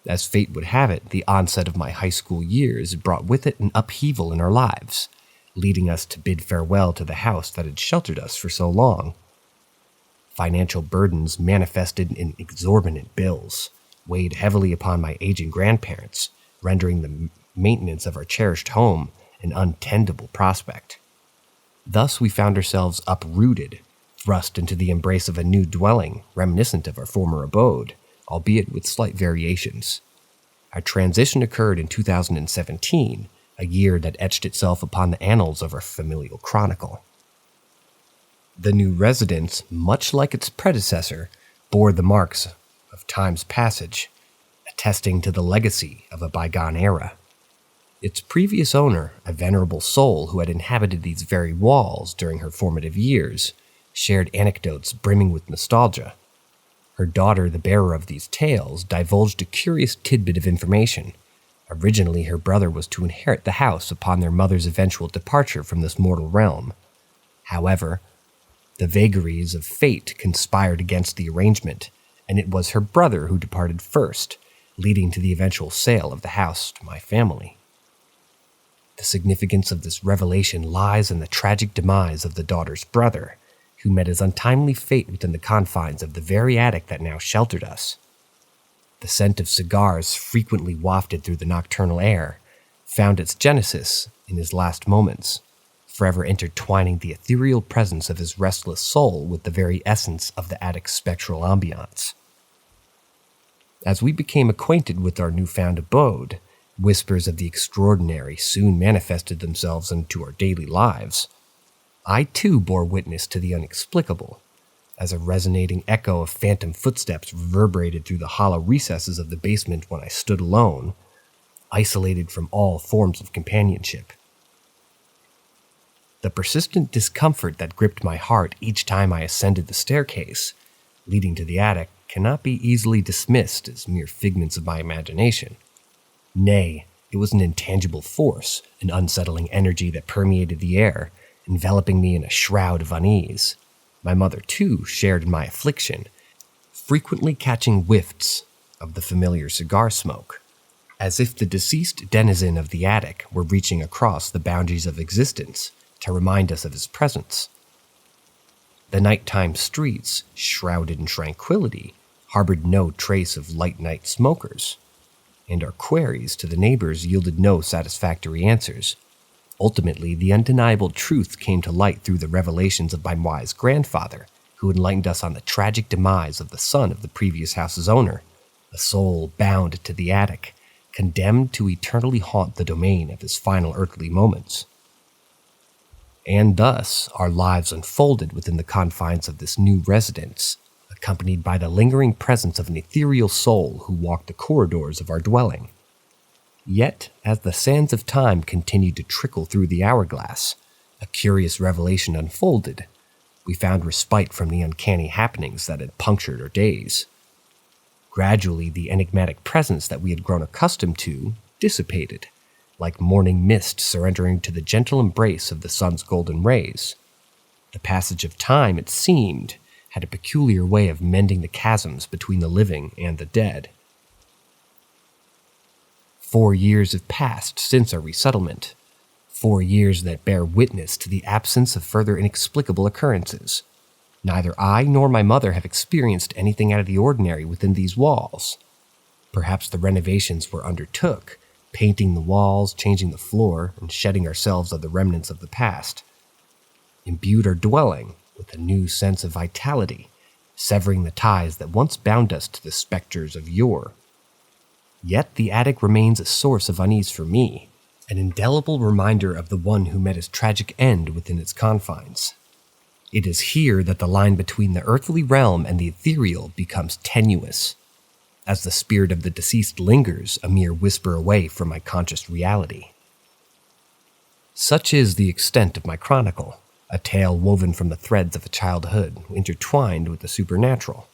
As fate would have it, the onset of my high school years brought with it an upheaval in our lives, leading us to bid farewell to the house that had sheltered us for so long. Financial burdens manifested in exorbitant bills, weighed heavily upon my aging grandparents, rendering the maintenance of our cherished home an untenable prospect. Thus we found ourselves uprooted, thrust into the embrace of a new dwelling reminiscent of our former abode, albeit with slight variations. Our transition occurred in 2017, a year that etched itself upon the annals of our familial chronicle. The new residence, much like its predecessor, bore the marks of time's passage, attesting to the legacy of a bygone era. Its previous owner, a venerable soul who had inhabited these very walls during her formative years, shared anecdotes brimming with nostalgia. Her daughter, the bearer of these tales, divulged a curious tidbit of information. Originally, her brother was to inherit the house upon their mother's eventual departure from this mortal realm. However, the vagaries of fate conspired against the arrangement, and it was her brother who departed first, leading to the eventual sale of the house to my family. The significance of this revelation lies in the tragic demise of the daughter's brother, who met his untimely fate within the confines of the very attic that now sheltered us. The scent of cigars frequently wafted through the nocturnal air found its genesis in his last moments, forever intertwining the ethereal presence of his restless soul with the very essence of the attic's spectral ambiance. As we became acquainted with our newfound abode, whispers of the extraordinary soon manifested themselves into our daily lives. I too bore witness to the inexplicable, as a resonating echo of phantom footsteps reverberated through the hollow recesses of the basement when I stood alone, isolated from all forms of companionship. The persistent discomfort that gripped my heart each time I ascended the staircase leading to the attic cannot be easily dismissed as mere figments of my imagination. Nay, it was an intangible force, an unsettling energy that permeated the air, enveloping me in a shroud of unease. My mother, too, shared in my affliction, frequently catching whiffs of the familiar cigar smoke, as if the deceased denizen of the attic were reaching across the boundaries of existence to remind us of his presence. The nighttime streets, shrouded in tranquility, harbored no trace of light night smokers, and our queries to the neighbors yielded no satisfactory answers. Ultimately, the undeniable truth came to light through the revelations of my wise grandfather, who enlightened us on the tragic demise of the son of the previous house's owner, a soul bound to the attic, condemned to eternally haunt the domain of his final earthly moments. And thus, our lives unfolded within the confines of this new residence, accompanied by the lingering presence of an ethereal soul who walked the corridors of our dwelling. Yet, as the sands of time continued to trickle through the hourglass, a curious revelation unfolded. We found respite from the uncanny happenings that had punctured our days. Gradually, the enigmatic presence that we had grown accustomed to dissipated, like morning mist surrendering to the gentle embrace of the sun's golden rays. The passage of time, it seemed, had a peculiar way of mending the chasms between the living and the dead. 4 years have passed since our resettlement, 4 years that bear witness to the absence of further inexplicable occurrences. Neither I nor my mother have experienced anything out of the ordinary within these walls. Perhaps the renovations were undertook, painting the walls, changing the floor, and shedding ourselves of the remnants of the past, imbued our dwelling with a new sense of vitality, severing the ties that once bound us to the specters of yore. Yet the attic remains a source of unease for me, an indelible reminder of the one who met his tragic end within its confines. It is here that the line between the earthly realm and the ethereal becomes tenuous, as the spirit of the deceased lingers a mere whisper away from my conscious reality. Such is the extent of my chronicle, a tale woven from the threads of a childhood intertwined with the supernatural,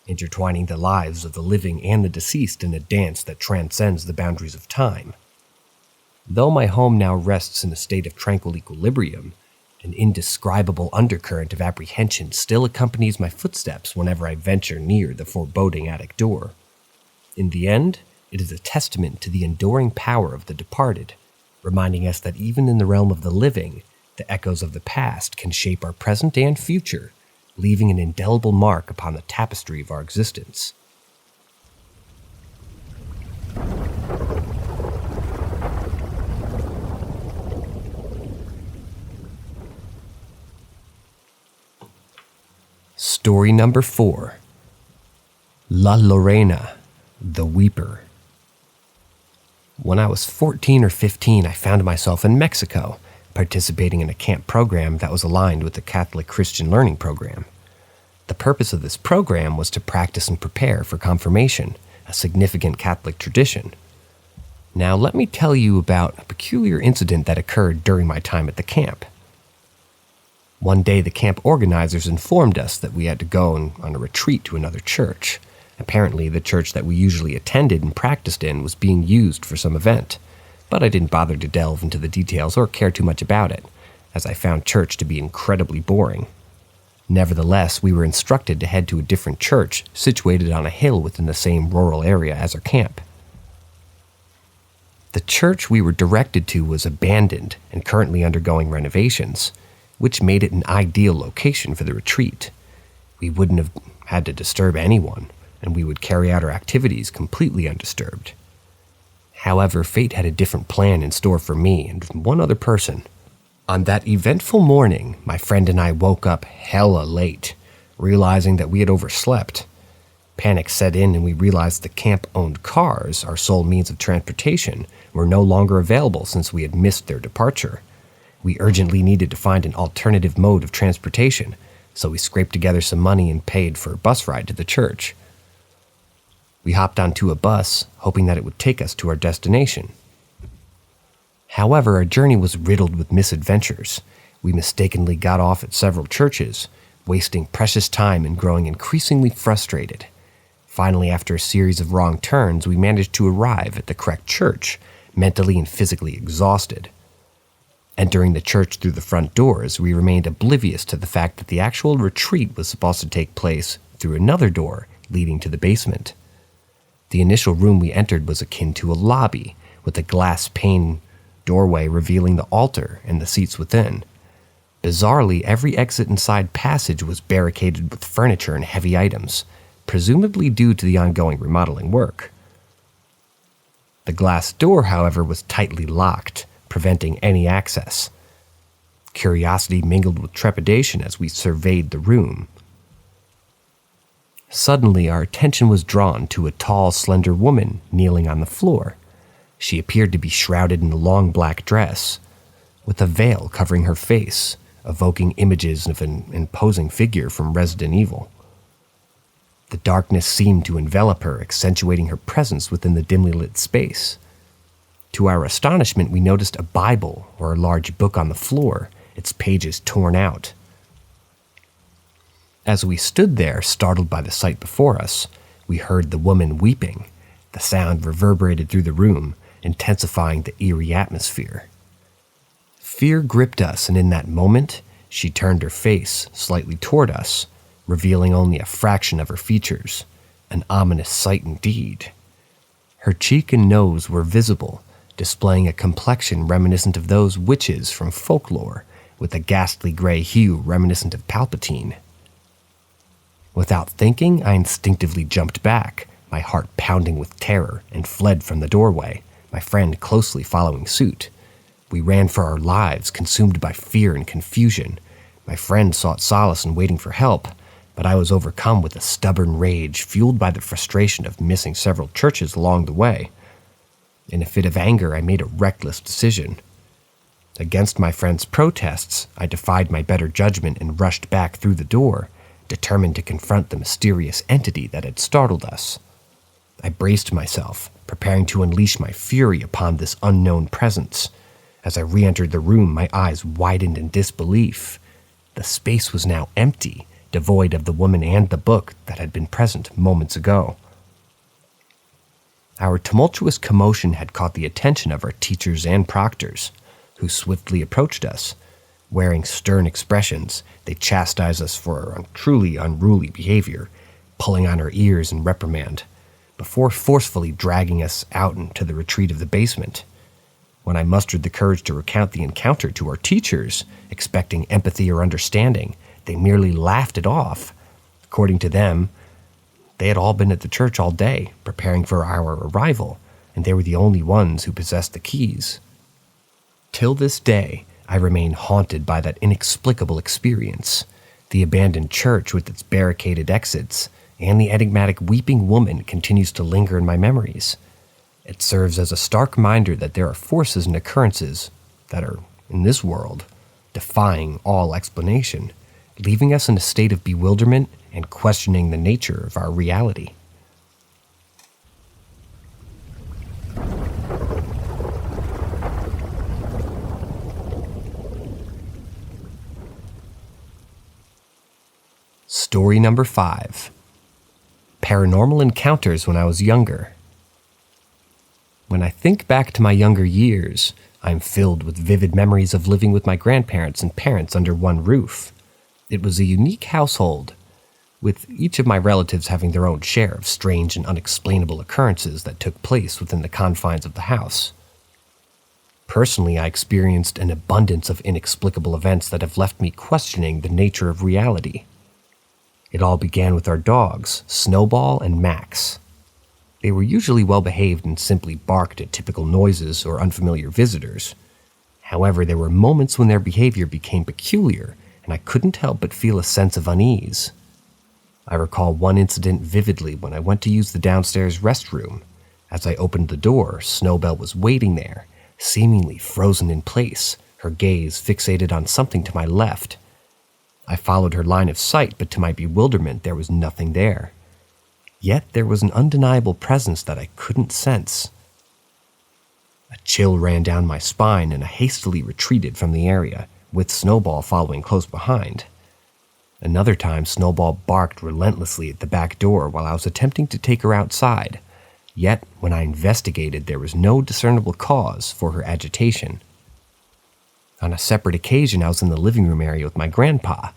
intertwining the lives of the living and the deceased in a dance that transcends the boundaries of time. Though my home now rests in a state of tranquil equilibrium, an indescribable undercurrent of apprehension still accompanies my footsteps whenever I venture near the foreboding attic door. In the end, it is a testament to the enduring power of the departed, reminding us that even in the realm of the living, the echoes of the past can shape our present and future, leaving an indelible mark upon the tapestry of our existence. Story number 4. La Lorena, the Weeper. When I was 14 or 15, I found myself in Mexico, participating in a camp program that was aligned with the Catholic Christian Learning Program. The purpose of this program was to practice and prepare for confirmation, a significant Catholic tradition. Now let me tell you about a peculiar incident that occurred during my time at the camp. One day, the camp organizers informed us that we had to go on a retreat to another church. Apparently, the church that we usually attended and practiced in was being used for some event, but I didn't bother to delve into the details or care too much about it, as I found church to be incredibly boring. Nevertheless, we were instructed to head to a different church situated on a hill within the same rural area as our camp. The church we were directed to was abandoned and currently undergoing renovations, which made it an ideal location for the retreat. We wouldn't have had to disturb anyone, and we would carry out our activities completely undisturbed. However, fate had a different plan in store for me and one other person. On that eventful morning, my friend and I woke up hella late, realizing that we had overslept. Panic set in and we realized the camp-owned cars, our sole means of transportation, were no longer available since we had missed their departure. We urgently needed to find an alternative mode of transportation, so we scraped together some money and paid for a bus ride to the church. We hopped onto a bus, hoping that it would take us to our destination. However, our journey was riddled with misadventures. We mistakenly got off at several churches, wasting precious time and growing increasingly frustrated. Finally, after a series of wrong turns, we managed to arrive at the correct church, mentally and physically exhausted. Entering the church through the front doors, we remained oblivious to the fact that the actual retreat was supposed to take place through another door leading to the basement. The initial room we entered was akin to a lobby, with a glass pane doorway revealing the altar and the seats within. Bizarrely, every exit and side passage was barricaded with furniture and heavy items, presumably due to the ongoing remodeling work. The glass door, however, was tightly locked, preventing any access. Curiosity mingled with trepidation as we surveyed the room. Suddenly, our attention was drawn to a tall, slender woman kneeling on the floor. She appeared to be shrouded in a long black dress, with a veil covering her face, evoking images of an imposing figure from Resident Evil. The darkness seemed to envelop her, accentuating her presence within the dimly lit space. To our astonishment, we noticed a Bible or a large book on the floor, its pages torn out. As we stood there, startled by the sight before us, we heard the woman weeping. The sound reverberated through the room, intensifying the eerie atmosphere. Fear gripped us, and in that moment, she turned her face slightly toward us, revealing only a fraction of her features, an ominous sight indeed. Her cheek and nose were visible, displaying a complexion reminiscent of those witches from folklore, with a ghastly gray hue reminiscent of Palpatine. Without thinking, I instinctively jumped back, my heart pounding with terror, and fled from the doorway, my friend closely following suit. We ran for our lives, consumed by fear and confusion. My friend sought solace in waiting for help, but I was overcome with a stubborn rage fueled by the frustration of missing several churches along the way. In a fit of anger, I made a reckless decision. Against my friend's protests, I defied my better judgment and rushed back through the door, determined to confront the mysterious entity that had startled us. I braced myself, preparing to unleash my fury upon this unknown presence. As I re-entered the room, my eyes widened in disbelief. The space was now empty, devoid of the woman and the book that had been present moments ago. Our tumultuous commotion had caught the attention of our teachers and proctors, who swiftly approached us. Wearing stern expressions, they chastised us for our truly unruly behavior, pulling on our ears in reprimand, before forcefully dragging us out into the retreat of the basement. When I mustered the courage to recount the encounter to our teachers, expecting empathy or understanding, they merely laughed it off. According to them, they had all been at the church all day, preparing for our arrival, and they were the only ones who possessed the keys. Till this day, I remain haunted by that inexplicable experience. The abandoned church with its barricaded exits, and the enigmatic weeping woman continues to linger in my memories. It serves as a stark reminder that there are forces and occurrences that are, in this world, defying all explanation, leaving us in a state of bewilderment and questioning the nature of our reality. Story number 5. Paranormal encounters when I was younger. When I think back to my younger years, I'm filled with vivid memories of living with my grandparents and parents under one roof. It was a unique household, with each of my relatives having their own share of strange and unexplainable occurrences that took place within the confines of the house. Personally, I experienced an abundance of inexplicable events that have left me questioning the nature of reality. It all began with our dogs, Snowball and Max. They were usually well behaved and simply barked at typical noises or unfamiliar visitors. However, there were moments when their behavior became peculiar, and I couldn't help but feel a sense of unease. I recall one incident vividly when I went to use the downstairs restroom. As I opened the door, Snowbell was waiting there, seemingly frozen in place, her gaze fixated on something to my left. I followed her line of sight, but to my bewilderment, there was nothing there. Yet there was an undeniable presence that I couldn't sense. A chill ran down my spine and I hastily retreated from the area, with Snowball following close behind. Another time, Snowball barked relentlessly at the back door while I was attempting to take her outside. Yet, when I investigated, there was no discernible cause for her agitation. On a separate occasion, I was in the living room area with my grandpa,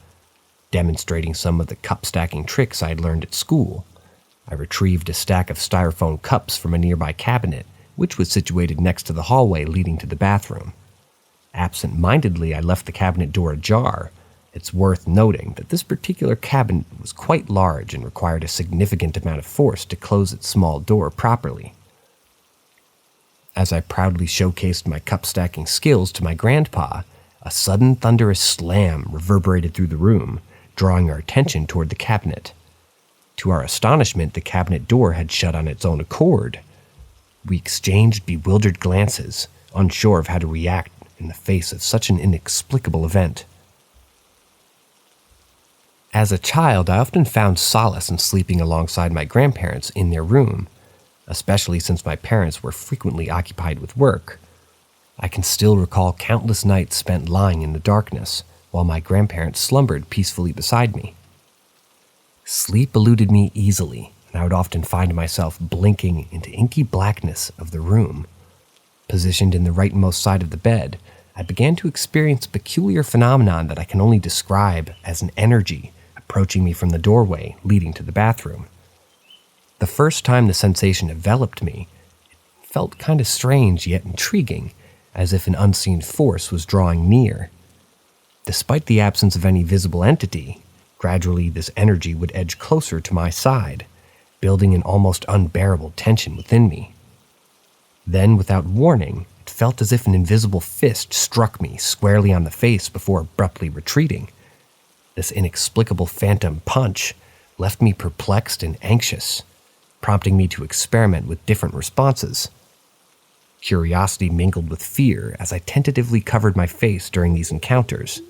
demonstrating some of the cup-stacking tricks I had learned at school. I retrieved a stack of styrofoam cups from a nearby cabinet, which was situated next to the hallway leading to the bathroom. Absent-mindedly, I left the cabinet door ajar. It's worth noting that this particular cabinet was quite large and required a significant amount of force to close its small door properly. As I proudly showcased my cup-stacking skills to my grandpa, a sudden thunderous slam reverberated through the room, drawing our attention toward the cabinet. To our astonishment, the cabinet door had shut on its own accord. We exchanged bewildered glances, unsure of how to react in the face of such an inexplicable event. As a child, I often found solace in sleeping alongside my grandparents in their room, especially since my parents were frequently occupied with work. I can still recall countless nights spent lying in the darkness while my grandparents slumbered peacefully beside me. Sleep eluded me easily, and I would often find myself blinking into inky blackness of the room. Positioned in the rightmost side of the bed, I began to experience a peculiar phenomenon that I can only describe as an energy approaching me from the doorway leading to the bathroom. The first time the sensation enveloped me, it felt kind of strange yet intriguing, as if an unseen force was drawing near. Despite the absence of any visible entity, gradually this energy would edge closer to my side, building an almost unbearable tension within me. Then, without warning, it felt as if an invisible fist struck me squarely on the face before abruptly retreating. This inexplicable phantom punch left me perplexed and anxious, prompting me to experiment with different responses. Curiosity mingled with fear as I tentatively covered my face during these encounters,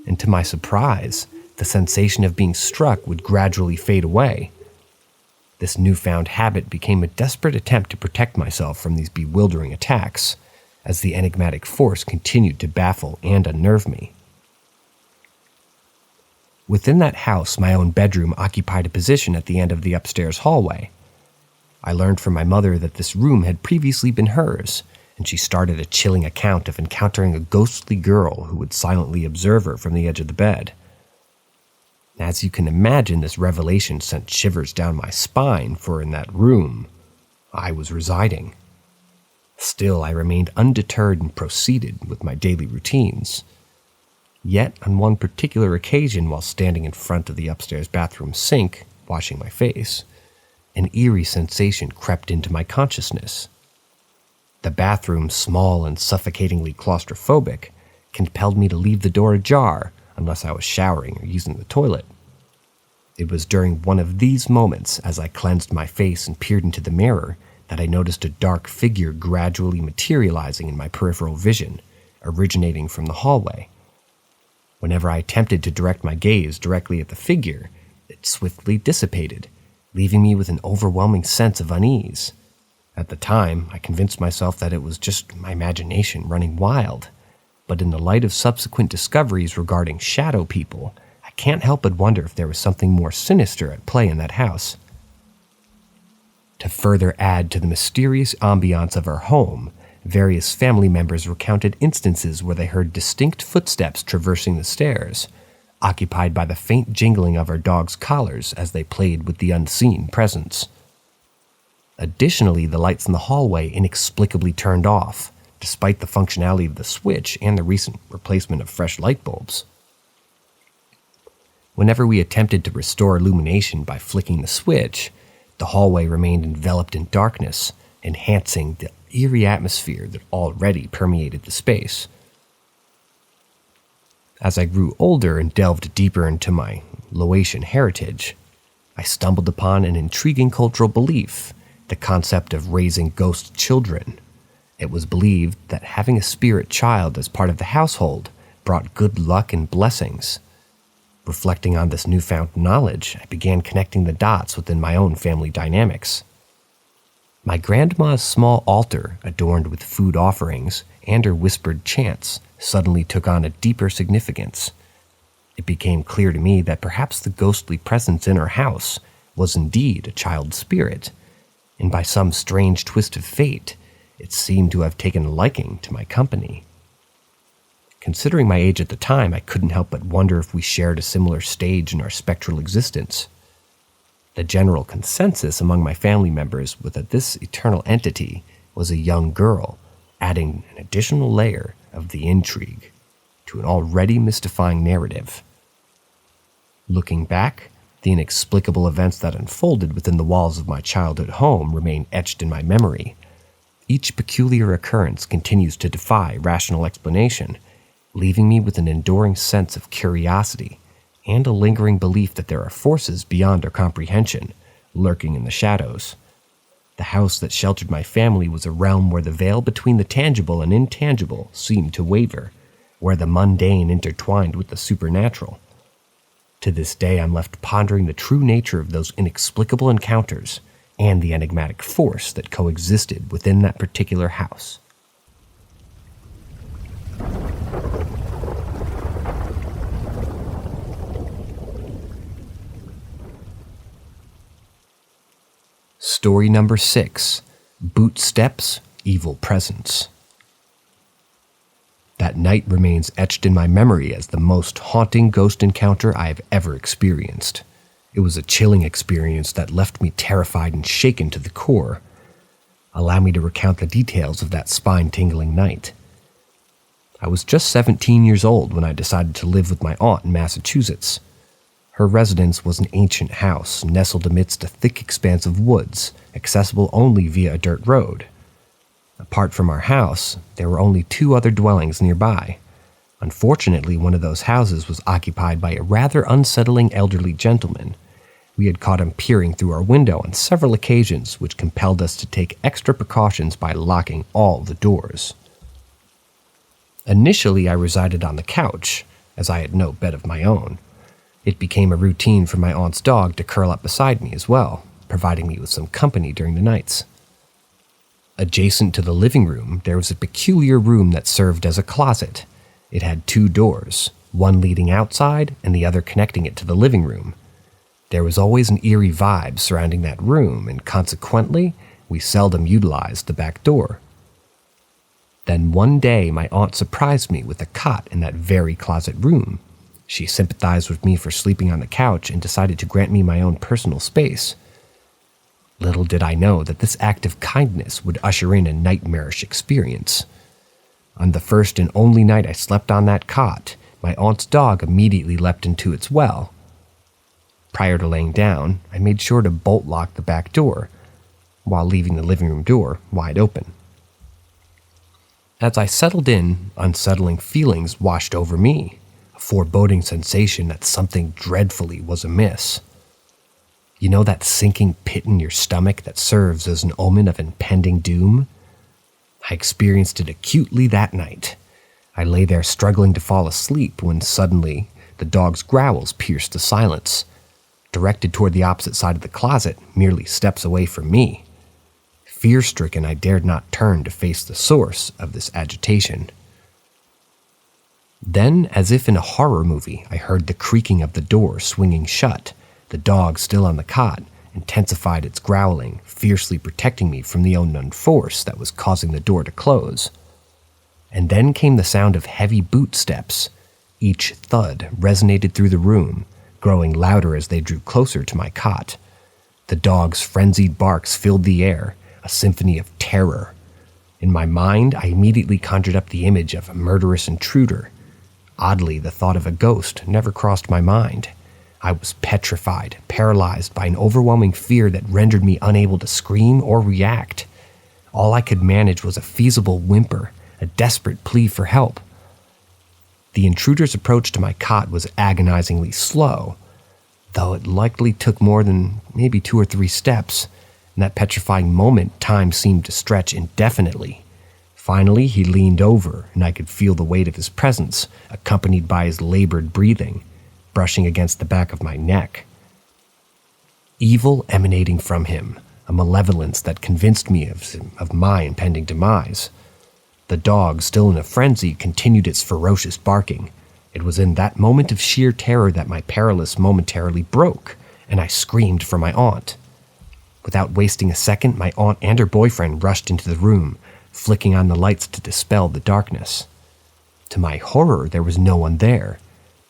and to my surprise, the sensation of being struck would gradually fade away. This newfound habit became a desperate attempt to protect myself from these bewildering attacks, as the enigmatic force continued to baffle and unnerve me. Within that house, my own bedroom occupied a position at the end of the upstairs hallway. I learned from my mother that this room had previously been hers, and she started a chilling account of encountering a ghostly girl who would silently observe her from the edge of the bed. As you can imagine, this revelation sent shivers down my spine, for in that room, I was residing. Still, I remained undeterred and proceeded with my daily routines. Yet, on one particular occasion, while standing in front of the upstairs bathroom sink, washing my face, an eerie sensation crept into my consciousness. The bathroom, small and suffocatingly claustrophobic, compelled me to leave the door ajar unless I was showering or using the toilet. It was during one of these moments, as I cleansed my face and peered into the mirror, that I noticed a dark figure gradually materializing in my peripheral vision, originating from the hallway. Whenever I attempted to direct my gaze directly at the figure, it swiftly dissipated, leaving me with an overwhelming sense of unease. At the time, I convinced myself that it was just my imagination running wild, but in the light of subsequent discoveries regarding shadow people, I can't help but wonder if there was something more sinister at play in that house. To further add to the mysterious ambiance of our home, various family members recounted instances where they heard distinct footsteps traversing the stairs, occupied by the faint jingling of our dogs' collars as they played with the unseen presence. Additionally, the lights in the hallway inexplicably turned off, despite the functionality of the switch and the recent replacement of fresh light bulbs. Whenever we attempted to restore illumination by flicking the switch, the hallway remained enveloped in darkness, enhancing the eerie atmosphere that already permeated the space. As I grew older and delved deeper into my Laotian heritage, I stumbled upon an intriguing cultural belief, the concept of raising ghost children. It was believed that having a spirit child as part of the household brought good luck and blessings. Reflecting on this newfound knowledge, I began connecting the dots within my own family dynamics. My grandma's small altar, adorned with food offerings, and her whispered chants suddenly took on a deeper significance. It became clear to me that perhaps the ghostly presence in our house was indeed a child spirit, and by some strange twist of fate, it seemed to have taken a liking to my company. Considering my age at the time, I couldn't help but wonder if we shared a similar stage in our spectral existence. The general consensus among my family members was that this eternal entity was a young girl, adding an additional layer of the intrigue to an already mystifying narrative. Looking back, the inexplicable events that unfolded within the walls of my childhood home remain etched in my memory. Each peculiar occurrence continues to defy rational explanation, leaving me with an enduring sense of curiosity and a lingering belief that there are forces beyond our comprehension, lurking in the shadows. The house that sheltered my family was a realm where the veil between the tangible and intangible seemed to waver, where the mundane intertwined with the supernatural. To this day, I'm left pondering the true nature of those inexplicable encounters and the enigmatic force that coexisted within that particular house. Story number 6, Boot Steps, Evil Presence. That night remains etched in my memory as the most haunting ghost encounter I have ever experienced. It was a chilling experience that left me terrified and shaken to the core. Allow me to recount the details of that spine-tingling night. I was just 17 years old when I decided to live with my aunt in Massachusetts. Her residence was an ancient house nestled amidst a thick expanse of woods, accessible only via a dirt road. Apart from our house, there were only 2 other dwellings nearby. Unfortunately, one of those houses was occupied by a rather unsettling elderly gentleman. We had caught him peering through our window on several occasions, which compelled us to take extra precautions by locking all the doors. Initially, I resided on the couch, as I had no bed of my own. It became a routine for my aunt's dog to curl up beside me as well, providing me with some company during the nights. Adjacent to the living room, there was a peculiar room that served as a closet. It had 2 doors, one leading outside and the other connecting it to the living room. There was always an eerie vibe surrounding that room, and consequently, we seldom utilized the back door. Then one day, my aunt surprised me with a cot in that very closet room. She sympathized with me for sleeping on the couch and decided to grant me my own personal space. Little did I know that this act of kindness would usher in a nightmarish experience. On the first and only night I slept on that cot, my aunt's dog immediately leapt into its well. Prior to laying down, I made sure to bolt lock the back door, while leaving the living room door wide open. As I settled in, unsettling feelings washed over me. A foreboding sensation that something dreadfully was amiss. You know that sinking pit in your stomach that serves as an omen of impending doom? I experienced it acutely that night. I lay there struggling to fall asleep when suddenly the dog's growls pierced the silence, directed toward the opposite side of the closet, merely steps away from me. Fear-stricken, I dared not turn to face the source of this agitation. Then, as if in a horror movie, I heard the creaking of the door swinging shut. The dog, still on the cot, intensified its growling, fiercely protecting me from the unknown force that was causing the door to close. And then came the sound of heavy boot steps. Each thud resonated through the room, growing louder as they drew closer to my cot. The dog's frenzied barks filled the air, a symphony of terror. In my mind, I immediately conjured up the image of a murderous intruder. Oddly, the thought of a ghost never crossed my mind. I was petrified, paralyzed by an overwhelming fear that rendered me unable to scream or react. All I could manage was a feeble whimper, a desperate plea for help. The intruder's approach to my cot was agonizingly slow, though it likely took more than maybe 2 or 3 steps. In that petrifying moment, time seemed to stretch indefinitely. Finally, he leaned over, and I could feel the weight of his presence, accompanied by his labored breathing, brushing against the back of my neck. Evil emanating from him, a malevolence that convinced me of my impending demise. The dog, still in a frenzy, continued its ferocious barking. It was in that moment of sheer terror that my paralysis momentarily broke, and I screamed for my aunt. Without wasting a second, my aunt and her boyfriend rushed into the room, flicking on the lights to dispel the darkness. To my horror, there was no one there.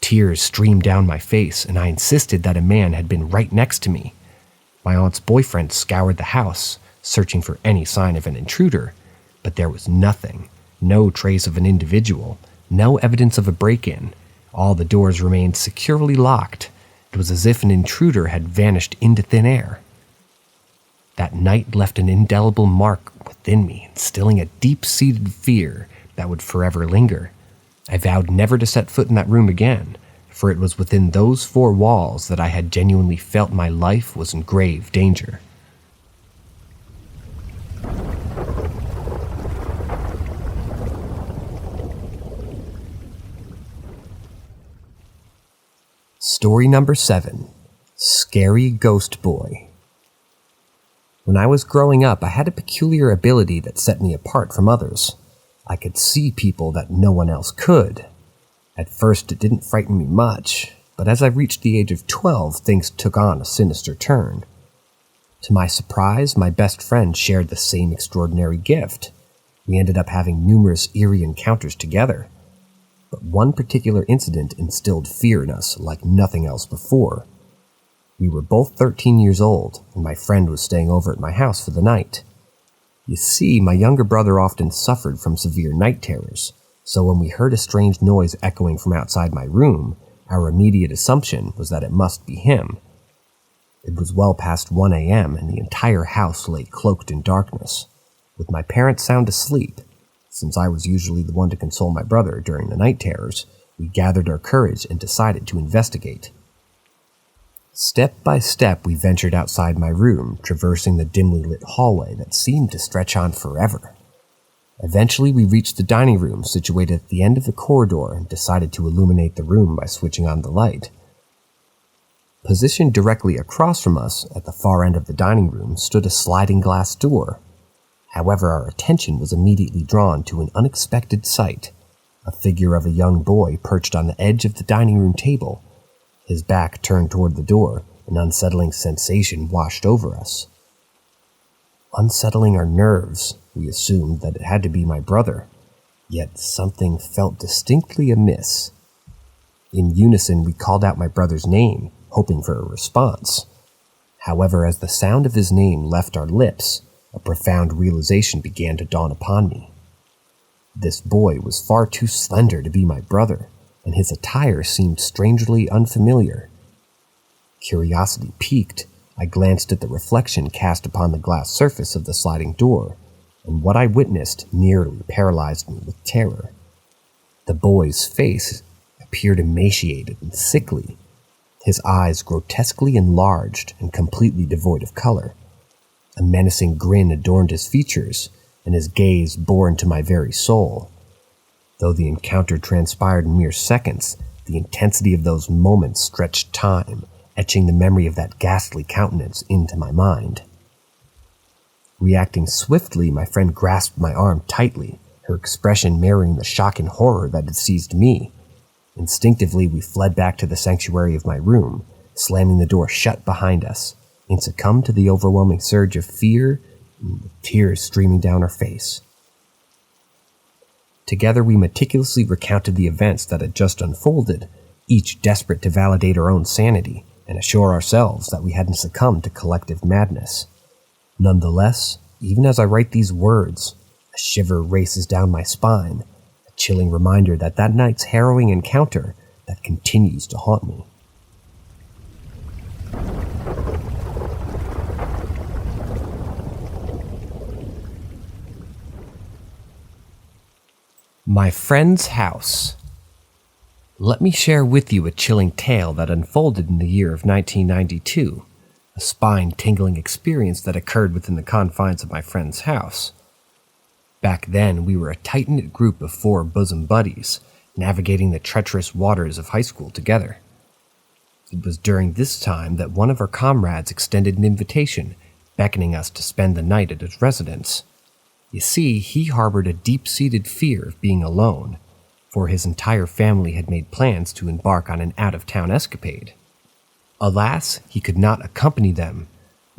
Tears streamed down my face, and I insisted that a man had been right next to me. My aunt's boyfriend scoured the house, searching for any sign of an intruder, but there was nothing. No trace of an individual, no evidence of a break-in. All the doors remained securely locked. It was as if an intruder had vanished into thin air. That night left an indelible mark within me, instilling a deep-seated fear that would forever linger. I vowed never to set foot in that room again, for it was within those 4 walls that I had genuinely felt my life was in grave danger. Story number 7. Scary Ghost Boy. When I was growing up, I had a peculiar ability that set me apart from others. I could see people that no one else could. At first, it didn't frighten me much, but as I reached the age of 12, things took on a sinister turn. To my surprise, my best friend shared the same extraordinary gift. We ended up having numerous eerie encounters together. But one particular incident instilled fear in us like nothing else before. We were both 13 years old, and my friend was staying over at my house for the night. You see, my younger brother often suffered from severe night terrors, so when we heard a strange noise echoing from outside my room, our immediate assumption was that it must be him. It was well past 1 a.m., and the entire house lay cloaked in darkness. With my parents sound asleep, since I was usually the one to console my brother during the night terrors, we gathered our courage and decided to investigate. Step by step, we ventured outside my room, traversing the dimly lit hallway that seemed to stretch on forever. Eventually, we reached the dining room, situated at the end of the corridor, and decided to illuminate the room by switching on the light. Positioned directly across from us, at the far end of the dining room, stood a sliding glass door. However, our attention was immediately drawn to an unexpected sight. A figure of a young boy perched on the edge of the dining room table. His back turned toward the door, an unsettling sensation washed over us. Unsettling our nerves, we assumed that it had to be my brother, yet something felt distinctly amiss. In unison, we called out my brother's name, hoping for a response. However, as the sound of his name left our lips, a profound realization began to dawn upon me. This boy was far too slender to be my brother, and his attire seemed strangely unfamiliar. Curiosity piqued, I glanced at the reflection cast upon the glass surface of the sliding door, and what I witnessed nearly paralyzed me with terror. The boy's face appeared emaciated and sickly, his eyes grotesquely enlarged and completely devoid of color. A menacing grin adorned his features, and his gaze bore into my very soul. Though the encounter transpired in mere seconds, the intensity of those moments stretched time, etching the memory of that ghastly countenance into my mind. Reacting swiftly, my friend grasped my arm tightly, her expression mirroring the shock and horror that had seized me. Instinctively, we fled back to the sanctuary of my room, slamming the door shut behind us, and succumbed to the overwhelming surge of fear and tears streaming down our face. Together, we meticulously recounted the events that had just unfolded, each desperate to validate our own sanity and assure ourselves that we hadn't succumbed to collective madness. Nonetheless, even as I write these words, a shiver races down my spine, a chilling reminder that night's harrowing encounter that continues to haunt me. My friend's house. Let me share with you a chilling tale that unfolded in the year of 1992, a spine-tingling experience that occurred within the confines of my friend's house. Back then, we were a tight-knit group of 4 bosom buddies, navigating the treacherous waters of high school together. It was during this time that one of our comrades extended an invitation, beckoning us to spend the night at his residence. You see, he harbored a deep-seated fear of being alone, for his entire family had made plans to embark on an out-of-town escapade. Alas, he could not accompany them,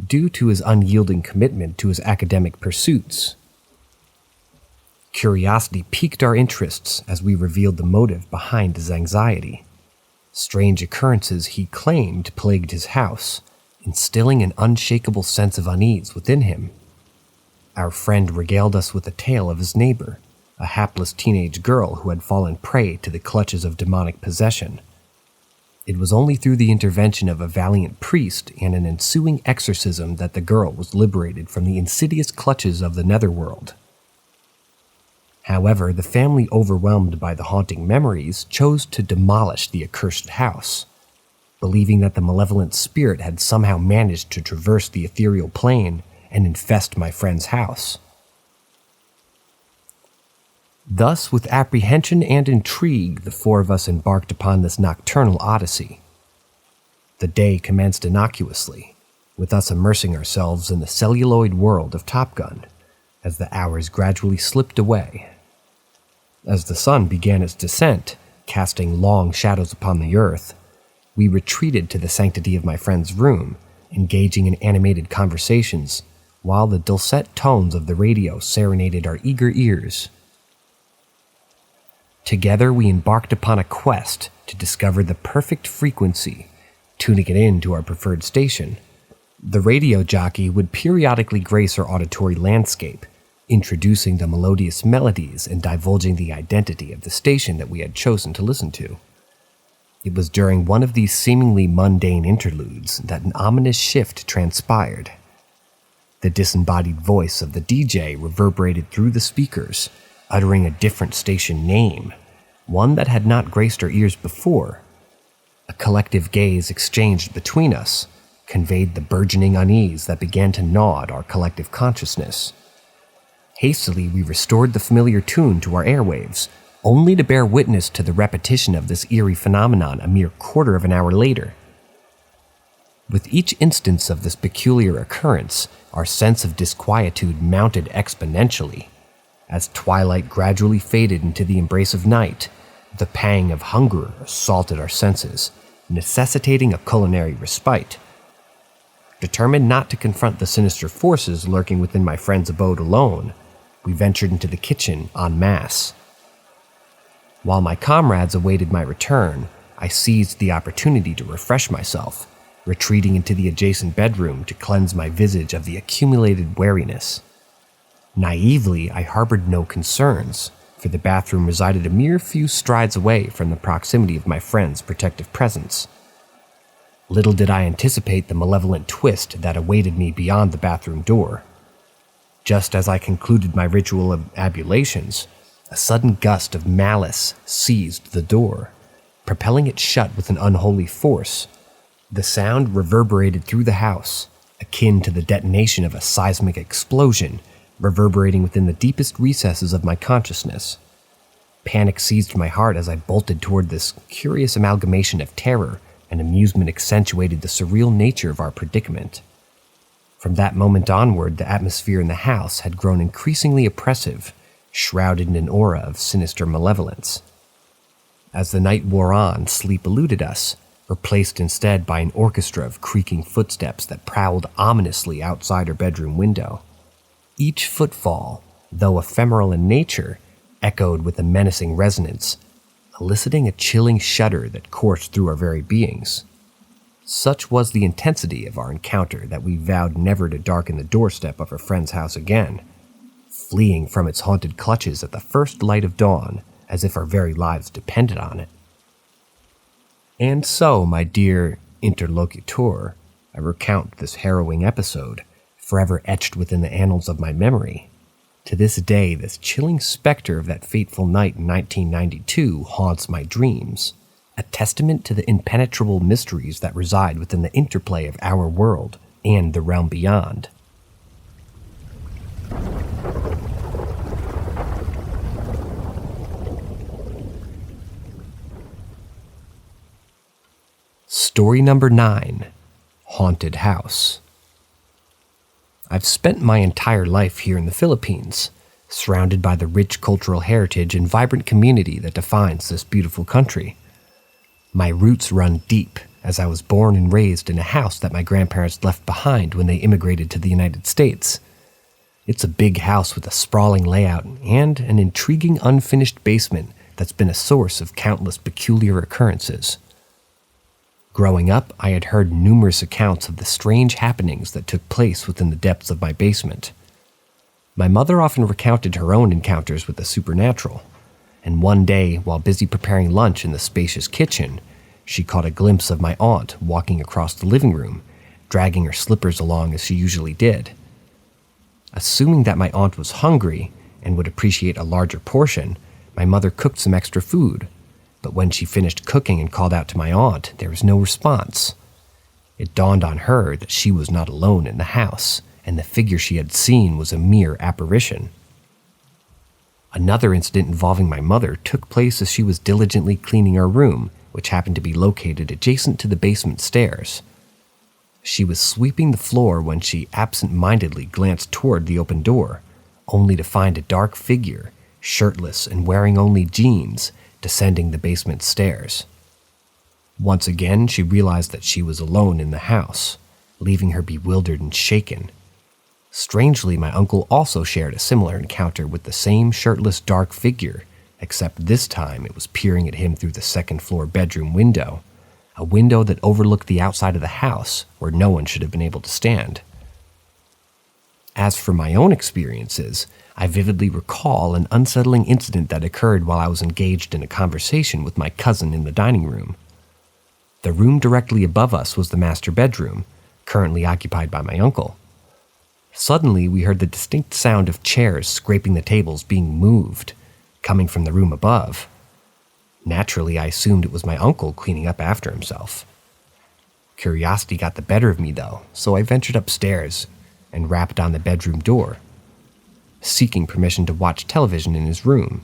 due to his unyielding commitment to his academic pursuits. Curiosity piqued our interests as we revealed the motive behind his anxiety. Strange occurrences he claimed plagued his house, instilling an unshakable sense of unease within him. Our friend regaled us with a tale of his neighbor, a hapless teenage girl who had fallen prey to the clutches of demonic possession. It was only through the intervention of a valiant priest and an ensuing exorcism that the girl was liberated from the insidious clutches of the netherworld. However, the family, overwhelmed by the haunting memories, chose to demolish the accursed house, believing that the malevolent spirit had somehow managed to traverse the ethereal plane and infest my friend's house. Thus, with apprehension and intrigue, the 4 of us embarked upon this nocturnal odyssey. The day commenced innocuously, with us immersing ourselves in the celluloid world of Top Gun, as the hours gradually slipped away. As the sun began its descent, casting long shadows upon the earth, we retreated to the sanctity of my friend's room, engaging in animated conversations, while the dulcet tones of the radio serenaded our eager ears. Together we embarked upon a quest to discover the perfect frequency, tuning it in to our preferred station. The radio jockey would periodically grace our auditory landscape, introducing the melodious melodies and divulging the identity of the station that we had chosen to listen to. It was during one of these seemingly mundane interludes that an ominous shift transpired. The disembodied voice of the DJ reverberated through the speakers, uttering a different station name, one that had not graced our ears before. A collective gaze exchanged between us conveyed the burgeoning unease that began to gnaw at our collective consciousness. Hastily, we restored the familiar tune to our airwaves, only to bear witness to the repetition of this eerie phenomenon a mere quarter of an hour later. With each instance of this peculiar occurrence, our sense of disquietude mounted exponentially. As twilight gradually faded into the embrace of night, the pang of hunger assaulted our senses, necessitating a culinary respite. Determined not to confront the sinister forces lurking within my friend's abode alone, we ventured into the kitchen en masse. While my comrades awaited my return, I seized the opportunity to refresh myself, retreating into the adjacent bedroom to cleanse my visage of the accumulated wariness. Naively, I harbored no concerns, for the bathroom resided a mere few strides away from the proximity of my friend's protective presence. Little did I anticipate the malevolent twist that awaited me beyond the bathroom door. Just as I concluded my ritual of ablutions, a sudden gust of malice seized the door, propelling it shut with an unholy force. The sound reverberated through the house, akin to the detonation of a seismic explosion, reverberating within the deepest recesses of my consciousness. Panic seized my heart as I bolted toward this curious amalgamation of terror, and amusement accentuated the surreal nature of our predicament. From that moment onward, the atmosphere in the house had grown increasingly oppressive, shrouded in an aura of sinister malevolence. As the night wore on, sleep eluded us, replaced instead by an orchestra of creaking footsteps that prowled ominously outside her bedroom window. Each footfall, though ephemeral in nature, echoed with a menacing resonance, eliciting a chilling shudder that coursed through our very beings. Such was the intensity of our encounter that we vowed never to darken the doorstep of our friend's house again, fleeing from its haunted clutches at the first light of dawn, as if our very lives depended on it. And so, my dear interlocutor, I recount this harrowing episode, forever etched within the annals of my memory. To this day, this chilling specter of that fateful night in 1992 haunts my dreams, a testament to the impenetrable mysteries that reside within the interplay of our world and the realm beyond. Story number 9, Haunted House. I've spent my entire life here in the Philippines, surrounded by the rich cultural heritage and vibrant community that defines this beautiful country. My roots run deep, as I was born and raised in a house that my grandparents left behind when they immigrated to the United States. It's a big house with a sprawling layout and an intriguing unfinished basement that's been a source of countless peculiar occurrences. Growing up, I had heard numerous accounts of the strange happenings that took place within the depths of my basement. My mother often recounted her own encounters with the supernatural, and one day, while busy preparing lunch in the spacious kitchen, she caught a glimpse of my aunt walking across the living room, dragging her slippers along as she usually did. Assuming that my aunt was hungry and would appreciate a larger portion, my mother cooked some extra food. But when she finished cooking and called out to my aunt, there was no response. It dawned on her that she was not alone in the house, and the figure she had seen was a mere apparition. Another incident involving my mother took place as she was diligently cleaning her room, which happened to be located adjacent to the basement stairs. She was sweeping the floor when she absent-mindedly glanced toward the open door, only to find a dark figure, shirtless and wearing only jeans, descending the basement stairs. Once again, she realized that she was alone in the house, leaving her bewildered and shaken. Strangely, my uncle also shared a similar encounter with the same shirtless dark figure, except this time it was peering at him through the second-floor bedroom window, a window that overlooked the outside of the house where no one should have been able to stand. As for my own experiences, I vividly recall an unsettling incident that occurred while I was engaged in a conversation with my cousin in the dining room. The room directly above us was the master bedroom, currently occupied by my uncle. Suddenly, we heard the distinct sound of chairs scraping the tables being moved, coming from the room above. Naturally, I assumed it was my uncle cleaning up after himself. Curiosity got the better of me, though, so I ventured upstairs and rapped on the bedroom door, seeking permission to watch television in his room.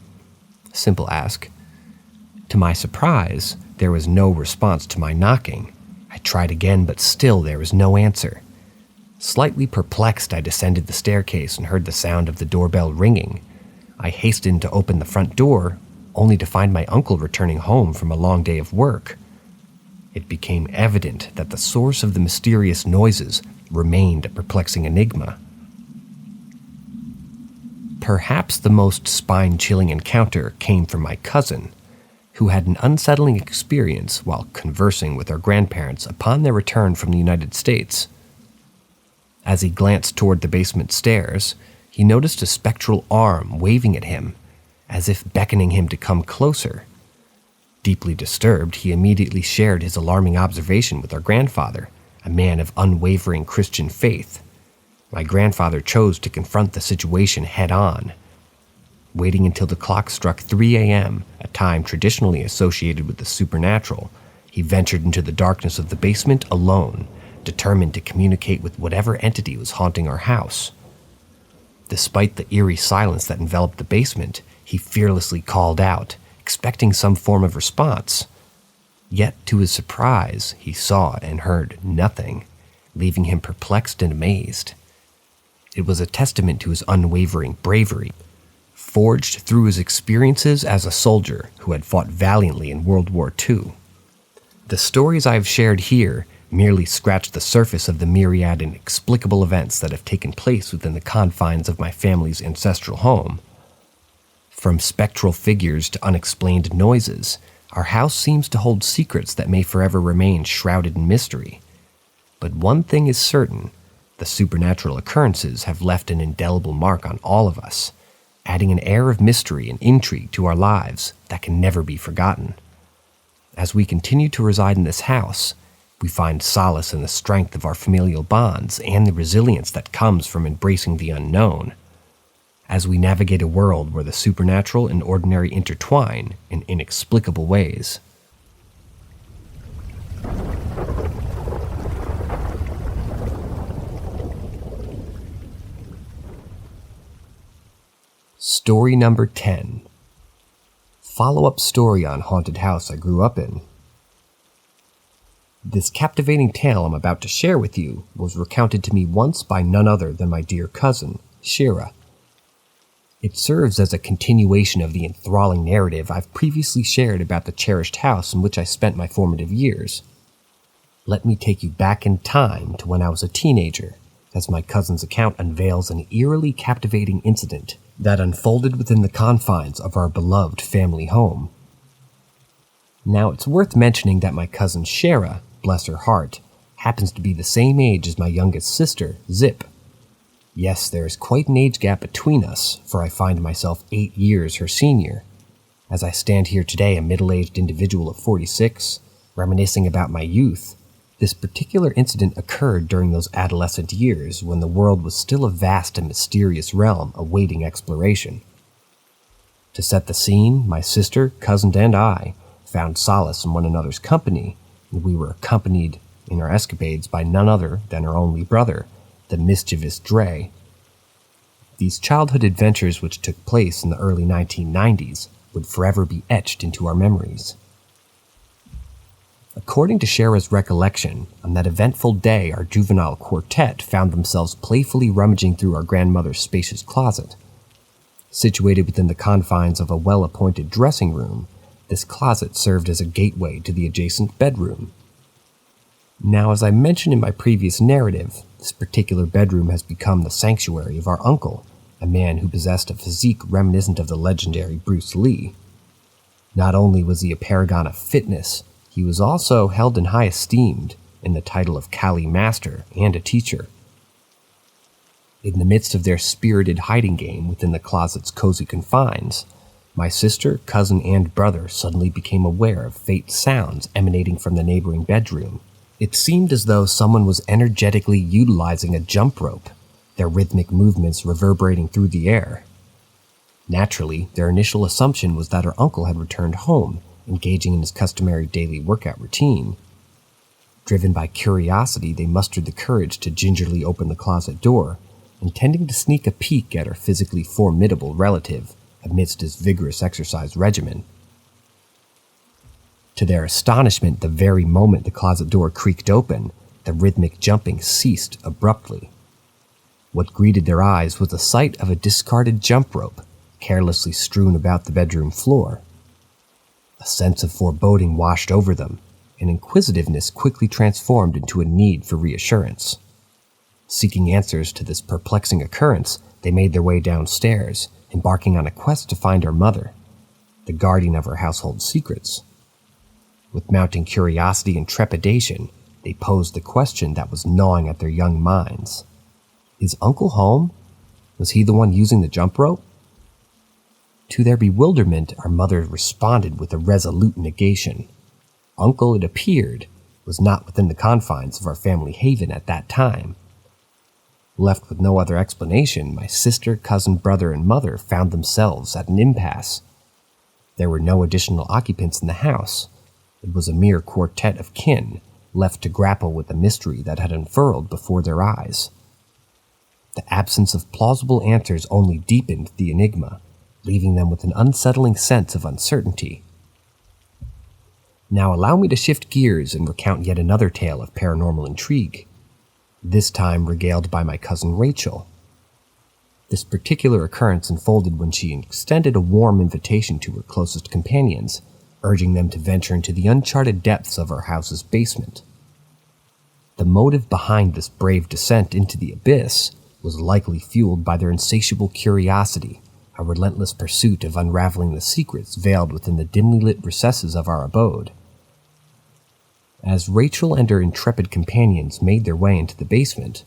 Simple ask. To my surprise, there was no response to my knocking. I tried again, but still there was no answer. Slightly perplexed, I descended the staircase and heard the sound of the doorbell ringing. I hastened to open the front door, only to find my uncle returning home from a long day of work. It became evident that the source of the mysterious noises remained a perplexing enigma. Perhaps the most spine-chilling encounter came from my cousin, who had an unsettling experience while conversing with our grandparents upon their return from the United States. As he glanced toward the basement stairs, he noticed a spectral arm waving at him, as if beckoning him to come closer. Deeply disturbed, he immediately shared his alarming observation with our grandfather, a man of unwavering Christian faith. My grandfather chose to confront the situation head-on. Waiting until the clock struck 3 a.m., a time traditionally associated with the supernatural, he ventured into the darkness of the basement alone, determined to communicate with whatever entity was haunting our house. Despite the eerie silence that enveloped the basement, he fearlessly called out, expecting some form of response. Yet, to his surprise, he saw and heard nothing, leaving him perplexed and amazed. It was a testament to his unwavering bravery. forged through his experiences as a soldier who had fought valiantly in World War II. The stories I have shared here merely scratch the surface of the myriad inexplicable events that have taken place within the confines of my family's ancestral home. From spectral figures to unexplained noises, our house seems to hold secrets that may forever remain shrouded in mystery. But one thing is certain, the supernatural occurrences have left an indelible mark on all of us, adding an air of mystery and intrigue to our lives that can never be forgotten. As we continue to reside in this house, we find solace in the strength of our familial bonds and the resilience that comes from embracing the unknown. As we navigate a world where the supernatural and ordinary intertwine in inexplicable ways. Story number 10. Follow-up story on haunted house I grew up in. This captivating tale I'm about to share with you was recounted to me once by none other than my dear cousin, Shira. It serves as a continuation of the enthralling narrative I've previously shared about the cherished house in which I spent my formative years. Let me take you back in time to when I was a teenager, as my cousin's account unveils an eerily captivating incident that unfolded within the confines of our beloved family home. Now, it's worth mentioning that my cousin Shira, bless her heart, happens to be the same age as my youngest sister, Zip. Yes, there is quite an age gap between us, for I find myself 8 years her senior. As I stand here today, a middle-aged individual of 46, reminiscing about my youth, this particular incident occurred during those adolescent years when the world was still a vast and mysterious realm awaiting exploration. To set the scene, my sister, cousin, and I found solace in one another's company, and we were accompanied in our escapades by none other than our only brother, the mischievous Dre. These childhood adventures, which took place in the early 1990s, would forever be etched into our memories. According to Shira's recollection, on that eventful day our juvenile quartet found themselves playfully rummaging through our grandmother's spacious closet. Situated within the confines of a well-appointed dressing room, this closet served as a gateway to the adjacent bedroom. Now, as I mentioned in my previous narrative, this particular bedroom has become the sanctuary of our uncle, a man who possessed a physique reminiscent of the legendary Bruce Lee. Not only was he a paragon of fitness, he was also held in high esteem in the title of Kali Master and a teacher. In the midst of their spirited hiding game within the closet's cozy confines, my sister, cousin, and brother suddenly became aware of faint sounds emanating from the neighboring bedroom. It seemed as though someone was energetically utilizing a jump rope, their rhythmic movements reverberating through the air. Naturally, their initial assumption was that our uncle had returned home, engaging in his customary daily workout routine. Driven by curiosity, they mustered the courage to gingerly open the closet door, intending to sneak a peek at our physically formidable relative amidst his vigorous exercise regimen. To their astonishment, the very moment the closet door creaked open, the rhythmic jumping ceased abruptly. What greeted their eyes was the sight of a discarded jump rope, carelessly strewn about the bedroom floor. A sense of foreboding washed over them, and inquisitiveness quickly transformed into a need for reassurance. Seeking answers to this perplexing occurrence, they made their way downstairs, embarking on a quest to find our mother, the guardian of our household secrets. With mounting curiosity and trepidation, they posed the question that was gnawing at their young minds. Is Uncle home? Was he the one using the jump rope? To their bewilderment, our mother responded with a resolute negation. Uncle, it appeared, was not within the confines of our family haven at that time. Left with no other explanation, my sister, cousin, brother, and mother found themselves at an impasse. There were no additional occupants in the house. It was a mere quartet of kin, left to grapple with the mystery that had unfurled before their eyes. The absence of plausible answers only deepened the enigma, leaving them with an unsettling sense of uncertainty. Now allow me to shift gears and recount yet another tale of paranormal intrigue, this time regaled by my cousin Rachel. This particular occurrence unfolded when she extended a warm invitation to her closest companions, urging them to venture into the uncharted depths of our house's basement. The motive behind this brave descent into the abyss was likely fueled by their insatiable curiosity, a relentless pursuit of unraveling the secrets veiled within the dimly lit recesses of our abode. As Rachel and her intrepid companions made their way into the basement,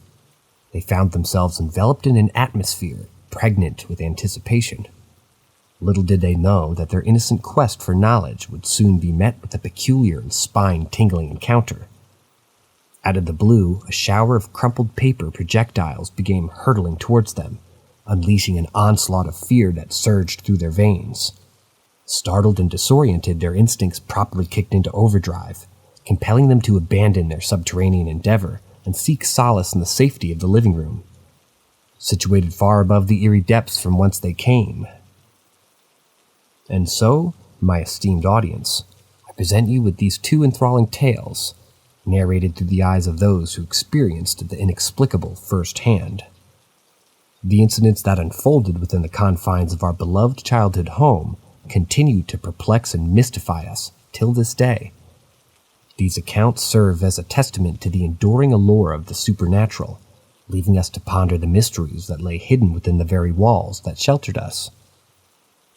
they found themselves enveloped in an atmosphere pregnant with anticipation. Little did they know that their innocent quest for knowledge would soon be met with a peculiar and spine-tingling encounter. Out of the blue, a shower of crumpled paper projectiles began hurtling towards them, unleashing an onslaught of fear that surged through their veins. Startled and disoriented, their instincts promptly kicked into overdrive, compelling them to abandon their subterranean endeavor and seek solace in the safety of the living room, situated far above the eerie depths from whence they came. And so, my esteemed audience, I present you with these two enthralling tales, narrated through the eyes of those who experienced the inexplicable firsthand. The incidents that unfolded within the confines of our beloved childhood home continue to perplex and mystify us till this day. These accounts serve as a testament to the enduring allure of the supernatural, leaving us to ponder the mysteries that lay hidden within the very walls that sheltered us.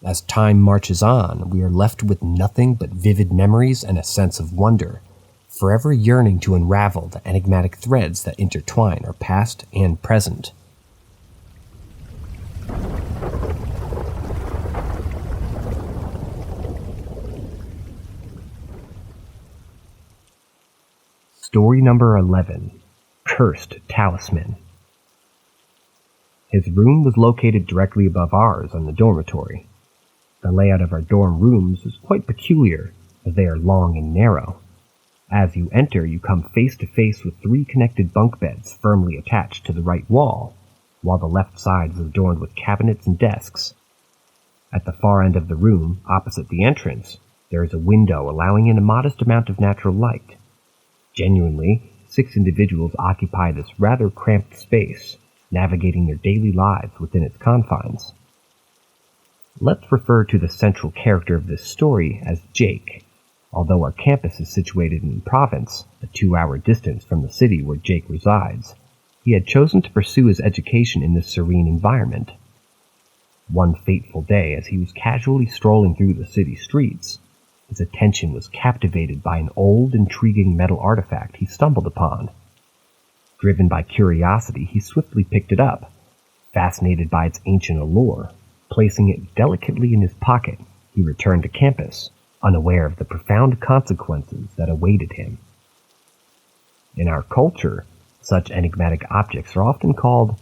As time marches on, we are left with nothing but vivid memories and a sense of wonder, forever yearning to unravel the enigmatic threads that intertwine our past and present. Story number 11, Cursed Talisman. His room was located directly above ours on the dormitory. The layout of our dorm rooms is quite peculiar, as they are long and narrow. As you enter, you come face to face with 3 connected bunk beds firmly attached to the right wall, while the left side is adorned with cabinets and desks. At the far end of the room, opposite the entrance, there is a window allowing in a modest amount of natural light. Genuinely, 6 individuals occupy this rather cramped space, navigating their daily lives within its confines. Let's refer to the central character of this story as Jake. Although our campus is situated in the province, a 2-hour distance from the city where Jake resides, he had chosen to pursue his education in this serene environment. One fateful day, as he was casually strolling through the city streets, his attention was captivated by an old, intriguing metal artifact he stumbled upon. Driven by curiosity, he swiftly picked it up, fascinated by its ancient allure. Placing it delicately in his pocket, he returned to campus, unaware of the profound consequences that awaited him. In our culture, such enigmatic objects are often called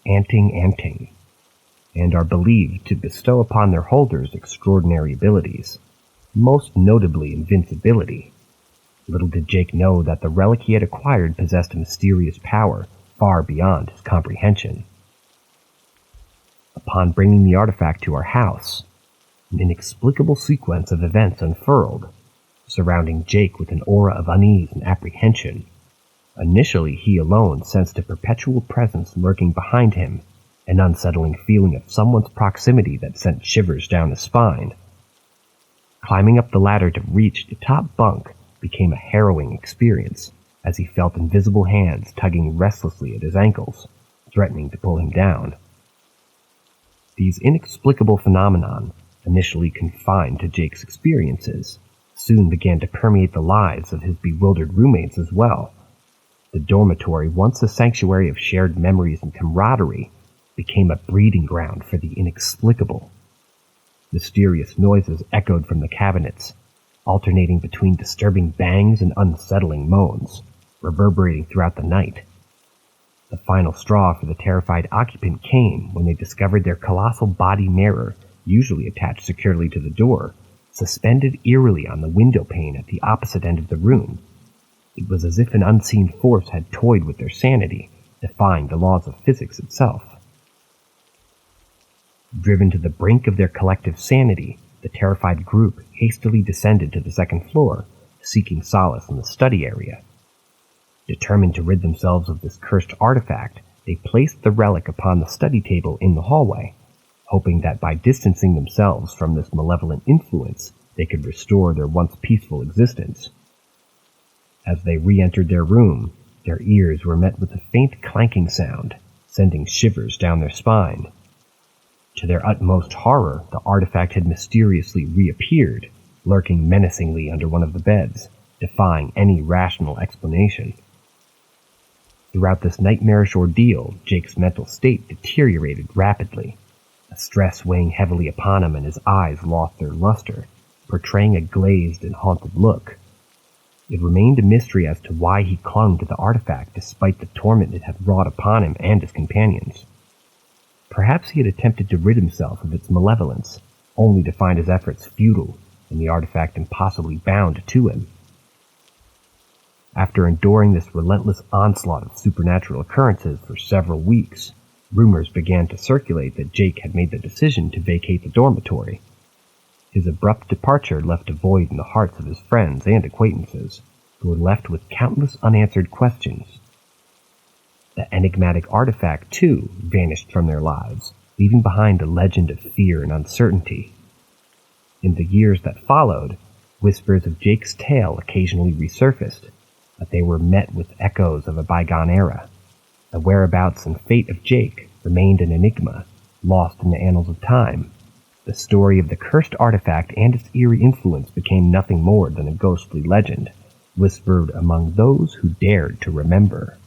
anting, and are believed to bestow upon their holders extraordinary abilities, most notably invincibility. Little did Jake know that the relic he had acquired possessed a mysterious power far beyond his comprehension. Upon bringing the artifact to our house, an inexplicable sequence of events unfurled, surrounding Jake with an aura of unease and apprehension. Initially, he alone sensed a perpetual presence lurking behind him, an unsettling feeling of someone's proximity that sent shivers down his spine. Climbing up the ladder to reach the top bunk became a harrowing experience, as he felt invisible hands tugging restlessly at his ankles, threatening to pull him down. These inexplicable phenomena, initially confined to Jake's experiences, soon began to permeate the lives of his bewildered roommates as well. The dormitory, once a sanctuary of shared memories and camaraderie, became a breeding ground for the inexplicable. Mysterious noises echoed from the cabinets, alternating between disturbing bangs and unsettling moans, reverberating throughout the night. The final straw for the terrified occupant came when they discovered their colossal body mirror, usually attached securely to the door, suspended eerily on the window pane at the opposite end of the room. It was as if an unseen force had toyed with their sanity, defying the laws of physics itself. Driven to the brink of their collective sanity, the terrified group hastily descended to the second floor, seeking solace in the study area. Determined to rid themselves of this cursed artifact, They placed the relic upon the study table in the hallway, hoping that by distancing themselves from this malevolent influence, they could restore their once peaceful existence. As they re-entered their room, their ears were met with a faint clanking sound, sending shivers down their spine. To their utmost horror, the artifact had mysteriously reappeared, lurking menacingly under one of the beds, defying any rational explanation. Throughout this nightmarish ordeal, Jake's mental state deteriorated rapidly, a stress weighing heavily upon him, and his eyes lost their luster, portraying a glazed and haunted look. It remained a mystery as to why he clung to the artifact despite the torment it had wrought upon him and his companions. Perhaps he had attempted to rid himself of its malevolence, only to find his efforts futile and the artifact impossibly bound to him. After enduring this relentless onslaught of supernatural occurrences for several weeks, rumors began to circulate that Jake had made the decision to vacate the dormitory. His abrupt departure left a void in the hearts of his friends and acquaintances, who were left with countless unanswered questions. The enigmatic artifact, too, vanished from their lives, leaving behind a legend of fear and uncertainty. In the years that followed, whispers of Jake's tale occasionally resurfaced, but they were met with echoes of a bygone era. The whereabouts and fate of Jake remained an enigma, lost in the annals of time. The story of the cursed artifact and its eerie influence became nothing more than a ghostly legend, whispered among those who dared to remember.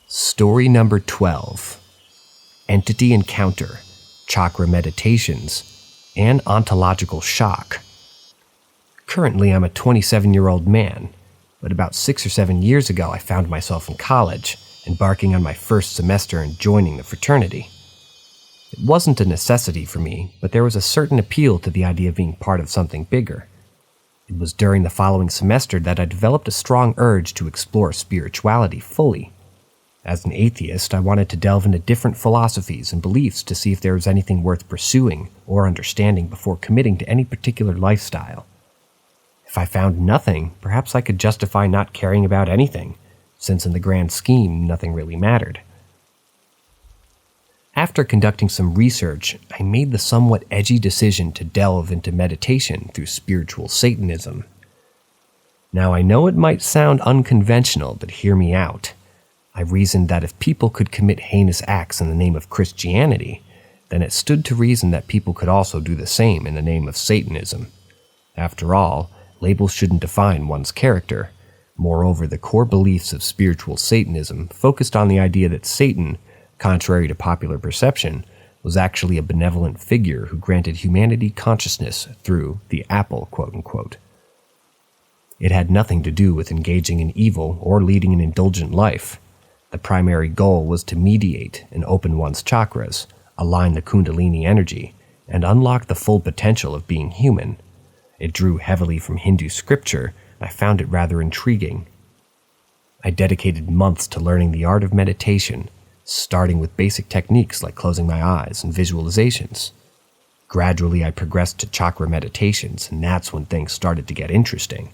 Story number 12. Entity Encounter, Chakra Meditations, and Ontological Shock. Currently, I'm a 27-year-old man, but about 6 or 7 years ago I found myself in college, embarking on my first semester and joining the fraternity. It wasn't a necessity for me, but there was a certain appeal to the idea of being part of something bigger. It was during the following semester that I developed a strong urge to explore spirituality fully. As an atheist, I wanted to delve into different philosophies and beliefs to see if there was anything worth pursuing or understanding before committing to any particular lifestyle. If I found nothing, perhaps I could justify not caring about anything, since in the grand scheme, nothing really mattered. After conducting some research, I made the somewhat edgy decision to delve into meditation through spiritual Satanism. Now, I know it might sound unconventional, but hear me out. I reasoned that if people could commit heinous acts in the name of Christianity, then it stood to reason that people could also do the same in the name of Satanism. After all, labels shouldn't define one's character. Moreover, the core beliefs of spiritual Satanism focused on the idea that Satan, contrary to popular perception, was actually a benevolent figure who granted humanity consciousness through the apple, quote-unquote. It had nothing to do with engaging in evil or leading an indulgent life. The primary goal was to mediate and open one's chakras, align the kundalini energy, and unlock the full potential of being human. It drew heavily from Hindu scripture, and I found it rather intriguing. I dedicated months to learning the art of meditation, starting with basic techniques like closing my eyes and visualizations. Gradually, I progressed to chakra meditations, and that's when things started to get interesting.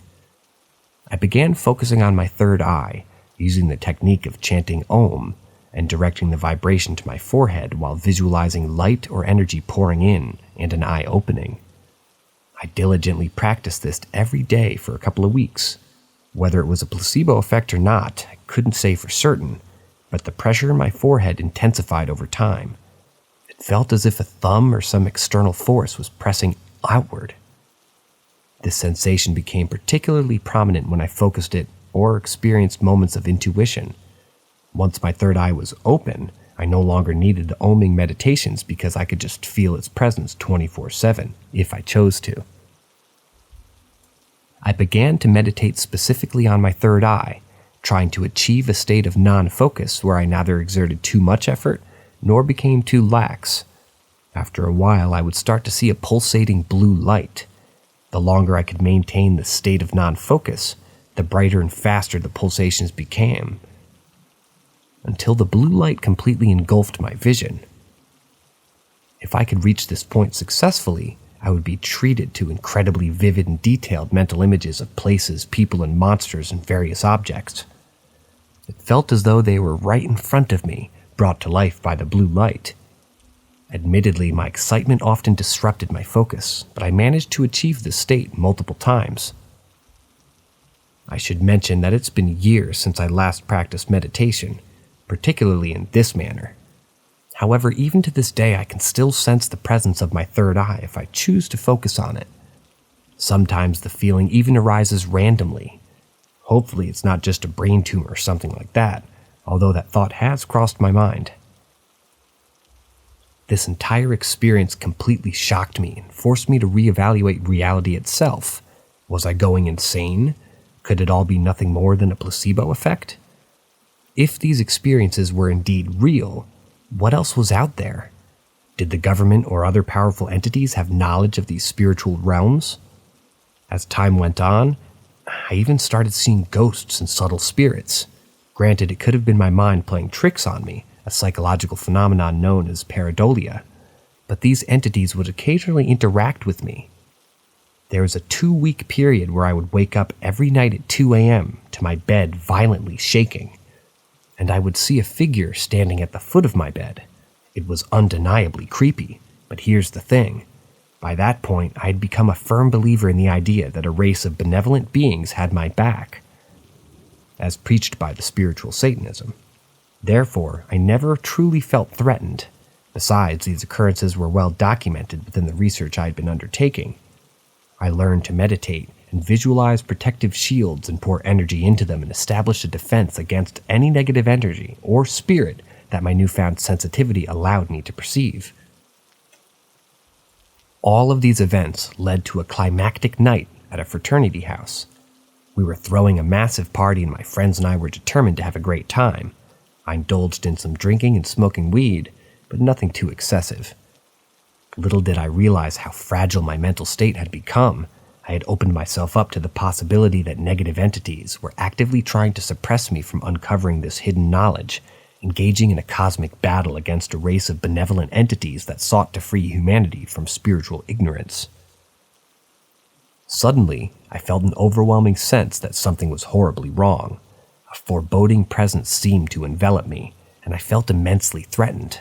I began focusing on my third eye, using the technique of chanting Om and directing the vibration to my forehead while visualizing light or energy pouring in and an eye opening. I diligently practiced this every day for a couple of weeks. Whether it was a placebo effect or not, I couldn't say for certain, but the pressure in my forehead intensified over time. It felt as if a thumb or some external force was pressing outward. This sensation became particularly prominent when I focused it or experienced moments of intuition. Once my third eye was open, I no longer needed the oming meditations because I could just feel its presence 24/7 if I chose to. I began to meditate specifically on my third eye, trying to achieve a state of non-focus where I neither exerted too much effort nor became too lax. After a while, I would start to see a pulsating blue light. The longer I could maintain the state of non-focus, the brighter and faster the pulsations became, until the blue light completely engulfed my vision. If I could reach this point successfully, I would be treated to incredibly vivid and detailed mental images of places, people, and monsters and various objects. It felt as though they were right in front of me, brought to life by the blue light. Admittedly, my excitement often disrupted my focus, but I managed to achieve this state multiple times. I should mention that it's been years since I last practiced meditation, particularly in this manner. However, even to this day, I can still sense the presence of my third eye if I choose to focus on it. Sometimes the feeling even arises randomly. Hopefully it's not just a brain tumor or something like that, although that thought has crossed my mind. This entire experience completely shocked me and forced me to reevaluate reality itself. Was I going insane? Could it all be nothing more than a placebo effect? If these experiences were indeed real, what else was out there? Did the government or other powerful entities have knowledge of these spiritual realms? As time went on, I even started seeing ghosts and subtle spirits. Granted, it could have been my mind playing tricks on me, a psychological phenomenon known as pareidolia, but these entities would occasionally interact with me. There was a 2-week period where I would wake up every night at 2 a.m. to my bed violently shaking, and I would see a figure standing at the foot of my bed. It was undeniably creepy, but here's the thing. By that point, I had become a firm believer in the idea that a race of benevolent beings had my back, as preached by the spiritual Satanism. Therefore, I never truly felt threatened. Besides, these occurrences were well documented within the research I had been undertaking. I learned to meditate and visualize protective shields and pour energy into them and establish a defense against any negative energy or spirit that my newfound sensitivity allowed me to perceive. All of these events led to a climactic night at a fraternity house. We were throwing a massive party and my friends and I were determined to have a great time. I indulged in some drinking and smoking weed, but nothing too excessive. Little did I realize how fragile my mental state had become. I had opened myself up to the possibility that negative entities were actively trying to suppress me from uncovering this hidden knowledge, engaging in a cosmic battle against a race of benevolent entities that sought to free humanity from spiritual ignorance. Suddenly, I felt an overwhelming sense that something was horribly wrong. A foreboding presence seemed to envelop me, and I felt immensely threatened.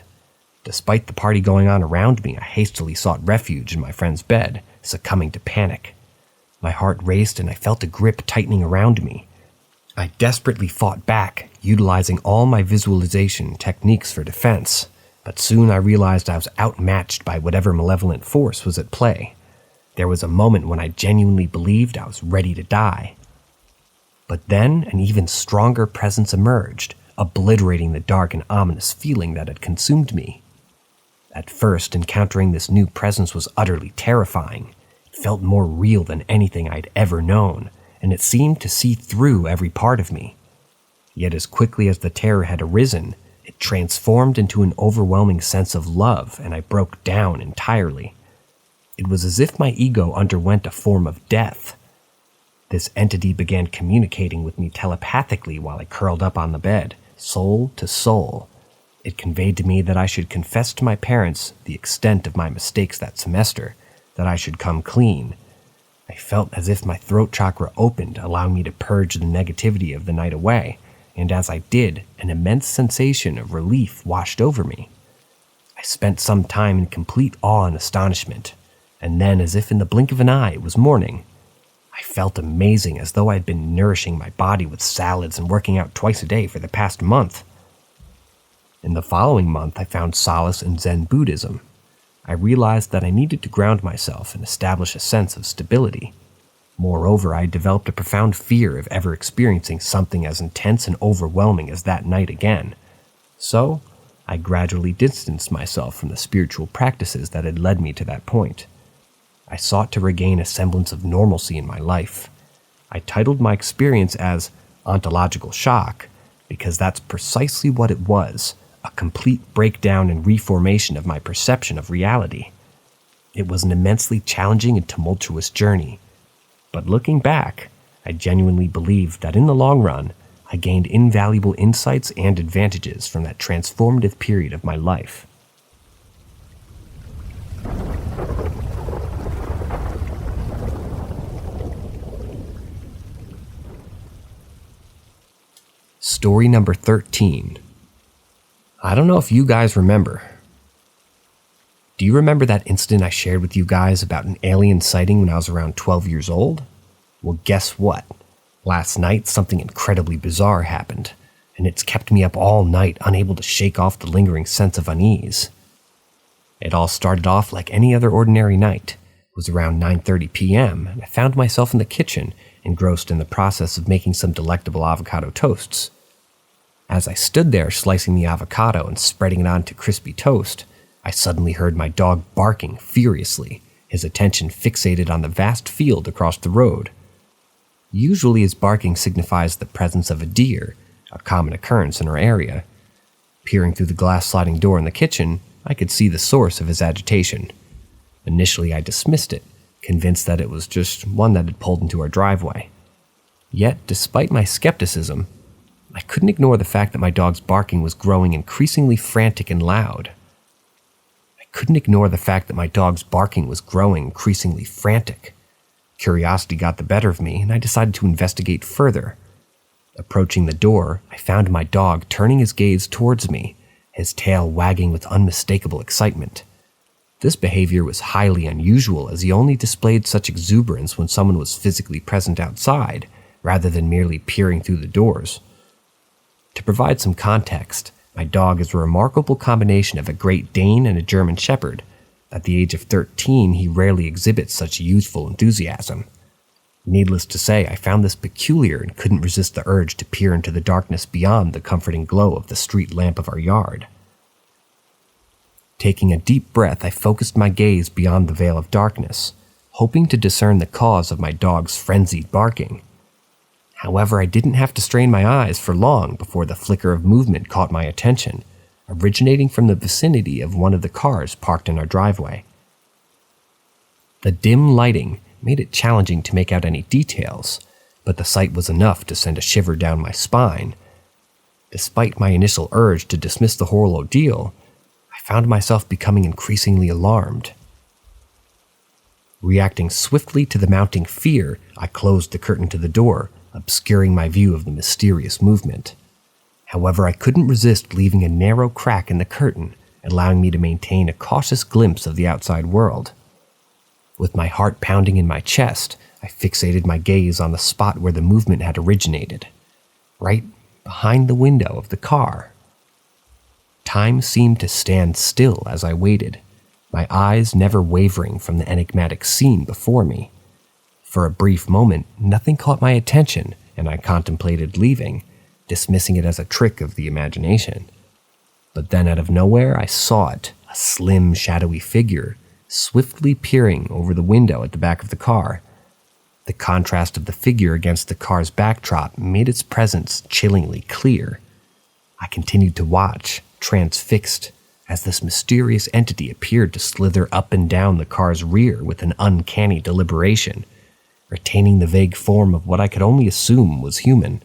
Despite the party going on around me, I hastily sought refuge in my friend's bed, succumbing to panic. My heart raced and I felt a grip tightening around me. I desperately fought back, utilizing all my visualization techniques for defense, but soon I realized I was outmatched by whatever malevolent force was at play. There was a moment when I genuinely believed I was ready to die. But then an even stronger presence emerged, obliterating the dark and ominous feeling that had consumed me. At first, encountering this new presence was utterly terrifying. It felt more real than anything I'd ever known, and it seemed to see through every part of me. Yet as quickly as the terror had arisen, it transformed into an overwhelming sense of love, and I broke down entirely. It was as if my ego underwent a form of death. This entity began communicating with me telepathically while I curled up on the bed, soul to soul. It conveyed to me that I should confess to my parents the extent of my mistakes that semester, that I should come clean. I felt as if my throat chakra opened, allowing me to purge the negativity of the night away, and as I did, an immense sensation of relief washed over me. I spent some time in complete awe and astonishment, and then, as if in the blink of an eye, it was morning. I felt amazing, as though I had been nourishing my body with salads and working out twice a day for the past month. In the following month, I found solace in Zen Buddhism. I realized that I needed to ground myself and establish a sense of stability. Moreover, I developed a profound fear of ever experiencing something as intense and overwhelming as that night again. So, I gradually distanced myself from the spiritual practices that had led me to that point. I sought to regain a semblance of normalcy in my life. I titled my experience as Ontological Shock because that's precisely what it was, a complete breakdown and reformation of my perception of reality. It was an immensely challenging and tumultuous journey, but looking back, I genuinely believe that in the long run, I gained invaluable insights and advantages from that transformative period of my life. Story number 13. I don't know if you guys remember. Do you remember that incident I shared with you guys about an alien sighting when I was around 12 years old? Well, guess what? Last night, something incredibly bizarre happened, and it's kept me up all night unable to shake off the lingering sense of unease. It all started off like any other ordinary night. It was around 9:30 p.m., and I found myself in the kitchen, engrossed in the process of making some delectable avocado toasts. As I stood there slicing the avocado and spreading it onto crispy toast, I suddenly heard my dog barking furiously, his attention fixated on the vast field across the road. Usually his barking signifies the presence of a deer, a common occurrence in our area. Peering through the glass sliding door in the kitchen, I could see the source of his agitation. Initially I dismissed it, convinced that it was just one that had pulled into our driveway. Yet, despite my skepticism, I couldn't ignore the fact that my dog's barking was growing increasingly frantic and loud. Curiosity got the better of me, and I decided to investigate further. Approaching the door, I found my dog turning his gaze towards me, his tail wagging with unmistakable excitement. This behavior was highly unusual, as he only displayed such exuberance when someone was physically present outside, rather than merely peering through the doors. To provide some context, my dog is a remarkable combination of a Great Dane and a German Shepherd. At the age of 13, he rarely exhibits such youthful enthusiasm. Needless to say, I found this peculiar and couldn't resist the urge to peer into the darkness beyond the comforting glow of the street lamp of our yard. Taking a deep breath, I focused my gaze beyond the veil of darkness, hoping to discern the cause of my dog's frenzied barking. However, I didn't have to strain my eyes for long before the flicker of movement caught my attention, originating from the vicinity of one of the cars parked in our driveway. The dim lighting made it challenging to make out any details, but the sight was enough to send a shiver down my spine. Despite my initial urge to dismiss the whole ordeal, I found myself becoming increasingly alarmed. Reacting swiftly to the mounting fear, I closed the curtain to the door, obscuring my view of the mysterious movement. However, I couldn't resist leaving a narrow crack in the curtain, allowing me to maintain a cautious glimpse of the outside world. With my heart pounding in my chest, I fixated my gaze on the spot where the movement had originated, right behind the window of the car. Time seemed to stand still as I waited, my eyes never wavering from the enigmatic scene before me. For a brief moment, nothing caught my attention, and I contemplated leaving, dismissing it as a trick of the imagination. But then out of nowhere, I saw it, a slim, shadowy figure, swiftly peering over the window at the back of the car. The contrast of the figure against the car's backdrop made its presence chillingly clear. I continued to watch, transfixed, as this mysterious entity appeared to slither up and down the car's rear with an uncanny deliberation, retaining the vague form of what I could only assume was human.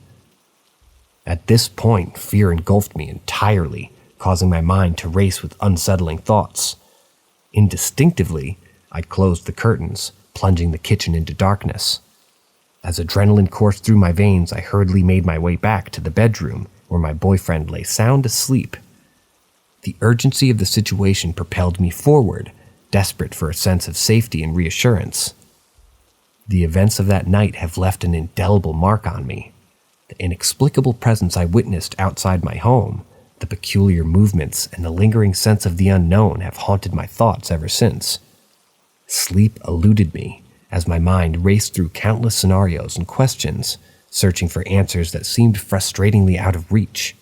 At this point, fear engulfed me entirely, causing my mind to race with unsettling thoughts. Instinctively, I closed the curtains, plunging the kitchen into darkness. As adrenaline coursed through my veins, I hurriedly made my way back to the bedroom, where my boyfriend lay sound asleep. The urgency of the situation propelled me forward, desperate for a sense of safety and reassurance. The events of that night have left an indelible mark on me. The inexplicable presence I witnessed outside my home, the peculiar movements, and the lingering sense of the unknown have haunted my thoughts ever since. Sleep eluded me, as my mind raced through countless scenarios and questions, searching for answers that seemed frustratingly out of reach.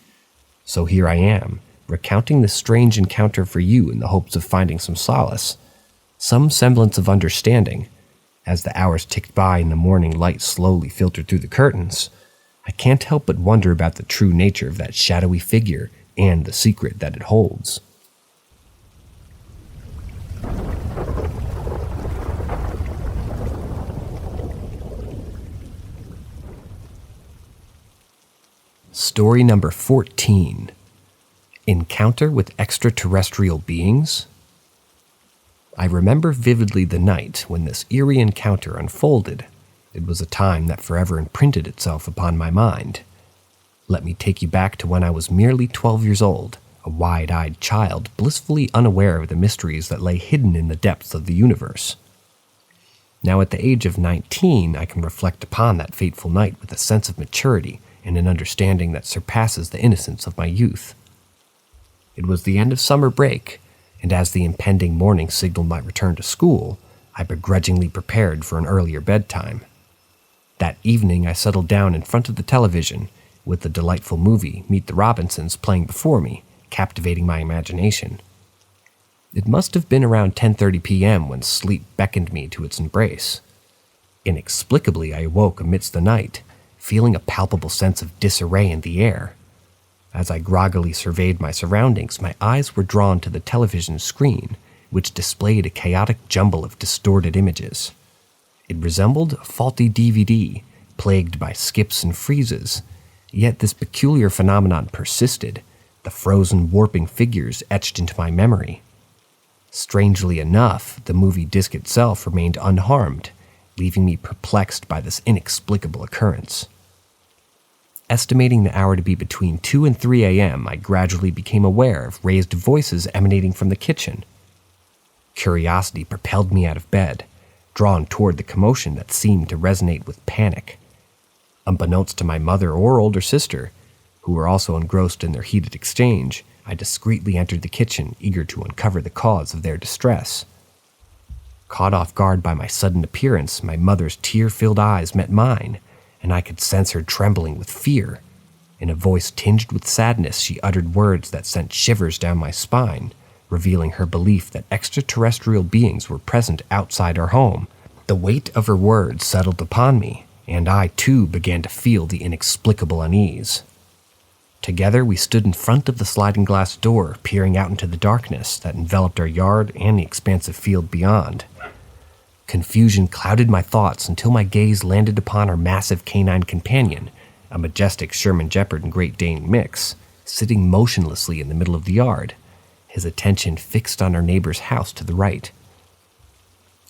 So here I am, recounting this strange encounter for you in the hopes of finding some solace, some semblance of understanding. As the hours ticked by and the morning light slowly filtered through the curtains, I can't help but wonder about the true nature of that shadowy figure and the secret that it holds. Story number 14. Encounter with Extraterrestrial Beings? I remember vividly the night when this eerie encounter unfolded. It was a time that forever imprinted itself upon my mind. Let me take you back to when I was merely 12 years old, a wide-eyed child blissfully unaware of the mysteries that lay hidden in the depths of the universe. Now at the age of 19, I can reflect upon that fateful night with a sense of maturity and an understanding that surpasses the innocence of my youth. It was the end of summer break, and as the impending morning signaled my return to school, I begrudgingly prepared for an earlier bedtime. That evening I settled down in front of the television, with the delightful movie Meet the Robinsons playing before me, captivating my imagination. It must have been around 10:30 p.m. when sleep beckoned me to its embrace. Inexplicably, I awoke amidst the night, feeling a palpable sense of disarray in the air. As I groggily surveyed my surroundings, my eyes were drawn to the television screen, which displayed a chaotic jumble of distorted images. It resembled a faulty DVD, plagued by skips and freezes, yet this peculiar phenomenon persisted, the frozen, warping figures etched into my memory. Strangely enough, the movie disc itself remained unharmed, leaving me perplexed by this inexplicable occurrence. Estimating the hour to be between 2 and 3 a.m., I gradually became aware of raised voices emanating from the kitchen. Curiosity propelled me out of bed, drawn toward the commotion that seemed to resonate with panic. Unbeknownst to my mother or older sister, who were also engrossed in their heated exchange, I discreetly entered the kitchen, eager to uncover the cause of their distress. Caught off guard by my sudden appearance, my mother's tear-filled eyes met mine, and I could sense her trembling with fear. In a voice tinged with sadness, she uttered words that sent shivers down my spine, revealing her belief that extraterrestrial beings were present outside our home. The weight of her words settled upon me, and I too began to feel the inexplicable unease. Together we stood in front of the sliding glass door, peering out into the darkness that enveloped our yard and the expansive field beyond. Confusion clouded my thoughts until my gaze landed upon our massive canine companion, a majestic Sherman Shepherd and Great Dane mix, sitting motionlessly in the middle of the yard, his attention fixed on our neighbor's house to the right.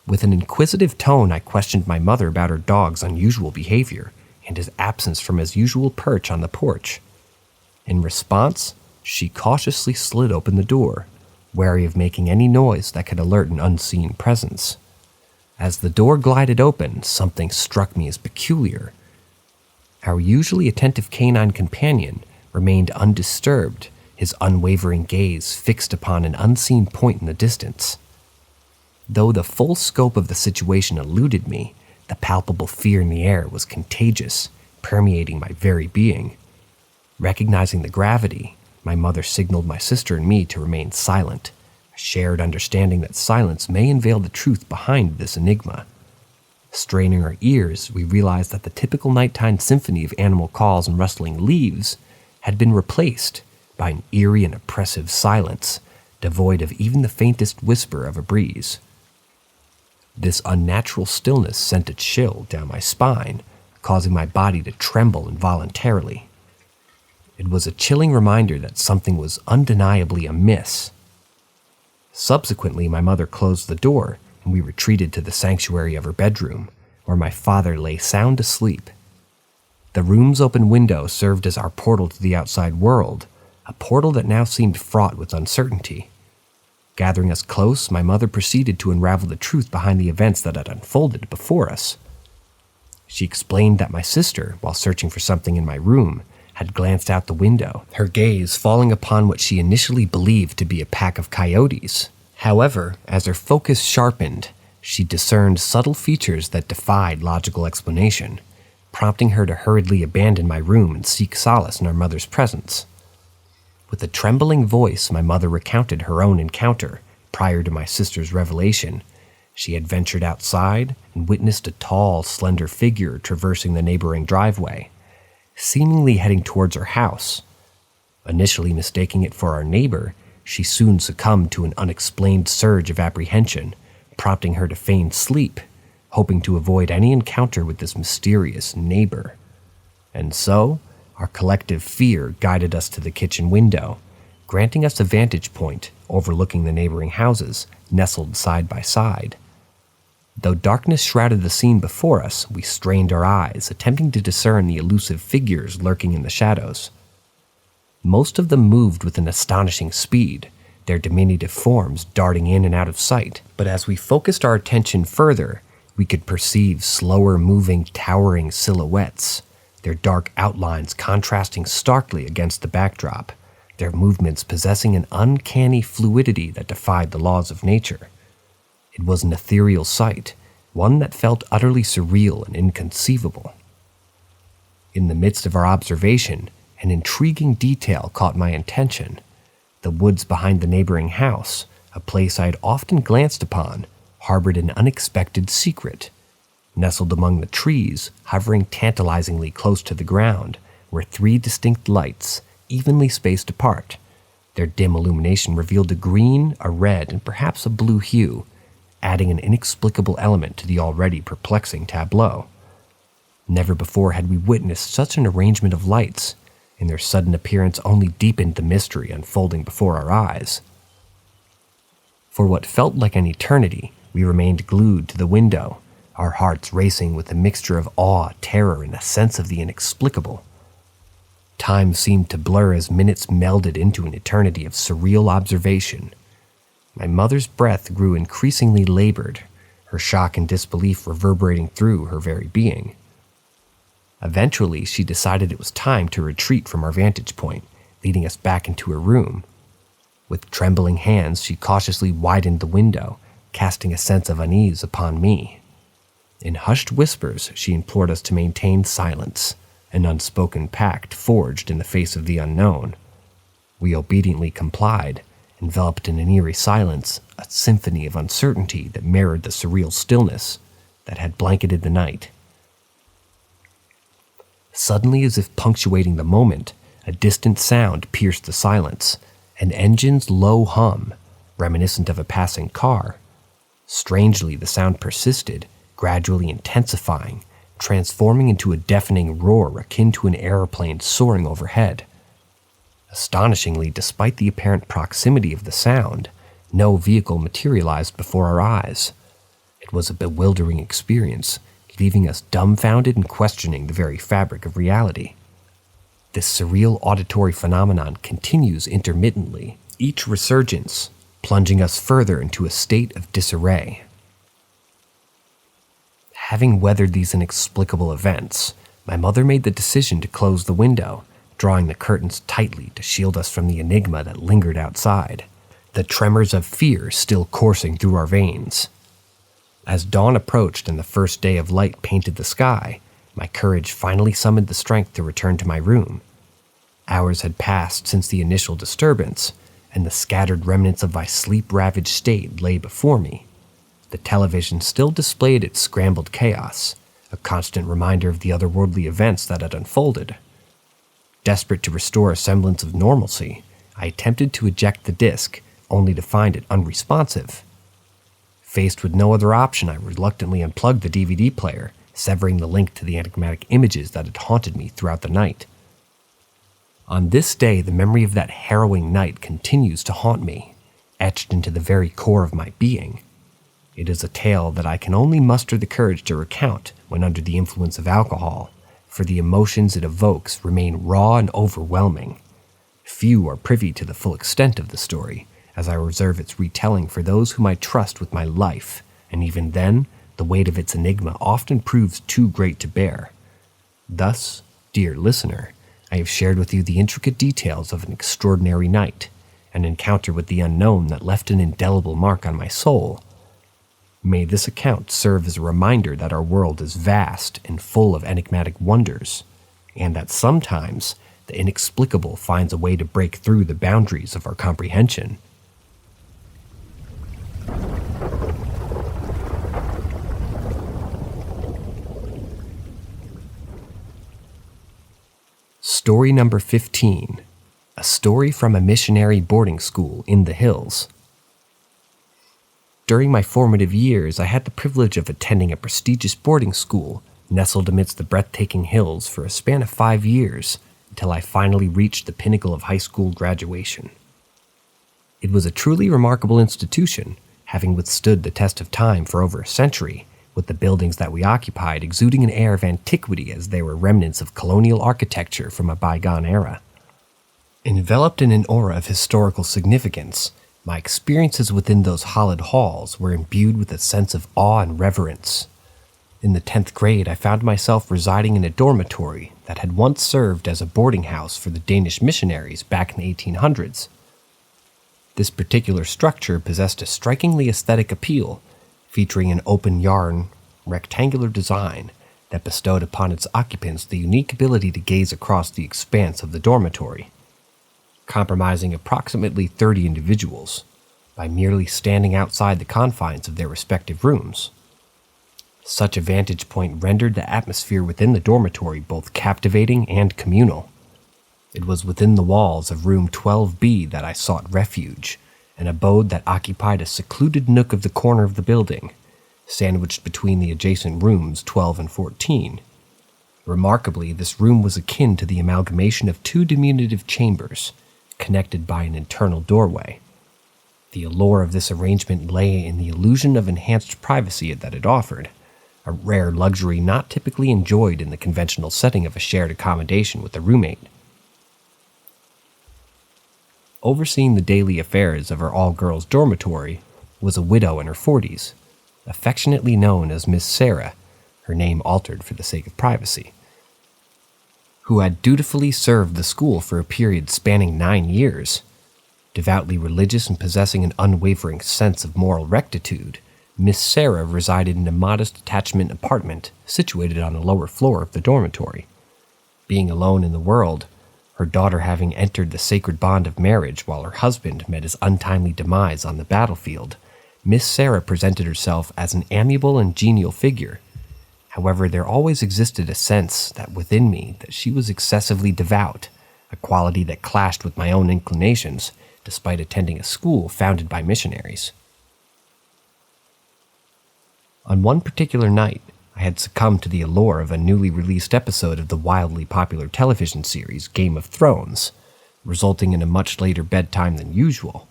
With an inquisitive tone, I questioned my mother about her dog's unusual behavior and his absence from his usual perch on the porch. In response, she cautiously slid open the door, wary of making any noise that could alert an unseen presence. As the door glided open, something struck me as peculiar. Our usually attentive canine companion remained undisturbed, his unwavering gaze fixed upon an unseen point in the distance. Though the full scope of the situation eluded me, the palpable fear in the air was contagious, permeating my very being. Recognizing the gravity, my mother signaled my sister and me to remain silent, a shared understanding that silence may unveil the truth behind this enigma. Straining our ears, we realized that the typical nighttime symphony of animal calls and rustling leaves had been replaced by an eerie and oppressive silence, devoid of even the faintest whisper of a breeze. This unnatural stillness sent a chill down my spine, causing my body to tremble involuntarily. It was a chilling reminder that something was undeniably amiss. Subsequently, my mother closed the door, and we retreated to the sanctuary of her bedroom, where my father lay sound asleep. The room's open window served as our portal to the outside world, a portal that now seemed fraught with uncertainty. Gathering us close, my mother proceeded to unravel the truth behind the events that had unfolded before us. She explained that my sister, while searching for something in my room, had glanced out the window, her gaze falling upon what she initially believed to be a pack of coyotes. However, as her focus sharpened, she discerned subtle features that defied logical explanation, prompting her to hurriedly abandon my room and seek solace in our mother's presence. With a trembling voice, my mother recounted her own encounter. Prior to my sister's revelation, she had ventured outside and witnessed a tall, slender figure traversing the neighboring driveway, seemingly heading towards her house. Initially mistaking it for our neighbor, she soon succumbed to an unexplained surge of apprehension, prompting her to feign sleep, hoping to avoid any encounter with this mysterious neighbor. And so, our collective fear guided us to the kitchen window, granting us a vantage point overlooking the neighboring houses, nestled side by side. Though darkness shrouded the scene before us, we strained our eyes, attempting to discern the elusive figures lurking in the shadows. Most of them moved with an astonishing speed, their diminutive forms darting in and out of sight. But as we focused our attention further, we could perceive slower-moving, towering silhouettes, their dark outlines contrasting starkly against the backdrop, their movements possessing an uncanny fluidity that defied the laws of nature. It was an ethereal sight, one that felt utterly surreal and inconceivable. In the midst of our observation, an intriguing detail caught my attention. The woods behind the neighboring house, a place I had often glanced upon, harbored an unexpected secret. Nestled among the trees, hovering tantalizingly close to the ground, were 3 distinct lights, evenly spaced apart. Their dim illumination revealed a green, a red, and perhaps a blue hue, adding an inexplicable element to the already perplexing tableau. Never before had we witnessed such an arrangement of lights, and their sudden appearance only deepened the mystery unfolding before our eyes. For what felt like an eternity, we remained glued to the window, our hearts racing with a mixture of awe, terror, and a sense of the inexplicable. Time seemed to blur as minutes melded into an eternity of surreal observation. My mother's breath grew increasingly labored, her shock and disbelief reverberating through her very being. Eventually, she decided it was time to retreat from our vantage point, leading us back into her room. With trembling hands, she cautiously widened the window, casting a sense of unease upon me. In hushed whispers, she implored us to maintain silence, an unspoken pact forged in the face of the unknown. We obediently complied, enveloped in an eerie silence, a symphony of uncertainty that mirrored the surreal stillness that had blanketed the night. Suddenly, as if punctuating the moment, a distant sound pierced the silence, an engine's low hum, reminiscent of a passing car. Strangely, the sound persisted, gradually intensifying, transforming into a deafening roar akin to an aeroplane soaring overhead. Astonishingly, despite the apparent proximity of the sound, no vehicle materialized before our eyes. It was a bewildering experience, leaving us dumbfounded and questioning the very fabric of reality. This surreal auditory phenomenon continues intermittently, each resurgence plunging us further into a state of disarray. Having weathered these inexplicable events, my mother made the decision to close the window, drawing the curtains tightly to shield us from the enigma that lingered outside, the tremors of fear still coursing through our veins. As dawn approached and the first day of light painted the sky, my courage finally summoned the strength to return to my room. Hours had passed since the initial disturbance, and the scattered remnants of my sleep-ravaged state lay before me. The television still displayed its scrambled chaos, a constant reminder of the otherworldly events that had unfolded. Desperate to restore a semblance of normalcy, I attempted to eject the disc, only to find it unresponsive. Faced with no other option, I reluctantly unplugged the DVD player, severing the link to the enigmatic images that had haunted me throughout the night. On this day, the memory of that harrowing night continues to haunt me, etched into the very core of my being. It is a tale that I can only muster the courage to recount when under the influence of alcohol, for the emotions it evokes remain raw and overwhelming. Few are privy to the full extent of the story, as I reserve its retelling for those whom I trust with my life, and even then, the weight of its enigma often proves too great to bear. Thus, dear listener, I have shared with you the intricate details of an extraordinary night, an encounter with the unknown that left an indelible mark on my soul. May this account serve as a reminder that our world is vast and full of enigmatic wonders, and that sometimes the inexplicable finds a way to break through the boundaries of our comprehension. Story number 15. A story from a missionary boarding school in the hills. During my formative years, I had the privilege of attending a prestigious boarding school nestled amidst the breathtaking hills for a span of 5 years until I finally reached the pinnacle of high school graduation. It was a truly remarkable institution, having withstood the test of time for over a century, with the buildings that we occupied exuding an air of antiquity as they were remnants of colonial architecture from a bygone era. Enveloped in an aura of historical significance, my experiences within those hollowed halls were imbued with a sense of awe and reverence. In the 10th grade, I found myself residing in a dormitory that had once served as a boarding house for the Danish missionaries back in the 1800s. This particular structure possessed a strikingly aesthetic appeal, featuring an open yarn, rectangular design that bestowed upon its occupants the unique ability to gaze across the expanse of the dormitory, comprising approximately 30 individuals, by merely standing outside the confines of their respective rooms. Such a vantage point rendered the atmosphere within the dormitory both captivating and communal. It was within the walls of room 12B that I sought refuge, an abode that occupied a secluded nook of the corner of the building, sandwiched between the adjacent rooms 12 and 14. Remarkably, this room was akin to the amalgamation of two diminutive chambers, connected by an internal doorway. The allure of this arrangement lay in the illusion of enhanced privacy that it offered, a rare luxury not typically enjoyed in the conventional setting of a shared accommodation with a roommate. Overseeing the daily affairs of our all-girls dormitory was a widow in her 40s, affectionately known as Miss Sarah, her name altered for the sake of privacy, who had dutifully served the school for a period spanning 9 years. Devoutly religious and possessing an unwavering sense of moral rectitude, Miss Sarah resided in a modest attachment apartment situated on the lower floor of the dormitory. Being alone in the world, her daughter having entered the sacred bond of marriage while her husband met his untimely demise on the battlefield, Miss Sarah presented herself as an amiable and genial figure. However, there always existed a sense that within me that she was excessively devout, a quality that clashed with my own inclinations, despite attending a school founded by missionaries. On one particular night, I had succumbed to the allure of a newly released episode of the wildly popular television series Game of Thrones, resulting in a much later bedtime than usual.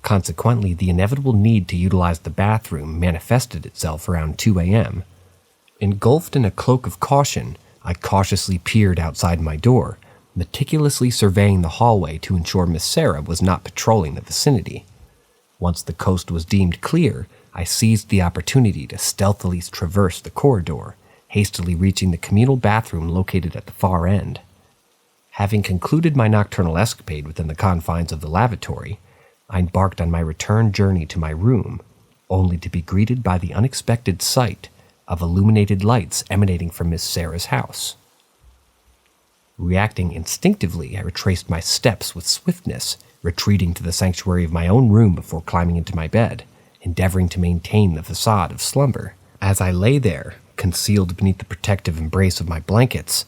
Consequently, the inevitable need to utilize the bathroom manifested itself around 2 a.m. Engulfed in a cloak of caution, I cautiously peered outside my door, meticulously surveying the hallway to ensure Miss Sarah was not patrolling the vicinity. Once the coast was deemed clear, I seized the opportunity to stealthily traverse the corridor, hastily reaching the communal bathroom located at the far end. Having concluded my nocturnal escapade within the confines of the lavatory, I embarked on my return journey to my room, only to be greeted by the unexpected sight of illuminated lights emanating from Miss Sarah's house. Reacting instinctively, I retraced my steps with swiftness, retreating to the sanctuary of my own room before climbing into my bed, endeavoring to maintain the facade of slumber. As I lay there, concealed beneath the protective embrace of my blankets,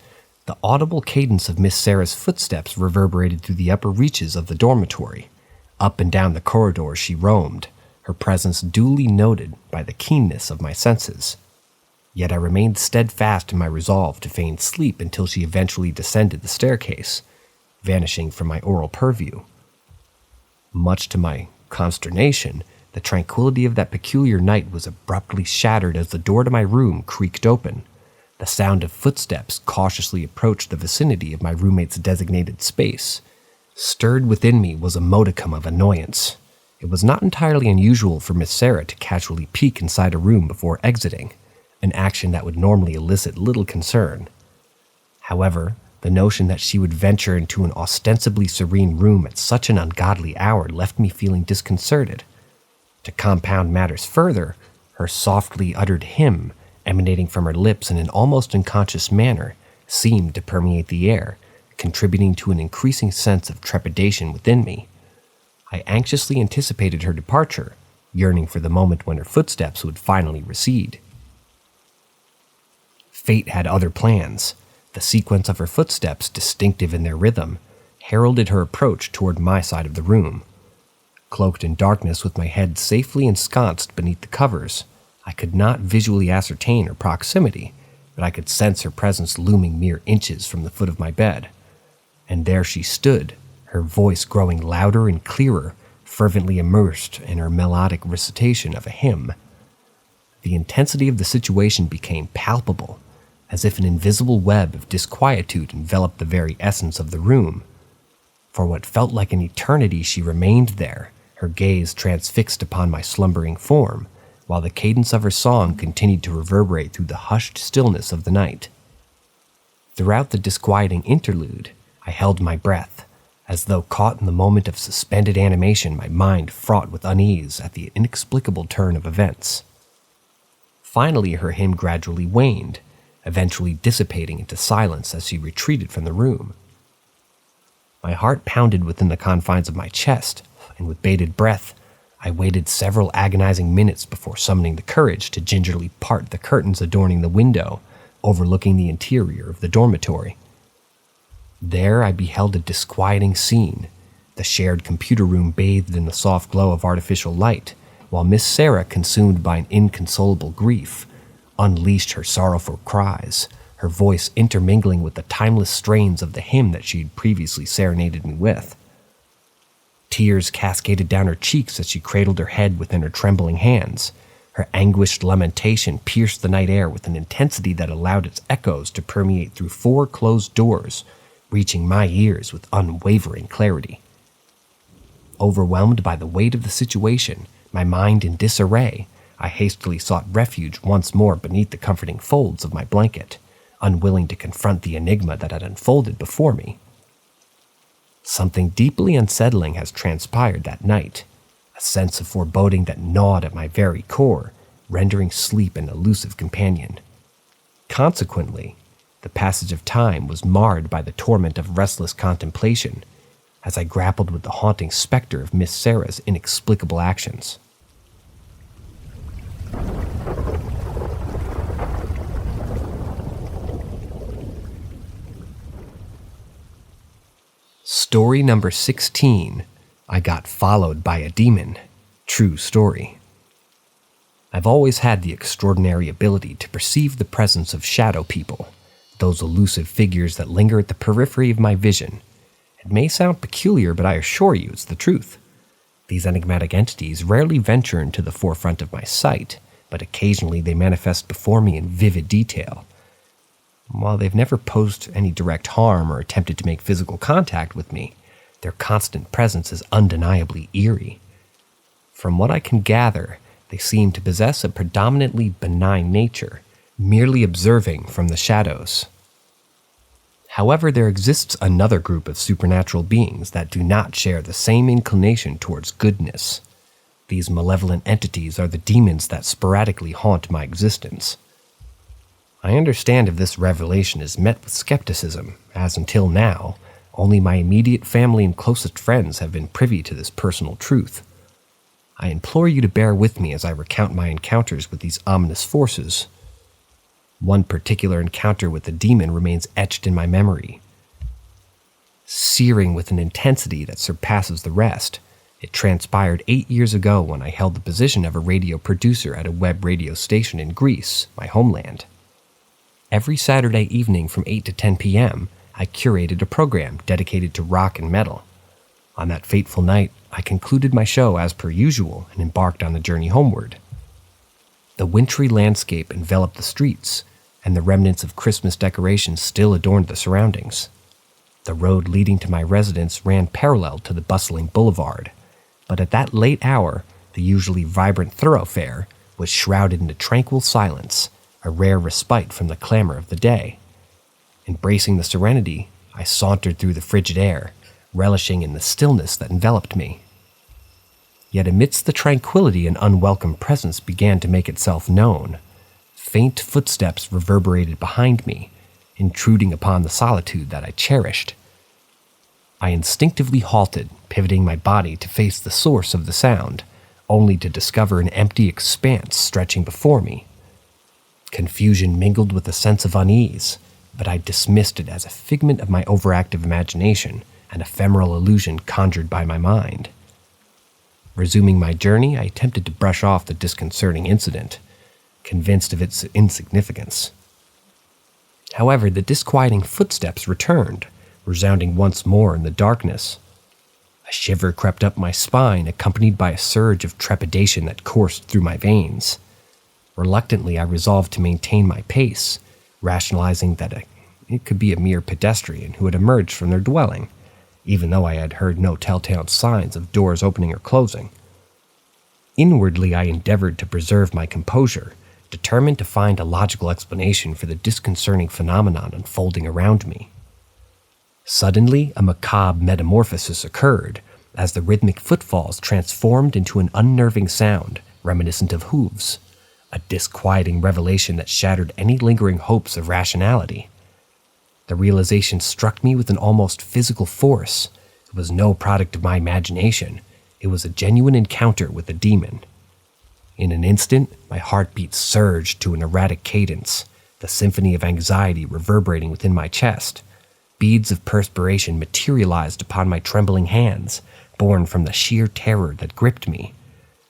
the audible cadence of Miss Sarah's footsteps reverberated through the upper reaches of the dormitory. Up and down the corridor she roamed, her presence duly noted by the keenness of my senses. Yet I remained steadfast in my resolve to feign sleep until she eventually descended the staircase, vanishing from my oral purview. Much to my consternation, the tranquility of that peculiar night was abruptly shattered as the door to my room creaked open. The sound of footsteps cautiously approached the vicinity of my roommate's designated space. Stirred within me was a modicum of annoyance. It was not entirely unusual for Miss Sarah to casually peek inside a room before exiting, an action that would normally elicit little concern. However, the notion that she would venture into an ostensibly serene room at such an ungodly hour left me feeling disconcerted. To compound matters further, her softly uttered hymn, emanating from her lips in an almost unconscious manner, seemed to permeate the air, contributing to an increasing sense of trepidation within me. I anxiously anticipated her departure, yearning for the moment when her footsteps would finally recede. Fate had other plans. The sequence of her footsteps, distinctive in their rhythm, heralded her approach toward my side of the room. Cloaked in darkness with my head safely ensconced beneath the covers, I could not visually ascertain her proximity, but I could sense her presence looming mere inches from the foot of my bed. And there she stood, her voice growing louder and clearer, fervently immersed in her melodic recitation of a hymn. The intensity of the situation became palpable, as if an invisible web of disquietude enveloped the very essence of the room. For what felt like an eternity she remained there, her gaze transfixed upon my slumbering form, while the cadence of her song continued to reverberate through the hushed stillness of the night. Throughout the disquieting interlude, I held my breath, as though caught in the moment of suspended animation, my mind fraught with unease at the inexplicable turn of events. Finally, her hymn gradually waned, eventually dissipating into silence as she retreated from the room. My heart pounded within the confines of my chest, and with bated breath, I waited several agonizing minutes before summoning the courage to gingerly part the curtains adorning the window, overlooking the interior of the dormitory. There I beheld a disquieting scene, the shared computer room bathed in the soft glow of artificial light, while Miss Sarah, consumed by an inconsolable grief, unleashed her sorrowful cries, her voice intermingling with the timeless strains of the hymn that she had previously serenaded me with. Tears cascaded down her cheeks as she cradled her head within her trembling hands. Her anguished lamentation pierced the night air with an intensity that allowed its echoes to permeate through 4 closed doors, reaching my ears with unwavering clarity. Overwhelmed by the weight of the situation, my mind in disarray, I hastily sought refuge once more beneath the comforting folds of my blanket, unwilling to confront the enigma that had unfolded before me. Something deeply unsettling has transpired that night, a sense of foreboding that gnawed at my very core, rendering sleep an elusive companion. Consequently, the passage of time was marred by the torment of restless contemplation, as I grappled with the haunting specter of Miss Sarah's inexplicable actions. Story number 16, I Got Followed by a Demon. True story. I've always had the extraordinary ability to perceive the presence of shadow people, those elusive figures that linger at the periphery of my vision. It may sound peculiar, but I assure you it's the truth. These enigmatic entities rarely venture into the forefront of my sight, but occasionally they manifest before me in vivid detail. While they've never posed any direct harm or attempted to make physical contact with me, their constant presence is undeniably eerie. From what I can gather, they seem to possess a predominantly benign nature, merely observing from the shadows. However, there exists another group of supernatural beings that do not share the same inclination towards goodness. These malevolent entities are the demons that sporadically haunt my existence. I understand if this revelation is met with skepticism, as until now, only my immediate family and closest friends have been privy to this personal truth. I implore you to bear with me as I recount my encounters with these ominous forces. One particular encounter with the demon remains etched in my memory. Searing with an intensity that surpasses the rest, it transpired 8 years ago when I held the position of a radio producer at a web radio station in Greece, my homeland. Every Saturday evening from 8 to 10 p.m., I curated a program dedicated to rock and metal. On that fateful night, I concluded my show as per usual and embarked on the journey homeward. The wintry landscape enveloped the streets, and the remnants of Christmas decorations still adorned the surroundings. The road leading to my residence ran parallel to the bustling boulevard, but at that late hour, the usually vibrant thoroughfare was shrouded in a tranquil silence, a rare respite from the clamor of the day. Embracing the serenity, I sauntered through the frigid air, relishing in the stillness that enveloped me. Yet amidst the tranquility, an unwelcome presence began to make itself known. Faint footsteps reverberated behind me, intruding upon the solitude that I cherished. I instinctively halted, pivoting my body to face the source of the sound, only to discover an empty expanse stretching before me. Confusion mingled with a sense of unease, but I dismissed it as a figment of my overactive imagination, an ephemeral illusion conjured by my mind. Resuming my journey, I attempted to brush off the disconcerting incident, convinced of its insignificance. However, the disquieting footsteps returned, resounding once more in the darkness. A shiver crept up my spine, accompanied by a surge of trepidation that coursed through my veins. Reluctantly, I resolved to maintain my pace, rationalizing that it could be a mere pedestrian who had emerged from their dwelling, even though I had heard no telltale signs of doors opening or closing. Inwardly, I endeavored to preserve my composure, determined to find a logical explanation for the disconcerting phenomenon unfolding around me. Suddenly, a macabre metamorphosis occurred, as the rhythmic footfalls transformed into an unnerving sound reminiscent of hooves, a disquieting revelation that shattered any lingering hopes of rationality. The realization struck me with an almost physical force. It was no product of my imagination. It was a genuine encounter with a demon. In an instant, my heartbeat surged to an erratic cadence, the symphony of anxiety reverberating within my chest. Beads of perspiration materialized upon my trembling hands, born from the sheer terror that gripped me.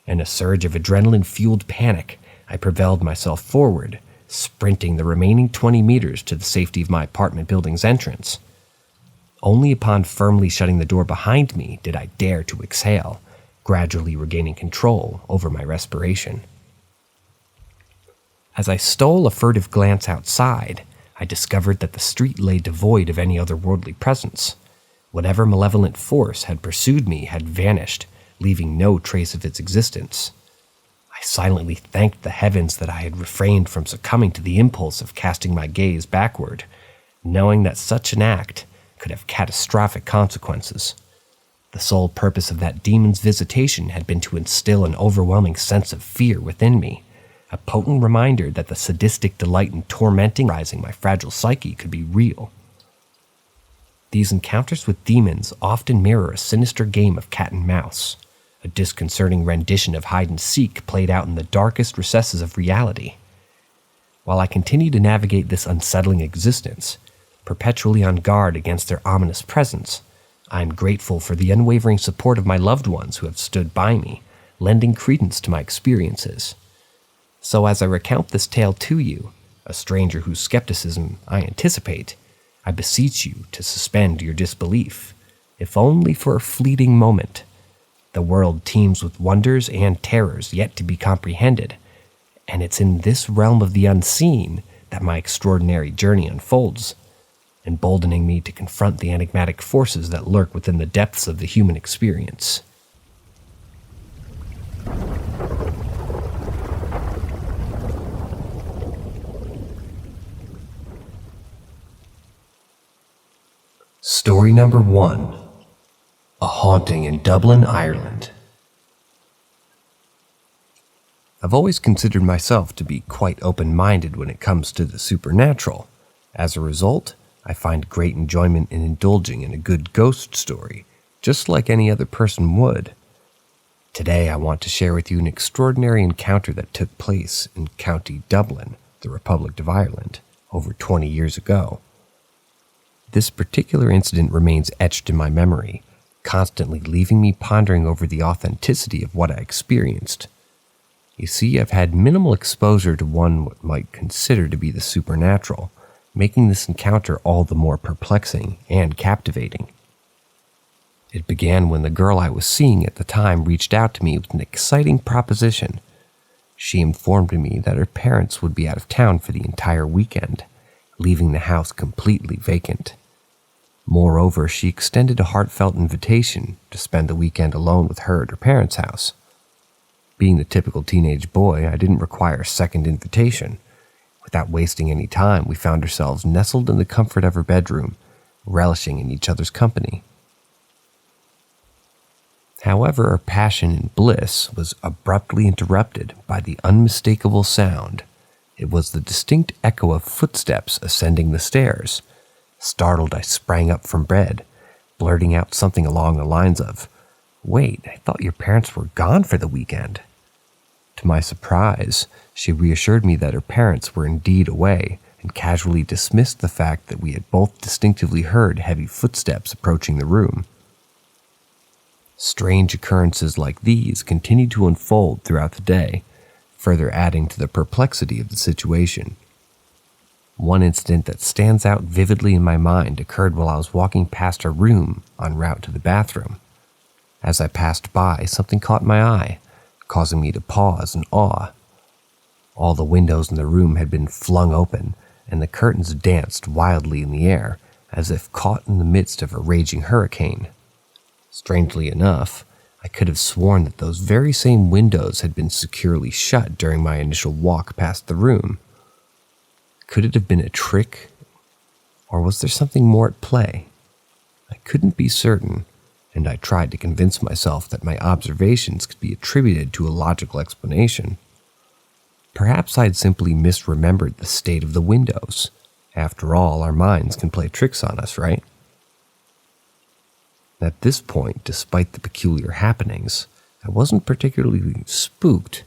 In a surge of adrenaline-fueled panic, I propelled myself forward, sprinting the remaining 20 meters to the safety of my apartment building's entrance. Only upon firmly shutting the door behind me did I dare to exhale, gradually regaining control over my respiration. As I stole a furtive glance outside, I discovered that the street lay devoid of any otherworldly presence. Whatever malevolent force had pursued me had vanished, leaving no trace of its existence. I silently thanked the heavens that I had refrained from succumbing to the impulse of casting my gaze backward, knowing that such an act could have catastrophic consequences. The sole purpose of that demon's visitation had been to instill an overwhelming sense of fear within me, a potent reminder that the sadistic delight in tormenting my fragile psyche could be real. These encounters with demons often mirror a sinister game of cat and mouse, a disconcerting rendition of hide-and-seek played out in the darkest recesses of reality. While I continue to navigate this unsettling existence, perpetually on guard against their ominous presence, I am grateful for the unwavering support of my loved ones who have stood by me, lending credence to my experiences. So as I recount this tale to you, a stranger whose skepticism I anticipate, I beseech you to suspend your disbelief, if only for a fleeting moment. The world teems with wonders and terrors yet to be comprehended, and it's in this realm of the unseen that my extraordinary journey unfolds, emboldening me to confront the enigmatic forces that lurk within the depths of the human experience. Story number 1. A Haunting in Dublin, Ireland. I've always considered myself to be quite open-minded when it comes to the supernatural. As a result, I find great enjoyment in indulging in a good ghost story, just like any other person would. Today I want to share with you an extraordinary encounter that took place in County Dublin, the Republic of Ireland, over 20 years ago. This particular incident remains etched in my memory, constantly leaving me pondering over the authenticity of what I experienced. You see, I've had minimal exposure to what might consider to be the supernatural, making this encounter all the more perplexing and captivating. It began when the girl I was seeing at the time reached out to me with an exciting proposition. She informed me that her parents would be out of town for the entire weekend, leaving the house completely vacant. Moreover, she extended a heartfelt invitation to spend the weekend alone with her at her parents' house. Being the typical teenage boy, I didn't require a second invitation. Without wasting any time, we found ourselves nestled in the comfort of her bedroom, relishing in each other's company. However, our passion and bliss was abruptly interrupted by the unmistakable sound. It was the distinct echo of footsteps ascending the stairs. Startled, I sprang up from bed, blurting out something along the lines of, "Wait, I thought your parents were gone for the weekend." To my surprise, she reassured me that her parents were indeed away and casually dismissed the fact that we had both distinctively heard heavy footsteps approaching the room. Strange occurrences like these continued to unfold throughout the day, further adding to the perplexity of the situation. One incident that stands out vividly in my mind occurred while I was walking past her room en route to the bathroom. As I passed by, something caught my eye, causing me to pause in awe. All the windows in the room had been flung open, and the curtains danced wildly in the air, as if caught in the midst of a raging hurricane. Strangely enough, I could have sworn that those very same windows had been securely shut during my initial walk past the room. Could it have been a trick, or was there something more at play? I couldn't be certain, and I tried to convince myself that my observations could be attributed to a logical explanation. Perhaps I had simply misremembered the state of the windows. After all, our minds can play tricks on us, right? At this point, despite the peculiar happenings, I wasn't particularly spooked.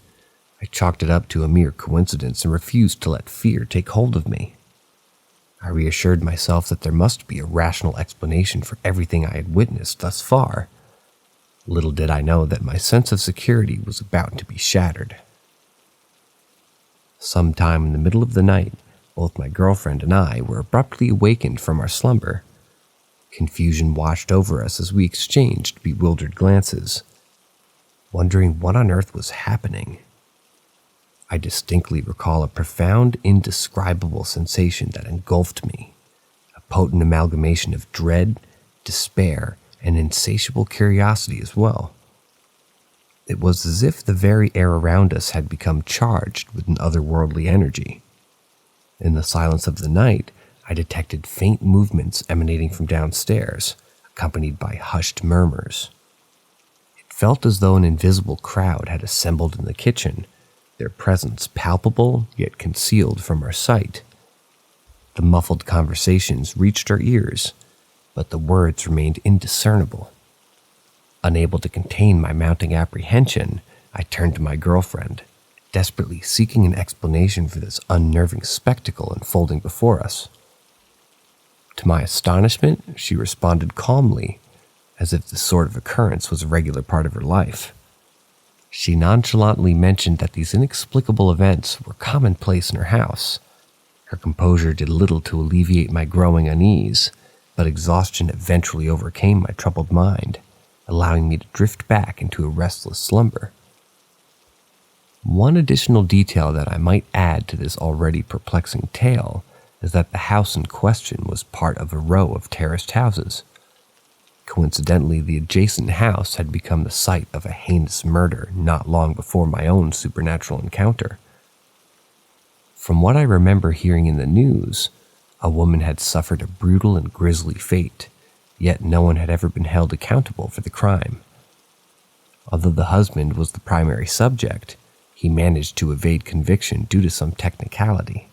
I chalked it up to a mere coincidence and refused to let fear take hold of me. I reassured myself that there must be a rational explanation for everything I had witnessed thus far. Little did I know that my sense of security was about to be shattered. Sometime in the middle of the night, both my girlfriend and I were abruptly awakened from our slumber. Confusion washed over us as we exchanged bewildered glances, wondering what on earth was happening. I distinctly recall a profound, indescribable sensation that engulfed me, a potent amalgamation of dread, despair, and insatiable curiosity as well. It was as if the very air around us had become charged with an otherworldly energy. In the silence of the night, I detected faint movements emanating from downstairs, accompanied by hushed murmurs. It felt as though an invisible crowd had assembled in the kitchen, their presence palpable yet concealed from our sight. The muffled conversations reached our ears, but the words remained indiscernible. Unable to contain my mounting apprehension, I turned to my girlfriend, desperately seeking an explanation for this unnerving spectacle unfolding before us. To my astonishment, she responded calmly, as if this sort of occurrence was a regular part of her life. She nonchalantly mentioned that these inexplicable events were commonplace in her house. Her composure did little to alleviate my growing unease, but exhaustion eventually overcame my troubled mind, allowing me to drift back into a restless slumber. One additional detail that I might add to this already perplexing tale is that the house in question was part of a row of terraced houses. Coincidentally, the adjacent house had become the site of a heinous murder not long before my own supernatural encounter. From what I remember hearing in the news, a woman had suffered a brutal and grisly fate, yet no one had ever been held accountable for the crime. Although the husband was the primary subject, he managed to evade conviction due to some technicality.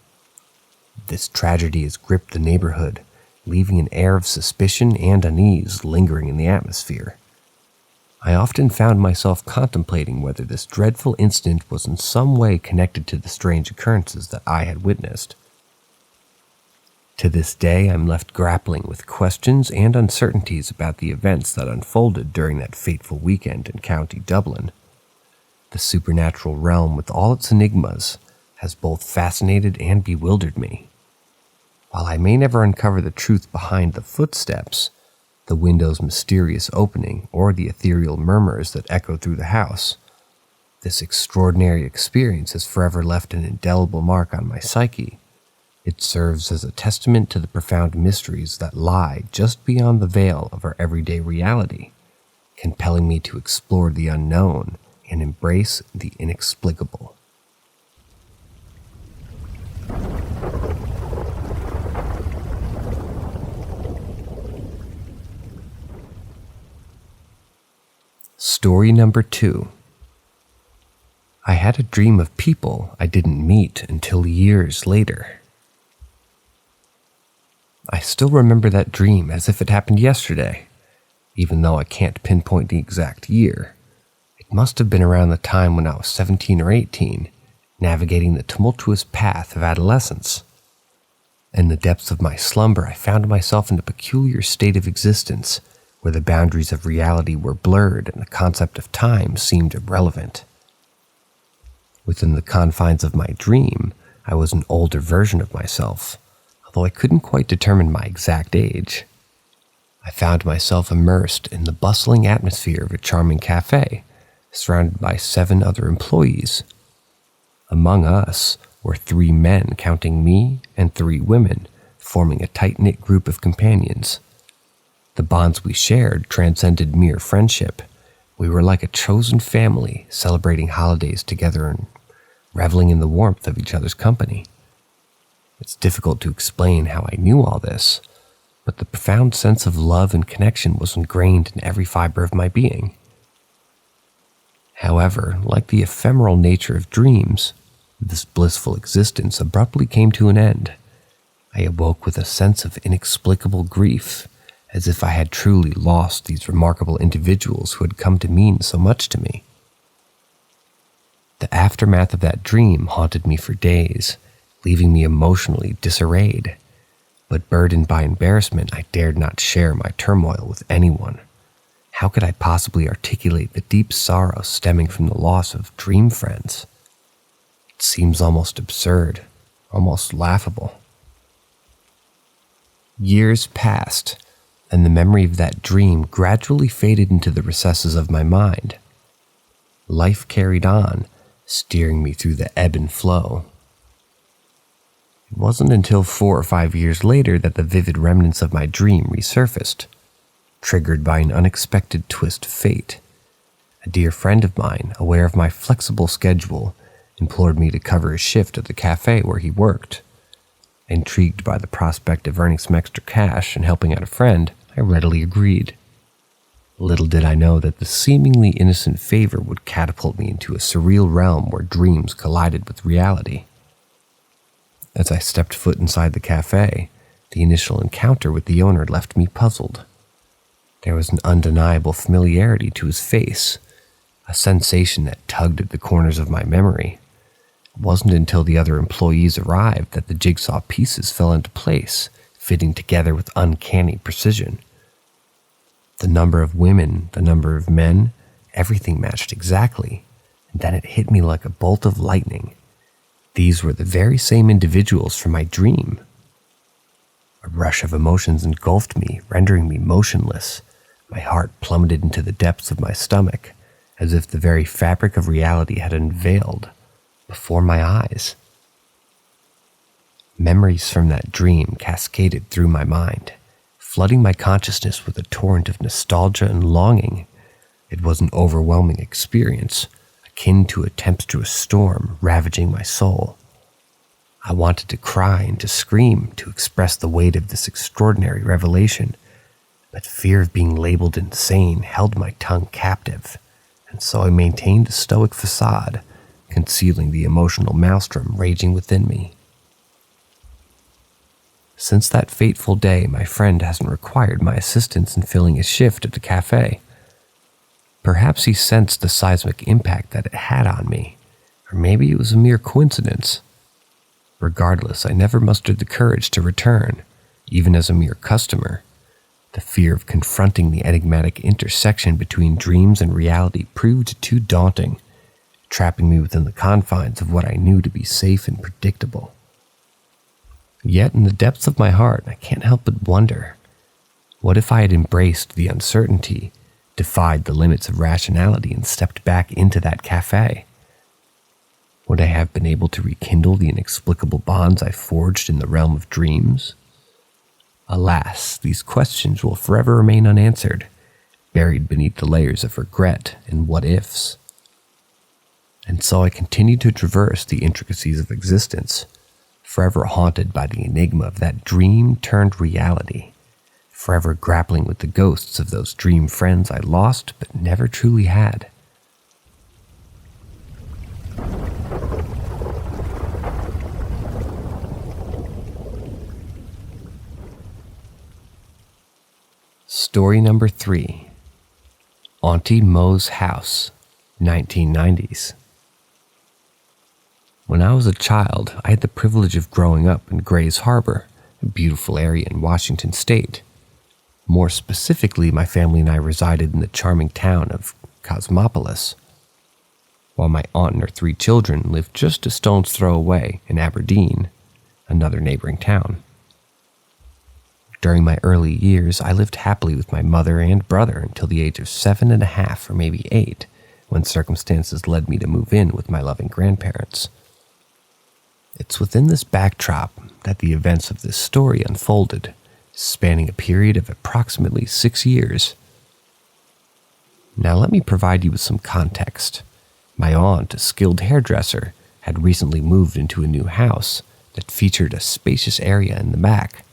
This tragedy has gripped the neighborhood, leaving an air of suspicion and unease lingering in the atmosphere. I often found myself contemplating whether this dreadful incident was in some way connected to the strange occurrences that I had witnessed. To this day, I'm left grappling with questions and uncertainties about the events that unfolded during that fateful weekend in County Dublin. The supernatural realm, with all its enigmas, has both fascinated and bewildered me. While I may never uncover the truth behind the footsteps, the window's mysterious opening, or the ethereal murmurs that echo through the house, this extraordinary experience has forever left an indelible mark on my psyche. It serves as a testament to the profound mysteries that lie just beyond the veil of our everyday reality, compelling me to explore the unknown and embrace the inexplicable. Story number 2. I had a dream of people I didn't meet until years later. I still remember that dream as if it happened yesterday, even though I can't pinpoint the exact year. It must have been around the time when I was 17 or 18, navigating the tumultuous path of adolescence. In the depths of my slumber, I found myself in a peculiar state of existence where the boundaries of reality were blurred and the concept of time seemed irrelevant. Within the confines of my dream, I was an older version of myself, although I couldn't quite determine my exact age. I found myself immersed in the bustling atmosphere of a charming cafe, surrounded by 7 other employees. Among us were 3 men, counting me, and 3 women, forming a tight-knit group of companions. The bonds we shared transcended mere friendship. We were like a chosen family, celebrating holidays together and reveling in the warmth of each other's company. It's difficult to explain how I knew all this, but the profound sense of love and connection was ingrained in every fiber of my being. However, like the ephemeral nature of dreams, this blissful existence abruptly came to an end. I awoke with a sense of inexplicable grief, as if I had truly lost these remarkable individuals who had come to mean so much to me. The aftermath of that dream haunted me for days, leaving me emotionally disarrayed. But burdened by embarrassment, I dared not share my turmoil with anyone. How could I possibly articulate the deep sorrow stemming from the loss of dream friends? It seems almost absurd, almost laughable. Years passed, and the memory of that dream gradually faded into the recesses of my mind. Life carried on, steering me through the ebb and flow. It wasn't until 4 or 5 years later that the vivid remnants of my dream resurfaced, triggered by an unexpected twist of fate. A dear friend of mine, aware of my flexible schedule, implored me to cover his shift at the cafe where he worked. Intrigued by the prospect of earning some extra cash and helping out a friend, I readily agreed. Little did I know that the seemingly innocent favor would catapult me into a surreal realm where dreams collided with reality. As I stepped foot inside the cafe, the initial encounter with the owner left me puzzled. There was an undeniable familiarity to his face, a sensation that tugged at the corners of my memory. It wasn't until the other employees arrived that the jigsaw pieces fell into place, fitting together with uncanny precision. The number of women, the number of men, everything matched exactly, and then it hit me like a bolt of lightning. These were the very same individuals from my dream. A rush of emotions engulfed me, rendering me motionless. My heart plummeted into the depths of my stomach, as if the very fabric of reality had unveiled before my eyes. Memories from that dream cascaded through my mind, flooding my consciousness with a torrent of nostalgia and longing. It was an overwhelming experience, akin to a tempestuous storm ravaging my soul. I wanted to cry and to scream to express the weight of this extraordinary revelation, but fear of being labeled insane held my tongue captive, and so I maintained a stoic facade, concealing the emotional maelstrom raging within me. Since that fateful day, my friend hasn't required my assistance in filling his shift at the cafe. Perhaps he sensed the seismic impact that it had on me, or maybe it was a mere coincidence. Regardless, I never mustered the courage to return, even as a mere customer. The fear of confronting the enigmatic intersection between dreams and reality proved too daunting, trapping me within the confines of what I knew to be safe and predictable. Yet in the depths of my heart, I can't help but wonder, what if I had embraced the uncertainty, defied the limits of rationality, and stepped back into that cafe? Would I have been able to rekindle the inexplicable bonds I forged in the realm of dreams? Alas, these questions will forever remain unanswered, buried beneath the layers of regret and what-ifs. And so I continued to traverse the intricacies of existence, forever haunted by the enigma of that dream turned reality, forever grappling with the ghosts of those dream friends I lost but never truly had. Story number 3. Auntie Mo's House, 1990s. When I was a child, I had the privilege of growing up in Grays Harbor, a beautiful area in Washington state. More specifically, my family and I resided in the charming town of Cosmopolis, while my aunt and her 3 children lived just a stone's throw away in Aberdeen, another neighboring town. During my early years, I lived happily with my mother and brother until the age of 7.5 or maybe 8, when circumstances led me to move in with my loving grandparents. It's within this backdrop that the events of this story unfolded, spanning a period of approximately 6 years. Now let me provide you with some context. My aunt, a skilled hairdresser, had recently moved into a new house that featured a spacious area in the back,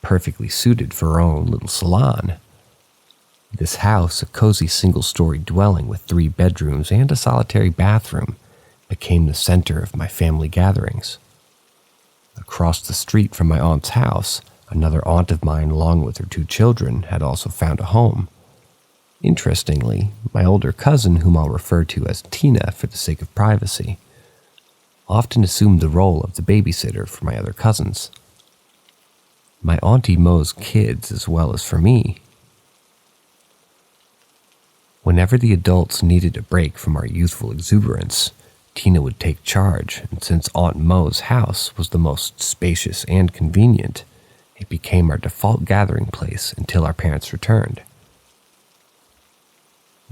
perfectly suited for her own little salon. This house, a cozy single-story dwelling with 3 bedrooms and a solitary bathroom, became the center of my family gatherings. Across the street from my aunt's house, another aunt of mine along with her 2 children had also found a home. Interestingly, my older cousin, whom I'll refer to as Tina for the sake of privacy, often assumed the role of the babysitter for my other cousins. My Auntie Mo's kids as well as for me. Whenever the adults needed a break from our youthful exuberance, Tina would take charge, and since Aunt Mo's house was the most spacious and convenient, it became our default gathering place until our parents returned.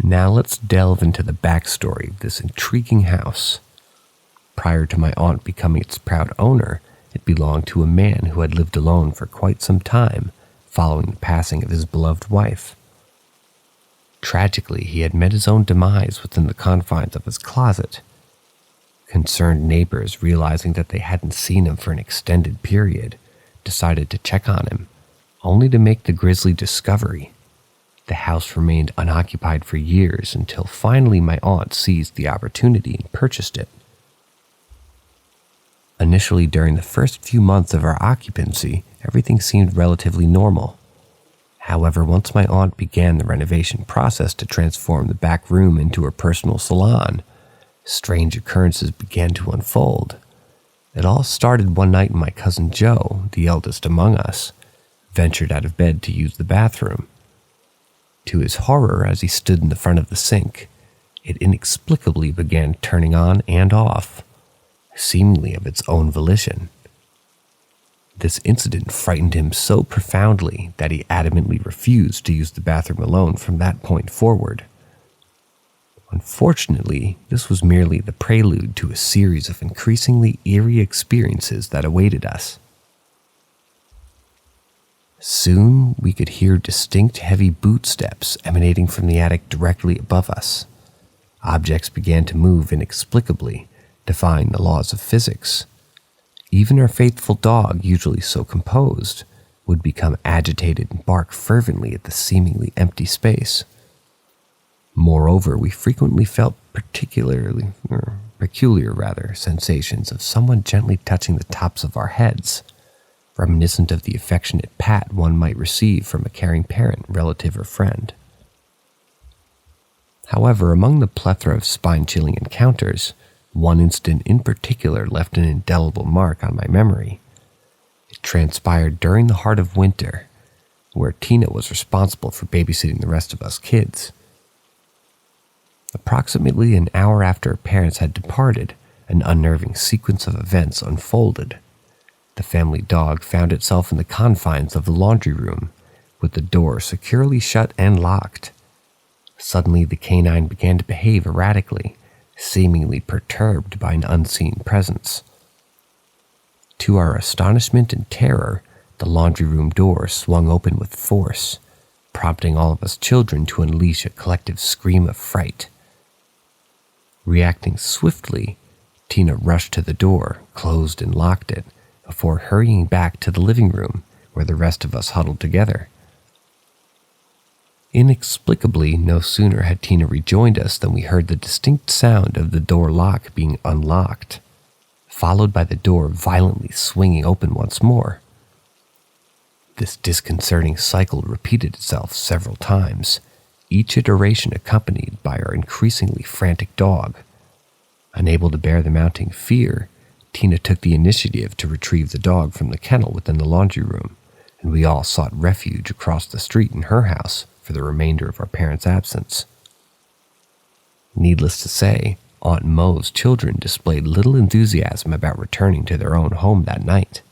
Now let's delve into the backstory of this intriguing house. Prior to my aunt becoming its proud owner, it belonged to a man who had lived alone for quite some time following the passing of his beloved wife. Tragically, he had met his own demise within the confines of his closet. Concerned neighbors, realizing that they hadn't seen him for an extended period, decided to check on him, only to make the grisly discovery. The house remained unoccupied for years until finally my aunt seized the opportunity and purchased it. Initially, during the first few months of our occupancy, everything seemed relatively normal. However, once my aunt began the renovation process to transform the back room into her personal salon, strange occurrences began to unfold. It all started one night when my cousin Joe, the eldest among us, ventured out of bed to use the bathroom. To his horror, as he stood in the front of the sink, it inexplicably began turning on and off, seemingly of its own volition. This incident frightened him so profoundly that he adamantly refused to use the bathroom alone from that point forward. Unfortunately, this was merely the prelude to a series of increasingly eerie experiences that awaited us. Soon, we could hear distinct heavy boot steps emanating from the attic directly above us. Objects began to move inexplicably, defying the laws of physics. Even our faithful dog, usually so composed, would become agitated and bark fervently at the seemingly empty space. Moreover, we frequently felt peculiar sensations of someone gently touching the tops of our heads, reminiscent of the affectionate pat one might receive from a caring parent, relative, or friend. However, among the plethora of spine-chilling encounters, one incident in particular left an indelible mark on my memory. It transpired during the heart of winter, where Tina was responsible for babysitting the rest of us kids. Approximately an hour after her parents had departed, an unnerving sequence of events unfolded. The family dog found itself in the confines of the laundry room, with the door securely shut and locked. Suddenly, the canine began to behave erratically, seemingly perturbed by an unseen presence. To our astonishment and terror, the laundry room door swung open with force, prompting all of us children to unleash a collective scream of fright. Reacting swiftly, Tina rushed to the door, closed and locked it, before hurrying back to the living room where the rest of us huddled together. Inexplicably, no sooner had Tina rejoined us than we heard the distinct sound of the door lock being unlocked, followed by the door violently swinging open once more. This disconcerting cycle repeated itself several times, each iteration accompanied by our increasingly frantic dog. Unable to bear the mounting fear, Tina took the initiative to retrieve the dog from the kennel within the laundry room, and we all sought refuge across the street in her house for the remainder of our parents' absence. Needless to say, Aunt Mo's children displayed little enthusiasm about returning to their own home that night.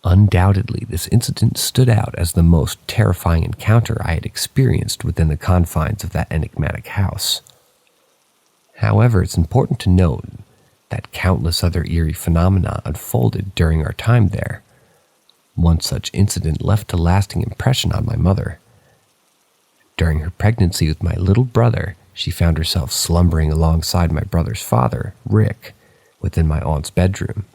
Undoubtedly, this incident stood out as the most terrifying encounter I had experienced within the confines of that enigmatic house. However, it's important to note that countless other eerie phenomena unfolded during our time there. One such incident left a lasting impression on my mother. During her pregnancy with my little brother, she found herself slumbering alongside my brother's father, Rick, within my aunt's bedroom.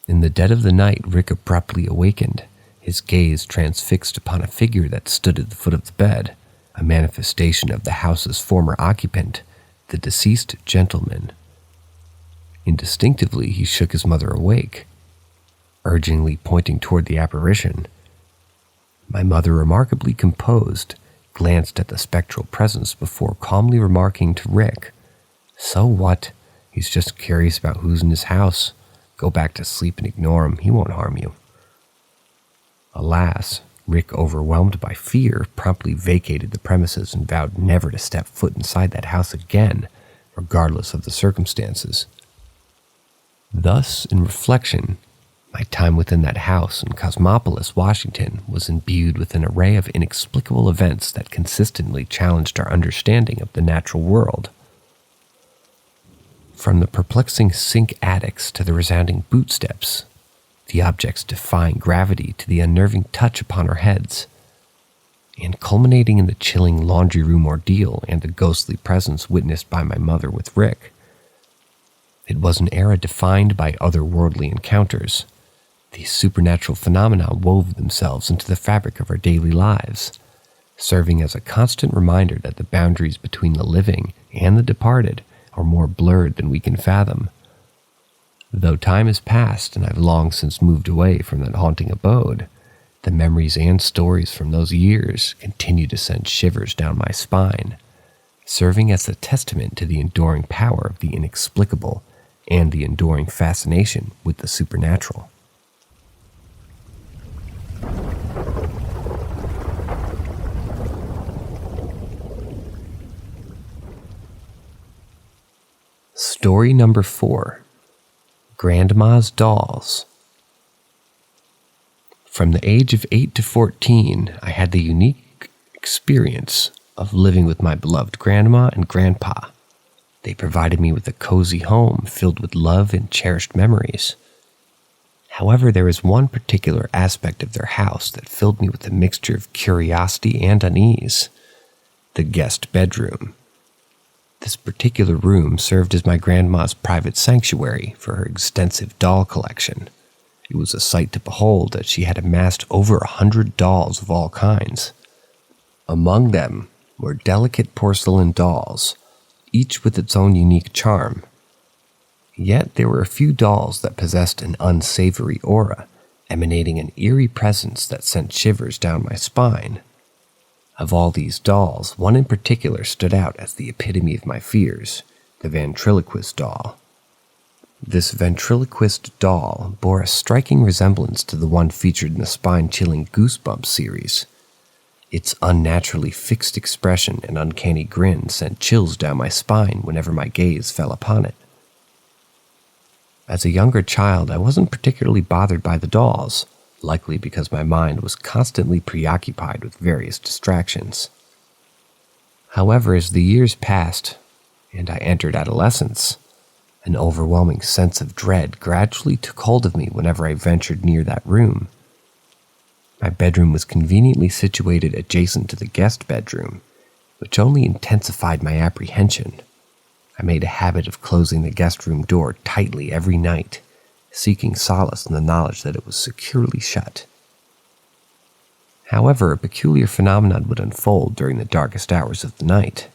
In the dead of the night, Rick abruptly awakened, his gaze transfixed upon a figure that stood at the foot of the bed, a manifestation of the house's former occupant, the deceased gentleman. Instinctively, he shook his mother awake, urgently pointing toward the apparition. My mother, remarkably composed, glanced at the spectral presence before calmly remarking to Rick, "So what? He's just curious about who's in his house. Go back to sleep and ignore him. He won't harm you." Alas, Rick, overwhelmed by fear, promptly vacated the premises and vowed never to step foot inside that house again, regardless of the circumstances. Thus, in reflection, my time within that house in Cosmopolis, Washington, was imbued with an array of inexplicable events that consistently challenged our understanding of the natural world. From the perplexing sink attics to the resounding boot steps, the objects defying gravity to the unnerving touch upon our heads, and culminating in the chilling laundry room ordeal and the ghostly presence witnessed by my mother with Rick. It was an era defined by otherworldly encounters. These supernatural phenomena wove themselves into the fabric of our daily lives, serving as a constant reminder that the boundaries between the living and the departed are more blurred than we can fathom. Though time has passed and I've long since moved away from that haunting abode, the memories and stories from those years continue to send shivers down my spine, serving as a testament to the enduring power of the inexplicable and the enduring fascination with the supernatural. Story number 4. Grandma's Dolls. From the age of 8 to 14, I had the unique experience of living with my beloved grandma and grandpa. They provided me with a cozy home filled with love and cherished memories. However, there was one particular aspect of their house that filled me with a mixture of curiosity and unease: the guest bedroom. This particular room served as my grandma's private sanctuary for her extensive doll collection. It was a sight to behold as she had amassed over 100 dolls of all kinds. Among them were delicate porcelain dolls, each with its own unique charm. Yet there were a few dolls that possessed an unsavory aura, emanating an eerie presence that sent shivers down my spine. Of all these dolls, one in particular stood out as the epitome of my fears, the ventriloquist doll. This ventriloquist doll bore a striking resemblance to the one featured in the spine-chilling Goosebumps series. Its unnaturally fixed expression and uncanny grin sent chills down my spine whenever my gaze fell upon it. As a younger child, I wasn't particularly bothered by the dolls, likely because my mind was constantly preoccupied with various distractions. However, as the years passed and I entered adolescence, an overwhelming sense of dread gradually took hold of me whenever I ventured near that room. My bedroom was conveniently situated adjacent to the guest bedroom, which only intensified my apprehension. I made a habit of closing the guest room door tightly every night, seeking solace in the knowledge that it was securely shut. However, a peculiar phenomenon would unfold during the darkest hours of the night.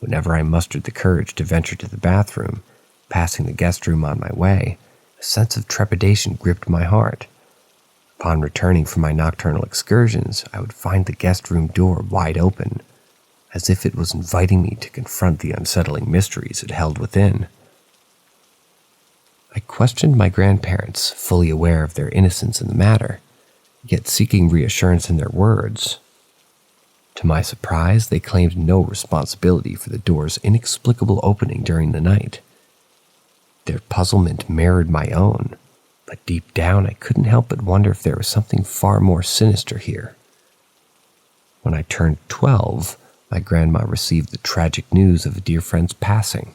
Whenever I mustered the courage to venture to the bathroom, passing the guest room on my way, a sense of trepidation gripped my heart. Upon returning from my nocturnal excursions, I would find the guest room door wide open, as if it was inviting me to confront the unsettling mysteries it held within. I questioned my grandparents, fully aware of their innocence in the matter, yet seeking reassurance in their words. To my surprise, they claimed no responsibility for the door's inexplicable opening during the night. Their puzzlement mirrored my own, but but deep down I couldn't help but wonder if there was something far more sinister here. When I turned 12, my grandma received the tragic news of a dear friend's passing.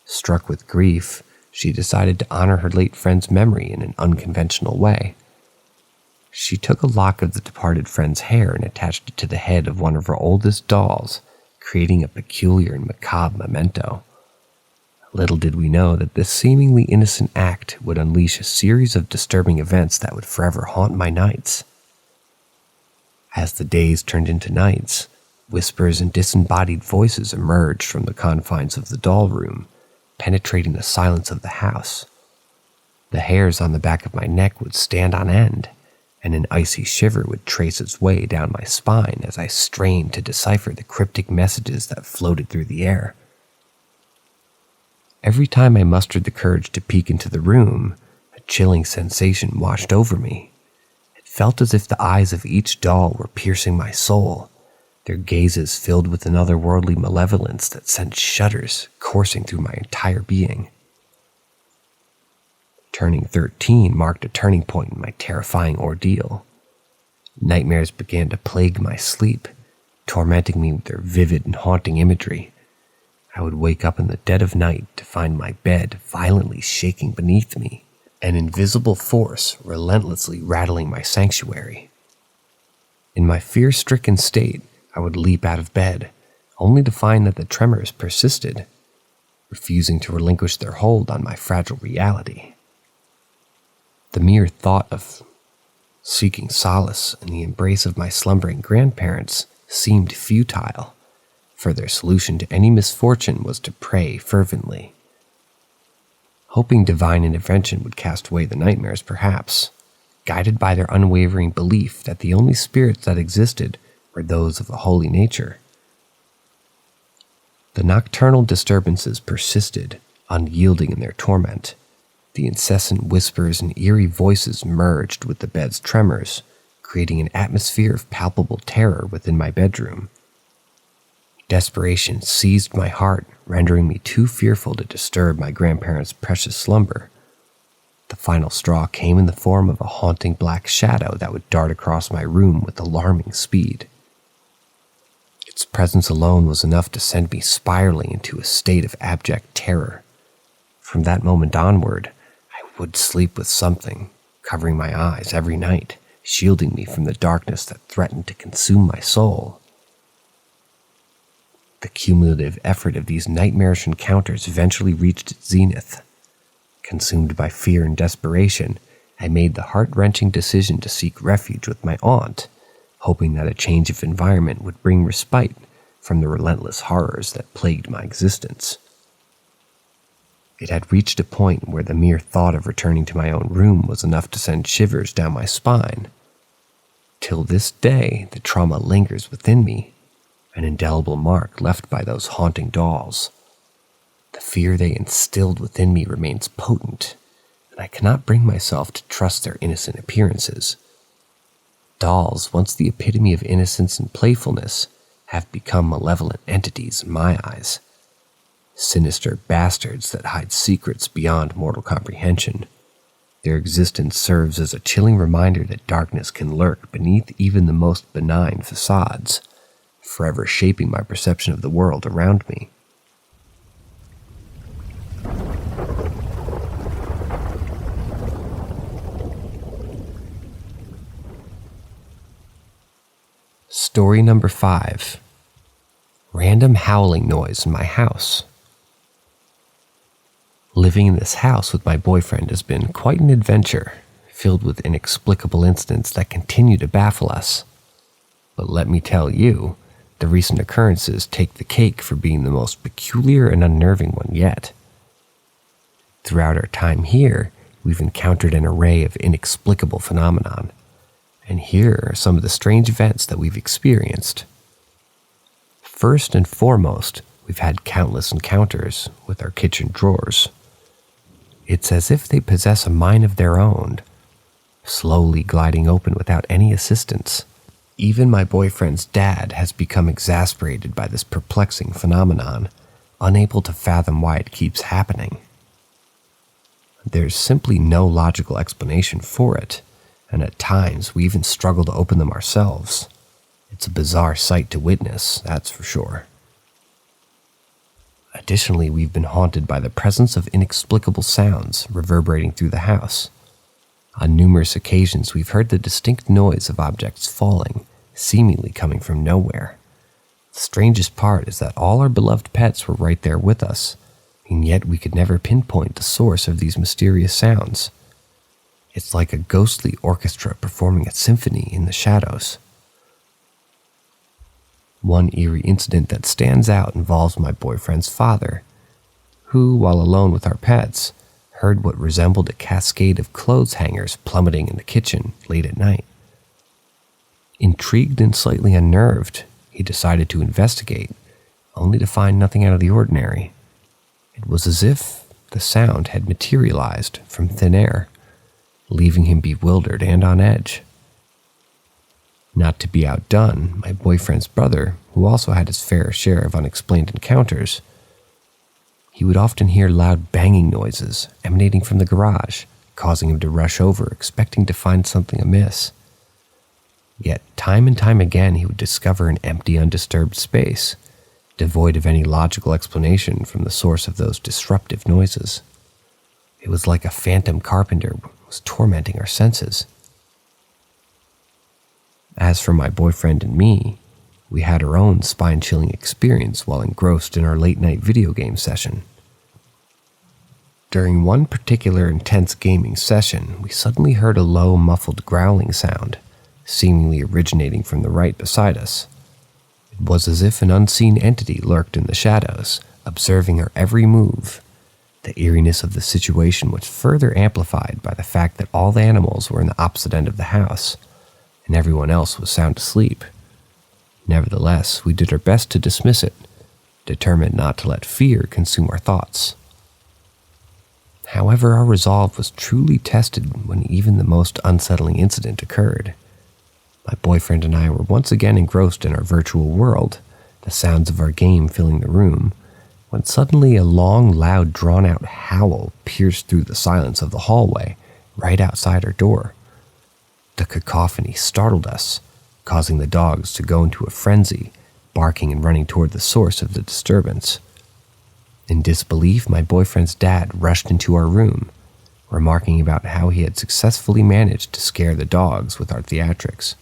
Struck with grief, she decided to honor her late friend's memory in an unconventional way. She took a lock of the departed friend's hair and attached it to the head of one of her oldest dolls, creating a peculiar and macabre memento. Little did we know that this seemingly innocent act would unleash a series of disturbing events that would forever haunt my nights. As the days turned into nights, whispers and disembodied voices emerged from the confines of the doll room, penetrating the silence of the house. The hairs on the back of my neck would stand on end, and an icy shiver would trace its way down my spine as I strained to decipher the cryptic messages that floated through the air. Every time I mustered the courage to peek into the room, a chilling sensation washed over me. It felt as if the eyes of each doll were piercing my soul, their gazes filled with an otherworldly malevolence that sent shudders coursing through my entire being. Turning 13 marked a turning point in my terrifying ordeal. Nightmares began to plague my sleep, tormenting me with their vivid and haunting imagery. I would wake up in the dead of night to find my bed violently shaking beneath me, an invisible force relentlessly rattling my sanctuary. In my fear-stricken state, I would leap out of bed, only to find that the tremors persisted, refusing to relinquish their hold on my fragile reality. The mere thought of seeking solace in the embrace of my slumbering grandparents seemed futile, for their solution to any misfortune was to pray fervently. Hoping divine intervention would cast away the nightmares, perhaps, guided by their unwavering belief that the only spirits that existed were those of a holy nature. The nocturnal disturbances persisted, unyielding in their torment. The incessant whispers and eerie voices merged with the bed's tremors, creating an atmosphere of palpable terror within my bedroom. Desperation seized my heart, rendering me too fearful to disturb my grandparents' precious slumber. The final straw came in the form of a haunting black shadow that would dart across my room with alarming speed. Its presence alone was enough to send me spiraling into a state of abject terror. From that moment onward, I would sleep with something covering my eyes every night, shielding me from the darkness that threatened to consume my soul. The cumulative effort of these nightmarish encounters eventually reached its zenith. Consumed by fear and desperation, I made the heart-wrenching decision to seek refuge with my aunt, hoping that a change of environment would bring respite from the relentless horrors that plagued my existence. It had reached a point where the mere thought of returning to my own room was enough to send shivers down my spine. Till this day, the trauma lingers within me, an indelible mark left by those haunting dolls. The fear they instilled within me remains potent, and I cannot bring myself to trust their innocent appearances. Dolls, once the epitome of innocence and playfulness, have become malevolent entities in my eyes. Sinister bastards that hide secrets beyond mortal comprehension. Their existence serves as a chilling reminder that darkness can lurk beneath even the most benign facades, forever shaping my perception of the world around me. Story number 5. Random howling noise in my house. Living in this house with my boyfriend has been quite an adventure, filled with inexplicable incidents that continue to baffle us. But let me tell you, the recent occurrences take the cake for being the most peculiar and unnerving one yet. Throughout our time here, we've encountered an array of inexplicable phenomenon, and here are some of the strange events that we've experienced. First and foremost, we've had countless encounters with our kitchen drawers. It's as if they possess a mind of their own, slowly gliding open without any assistance. Even my boyfriend's dad has become exasperated by this perplexing phenomenon, unable to fathom why it keeps happening. There's simply no logical explanation for it, and at times we even struggle to open them ourselves. It's a bizarre sight to witness, that's for sure. Additionally, we've been haunted by the presence of inexplicable sounds reverberating through the house. On numerous occasions, we've heard the distinct noise of objects falling, seemingly coming from nowhere. The strangest part is that all our beloved pets were right there with us, and yet we could never pinpoint the source of these mysterious sounds. It's like a ghostly orchestra performing a symphony in the shadows. One eerie incident that stands out involves my boyfriend's father, who, while alone with our pets, heard what resembled a cascade of clothes hangers plummeting in the kitchen late at night. Intrigued and slightly unnerved, he decided to investigate, only to find nothing out of the ordinary. It was as if the sound had materialized from thin air, leaving him bewildered and on edge. Not to be outdone, my boyfriend's brother, who also had his fair share of unexplained encounters, he would often hear loud banging noises emanating from the garage, causing him to rush over, expecting to find something amiss. Yet, time and time again, he would discover an empty, undisturbed space, devoid of any logical explanation from the source of those disruptive noises. It was like a phantom carpenter was tormenting our senses. As for my boyfriend and me, we had our own spine-chilling experience while engrossed in our late-night video game session. During one particular intense gaming session, we suddenly heard a low, muffled growling sound, seemingly originating from the right beside us. It was as if an unseen entity lurked in the shadows, observing our every move. The eeriness of the situation was further amplified by the fact that all the animals were in the opposite end of the house, and everyone else was sound asleep. Nevertheless, we did our best to dismiss it, determined not to let fear consume our thoughts. However, our resolve was truly tested when even the most unsettling incident occurred. My boyfriend and I were once again engrossed in our virtual world, the sounds of our game filling the room, when suddenly a long, loud, drawn-out howl pierced through the silence of the hallway right outside our door. The cacophony startled us, causing the dogs to go into a frenzy, barking and running toward the source of the disturbance. In disbelief, my boyfriend's dad rushed into our room, remarking about how he had successfully managed to scare the dogs with our theatrics.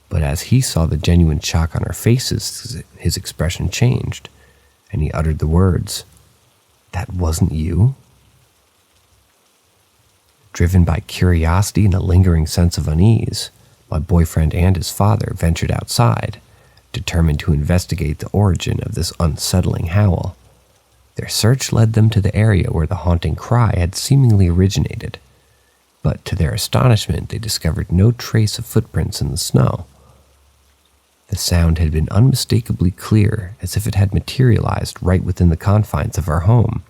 But as he saw the genuine shock on our faces, his expression changed, and he uttered the words, "That wasn't you?" Driven by curiosity and a lingering sense of unease, my boyfriend and his father ventured outside, determined to investigate the origin of this unsettling howl. Their search led them to the area where the haunting cry had seemingly originated, but to their astonishment they discovered no trace of footprints in the snow. The sound had been unmistakably clear, as if it had materialized right within the confines of our home,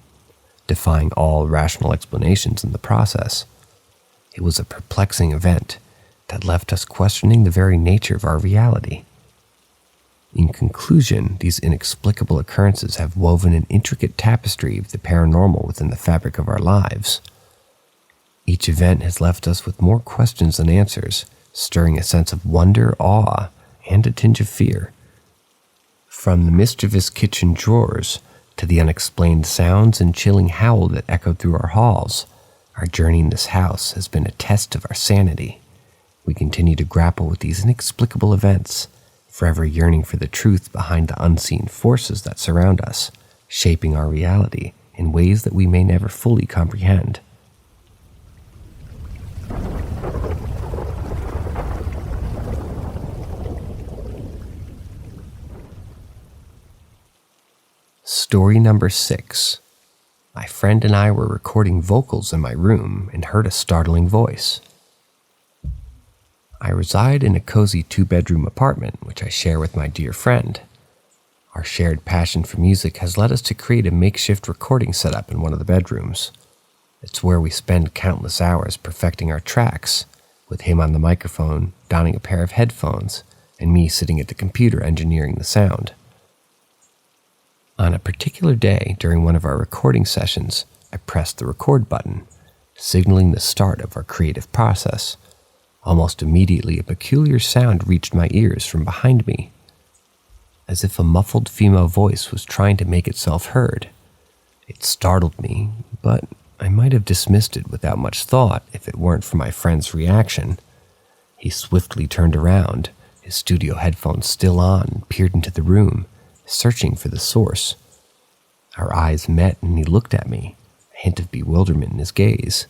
defying all rational explanations in the process. It was a perplexing event that left us questioning the very nature of our reality. In conclusion, these inexplicable occurrences have woven an intricate tapestry of the paranormal within the fabric of our lives. Each event has left us with more questions than answers, stirring a sense of wonder, awe, and a tinge of fear. From the mischievous kitchen drawers to the unexplained sounds and chilling howl that echoed through our halls, our journey in this house has been a test of our sanity. We continue to grapple with these inexplicable events, forever yearning for the truth behind the unseen forces that surround us, shaping our reality in ways that we may never fully comprehend. Story number 6. My friend and I were recording vocals in my room and heard a startling voice. I reside in a cozy 2-bedroom apartment, which I share with my dear friend. Our shared passion for music has led us to create a makeshift recording setup in one of the bedrooms. It's where we spend countless hours perfecting our tracks, with him on the microphone, donning a pair of headphones, and me sitting at the computer engineering the sound. On a particular day during one of our recording sessions, I pressed the record button, signaling the start of our creative process. Almost immediately, a peculiar sound reached my ears from behind me, as if a muffled female voice was trying to make itself heard. It startled me, but I might have dismissed it without much thought if it weren't for my friend's reaction. He swiftly turned around, his studio headphones still on, and peered into the room, searching for the source. Our eyes met and he looked at me, a hint of bewilderment in his gaze.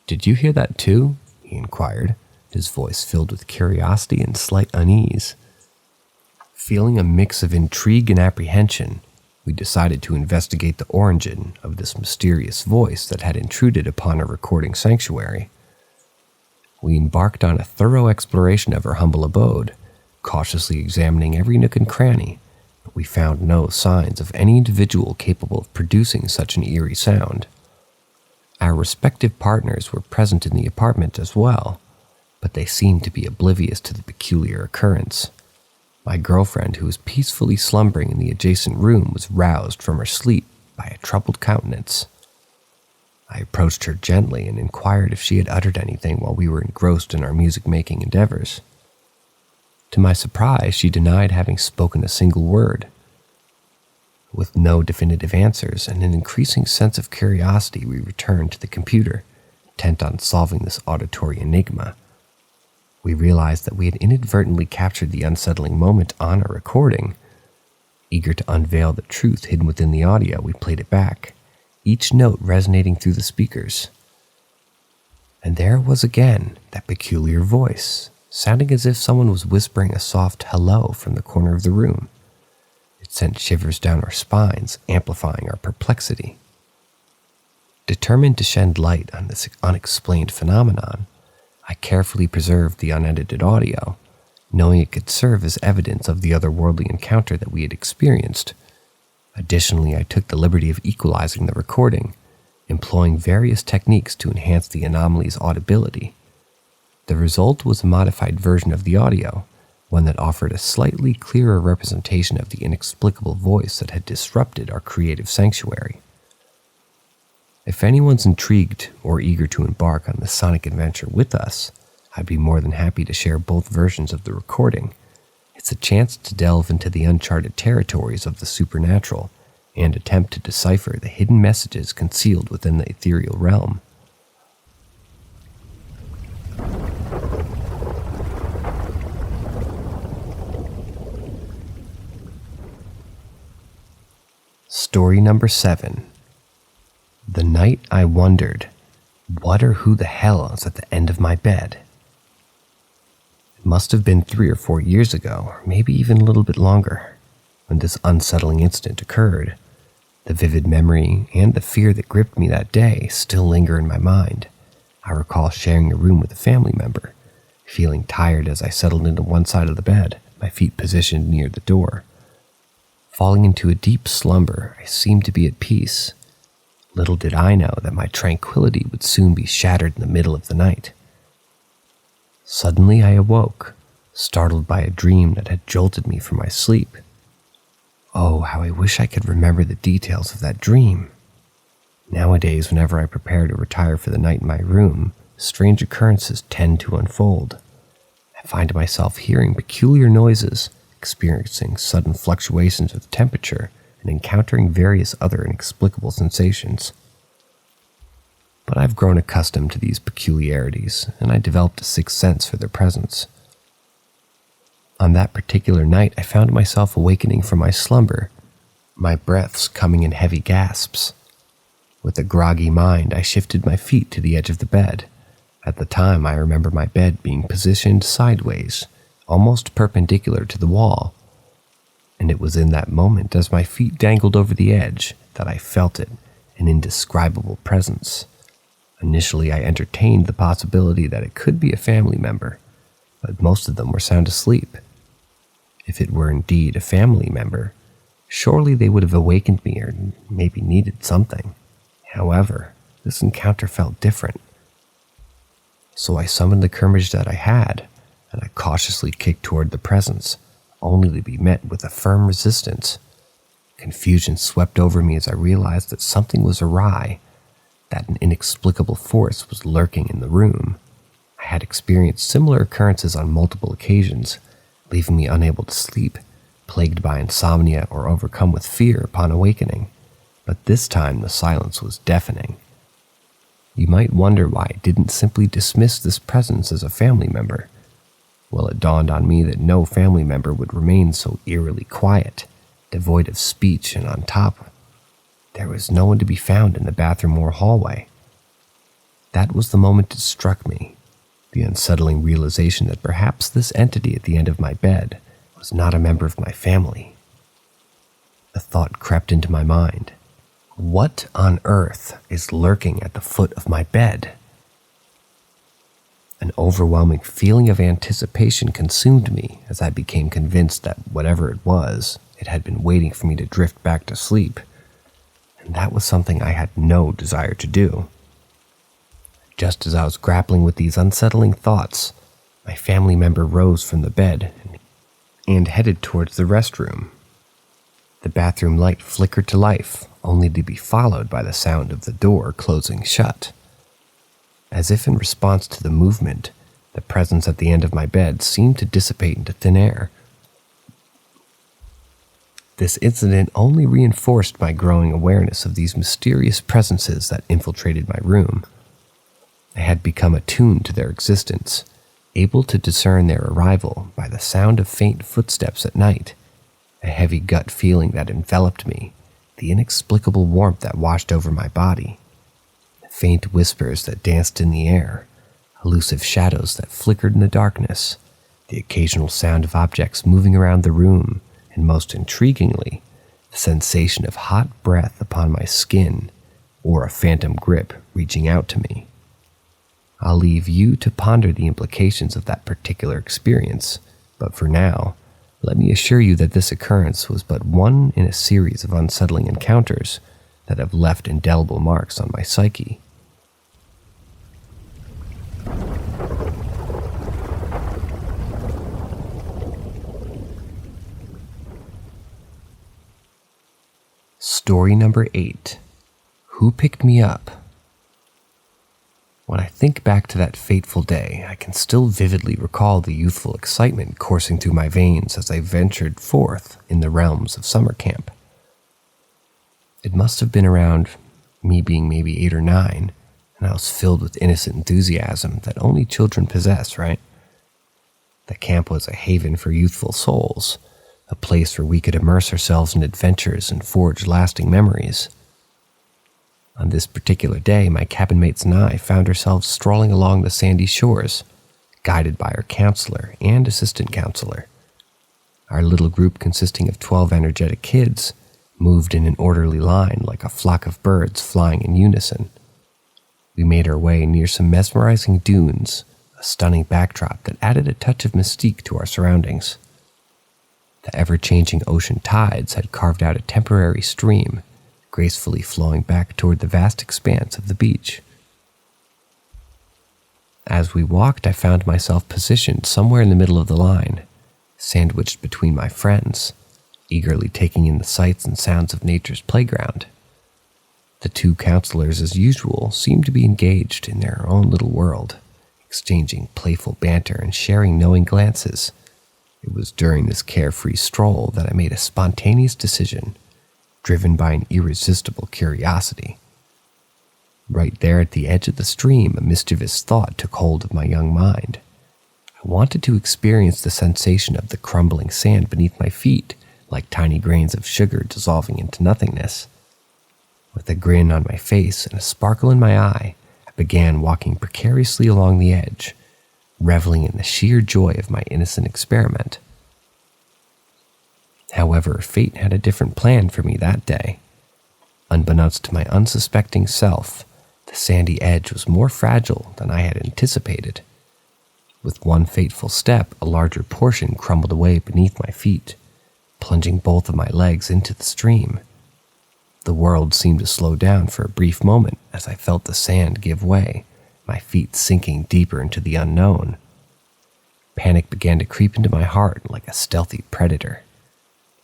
"Did you hear that too?" he inquired, his voice filled with curiosity and slight unease. Feeling a mix of intrigue and apprehension, we decided to investigate the origin of this mysterious voice that had intruded upon our recording sanctuary. We embarked on a thorough exploration of our humble abode, cautiously examining every nook and cranny, but we found no signs of any individual capable of producing such an eerie sound. Our respective partners were present in the apartment as well, but they seemed to be oblivious to the peculiar occurrence. My girlfriend, who was peacefully slumbering in the adjacent room, was roused from her sleep by a troubled countenance. I approached her gently and inquired if she had uttered anything while we were engrossed in our music-making endeavors. To my surprise, she denied having spoken a single word. With no definitive answers and an increasing sense of curiosity, we returned to the computer, intent on solving this auditory enigma. We realized that we had inadvertently captured the unsettling moment on our recording. Eager to unveil the truth hidden within the audio, we played it back, each note resonating through the speakers. And there it was again, that peculiar voice, sounding as if someone was whispering a soft hello from the corner of the room. It sent shivers down our spines, amplifying our perplexity. Determined to shed light on this unexplained phenomenon, I carefully preserved the unedited audio, knowing it could serve as evidence of the otherworldly encounter that we had experienced. Additionally, I took the liberty of equalizing the recording, employing various techniques to enhance the anomaly's audibility. The result was a modified version of the audio, one that offered a slightly clearer representation of the inexplicable voice that had disrupted our creative sanctuary. If anyone's intrigued or eager to embark on this sonic adventure with us, I'd be more than happy to share both versions of the recording. It's a chance to delve into the uncharted territories of the supernatural and attempt to decipher the hidden messages concealed within the ethereal realm. Story number 7. The night I wondered, what or who the hell is at the end of my bed? It must have been 3 or 4 years ago, or maybe even a little bit longer, when this unsettling incident occurred. The vivid memory and the fear that gripped me that day still linger in my mind. I recall sharing a room with a family member, feeling tired as I settled into one side of the bed, my feet positioned near the door. Falling into a deep slumber, I seemed to be at peace. Little did I know that my tranquility would soon be shattered in the middle of the night. Suddenly I awoke, startled by a dream that had jolted me from my sleep. Oh, how I wish I could remember the details of that dream. Nowadays, whenever I prepare to retire for the night in my room, strange occurrences tend to unfold. I find myself hearing peculiar noises, experiencing sudden fluctuations of temperature, and encountering various other inexplicable sensations. But I've grown accustomed to these peculiarities, and I developed a sixth sense for their presence. On that particular night, I found myself awakening from my slumber, my breaths coming in heavy gasps. With a groggy mind, I shifted my feet to the edge of the bed. At the time, I remember my bed being positioned sideways, almost perpendicular to the wall. And it was in that moment, as my feet dangled over the edge, that I felt it, an indescribable presence. Initially, I entertained the possibility that it could be a family member, but most of them were sound asleep. If it were indeed a family member, surely they would have awakened me or maybe needed something. However, this encounter felt different. So I summoned the courage that I had, and I cautiously kicked toward the presence, only to be met with a firm resistance. Confusion swept over me as I realized that something was awry. that an inexplicable force was lurking in the room. I had experienced similar occurrences on multiple occasions, leaving me unable to sleep, plagued by insomnia or overcome with fear upon awakening. But this time the silence was deafening. You might wonder why I didn't simply dismiss this presence as a family member. Well, it dawned on me that no family member would remain so eerily quiet, devoid of speech, and on top, there was no one to be found in the bathroom or hallway. That was the moment it struck me, the unsettling realization that perhaps this entity at the end of my bed was not a member of my family. The thought crept into my mind. What on earth is lurking at the foot of my bed? An overwhelming feeling of anticipation consumed me as I became convinced that whatever it was, it had been waiting for me to drift back to sleep, and that was something I had no desire to do. Just as I was grappling with these unsettling thoughts, my family member rose from the bed and headed towards the restroom. The bathroom light flickered to life, only to be followed by the sound of the door closing shut. As if in response to the movement, the presence at the end of my bed seemed to dissipate into thin air. This incident only reinforced my growing awareness of these mysterious presences that infiltrated my room. I had become attuned to their existence, able to discern their arrival by the sound of faint footsteps at night, a heavy gut feeling that enveloped me, the inexplicable warmth that washed over my body, faint whispers that danced in the air, elusive shadows that flickered in the darkness, the occasional sound of objects moving around the room, and most intriguingly, the sensation of hot breath upon my skin, or a phantom grip reaching out to me. I'll leave you to ponder the implications of that particular experience, but for now, let me assure you that this occurrence was but one in a series of unsettling encounters that have left indelible marks on my psyche. Story number 8. Who Picked Me Up? When I think back to that fateful day, I can still vividly recall the youthful excitement coursing through my veins as I ventured forth in the realms of summer camp. It must have been around me being maybe 8 or 9, and I was filled with innocent enthusiasm that only children possess, right? The camp was a haven for youthful souls, a place where we could immerse ourselves in adventures and forge lasting memories. On this particular day, my cabin mates and I found ourselves strolling along the sandy shores, guided by our counselor and assistant counselor. Our little group, consisting of 12 energetic kids, moved in an orderly line like a flock of birds flying in unison. We made our way near some mesmerizing dunes, a stunning backdrop that added a touch of mystique to our surroundings. The ever-changing ocean tides had carved out a temporary stream, gracefully flowing back toward the vast expanse of the beach. As we walked, I found myself positioned somewhere in the middle of the line, sandwiched between my friends, eagerly taking in the sights and sounds of nature's playground. The two counselors, as usual, seemed to be engaged in their own little world, exchanging playful banter and sharing knowing glances. It was during this carefree stroll that I made a spontaneous decision, driven by an irresistible curiosity. Right there at the edge of the stream, a mischievous thought took hold of my young mind. I wanted to experience the sensation of the crumbling sand beneath my feet, like tiny grains of sugar dissolving into nothingness. With a grin on my face and a sparkle in my eye, I began walking precariously along the edge, reveling in the sheer joy of my innocent experiment. However, fate had a different plan for me that day. Unbeknownst to my unsuspecting self, the sandy edge was more fragile than I had anticipated. With one fateful step, a larger portion crumbled away beneath my feet, plunging both of my legs into the stream. The world seemed to slow down for a brief moment as I felt the sand give way, my feet sinking deeper into the unknown. Panic began to creep into my heart like a stealthy predator.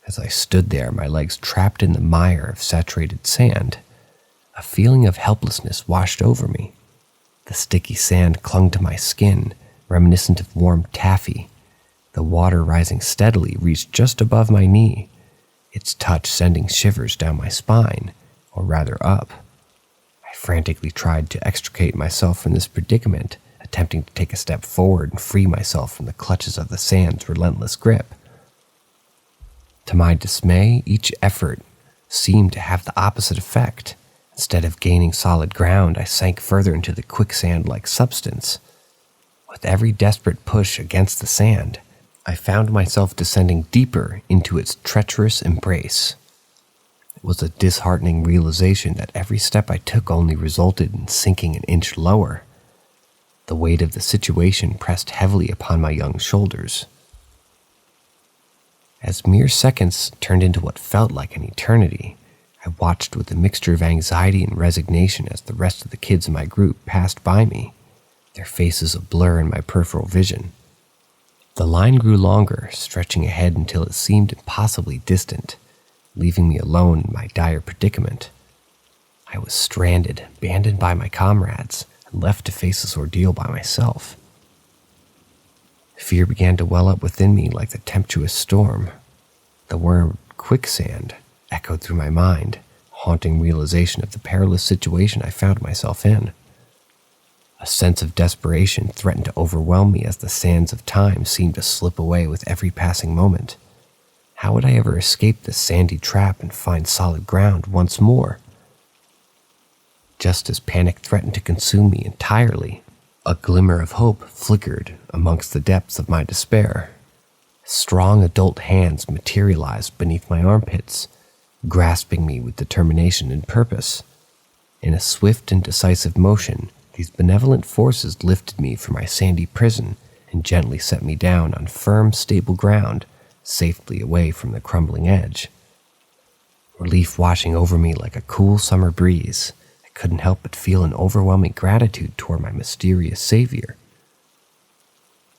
As I stood there, my legs trapped in the mire of saturated sand, A feeling of helplessness washed over me. The sticky sand clung to my skin, reminiscent of warm taffy. The water rising steadily reached just above my knee, its touch sending shivers down my spine, or rather up. I frantically tried to extricate myself from this predicament, attempting to take a step forward and free myself from the clutches of the sand's relentless grip. To my dismay, each effort seemed to have the opposite effect. Instead of gaining solid ground, I sank further into the quicksand-like substance. With every desperate push against the sand, I found myself descending deeper into its treacherous embrace. It was a disheartening realization that every step I took only resulted in sinking an inch lower. The weight of the situation pressed heavily upon my young shoulders. As mere seconds turned into what felt like an eternity, I watched with a mixture of anxiety and resignation as the rest of the kids in my group passed by me, their faces a blur in my peripheral vision. The line grew longer, stretching ahead until it seemed impossibly distant, leaving me alone in my dire predicament. I was stranded, abandoned by my comrades, and left to face this ordeal by myself. Fear began to well up within me like the tempestuous storm. The word quicksand echoed through my mind, a haunting realization of the perilous situation I found myself in. A sense of desperation threatened to overwhelm me as the sands of time seemed to slip away with every passing moment. How would I ever escape this sandy trap and find solid ground once more? Just as panic threatened to consume me entirely, a glimmer of hope flickered amongst the depths of my despair. Strong adult hands materialized beneath my armpits, grasping me with determination and purpose. In a swift and decisive motion, these benevolent forces lifted me from my sandy prison and gently set me down on firm, stable ground, safely away from the crumbling edge. Relief washing over me like a cool summer breeze, I couldn't help but feel an overwhelming gratitude toward my mysterious savior.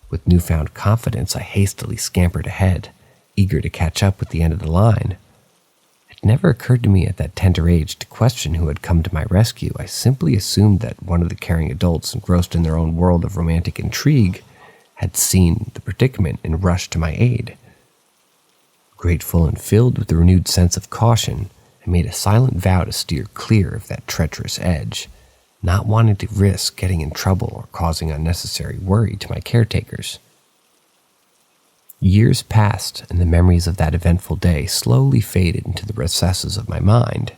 With newfound confidence, I hastily scampered ahead, eager to catch up with the end of the line. It never occurred to me at that tender age to question who had come to my rescue. I simply assumed that one of the caring adults engrossed in their own world of romantic intrigue had seen the predicament and rushed to my aid. Grateful and filled with a renewed sense of caution, I made a silent vow to steer clear of that treacherous edge, not wanting to risk getting in trouble or causing unnecessary worry to my caretakers. Years passed, and the memories of that eventful day slowly faded into the recesses of my mind.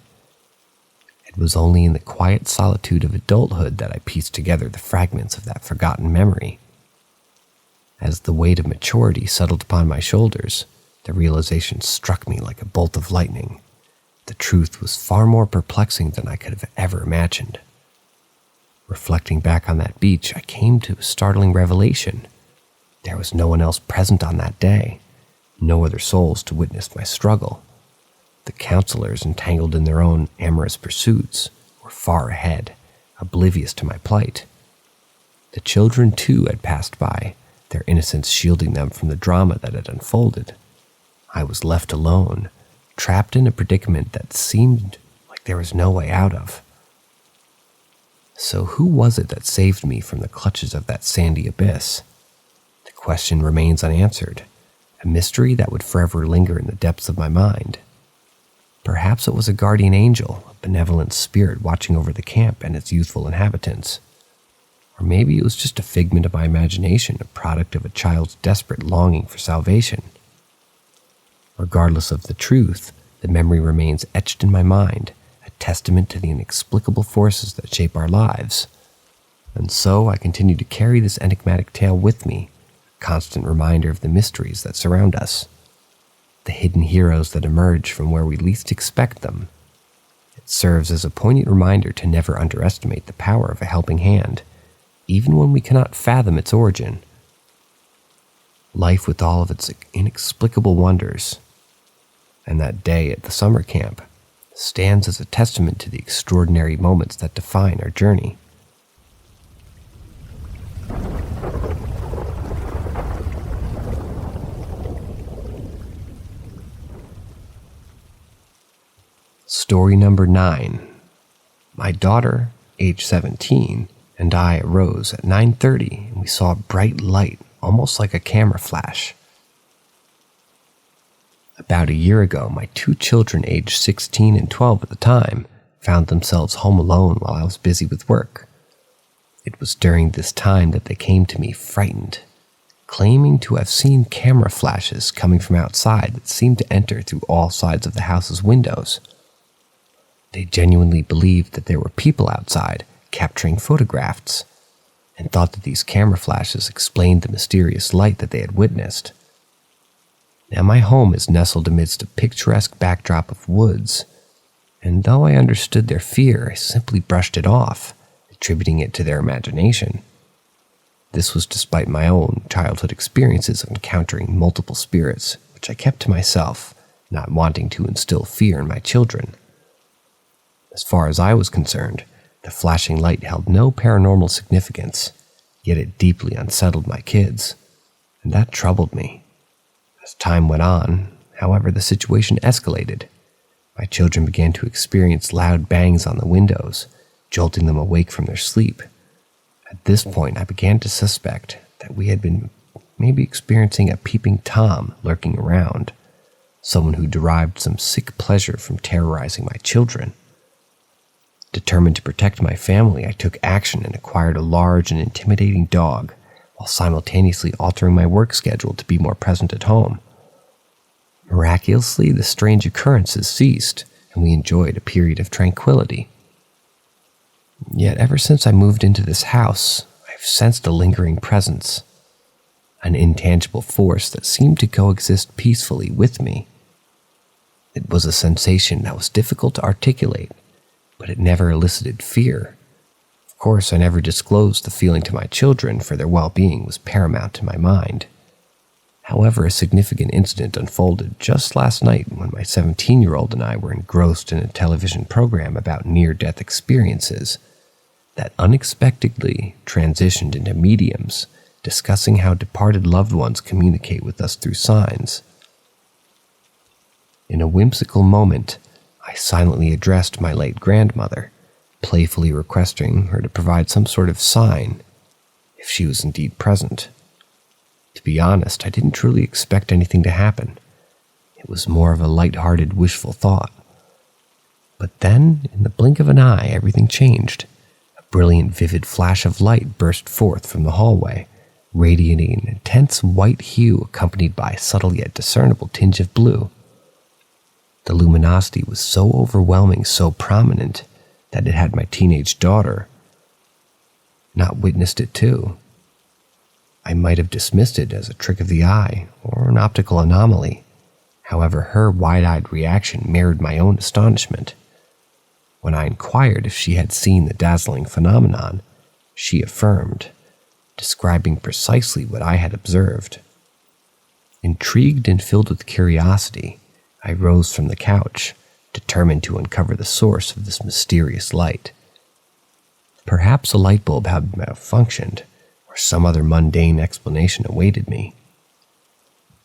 It was only in the quiet solitude of adulthood that I pieced together the fragments of that forgotten memory. As the weight of maturity settled upon my shoulders, the realization struck me like a bolt of lightning. The truth was far more perplexing than I could have ever imagined. Reflecting back on that beach, I came to a startling revelation. There was no one else present on that day, no other souls to witness my struggle. The counselors, entangled in their own amorous pursuits, were far ahead, oblivious to my plight. The children, too, had passed by, their innocence shielding them from the drama that had unfolded. I was left alone, trapped in a predicament that seemed like there was no way out of. So who was it that saved me from the clutches of that sandy abyss? The question remains unanswered, a mystery that would forever linger in the depths of my mind. Perhaps it was a guardian angel, a benevolent spirit watching over the camp and its youthful inhabitants. Or maybe it was just a figment of my imagination, a product of a child's desperate longing for salvation. Regardless of the truth, the memory remains etched in my mind, a testament to the inexplicable forces that shape our lives. And so I continue to carry this enigmatic tale with me, a constant reminder of the mysteries that surround us, the hidden heroes that emerge from where we least expect them. It serves as a poignant reminder to never underestimate the power of a helping hand, even when we cannot fathom its origin. Life with all of its inexplicable wonders, and that day at the summer camp, stands as a testament to the extraordinary moments that define our journey. Story number 9, My daughter, age 17, and I arose at 9:30 and we saw a bright light, almost like a camera flash. About a year ago, my two children, aged 16 and 12 at the time, found themselves home alone while I was busy with work. It was during this time that they came to me frightened, claiming to have seen camera flashes coming from outside that seemed to enter through all sides of the house's windows. They genuinely believed that there were people outside capturing photographs, and thought that these camera flashes explained the mysterious light that they had witnessed. Now, my home is nestled amidst a picturesque backdrop of woods, and though I understood their fear, I simply brushed it off, attributing it to their imagination. This was despite my own childhood experiences of encountering multiple spirits, which I kept to myself, not wanting to instill fear in my children. As far as I was concerned, the flashing light held no paranormal significance, yet it deeply unsettled my kids, and that troubled me. As time went on, however, the situation escalated. My children began to experience loud bangs on the windows, jolting them awake from their sleep. At this point, I began to suspect that we had been maybe experiencing a peeping Tom lurking around, someone who derived some sick pleasure from terrorizing my children. Determined to protect my family, I took action and acquired a large and intimidating dog, while simultaneously altering my work schedule to be more present at home. Miraculously, the strange occurrences ceased, and we enjoyed a period of tranquility. Yet ever since I moved into this house, I've sensed a lingering presence, an intangible force that seemed to coexist peacefully with me. It was a sensation that was difficult to articulate, but it never elicited fear. Of course, I never disclosed the feeling to my children, for their well-being was paramount to my mind. However, a significant incident unfolded just last night when my 17-year-old and I were engrossed in a television program about near-death experiences that unexpectedly transitioned into mediums discussing how departed loved ones communicate with us through signs. In a whimsical moment, I silently addressed my late grandmother, playfully requesting her to provide some sort of sign if she was indeed present. To be honest, I didn't truly expect anything to happen. It was more of a light-hearted, wishful thought. But then, in the blink of an eye, everything changed. A brilliant, vivid flash of light burst forth from the hallway, radiating an intense white hue accompanied by a subtle yet discernible tinge of blue. The luminosity was so overwhelming, so prominent, that it had my teenage daughter not witnessed it too. I might have dismissed it as a trick of the eye or an optical anomaly. However, her wide-eyed reaction mirrored my own astonishment. When I inquired if she had seen the dazzling phenomenon, she affirmed, describing precisely what I had observed. Intrigued and filled with curiosity, I rose from the couch, determined to uncover the source of this mysterious light. Perhaps a light bulb had malfunctioned, or some other mundane explanation awaited me.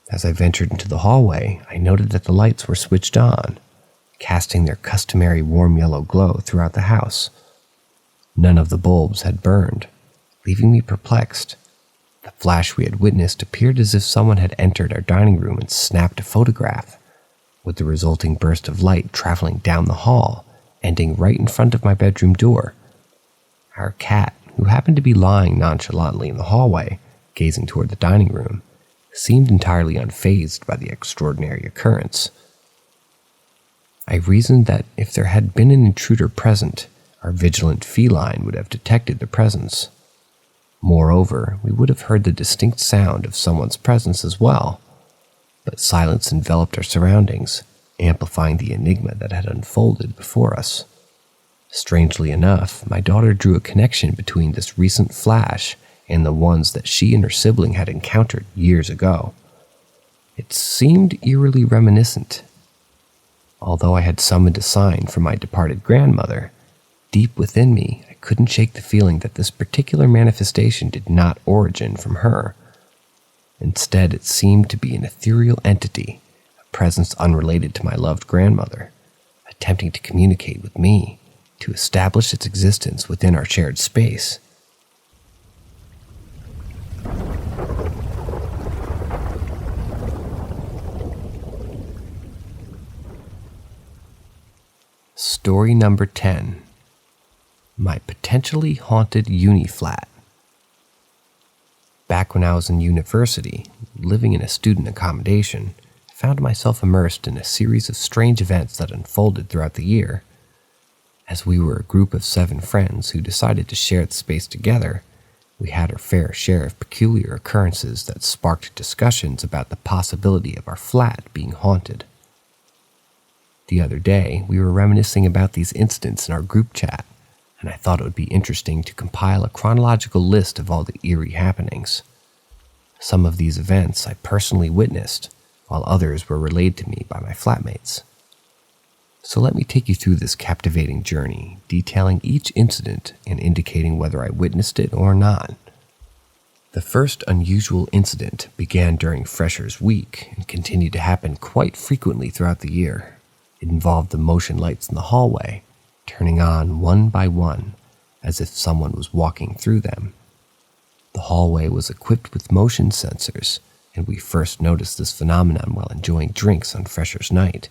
As I ventured into the hallway, I noted that the lights were switched on, casting their customary warm yellow glow throughout the house. None of the bulbs had burned, leaving me perplexed. The flash we had witnessed appeared as if someone had entered our dining room and snapped a photograph, with the resulting burst of light traveling down the hall, ending right in front of my bedroom door. Our cat, who happened to be lying nonchalantly in the hallway, gazing toward the dining room, seemed entirely unfazed by the extraordinary occurrence. I reasoned that if there had been an intruder present, our vigilant feline would have detected the presence. Moreover, we would have heard the distinct sound of someone's presence as well. But silence enveloped our surroundings, amplifying the enigma that had unfolded before us. Strangely enough, my daughter drew a connection between this recent flash and the ones that she and her sibling had encountered years ago. It seemed eerily reminiscent. Although I had summoned a sign from my departed grandmother, deep within me I couldn't shake the feeling that this particular manifestation did not origin from her. Instead, it seemed to be an ethereal entity, a presence unrelated to my loved grandmother, attempting to communicate with me, to establish its existence within our shared space. Story number 10. My potentially haunted uni flat. Back when I was in university, living in a student accommodation, I found myself immersed in a series of strange events that unfolded throughout the year. As we were a group of 7 friends who decided to share the space together, we had our fair share of peculiar occurrences that sparked discussions about the possibility of our flat being haunted. The other day, we were reminiscing about these incidents in our group chat, and I thought it would be interesting to compile a chronological list of all the eerie happenings. Some of these events I personally witnessed, while others were relayed to me by my flatmates. So let me take you through this captivating journey, detailing each incident and indicating whether I witnessed it or not. The first unusual incident began during Freshers Week and continued to happen quite frequently throughout the year. It involved the motion lights in the hallway, turning on one by one, as if someone was walking through them. The hallway was equipped with motion sensors, and we first noticed this phenomenon while enjoying drinks on Freshers' Night.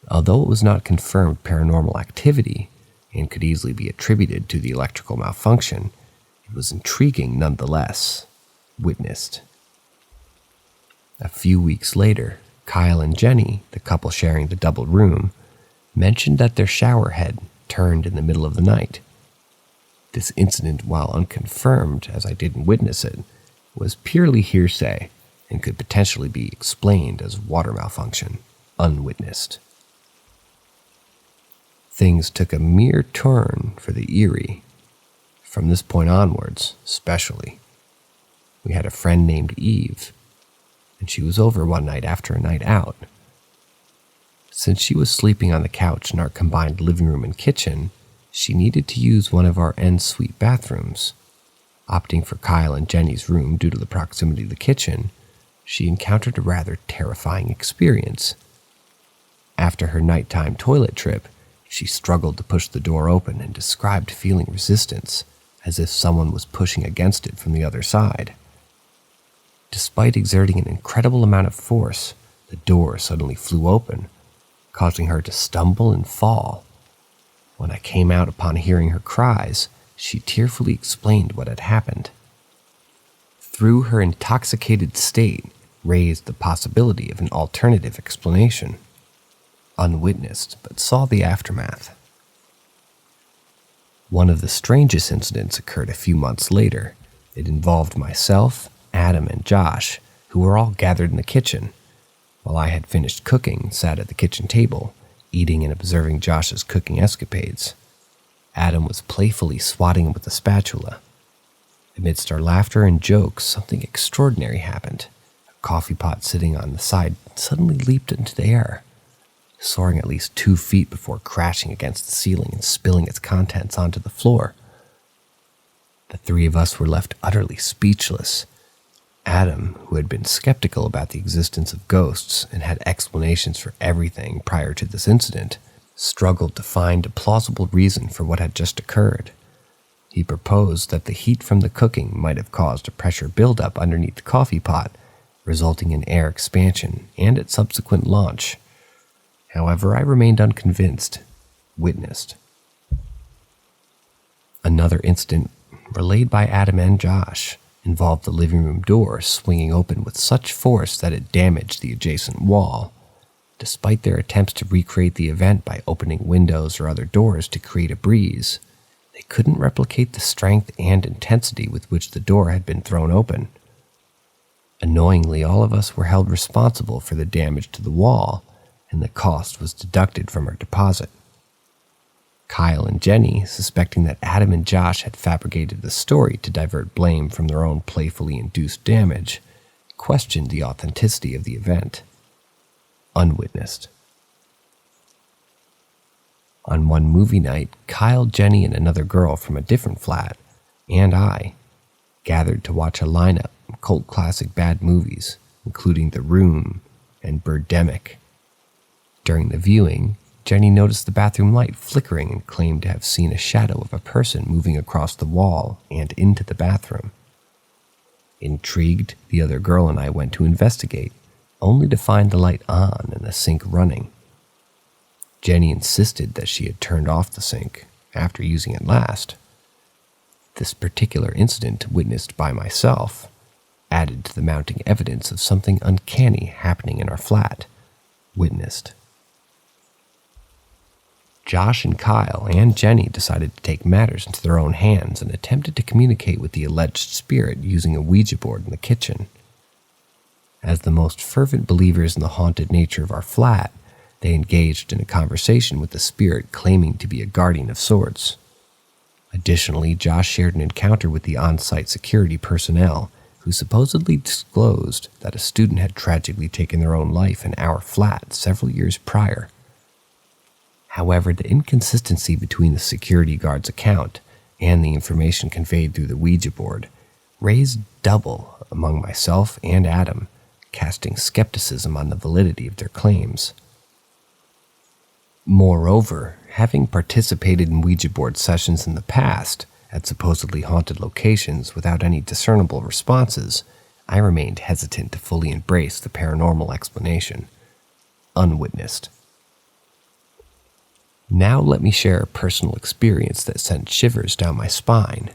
Although it was not confirmed paranormal activity, and could easily be attributed to the electrical malfunction, it was intriguing nonetheless. Witnessed. A few weeks later, Kyle and Jenny, the couple sharing the double room, mentioned that their shower head turned in the middle of the night. This incident, while unconfirmed as I didn't witness it, was purely hearsay and could potentially be explained as water malfunction, unwitnessed. Things took a mere turn for the eerie. From this point onwards, especially. We had a friend named Eve, and she was over one night after a night out. Since she was sleeping on the couch in our combined living room and kitchen, she needed to use one of our en-suite bathrooms. Opting for Kyle and Jenny's room due to the proximity of the kitchen, she encountered a rather terrifying experience. After her nighttime toilet trip, she struggled to push the door open and described feeling resistance, as if someone was pushing against it from the other side. Despite exerting an incredible amount of force, the door suddenly flew open, causing her to stumble and fall. When I came out upon hearing her cries, she tearfully explained what had happened. Through her intoxicated state, raised the possibility of an alternative explanation. Unwitnessed, but saw the aftermath. One of the strangest incidents occurred a few months later. It involved myself, Adam, and Josh, who were all gathered in the kitchen. While I had finished cooking, sat at the kitchen table, eating and observing Josh's cooking escapades. Adam was playfully swatting him with a spatula. Amidst our laughter and jokes, something extraordinary happened. A coffee pot sitting on the side suddenly leaped into the air, soaring at least 2 feet before crashing against the ceiling and spilling its contents onto the floor. The 3 of us were left utterly speechless. Adam, who had been skeptical about the existence of ghosts and had explanations for everything prior to this incident, struggled to find a plausible reason for what had just occurred. He proposed that the heat from the cooking might have caused a pressure buildup underneath the coffee pot, resulting in air expansion and its subsequent launch. However, I remained unconvinced. Witnessed. Another incident, relayed by Adam and Josh, involved the living room door swinging open with such force that it damaged the adjacent wall. Despite their attempts to recreate the event by opening windows or other doors to create a breeze, they couldn't replicate the strength and intensity with which the door had been thrown open. Annoyingly, all of us were held responsible for the damage to the wall, and the cost was deducted from our deposit. Kyle and Jenny, suspecting that Adam and Josh had fabricated the story to divert blame from their own playfully induced damage, questioned the authenticity of the event. Unwitnessed. On one movie night, Kyle, Jenny, and another girl from a different flat, and I, gathered to watch a lineup of cult classic bad movies, including The Room and Birdemic. During the viewing, Jenny noticed the bathroom light flickering and claimed to have seen a shadow of a person moving across the wall and into the bathroom. Intrigued, the other girl and I went to investigate, only to find the light on and the sink running. Jenny insisted that she had turned off the sink after using it last. This particular incident, witnessed by myself, added to the mounting evidence of something uncanny happening in our flat. Witnessed. Josh and Kyle and Jenny decided to take matters into their own hands and attempted to communicate with the alleged spirit using a Ouija board in the kitchen. As the most fervent believers in the haunted nature of our flat, they engaged in a conversation with the spirit claiming to be a guardian of sorts. Additionally, Josh shared an encounter with the on-site security personnel who supposedly disclosed that a student had tragically taken their own life in our flat several years prior. However, the inconsistency between the security guard's account and the information conveyed through the Ouija board raised double among myself and Adam, casting skepticism on the validity of their claims. Moreover, having participated in Ouija board sessions in the past at supposedly haunted locations without any discernible responses, I remained hesitant to fully embrace the paranormal explanation. Unwitnessed. Now let me share a personal experience that sent shivers down my spine.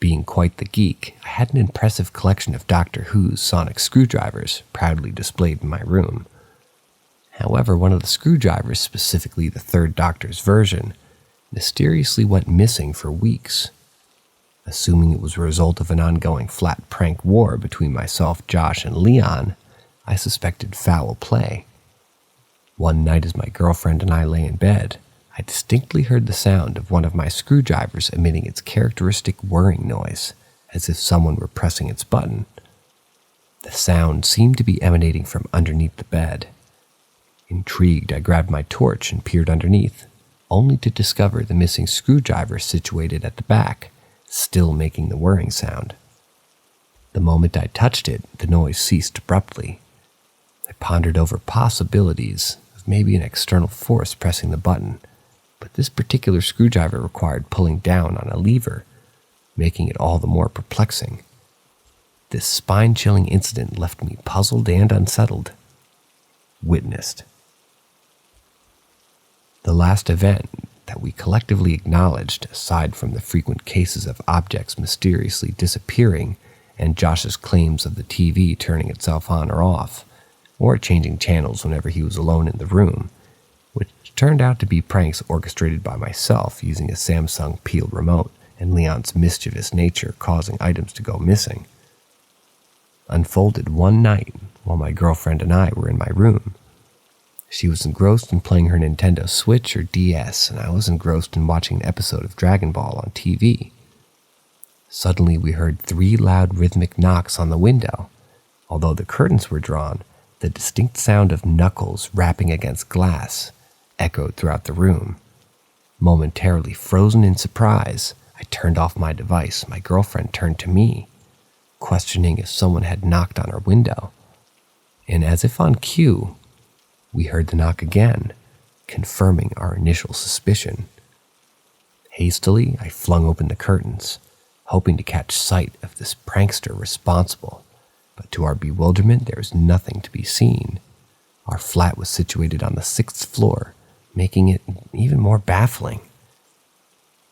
Being quite the geek, I had an impressive collection of Doctor Who's sonic screwdrivers proudly displayed in my room. However, one of the screwdrivers, specifically the third Doctor's version, mysteriously went missing for weeks. Assuming it was a result of an ongoing flat prank war between myself, Josh, and Leon, I suspected foul play. One night as my girlfriend and I lay in bed, I distinctly heard the sound of one of my screwdrivers emitting its characteristic whirring noise, as if someone were pressing its button. The sound seemed to be emanating from underneath the bed. Intrigued, I grabbed my torch and peered underneath, only to discover the missing screwdriver situated at the back, still making the whirring sound. The moment I touched it, the noise ceased abruptly. I pondered over possibilities of maybe an external force pressing the button, but this particular screwdriver required pulling down on a lever, making it all the more perplexing. This spine-chilling incident left me puzzled and unsettled. Witnessed. The last event that we collectively acknowledged, aside from the frequent cases of objects mysteriously disappearing and Josh's claims of the TV turning itself on or off, or changing channels whenever he was alone in the room, which turned out to be pranks orchestrated by myself using a Samsung Peel remote and Leon's mischievous nature causing items to go missing, unfolded one night while my girlfriend and I were in my room. She was engrossed in playing her Nintendo Switch or DS, and I was engrossed in watching an episode of Dragon Ball on TV. Suddenly we heard 3 loud rhythmic knocks on the window. Although the curtains were drawn, the distinct sound of knuckles rapping against glass echoed throughout the room. Momentarily frozen in surprise, I turned off my device. My girlfriend turned to me, questioning if someone had knocked on her window. And as if on cue, we heard the knock again, confirming our initial suspicion. Hastily, I flung open the curtains, hoping to catch sight of this prankster responsible, but to our bewilderment, there was nothing to be seen. Our flat was situated on the 6th floor, making it even more baffling.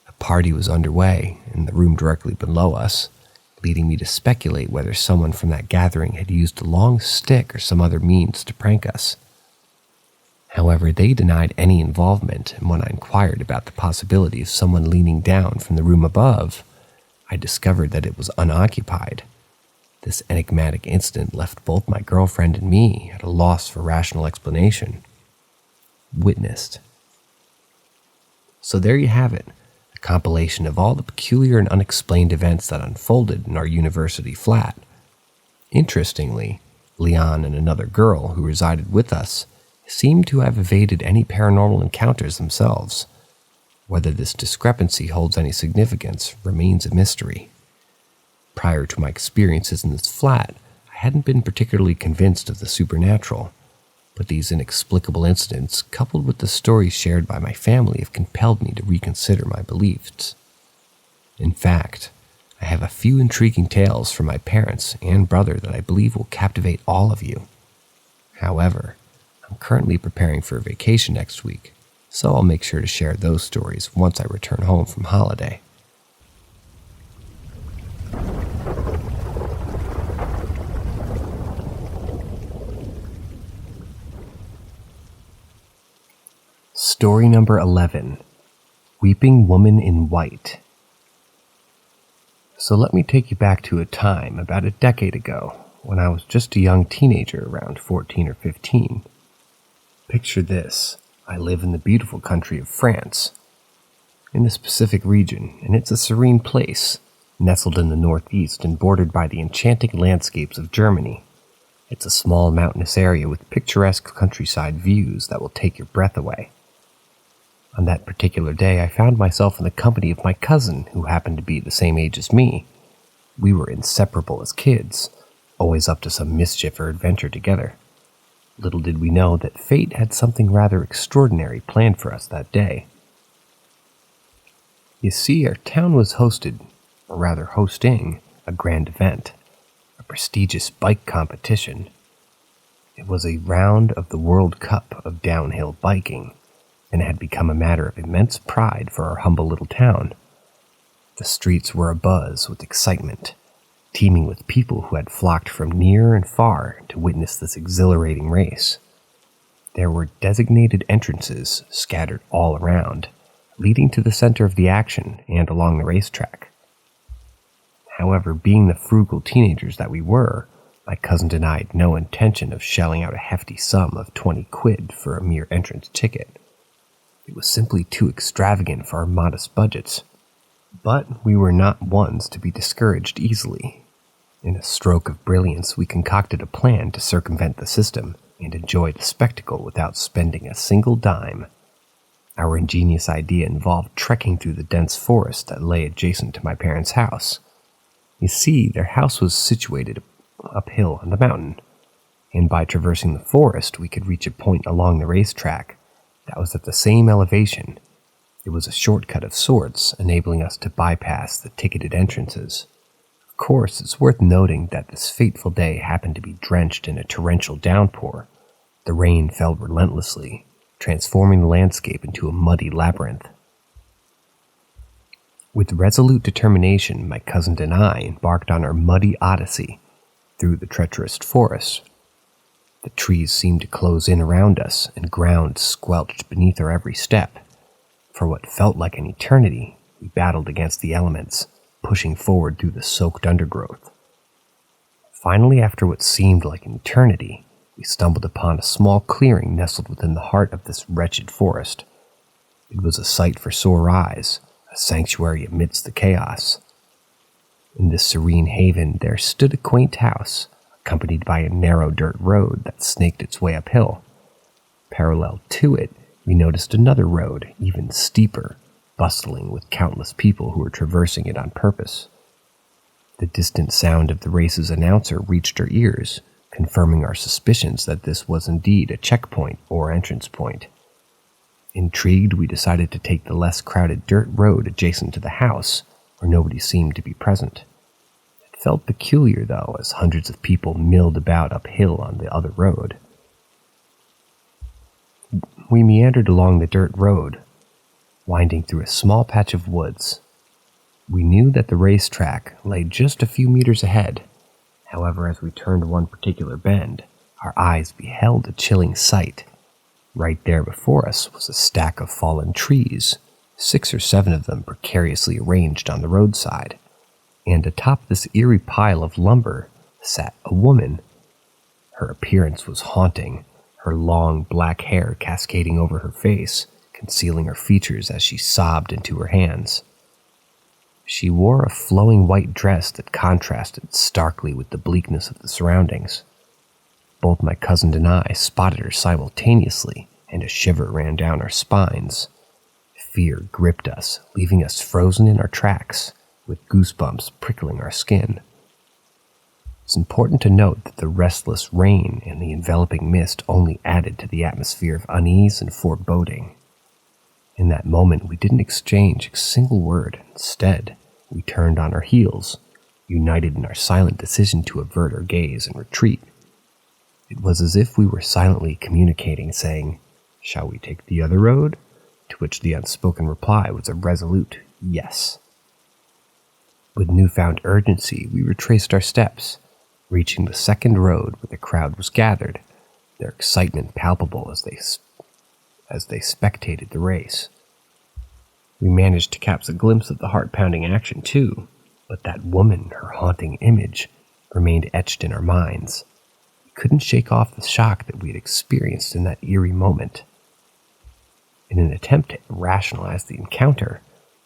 A party was underway in the room directly below us, leading me to speculate whether someone from that gathering had used a long stick or some other means to prank us. However, they denied any involvement, and when I inquired about the possibility of someone leaning down from the room above, I discovered that it was unoccupied. This enigmatic incident left both my girlfriend and me at a loss for rational explanation. Witnessed. So there you have it, a compilation of all the peculiar and unexplained events that unfolded in our university flat. Interestingly, Leon and another girl who resided with us seem to have evaded any paranormal encounters themselves. Whether this discrepancy holds any significance remains a mystery. Prior to my experiences in this flat, I hadn't been particularly convinced of the supernatural. but these inexplicable incidents, coupled with the stories shared by my family, have compelled me to reconsider my beliefs. In fact, I have a few intriguing tales from my parents and brother that I believe will captivate all of you. However, I'm currently preparing for a vacation next week, so I'll make sure to share those stories once I return home from holiday. Story number 11, Weeping Woman in White. So let me take you back to a time about a decade ago when I was just a young teenager around 14 or 15. Picture this, I live in the beautiful country of France, in the Pacific region, and it's a serene place, nestled in the northeast and bordered by the enchanting landscapes of Germany. It's a small mountainous area with picturesque countryside views that will take your breath away. On that particular day, I found myself in the company of my cousin, who happened to be the same age as me. We were inseparable as kids, always up to some mischief or adventure together. Little did we know that fate had something rather extraordinary planned for us that day. You see, our town was hosting, a grand event, a prestigious bike competition. It was a round of the World Cup of downhill biking, and it had become a matter of immense pride for our humble little town. The streets were abuzz with excitement, teeming with people who had flocked from near and far to witness this exhilarating race. There were designated entrances scattered all around, leading to the center of the action and along the racetrack. However, being the frugal teenagers that we were, my cousin and I had no intention of shelling out a hefty sum of 20 quid for a mere entrance ticket. It was simply too extravagant for our modest budgets. But we were not ones to be discouraged easily. In a stroke of brilliance, we concocted a plan to circumvent the system and enjoy the spectacle without spending a single dime. Our ingenious idea involved trekking through the dense forest that lay adjacent to my parents' house. You see, their house was situated uphill on the mountain, and by traversing the forest, we could reach a point along the racetrack that was at the same elevation. It was a shortcut of sorts, enabling us to bypass the ticketed entrances. Of course, it's worth noting that this fateful day happened to be drenched in a torrential downpour. The rain fell relentlessly, transforming the landscape into a muddy labyrinth. With resolute determination, my cousin and I embarked on our muddy odyssey through the treacherous forest. The trees seemed to close in around us, and ground squelched beneath our every step. For what felt like an eternity, we battled against the elements, pushing forward through the soaked undergrowth. Finally, after what seemed like an eternity, we stumbled upon a small clearing nestled within the heart of this wretched forest. It was a sight for sore eyes, a sanctuary amidst the chaos. In this serene haven there stood a quaint house, accompanied by a narrow dirt road that snaked its way uphill. Parallel to it, we noticed another road, even steeper, bustling with countless people who were traversing it on purpose. The distant sound of the race's announcer reached our ears, confirming our suspicions that this was indeed a checkpoint or entrance point. Intrigued, we decided to take the less crowded dirt road adjacent to the house, where nobody seemed to be present. It felt peculiar, though, as hundreds of people milled about uphill on the other road. We meandered along the dirt road, winding through a small patch of woods. We knew that the racetrack lay just a few meters ahead. However, as we turned one particular bend, our eyes beheld a chilling sight. Right there before us was a stack of fallen trees, 6 or 7 of them precariously arranged on the roadside. And atop this eerie pile of lumber sat a woman. Her appearance was haunting, her long black hair cascading over her face, concealing her features as she sobbed into her hands. She wore a flowing white dress that contrasted starkly with the bleakness of the surroundings. Both my cousin and I spotted her simultaneously, and a shiver ran down our spines. Fear gripped us, leaving us frozen in our tracks, with goosebumps prickling our skin. It's important to note that the restless rain and the enveloping mist only added to the atmosphere of unease and foreboding. In that moment, we didn't exchange a single word. Instead, we turned on our heels, united in our silent decision to avert our gaze and retreat. It was as if we were silently communicating, saying, "Shall we take the other road?" To which the unspoken reply was a resolute yes. With newfound urgency, we retraced our steps, reaching the second road where the crowd was gathered, their excitement palpable as they spectated the race. We managed to catch a glimpse of the heart-pounding action too, but that woman, her haunting image, remained etched in our minds. We couldn't shake off the shock that we had experienced in that eerie moment. In an attempt to rationalize the encounter,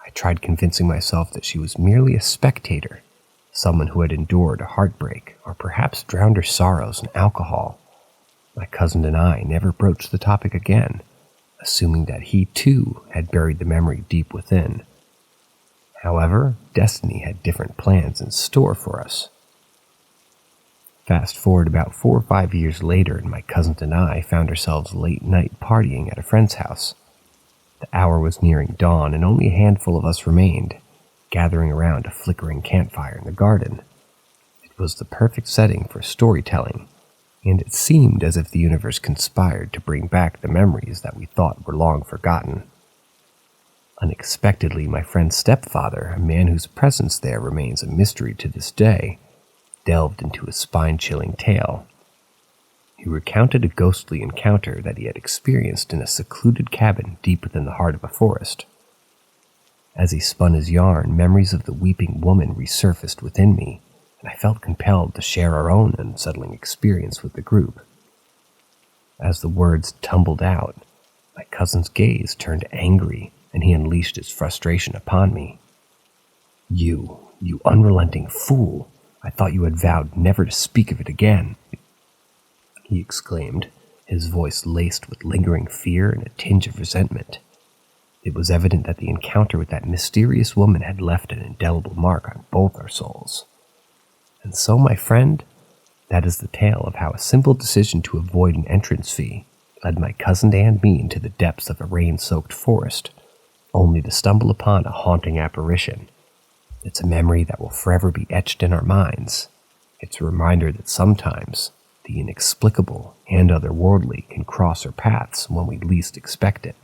I tried convincing myself that she was merely a spectator, someone who had endured a heartbreak or perhaps drowned her sorrows in alcohol. My cousin and I never broached the topic again, assuming that he too had buried the memory deep within. However, destiny had different plans in store for us. Fast forward about 4 or 5 years later, and my cousin and I found ourselves late night partying at a friend's house. The hour was nearing dawn, and only a handful of us remained, gathering around a flickering campfire in the garden. It was the perfect setting for storytelling, and it seemed as if the universe conspired to bring back the memories that we thought were long forgotten. Unexpectedly, my friend's stepfather, a man whose presence there remains a mystery to this day, delved into a spine-chilling tale. He recounted a ghostly encounter that he had experienced in a secluded cabin deep within the heart of a forest. As he spun his yarn, memories of the weeping woman resurfaced within me, and I felt compelled to share our own unsettling experience with the group. As the words tumbled out, my cousin's gaze turned angry, and he unleashed his frustration upon me. You unrelenting fool! I thought you had vowed never to speak of it again," he exclaimed, his voice laced with lingering fear and a tinge of resentment. It was evident that the encounter with that mysterious woman had left an indelible mark on both our souls. And so, my friend, that is the tale of how a simple decision to avoid an entrance fee led my cousin and me into the depths of a rain-soaked forest, only to stumble upon a haunting apparition. It's a memory that will forever be etched in our minds. It's a reminder that sometimes the inexplicable and otherworldly can cross our paths when we least expect it.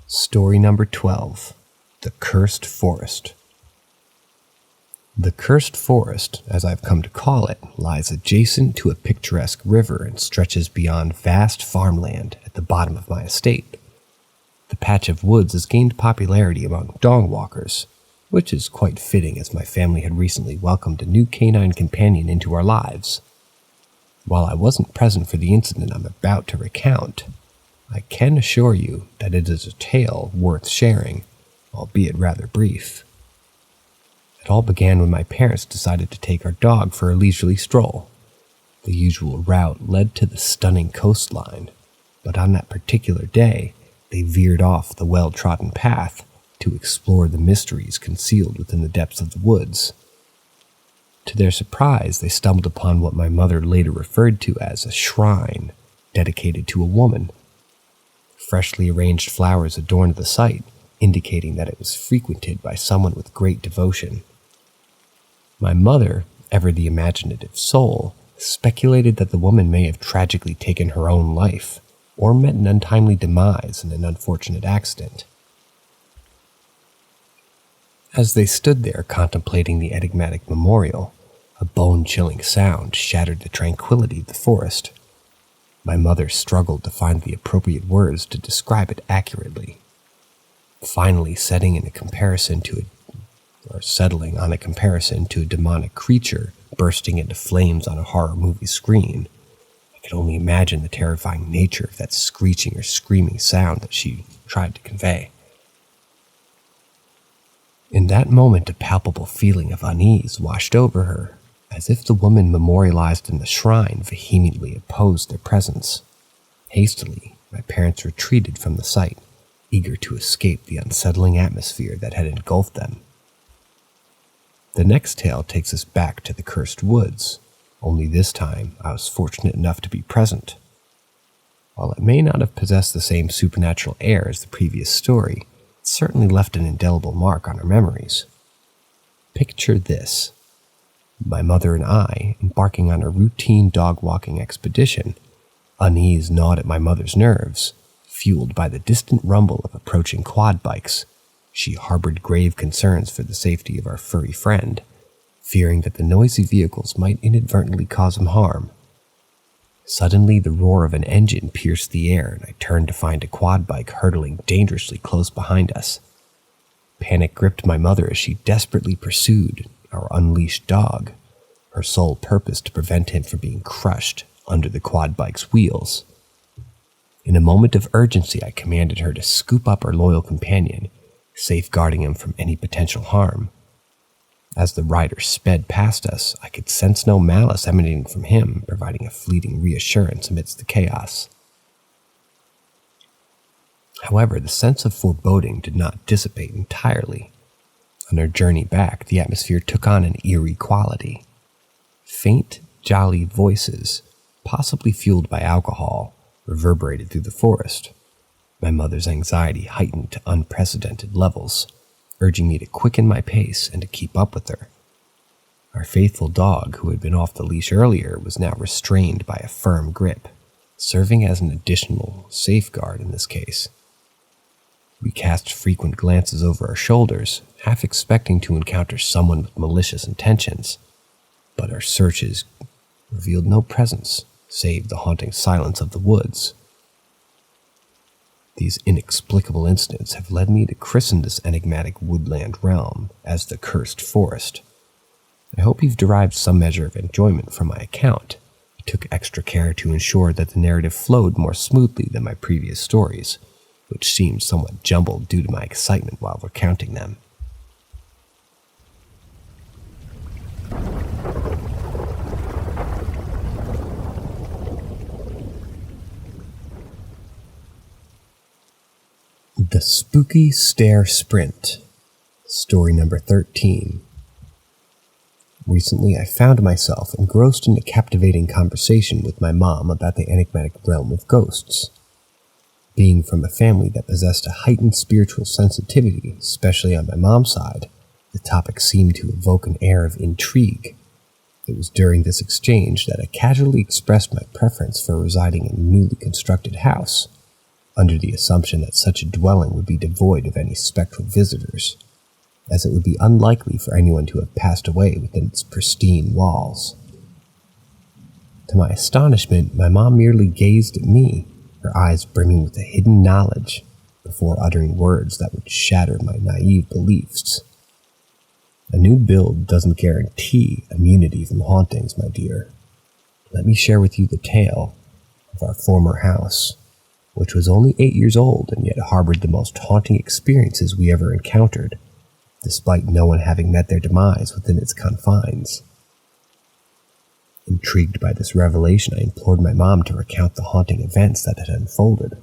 Story number 12. The Cursed Forest. The Cursed Forest, as I've come to call it, lies adjacent to a picturesque river and stretches beyond vast farmland at the bottom of my estate. The patch of woods has gained popularity among dog walkers, which is quite fitting as my family had recently welcomed a new canine companion into our lives. While I wasn't present for the incident I'm about to recount, I can assure you that it is a tale worth sharing, albeit rather brief. It all began when my parents decided to take our dog for a leisurely stroll. The usual route led to the stunning coastline, but on that particular day, they veered off the well-trodden path to explore the mysteries concealed within the depths of the woods. To their surprise, they stumbled upon what my mother later referred to as a shrine dedicated to a woman. Freshly arranged flowers adorned the site, indicating that it was frequented by someone with great devotion. My mother, ever the imaginative soul, speculated that the woman may have tragically taken her own life, or met an untimely demise in an unfortunate accident. As they stood there contemplating the enigmatic memorial, a bone-chilling sound shattered the tranquility of the forest. My mother struggled to find the appropriate words to describe it accurately. Finally, settling on a comparison to a demonic creature bursting into flames on a horror movie screen, I could only imagine the terrifying nature of that screeching or screaming sound that she tried to convey. In that moment, a palpable feeling of unease washed over her, as if the woman memorialized in the shrine vehemently opposed their presence. Hastily, my parents retreated from the site, eager to escape the unsettling atmosphere that had engulfed them. The next tale takes us back to the cursed woods, only this time I was fortunate enough to be present. While it may not have possessed the same supernatural air as the previous story, it certainly left an indelible mark on our memories. Picture this. My mother and I, embarking on a routine dog-walking expedition, unease gnawed at my mother's nerves. Fueled by the distant rumble of approaching quad bikes, she harbored grave concerns for the safety of our furry friend, fearing that the noisy vehicles might inadvertently cause him harm. Suddenly, the roar of an engine pierced the air, and I turned to find a quad bike hurtling dangerously close behind us. Panic gripped my mother as she desperately pursued our unleashed dog, her sole purpose to prevent him from being crushed under the quad bike's wheels. In a moment of urgency, I commanded her to scoop up our loyal companion, safeguarding him from any potential harm. As the rider sped past us, I could sense no malice emanating from him, providing a fleeting reassurance amidst the chaos. However, the sense of foreboding did not dissipate entirely. On our journey back, the atmosphere took on an eerie quality. Faint, jolly voices, possibly fueled by alcohol, reverberated through the forest. My mother's anxiety heightened to unprecedented levels, urging me to quicken my pace and to keep up with her. Our faithful dog, who had been off the leash earlier, was now restrained by a firm grip, serving as an additional safeguard in this case. We cast frequent glances over our shoulders, half expecting to encounter someone with malicious intentions, but our searches revealed no presence save the haunting silence of the woods. These inexplicable incidents have led me to christen this enigmatic woodland realm as the Cursed Forest. I hope you've derived some measure of enjoyment from my account. I took extra care to ensure that the narrative flowed more smoothly than my previous stories, which seemed somewhat jumbled due to my excitement while recounting them. The Spooky Stair Sprint, story number 13. Recently, I found myself engrossed in a captivating conversation with my mom about the enigmatic realm of ghosts. Being from a family that possessed a heightened spiritual sensitivity, especially on my mom's side, the topic seemed to evoke an air of intrigue. It was during this exchange that I casually expressed my preference for residing in a newly constructed house, under the assumption that such a dwelling would be devoid of any spectral visitors, as it would be unlikely for anyone to have passed away within its pristine walls. To my astonishment, my mom merely gazed at me, her eyes brimming with a hidden knowledge, before uttering words that would shatter my naive beliefs. A new build doesn't guarantee immunity from hauntings, my dear. Let me share with you the tale of our former house, which was only 8 years old and yet harbored the most haunting experiences we ever encountered, despite no one having met their demise within its confines. Intrigued by this revelation, I implored my mom to recount the haunting events that had unfolded.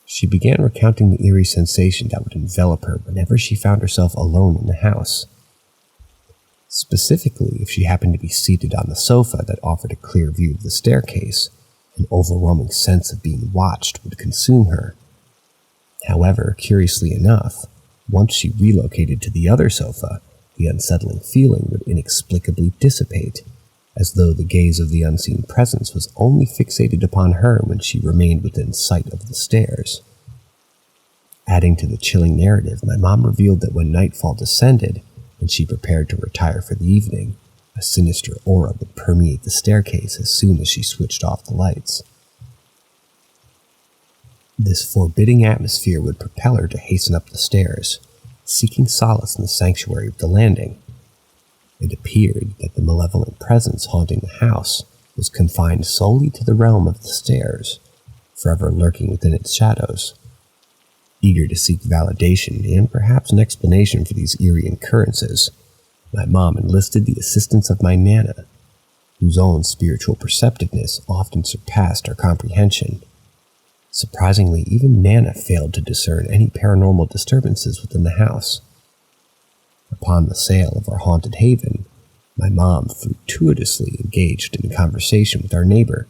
She began recounting the eerie sensation that would envelop her whenever she found herself alone in the house. Specifically, if she happened to be seated on the sofa that offered a clear view of the staircase, an overwhelming sense of being watched would consume her. However, curiously enough, once she relocated to the other sofa, the unsettling feeling would inexplicably dissipate, as though the gaze of the unseen presence was only fixated upon her when she remained within sight of the stairs. Adding to the chilling narrative, my mom revealed that when nightfall descended, and she prepared to retire for the evening, a sinister aura would permeate the staircase as soon as she switched off the lights. This forbidding atmosphere would propel her to hasten up the stairs, seeking solace in the sanctuary of the landing. It appeared that the malevolent presence haunting the house was confined solely to the realm of the stairs, forever lurking within its shadows. Eager to seek validation and perhaps an explanation for these eerie occurrences, my mom enlisted the assistance of my Nana, whose own spiritual perceptiveness often surpassed our comprehension. Surprisingly, even Nana failed to discern any paranormal disturbances within the house. Upon the sale of our haunted haven, my mom fortuitously engaged in a conversation with our neighbor,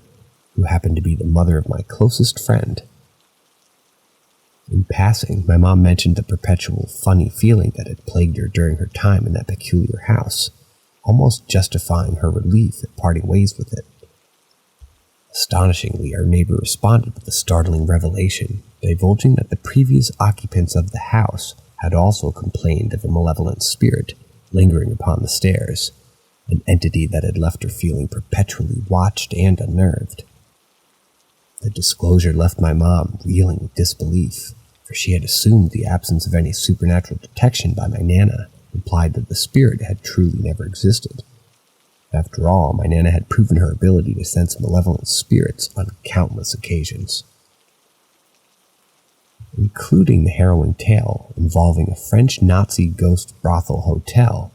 who happened to be the mother of my closest friend. In passing, my mom mentioned the perpetual funny feeling that had plagued her during her time in that peculiar house, almost justifying her relief at parting ways with it. Astonishingly, our neighbor responded with a startling revelation, divulging that the previous occupants of the house had also complained of a malevolent spirit lingering upon the stairs, an entity that had left her feeling perpetually watched and unnerved. The disclosure left my mom reeling with disbelief, for she had assumed the absence of any supernatural detection by my Nana implied that the spirit had truly never existed. After all, my Nana had proven her ability to sense malevolent spirits on countless occasions, including the harrowing tale involving a French Nazi ghost brothel hotel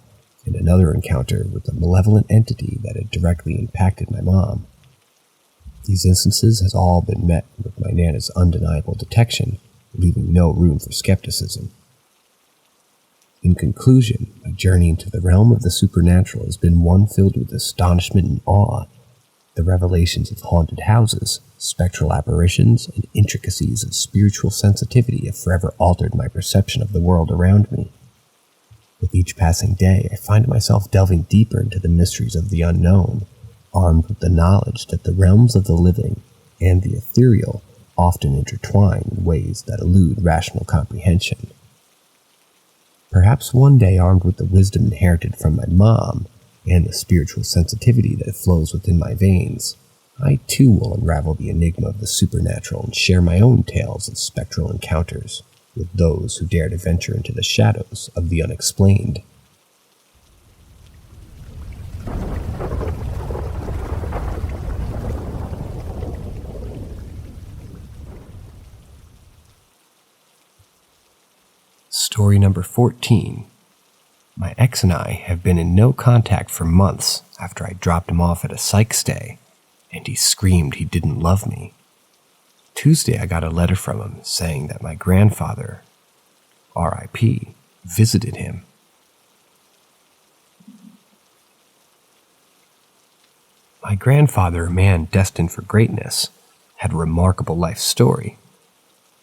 and another encounter with a malevolent entity that had directly impacted my mom. These instances has all been met with my Nana's undeniable detection, leaving no room for skepticism. In conclusion, my journey into the realm of the supernatural has been one filled with astonishment and awe. The revelations of haunted houses, spectral apparitions, and intricacies of spiritual sensitivity have forever altered my perception of the world around me. With each passing day, I find myself delving deeper into the mysteries of the unknown, armed with the knowledge that the realms of the living and the ethereal often intertwine in ways that elude rational comprehension. Perhaps one day, armed with the wisdom inherited from my mom and the spiritual sensitivity that flows within my veins, I too will unravel the enigma of the supernatural and share my own tales of spectral encounters with those who dare to venture into the shadows of the unexplained. Story number 14. My ex and I have been in no contact for months after I dropped him off at a psych stay, and he screamed he didn't love me. Tuesday, I got a letter from him saying that my grandfather, R.I.P., visited him. My grandfather, a man destined for greatness, had a remarkable life story.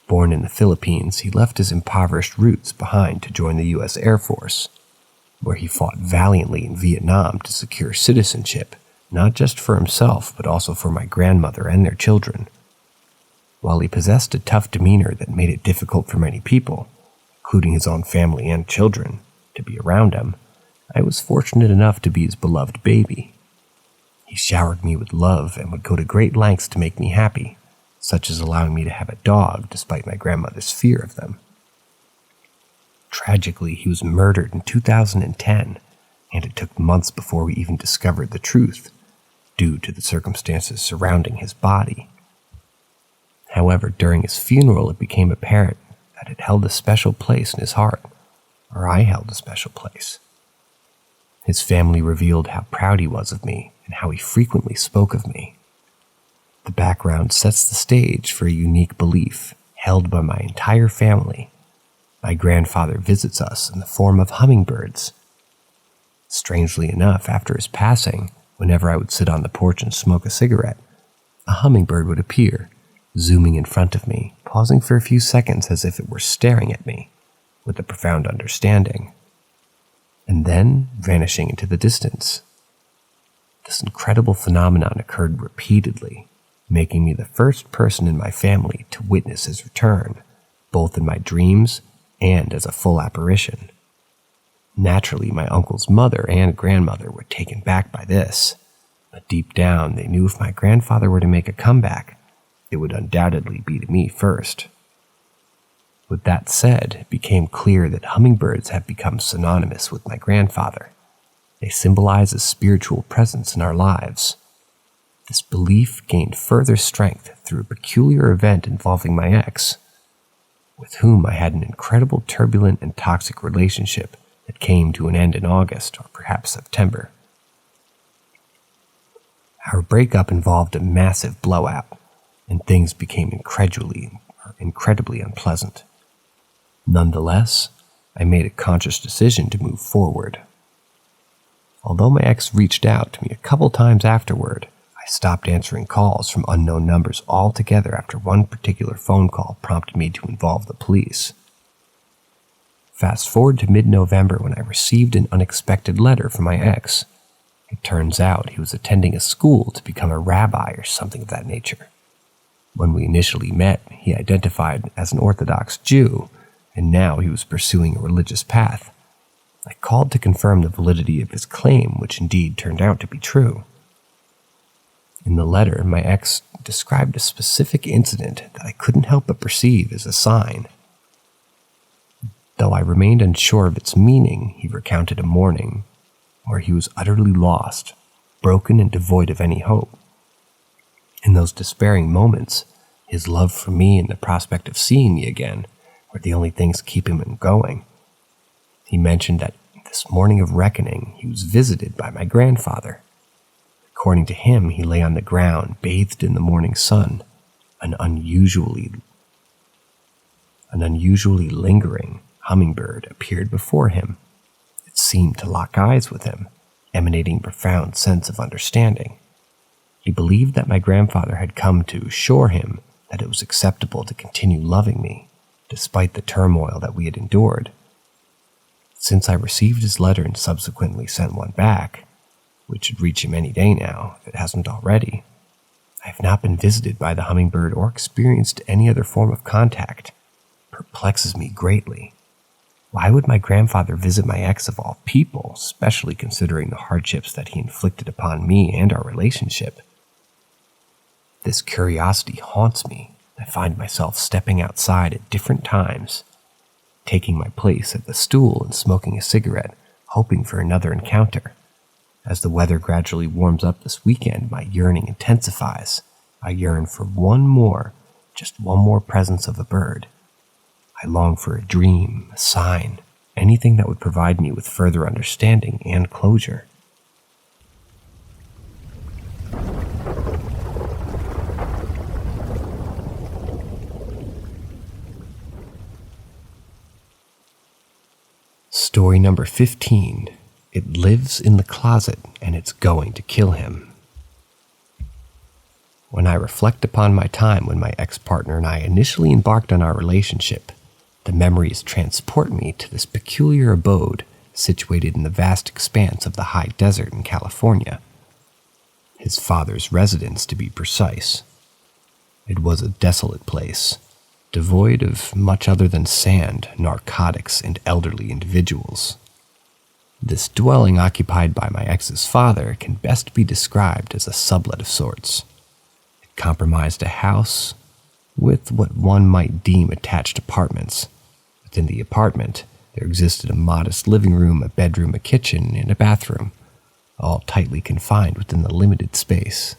Born in the Philippines, he left his impoverished roots behind to join the U.S. Air Force, where he fought valiantly in Vietnam to secure citizenship, not just for himself, but also for my grandmother and their children. While he possessed a tough demeanor that made it difficult for many people, including his own family and children, to be around him, I was fortunate enough to be his beloved baby. He showered me with love and would go to great lengths to make me happy, such as allowing me to have a dog despite my grandmother's fear of them. Tragically, he was murdered in 2010, and it took months before we even discovered the truth, due to the circumstances surrounding his body. However, during his funeral, it became apparent that it held a special place in his heart, or I held a special place. His family revealed how proud he was of me and how he frequently spoke of me. The background sets the stage for a unique belief held by my entire family. My grandfather visits us in the form of hummingbirds. Strangely enough, after his passing, whenever I would sit on the porch and smoke a cigarette, a hummingbird would appear, zooming in front of me, pausing for a few seconds as if it were staring at me, with a profound understanding, and then vanishing into the distance. This incredible phenomenon occurred repeatedly, making me the first person in my family to witness his return, both in my dreams and as a full apparition. Naturally, my uncle's mother and grandmother were taken back by this, but deep down they knew if my grandfather were to make a comeback, it would undoubtedly be to me first. With that said, it became clear that hummingbirds have become synonymous with my grandfather. They symbolize a spiritual presence in our lives. This belief gained further strength through a peculiar event involving my ex, with whom I had an incredible turbulent and toxic relationship that came to an end in August or perhaps September. Our breakup involved a massive blowout, and things became incredibly unpleasant. Nonetheless, I made a conscious decision to move forward. Although my ex reached out to me a couple times afterward, I stopped answering calls from unknown numbers altogether after one particular phone call prompted me to involve the police. Fast forward to mid-November when I received an unexpected letter from my ex. It turns out he was attending a school to become a rabbi or something of that nature. When we initially met, he identified as an Orthodox Jew, and now he was pursuing a religious path. I called to confirm the validity of his claim, which indeed turned out to be true. In the letter, my ex described a specific incident that I couldn't help but perceive as a sign. Though I remained unsure of its meaning, he recounted a morning where he was utterly lost, broken and devoid of any hope. In those despairing moments, his love for me and the prospect of seeing me again were the only things keeping him going. He mentioned that this morning of reckoning, he was visited by my grandfather. According to him, he lay on the ground, bathed in the morning sun. An unusually lingering hummingbird appeared before him. It seemed to lock eyes with him, emanating a profound sense of understanding. He believed that my grandfather had come to assure him that it was acceptable to continue loving me, despite the turmoil that we had endured. Since I received his letter and subsequently sent one back, which should reach him any day now, if it hasn't already, I have not been visited by the hummingbird or experienced any other form of contact. It perplexes me greatly. Why would my grandfather visit my ex of all people, especially considering the hardships that he inflicted upon me and our relationship? This curiosity haunts me. I find myself stepping outside at different times, taking my place at the stool and smoking a cigarette, hoping for another encounter. As the weather gradually warms up this weekend, my yearning intensifies. I yearn for just one more presence of a bird. I long for a dream, a sign, anything that would provide me with further understanding and closure. Story number 15. It lives in the closet and it's going to kill him. When I reflect upon my time when my ex-partner and I initially embarked on our relationship, the memories transport me to this peculiar abode situated in the vast expanse of the high desert in California. His father's residence, to be precise. It was a desolate place, devoid of much other than sand, narcotics, and elderly individuals. This dwelling occupied by my ex's father can best be described as a sublet of sorts. It comprised a house with what one might deem attached apartments. Within the apartment, there existed a modest living room, a bedroom, a kitchen, and a bathroom, all tightly confined within the limited space.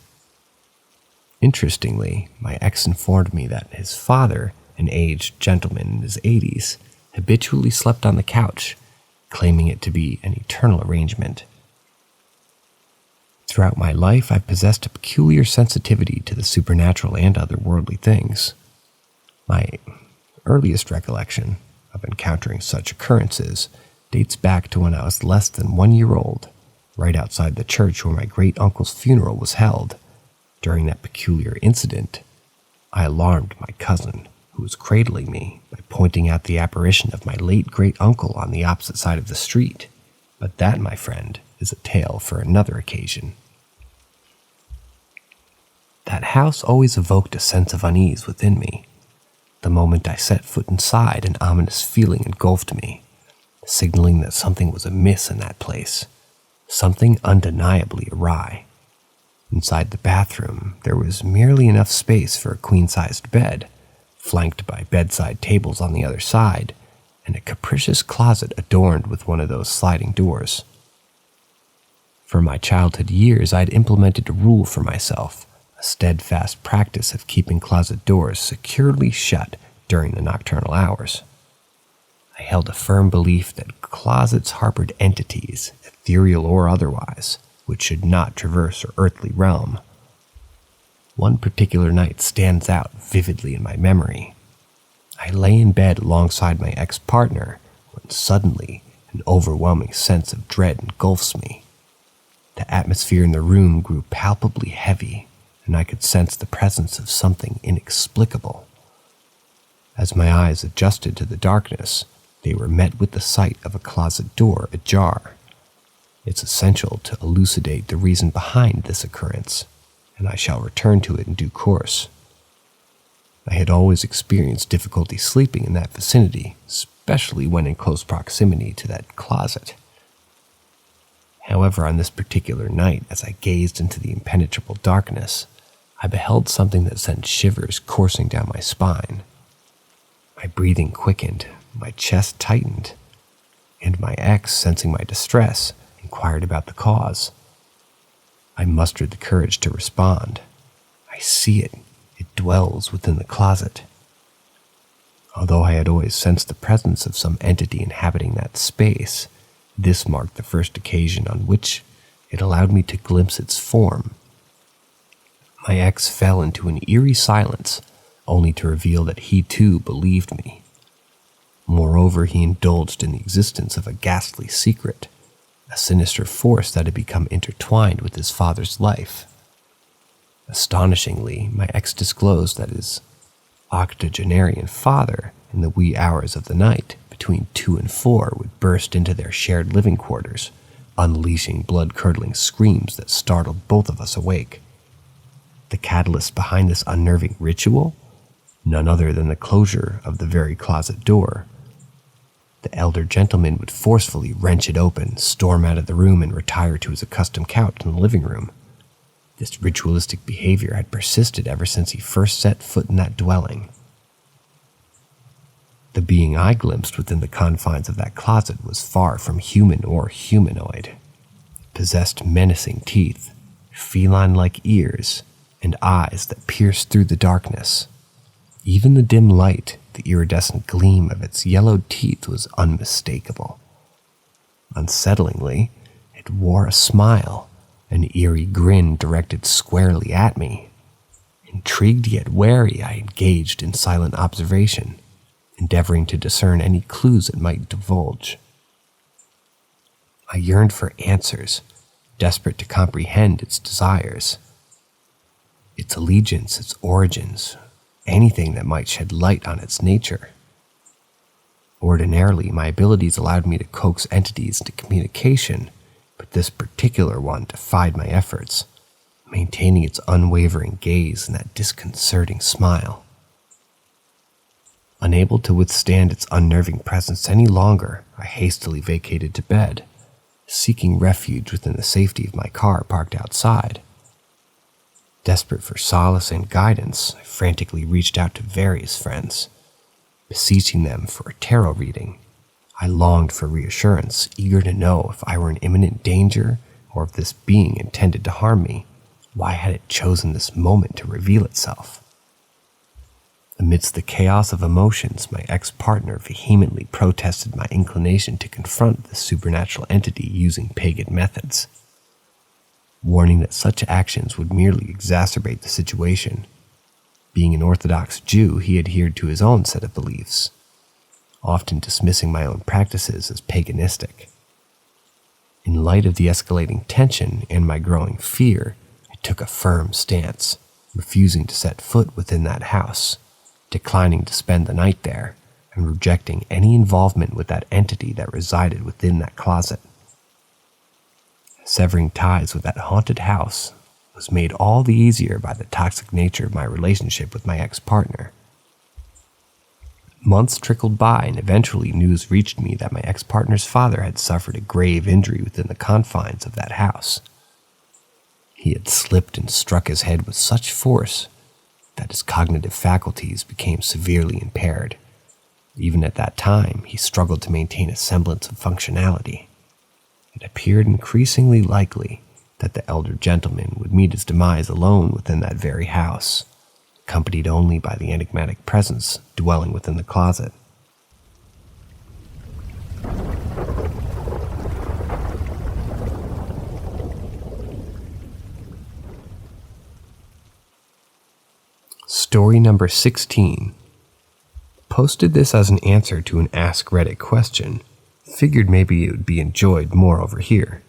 Interestingly, my ex informed me that his father, an aged gentleman in his 80s, habitually slept on the couch, claiming it to be an eternal arrangement. Throughout my life, I've possessed a peculiar sensitivity to the supernatural and otherworldly things. My earliest recollection of encountering such occurrences dates back to when I was less than 1 year old, right outside the church where my great-uncle's funeral was held. During that peculiar incident, I alarmed my cousin, who was cradling me, by pointing out the apparition of my late great-uncle on the opposite side of the street. But that, my friend, is a tale for another occasion. That house always evoked a sense of unease within me. The moment I set foot inside, an ominous feeling engulfed me, signaling that something was amiss in that place, something undeniably awry. Inside the bathroom, there was merely enough space for a queen-sized bed, flanked by bedside tables on the other side, and a capricious closet adorned with one of those sliding doors. For my childhood years, I had implemented a rule for myself, a steadfast practice of keeping closet doors securely shut during the nocturnal hours. I held a firm belief that closets harbored entities, ethereal or otherwise, which should not traverse our earthly realm. One particular night stands out vividly in my memory. I lay in bed alongside my ex-partner when suddenly an overwhelming sense of dread engulfs me. The atmosphere in the room grew palpably heavy, and I could sense the presence of something inexplicable. As my eyes adjusted to the darkness, they were met with the sight of a closet door ajar. It's essential to elucidate the reason behind this occurrence, and I shall return to it in due course. I had always experienced difficulty sleeping in that vicinity, especially when in close proximity to that closet. However, on this particular night, as I gazed into the impenetrable darkness, I beheld something that sent shivers coursing down my spine. My breathing quickened, my chest tightened, and my ex, sensing my distress, inquired about the cause. I mustered the courage to respond. I see it. It dwells within the closet. Although I had always sensed the presence of some entity inhabiting that space, this marked the first occasion on which it allowed me to glimpse its form. My ex fell into an eerie silence, only to reveal that he too believed me. Moreover, he indulged in the existence of a ghastly secret, a sinister force that had become intertwined with his father's life. Astonishingly, my ex disclosed that his octogenarian father, in the wee hours of the night, between 2 and 4, would burst into their shared living quarters, unleashing blood-curdling screams that startled both of us awake. The catalyst behind this unnerving ritual? None other than the closure of the very closet door. The elder gentleman would forcefully wrench it open, storm out of the room, and retire to his accustomed couch in the living room. This ritualistic behavior had persisted ever since he first set foot in that dwelling. The being I glimpsed within the confines of that closet was far from human or humanoid. It possessed menacing teeth, feline-like ears, and eyes that pierced through the darkness. Even the dim light, the iridescent gleam of its yellowed teeth was unmistakable. Unsettlingly, it wore a smile, an eerie grin directed squarely at me. Intrigued yet wary, I engaged in silent observation, endeavoring to discern any clues it might divulge. I yearned for answers, desperate to comprehend its desires, its allegiance, its origins, anything that might shed light on its nature. Ordinarily, my abilities allowed me to coax entities into communication, but this particular one defied my efforts, maintaining its unwavering gaze and that disconcerting smile. Unable to withstand its unnerving presence any longer, I hastily vacated to bed, seeking refuge within the safety of my car parked outside. Desperate for solace and guidance, I frantically reached out to various friends, beseeching them for a tarot reading. I longed for reassurance, eager to know if I were in imminent danger or if this being intended to harm me. Why had it chosen this moment to reveal itself? Amidst the chaos of emotions, my ex-partner vehemently protested my inclination to confront the supernatural entity using pagan methods, warning that such actions would merely exacerbate the situation. Being an Orthodox Jew, he adhered to his own set of beliefs, often dismissing my own practices as paganistic. In light of the escalating tension and my growing fear, I took a firm stance, refusing to set foot within that house, declining to spend the night there, and rejecting any involvement with that entity that resided within that closet. Severing ties with that haunted house was made all the easier by the toxic nature of my relationship with my ex-partner. Months trickled by, and eventually news reached me that my ex-partner's father had suffered a grave injury within the confines of that house. He had slipped and struck his head with such force that his cognitive faculties became severely impaired. Even at that time, he struggled to maintain a semblance of functionality. It appeared increasingly likely that the elder gentleman would meet his demise alone within that very house, accompanied only by the enigmatic presence dwelling within the closet. Story number 16. Posted this as an answer to an Ask Reddit question. Figured maybe it would be enjoyed more over here.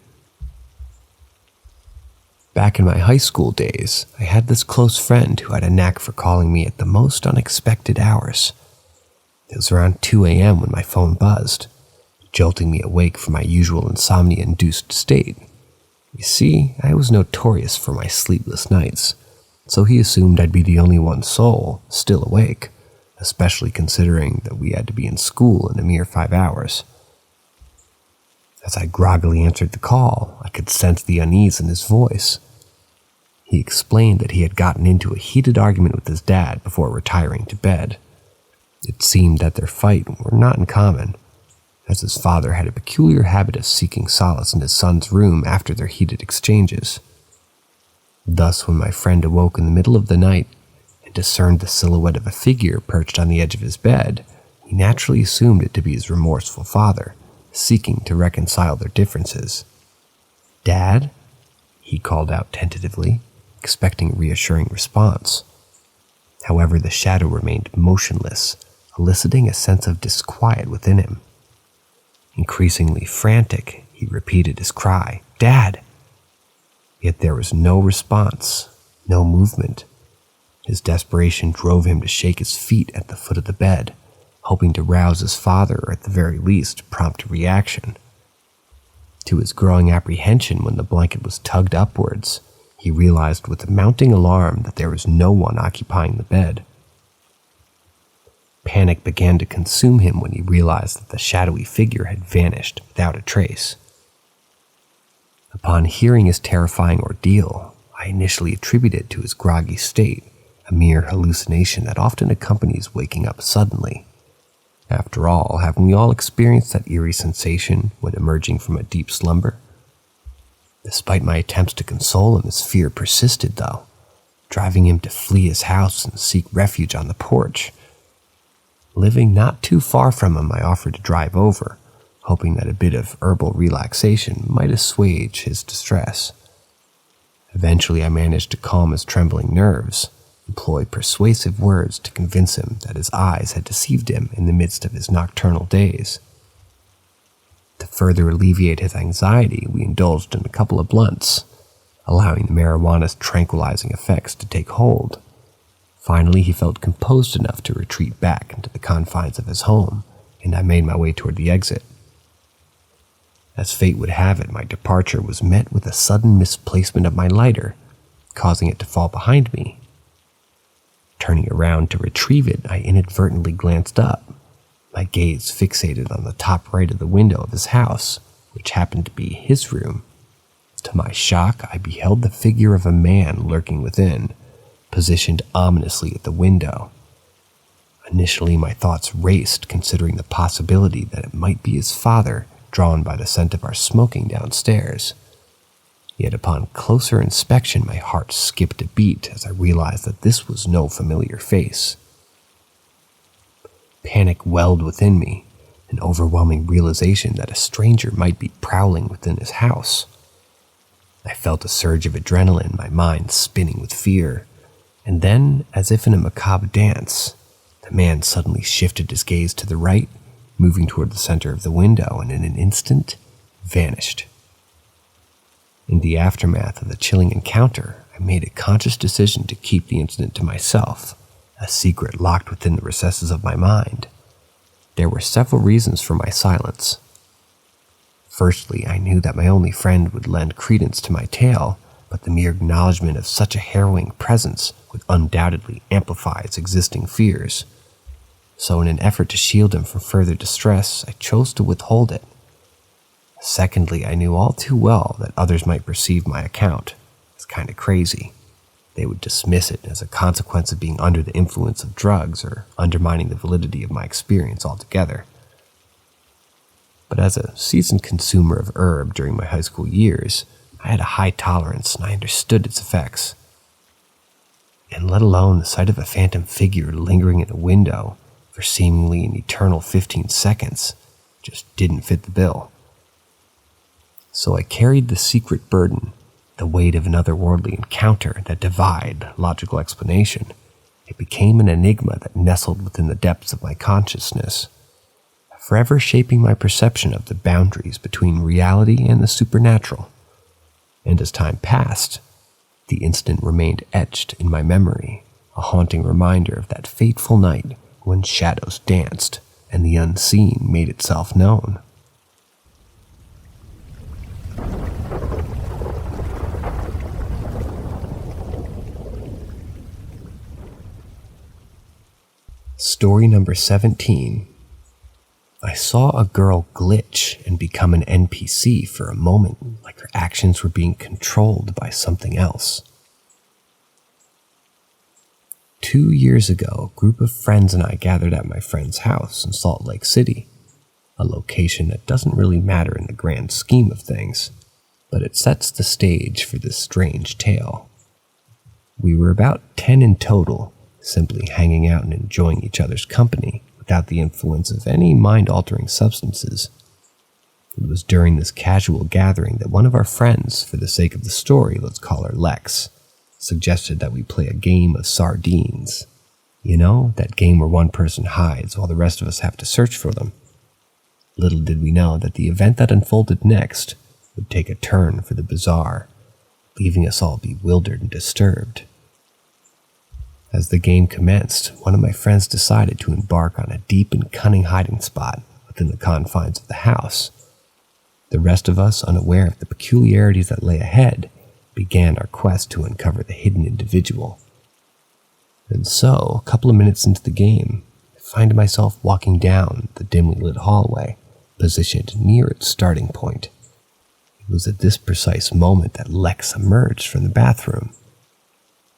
Back in my high school days, I had this close friend who had a knack for calling me at the most unexpected hours. It was around 2 a.m. when my phone buzzed, jolting me awake from my usual insomnia-induced state. You see, I was notorious for my sleepless nights, so he assumed I'd be the only one soul still awake, especially considering that we had to be in school in a mere 5 hours. As I groggily answered the call, I could sense the unease in his voice. He explained that he had gotten into a heated argument with his dad before retiring to bed. It seemed that their fight were not in common, as his father had a peculiar habit of seeking solace in his son's room after their heated exchanges. Thus, when my friend awoke in the middle of the night and discerned the silhouette of a figure perched on the edge of his bed, he naturally assumed it to be his remorseful father, seeking to reconcile their differences. "Dad?" he called out tentatively, expecting a reassuring response. However, the shadow remained motionless, eliciting a sense of disquiet within him. Increasingly frantic, he repeated his cry, "Dad!" Yet there was no response, no movement. His desperation drove him to shake his feet at the foot of the bed, hoping to rouse his father or at the very least prompt a reaction. To his growing apprehension when the blanket was tugged upwards, he realized with mounting alarm that there was no one occupying the bed. Panic began to consume him when he realized that the shadowy figure had vanished without a trace. Upon hearing his terrifying ordeal, I initially attributed it to his groggy state, a mere hallucination that often accompanies waking up suddenly. After all, haven't we all experienced that eerie sensation when emerging from a deep slumber? Despite my attempts to console him, his fear persisted, though, driving him to flee his house and seek refuge on the porch. Living not too far from him, I offered to drive over, hoping that a bit of herbal relaxation might assuage his distress. Eventually, I managed to calm his trembling nerves, employ persuasive words to convince him that his eyes had deceived him in the midst of his nocturnal days. To further alleviate his anxiety, we indulged in a couple of blunts, allowing the marijuana's tranquilizing effects to take hold. Finally, he felt composed enough to retreat back into the confines of his home, and I made my way toward the exit. As fate would have it, my departure was met with a sudden misplacement of my lighter, causing it to fall behind me. Turning around to retrieve it, I inadvertently glanced up, my gaze fixated on the top right of the window of his house, which happened to be his room. To my shock, I beheld the figure of a man lurking within, positioned ominously at the window. Initially, my thoughts raced, considering the possibility that it might be his father, drawn by the scent of our smoking downstairs. Yet upon closer inspection, my heart skipped a beat as I realized that this was no familiar face. Panic welled within me, an overwhelming realization that a stranger might be prowling within his house. I felt a surge of adrenaline, my mind spinning with fear. And then, as if in a macabre dance, the man suddenly shifted his gaze to the right, moving toward the center of the window, and in an instant, vanished. In the aftermath of the chilling encounter, I made a conscious decision to keep the incident to myself, a secret locked within the recesses of my mind. There were several reasons for my silence. Firstly, I knew that my only friend would lend credence to my tale, but the mere acknowledgement of such a harrowing presence would undoubtedly amplify its existing fears. So in an effort to shield him from further distress, I chose to withhold it. Secondly, I knew all too well that others might perceive my account as kind of crazy. They would dismiss it as a consequence of being under the influence of drugs or undermining the validity of my experience altogether. But as a seasoned consumer of herb during my high school years, I had a high tolerance and I understood its effects. And let alone the sight of a phantom figure lingering in a window for seemingly an eternal 15 seconds just didn't fit the bill. So I carried the secret burden, the weight of an otherworldly encounter that defied logical explanation, it became an enigma that nestled within the depths of my consciousness, forever shaping my perception of the boundaries between reality and the supernatural. And as time passed, the incident remained etched in my memory, a haunting reminder of that fateful night when shadows danced and the unseen made itself known. Story number 17. I saw a girl glitch and become an NPC for a moment, like her actions were being controlled by something else. 2 years ago, a group of friends and I gathered at my friend's house in Salt Lake City, a location that doesn't really matter in the grand scheme of things, but it sets the stage for this strange tale. We were about 10 in total, simply hanging out and enjoying each other's company without the influence of any mind-altering substances. It was during this casual gathering that one of our friends, for the sake of the story, let's call her Lex, suggested that we play a game of sardines. You know, that game where one person hides while the rest of us have to search for them. Little did we know that the event that unfolded next would take a turn for the bizarre, leaving us all bewildered and disturbed. As the game commenced, one of my friends decided to embark on a deep and cunning hiding spot within the confines of the house. The rest of us, unaware of the peculiarities that lay ahead, began our quest to uncover the hidden individual. And so, a couple of minutes into the game, I find myself walking down the dimly lit hallway, positioned near its starting point. It was at this precise moment that Lex emerged from the bathroom.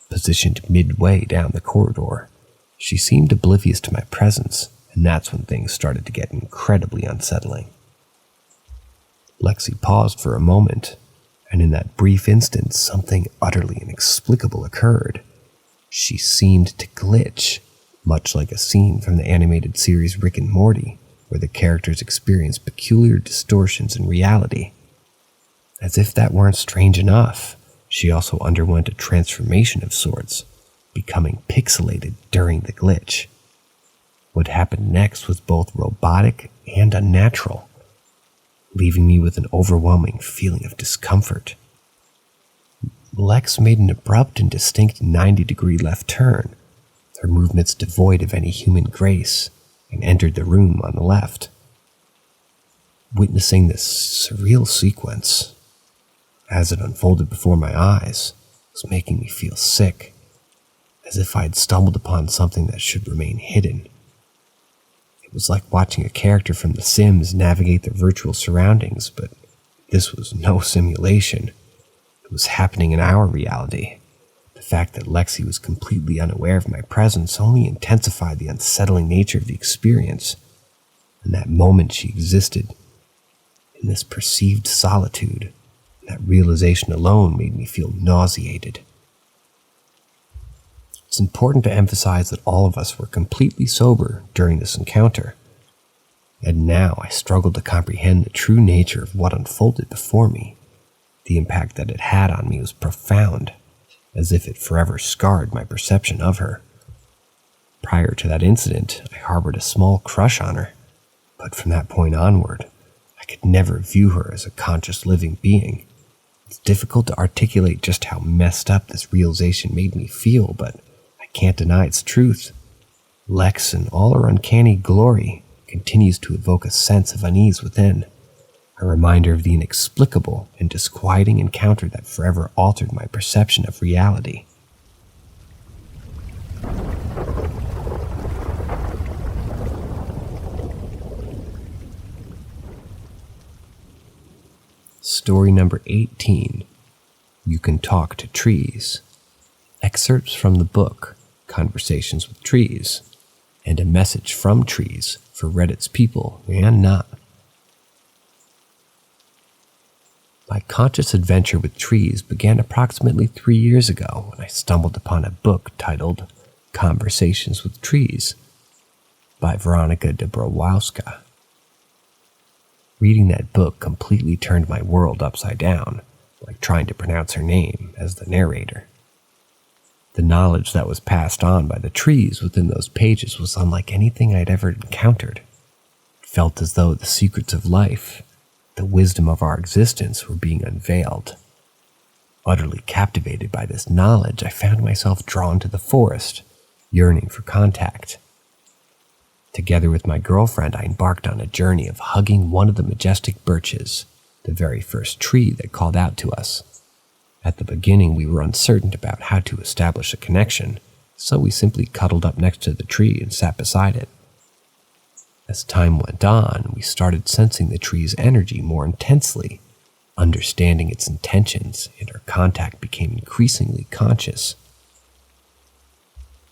Positioned midway down the corridor, she seemed oblivious to my presence, and that's when things started to get incredibly unsettling. Lexi paused for a moment, and in that brief instant, something utterly inexplicable occurred. She seemed to glitch, much like a scene from the animated series Rick and Morty, where the characters experience peculiar distortions in reality. As if that weren't strange enough, she also underwent a transformation of sorts, becoming pixelated during the glitch. What happened next was both robotic and unnatural, leaving me with an overwhelming feeling of discomfort. Lex made an abrupt and distinct 90-degree left turn, her movements devoid of any human grace, and entered the room on the left. Witnessing this surreal sequence, as it unfolded before my eyes, was making me feel sick, as if I had stumbled upon something that should remain hidden. It was like watching a character from The Sims navigate their virtual surroundings, but this was no simulation. It was happening in our reality. The fact that Lexi was completely unaware of my presence only intensified the unsettling nature of the experience, and that moment she existed in this perceived solitude. That realization alone made me feel nauseated. It's important to emphasize that all of us were completely sober during this encounter, and now I struggled to comprehend the true nature of what unfolded before me. The impact that it had on me was profound, as if it forever scarred my perception of her. Prior to that incident, I harbored a small crush on her, but from that point onward, I could never view her as a conscious living being. It's difficult to articulate just how messed up this realization made me feel, but I can't deny its truth. Lex, in all her uncanny glory, continues to evoke a sense of unease within, a reminder of the inexplicable and disquieting encounter that forever altered my perception of reality. Story number 18. You Can Talk to Trees. Excerpts from the book Conversations with Trees, and a message from trees for Reddit's people and not. My conscious adventure with trees began approximately 3 years ago when I stumbled upon a book titled Conversations with Trees by Veronika Dabrowska. Reading that book completely turned my world upside down, like trying to pronounce her name as the narrator. The knowledge that was passed on by the trees within those pages was unlike anything I'd ever encountered. It felt as though the secrets of life, the wisdom of our existence, were being unveiled. Utterly captivated by this knowledge, I found myself drawn to the forest, yearning for contact. Together with my girlfriend, I embarked on a journey of hugging one of the majestic birches, the very first tree that called out to us. At the beginning, we were uncertain about how to establish a connection, so we simply cuddled up next to the tree and sat beside it. As time went on, we started sensing the tree's energy more intensely, understanding its intentions, and our contact became increasingly conscious.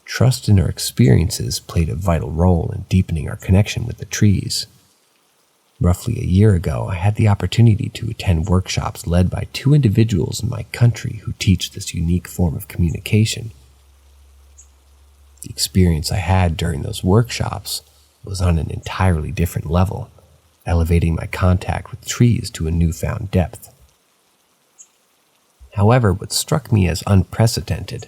Trust in our experiences played a vital role in deepening our connection with the trees. Roughly a year ago, I had the opportunity to attend workshops led by 2 individuals in my country who teach this unique form of communication. The experience I had during those workshops was on an entirely different level, elevating my contact with trees to a newfound depth. However, what struck me as unprecedented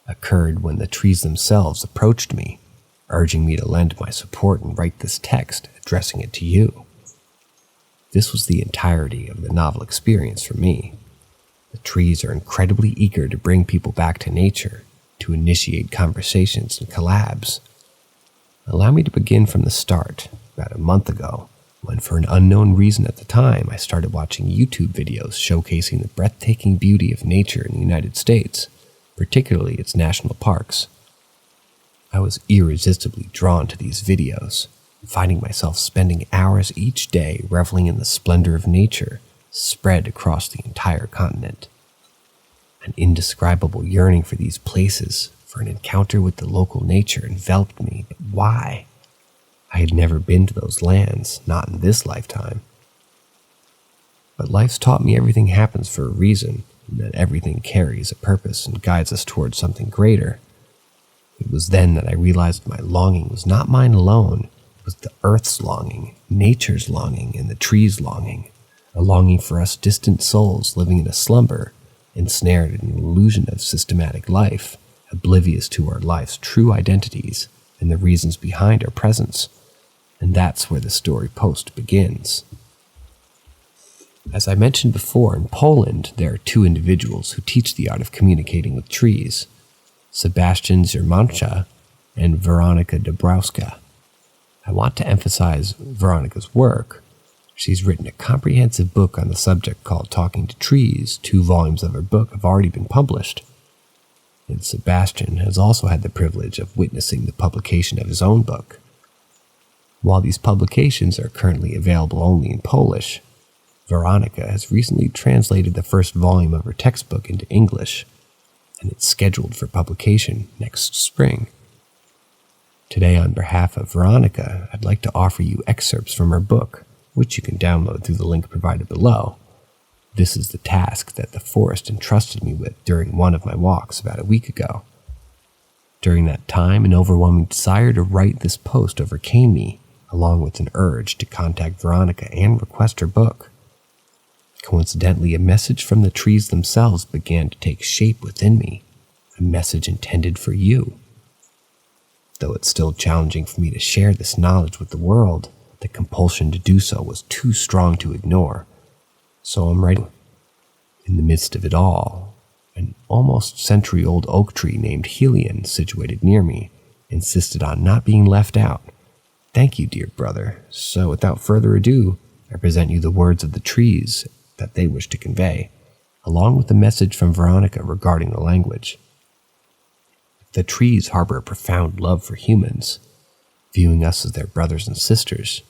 occurred when the trees themselves approached me, urging me to lend my support and write this text, addressing it to you. This was the entirety of the novel experience for me. The trees are incredibly eager to bring people back to nature, to initiate conversations and collabs. Allow me to begin from the start, about a month ago, when for an unknown reason at the time I started watching YouTube videos showcasing the breathtaking beauty of nature in the United States, particularly its national parks. I was irresistibly drawn to these videos, finding myself spending hours each day reveling in the splendor of nature spread across the entire continent. An indescribable yearning for these places, for an encounter with the local nature, enveloped me. But why? I had never been to those lands, not in this lifetime. But life's taught me everything happens for a reason, and that everything carries a purpose and guides us towards something greater. It was then that I realized my longing was not mine alone. It was the earth's longing, nature's longing, and the trees' longing, a longing for us distant souls living in a slumber, ensnared in an illusion of systematic life, oblivious to our life's true identities and the reasons behind our presence. And that's where the story post begins. As I mentioned before, in Poland, there are 2 individuals who teach the art of communicating with trees, Sebastian Ziermancha and Weronika Dabrowska. I want to emphasize Weronika's work. She's written a comprehensive book on the subject called Talking to Trees. 2 volumes of her book have already been published. And Sebastian has also had the privilege of witnessing the publication of his own book. While these publications are currently available only in Polish, Weronika has recently translated the first volume of her textbook into English, and it's scheduled for publication next spring. Today, on behalf of Weronika, I'd like to offer you excerpts from her book, which you can download through the link provided below. This is the task that the forest entrusted me with during one of my walks about a week ago. During that time, an overwhelming desire to write this post overcame me, along with an urge to contact Weronika and request her book. Coincidentally, a message from the trees themselves began to take shape within me, a message intended for you. Though it's still challenging for me to share this knowledge with the world, the compulsion to do so was too strong to ignore. So I'm writing. In the midst of it all, an almost century-old oak tree named Helion, situated near me, insisted on not being left out. Thank you, dear brother. So without further ado, I present you the words of the trees that they wish to convey, along with a message from Weronika regarding the language. The trees harbor a profound love for humans, viewing us as their brothers and sisters.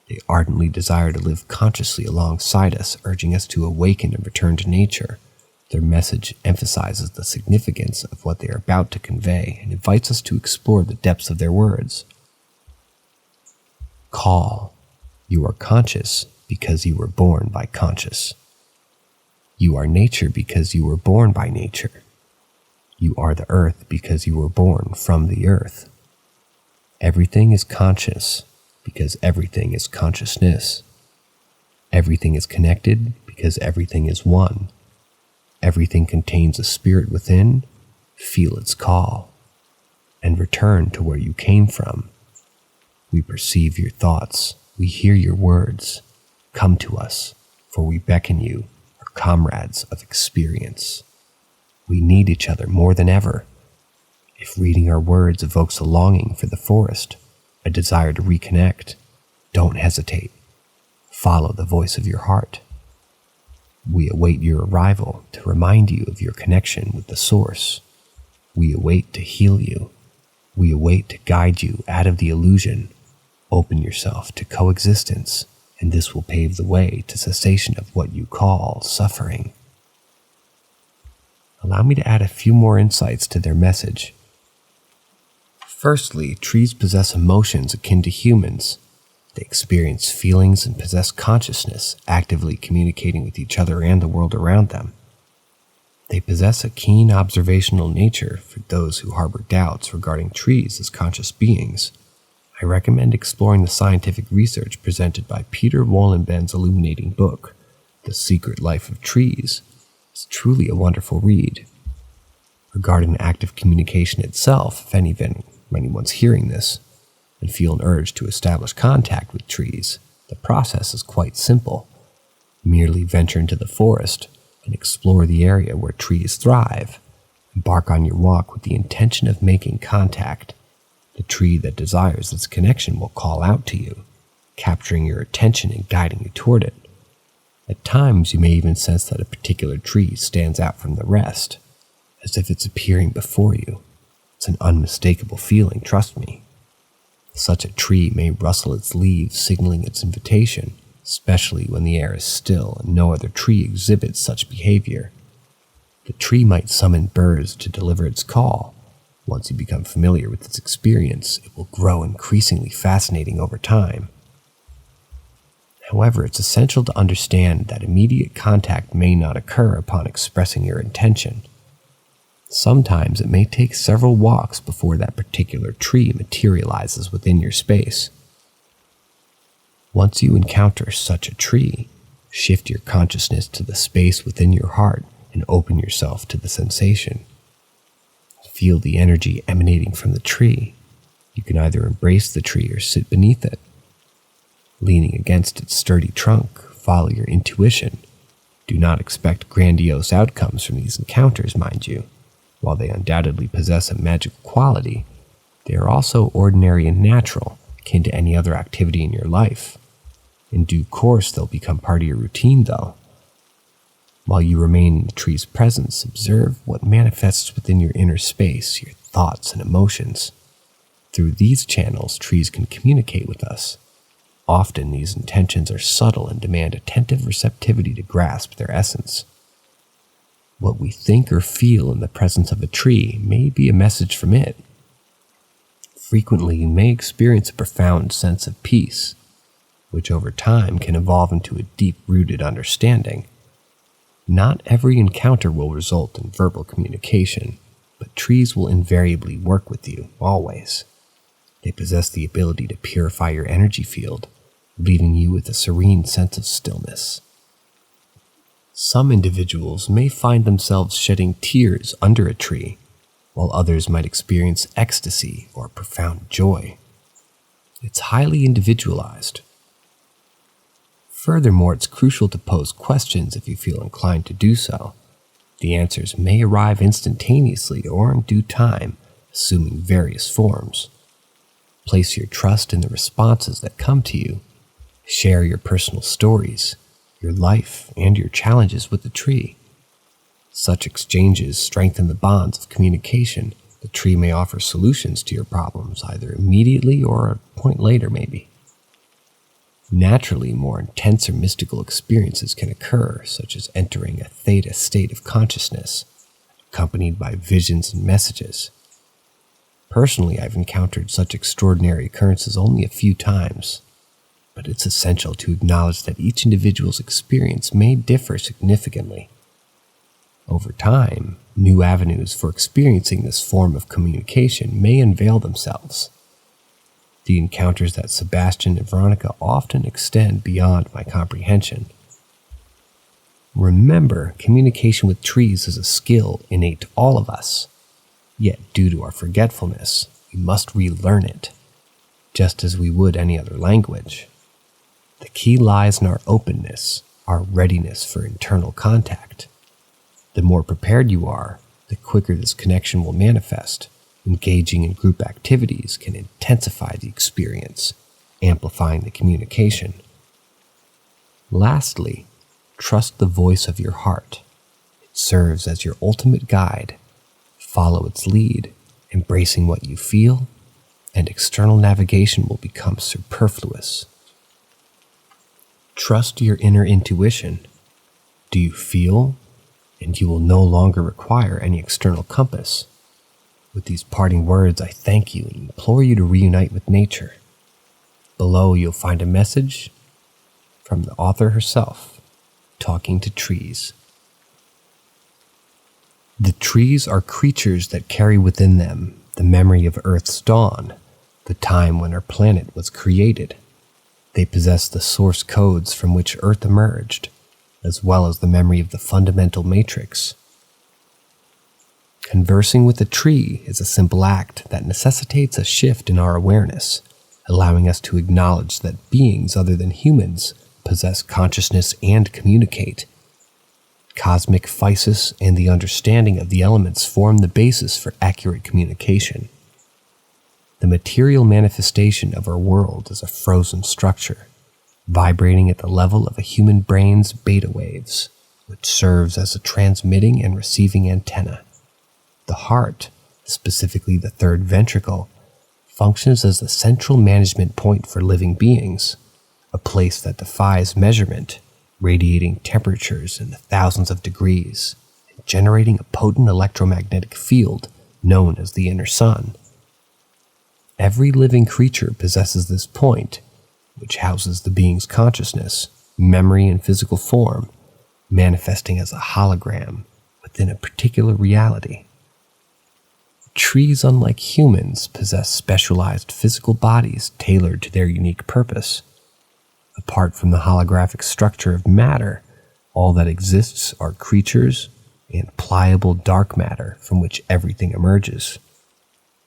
They ardently desire to live consciously alongside us, urging us to awaken and return to nature. Their message emphasizes the significance of what they are about to convey and invites us to explore the depths of their words. Call. You are conscious because you were born by conscious. You are nature because you were born by nature. You are the earth because you were born from the earth. Everything is conscious because everything is consciousness. Everything is connected because everything is one. Everything contains a spirit within, feel its call, and return to where you came from. We perceive your thoughts, we hear your words. Come to us, for we beckon you, our comrades of experience. We need each other more than ever. If reading our words evokes a longing for the forest, a desire to reconnect, don't hesitate. Follow the voice of your heart. We await your arrival to remind you of your connection with the source. We await to heal you. We await to guide you out of the illusion. Open yourself to coexistence, and this will pave the way to cessation of what you call suffering. Allow me to add a few more insights to their message. Firstly, trees possess emotions akin to humans. They experience feelings and possess consciousness, actively communicating with each other and the world around them. They possess a keen observational nature. For those who harbor doubts regarding trees as conscious beings, I recommend exploring the scientific research presented by Peter Wohlenben's illuminating book, The Secret Life of Trees. It's truly a wonderful read. Regarding active communication itself, if anyone's hearing this and feel an urge to establish contact with trees, the process is quite simple. Merely venture into the forest and explore the area where trees thrive. Embark on your walk with the intention of making contact. The tree that desires this connection will call out to you, capturing your attention and guiding you toward it. At times, you may even sense that a particular tree stands out from the rest, as if it's appearing before you. It's an unmistakable feeling, trust me. Such a tree may rustle its leaves, signaling its invitation, especially when the air is still and no other tree exhibits such behavior. The tree might summon birds to deliver its call. Once you become familiar with its experience, it will grow increasingly fascinating over time. However, it's essential to understand that immediate contact may not occur upon expressing your intention. Sometimes it may take several walks before that particular tree materializes within your space. Once you encounter such a tree, shift your consciousness to the space within your heart and open yourself to the sensation. Feel the energy emanating from the tree. You can either embrace the tree or sit beneath it. Leaning against its sturdy trunk, follow your intuition. Do not expect grandiose outcomes from these encounters, mind you. While they undoubtedly possess a magical quality, they are also ordinary and natural, akin to any other activity in your life. In due course, they'll become part of your routine, though. While you remain in the tree's presence, observe what manifests within your inner space, your thoughts and emotions. Through these channels, trees can communicate with us. Often, these intentions are subtle and demand attentive receptivity to grasp their essence. What we think or feel in the presence of a tree may be a message from it. Frequently, you may experience a profound sense of peace, which over time can evolve into a deep-rooted understanding. Not every encounter will result in verbal communication, but trees will invariably work with you, always. They possess the ability to purify your energy field, leaving you with a serene sense of stillness. Some individuals may find themselves shedding tears under a tree, while others might experience ecstasy or profound joy. It's highly individualized. Furthermore, it's crucial to pose questions if you feel inclined to do so. The answers may arrive instantaneously or in due time, assuming various forms. Place your trust in the responses that come to you. Share your personal stories, your life, and your challenges with the tree. Such exchanges strengthen the bonds of communication. The tree may offer solutions to your problems, either immediately or a point later, maybe. Naturally, more intense or mystical experiences can occur, such as entering a theta state of consciousness, accompanied by visions and messages. Personally, I've encountered such extraordinary occurrences only a few times, but it's essential to acknowledge that each individual's experience may differ significantly. Over time, new avenues for experiencing this form of communication may unveil themselves. The encounters that Sebastian and Veronica often extend beyond my comprehension. Remember, communication with trees is a skill innate to all of us. Yet due to our forgetfulness, we must relearn it, just as we would any other language. The key lies in our openness, our readiness for internal contact. The more prepared you are, the quicker this connection will manifest. Engaging in group activities can intensify the experience, amplifying the communication. Lastly, trust the voice of your heart. It serves as your ultimate guide. Follow its lead, embracing what you feel, and external navigation will become superfluous. Trust your inner intuition. Do you feel? And you will no longer require any external compass. With these parting words, I thank you and implore you to reunite with nature. Below, you'll find a message from the author herself, talking to trees. The trees are creatures that carry within them the memory of Earth's dawn, the time when our planet was created. They possess the source codes from which Earth emerged, as well as the memory of the fundamental matrix. Conversing with a tree is a simple act that necessitates a shift in our awareness, allowing us to acknowledge that beings other than humans possess consciousness and communicate. Cosmic physis and the understanding of the elements form the basis for accurate communication. The material manifestation of our world is a frozen structure, vibrating at the level of a human brain's beta waves, which serves as a transmitting and receiving antenna. The heart, specifically the third ventricle, functions as the central management point for living beings, a place that defies measurement, radiating temperatures in the thousands of degrees, and generating a potent electromagnetic field known as the inner sun. Every living creature possesses this point, which houses the being's consciousness, memory, and physical form, manifesting as a hologram within a particular reality. Trees, unlike humans, possess specialized physical bodies tailored to their unique purpose. Apart from the holographic structure of matter, all that exists are creatures and pliable dark matter from which everything emerges.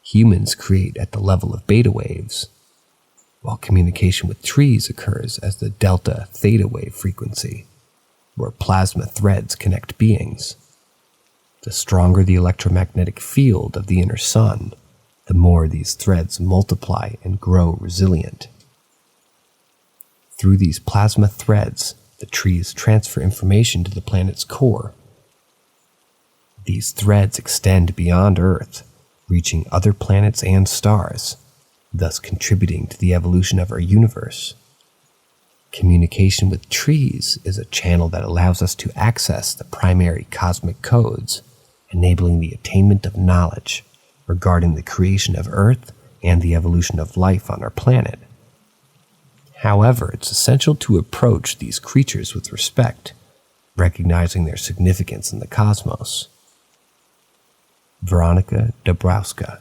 Humans create at the level of beta waves, while communication with trees occurs as the delta-theta wave frequency, where plasma threads connect beings. The stronger the electromagnetic field of the inner sun, the more these threads multiply and grow resilient. Through these plasma threads, the trees transfer information to the planet's core. These threads extend beyond Earth, reaching other planets and stars, thus contributing to the evolution of our universe. Communication with trees is a channel that allows us to access the primary cosmic codes, enabling the attainment of knowledge regarding the creation of Earth and the evolution of life on our planet. However, it's essential to approach these creatures with respect, recognizing their significance in the cosmos. Veronica Dabrowska.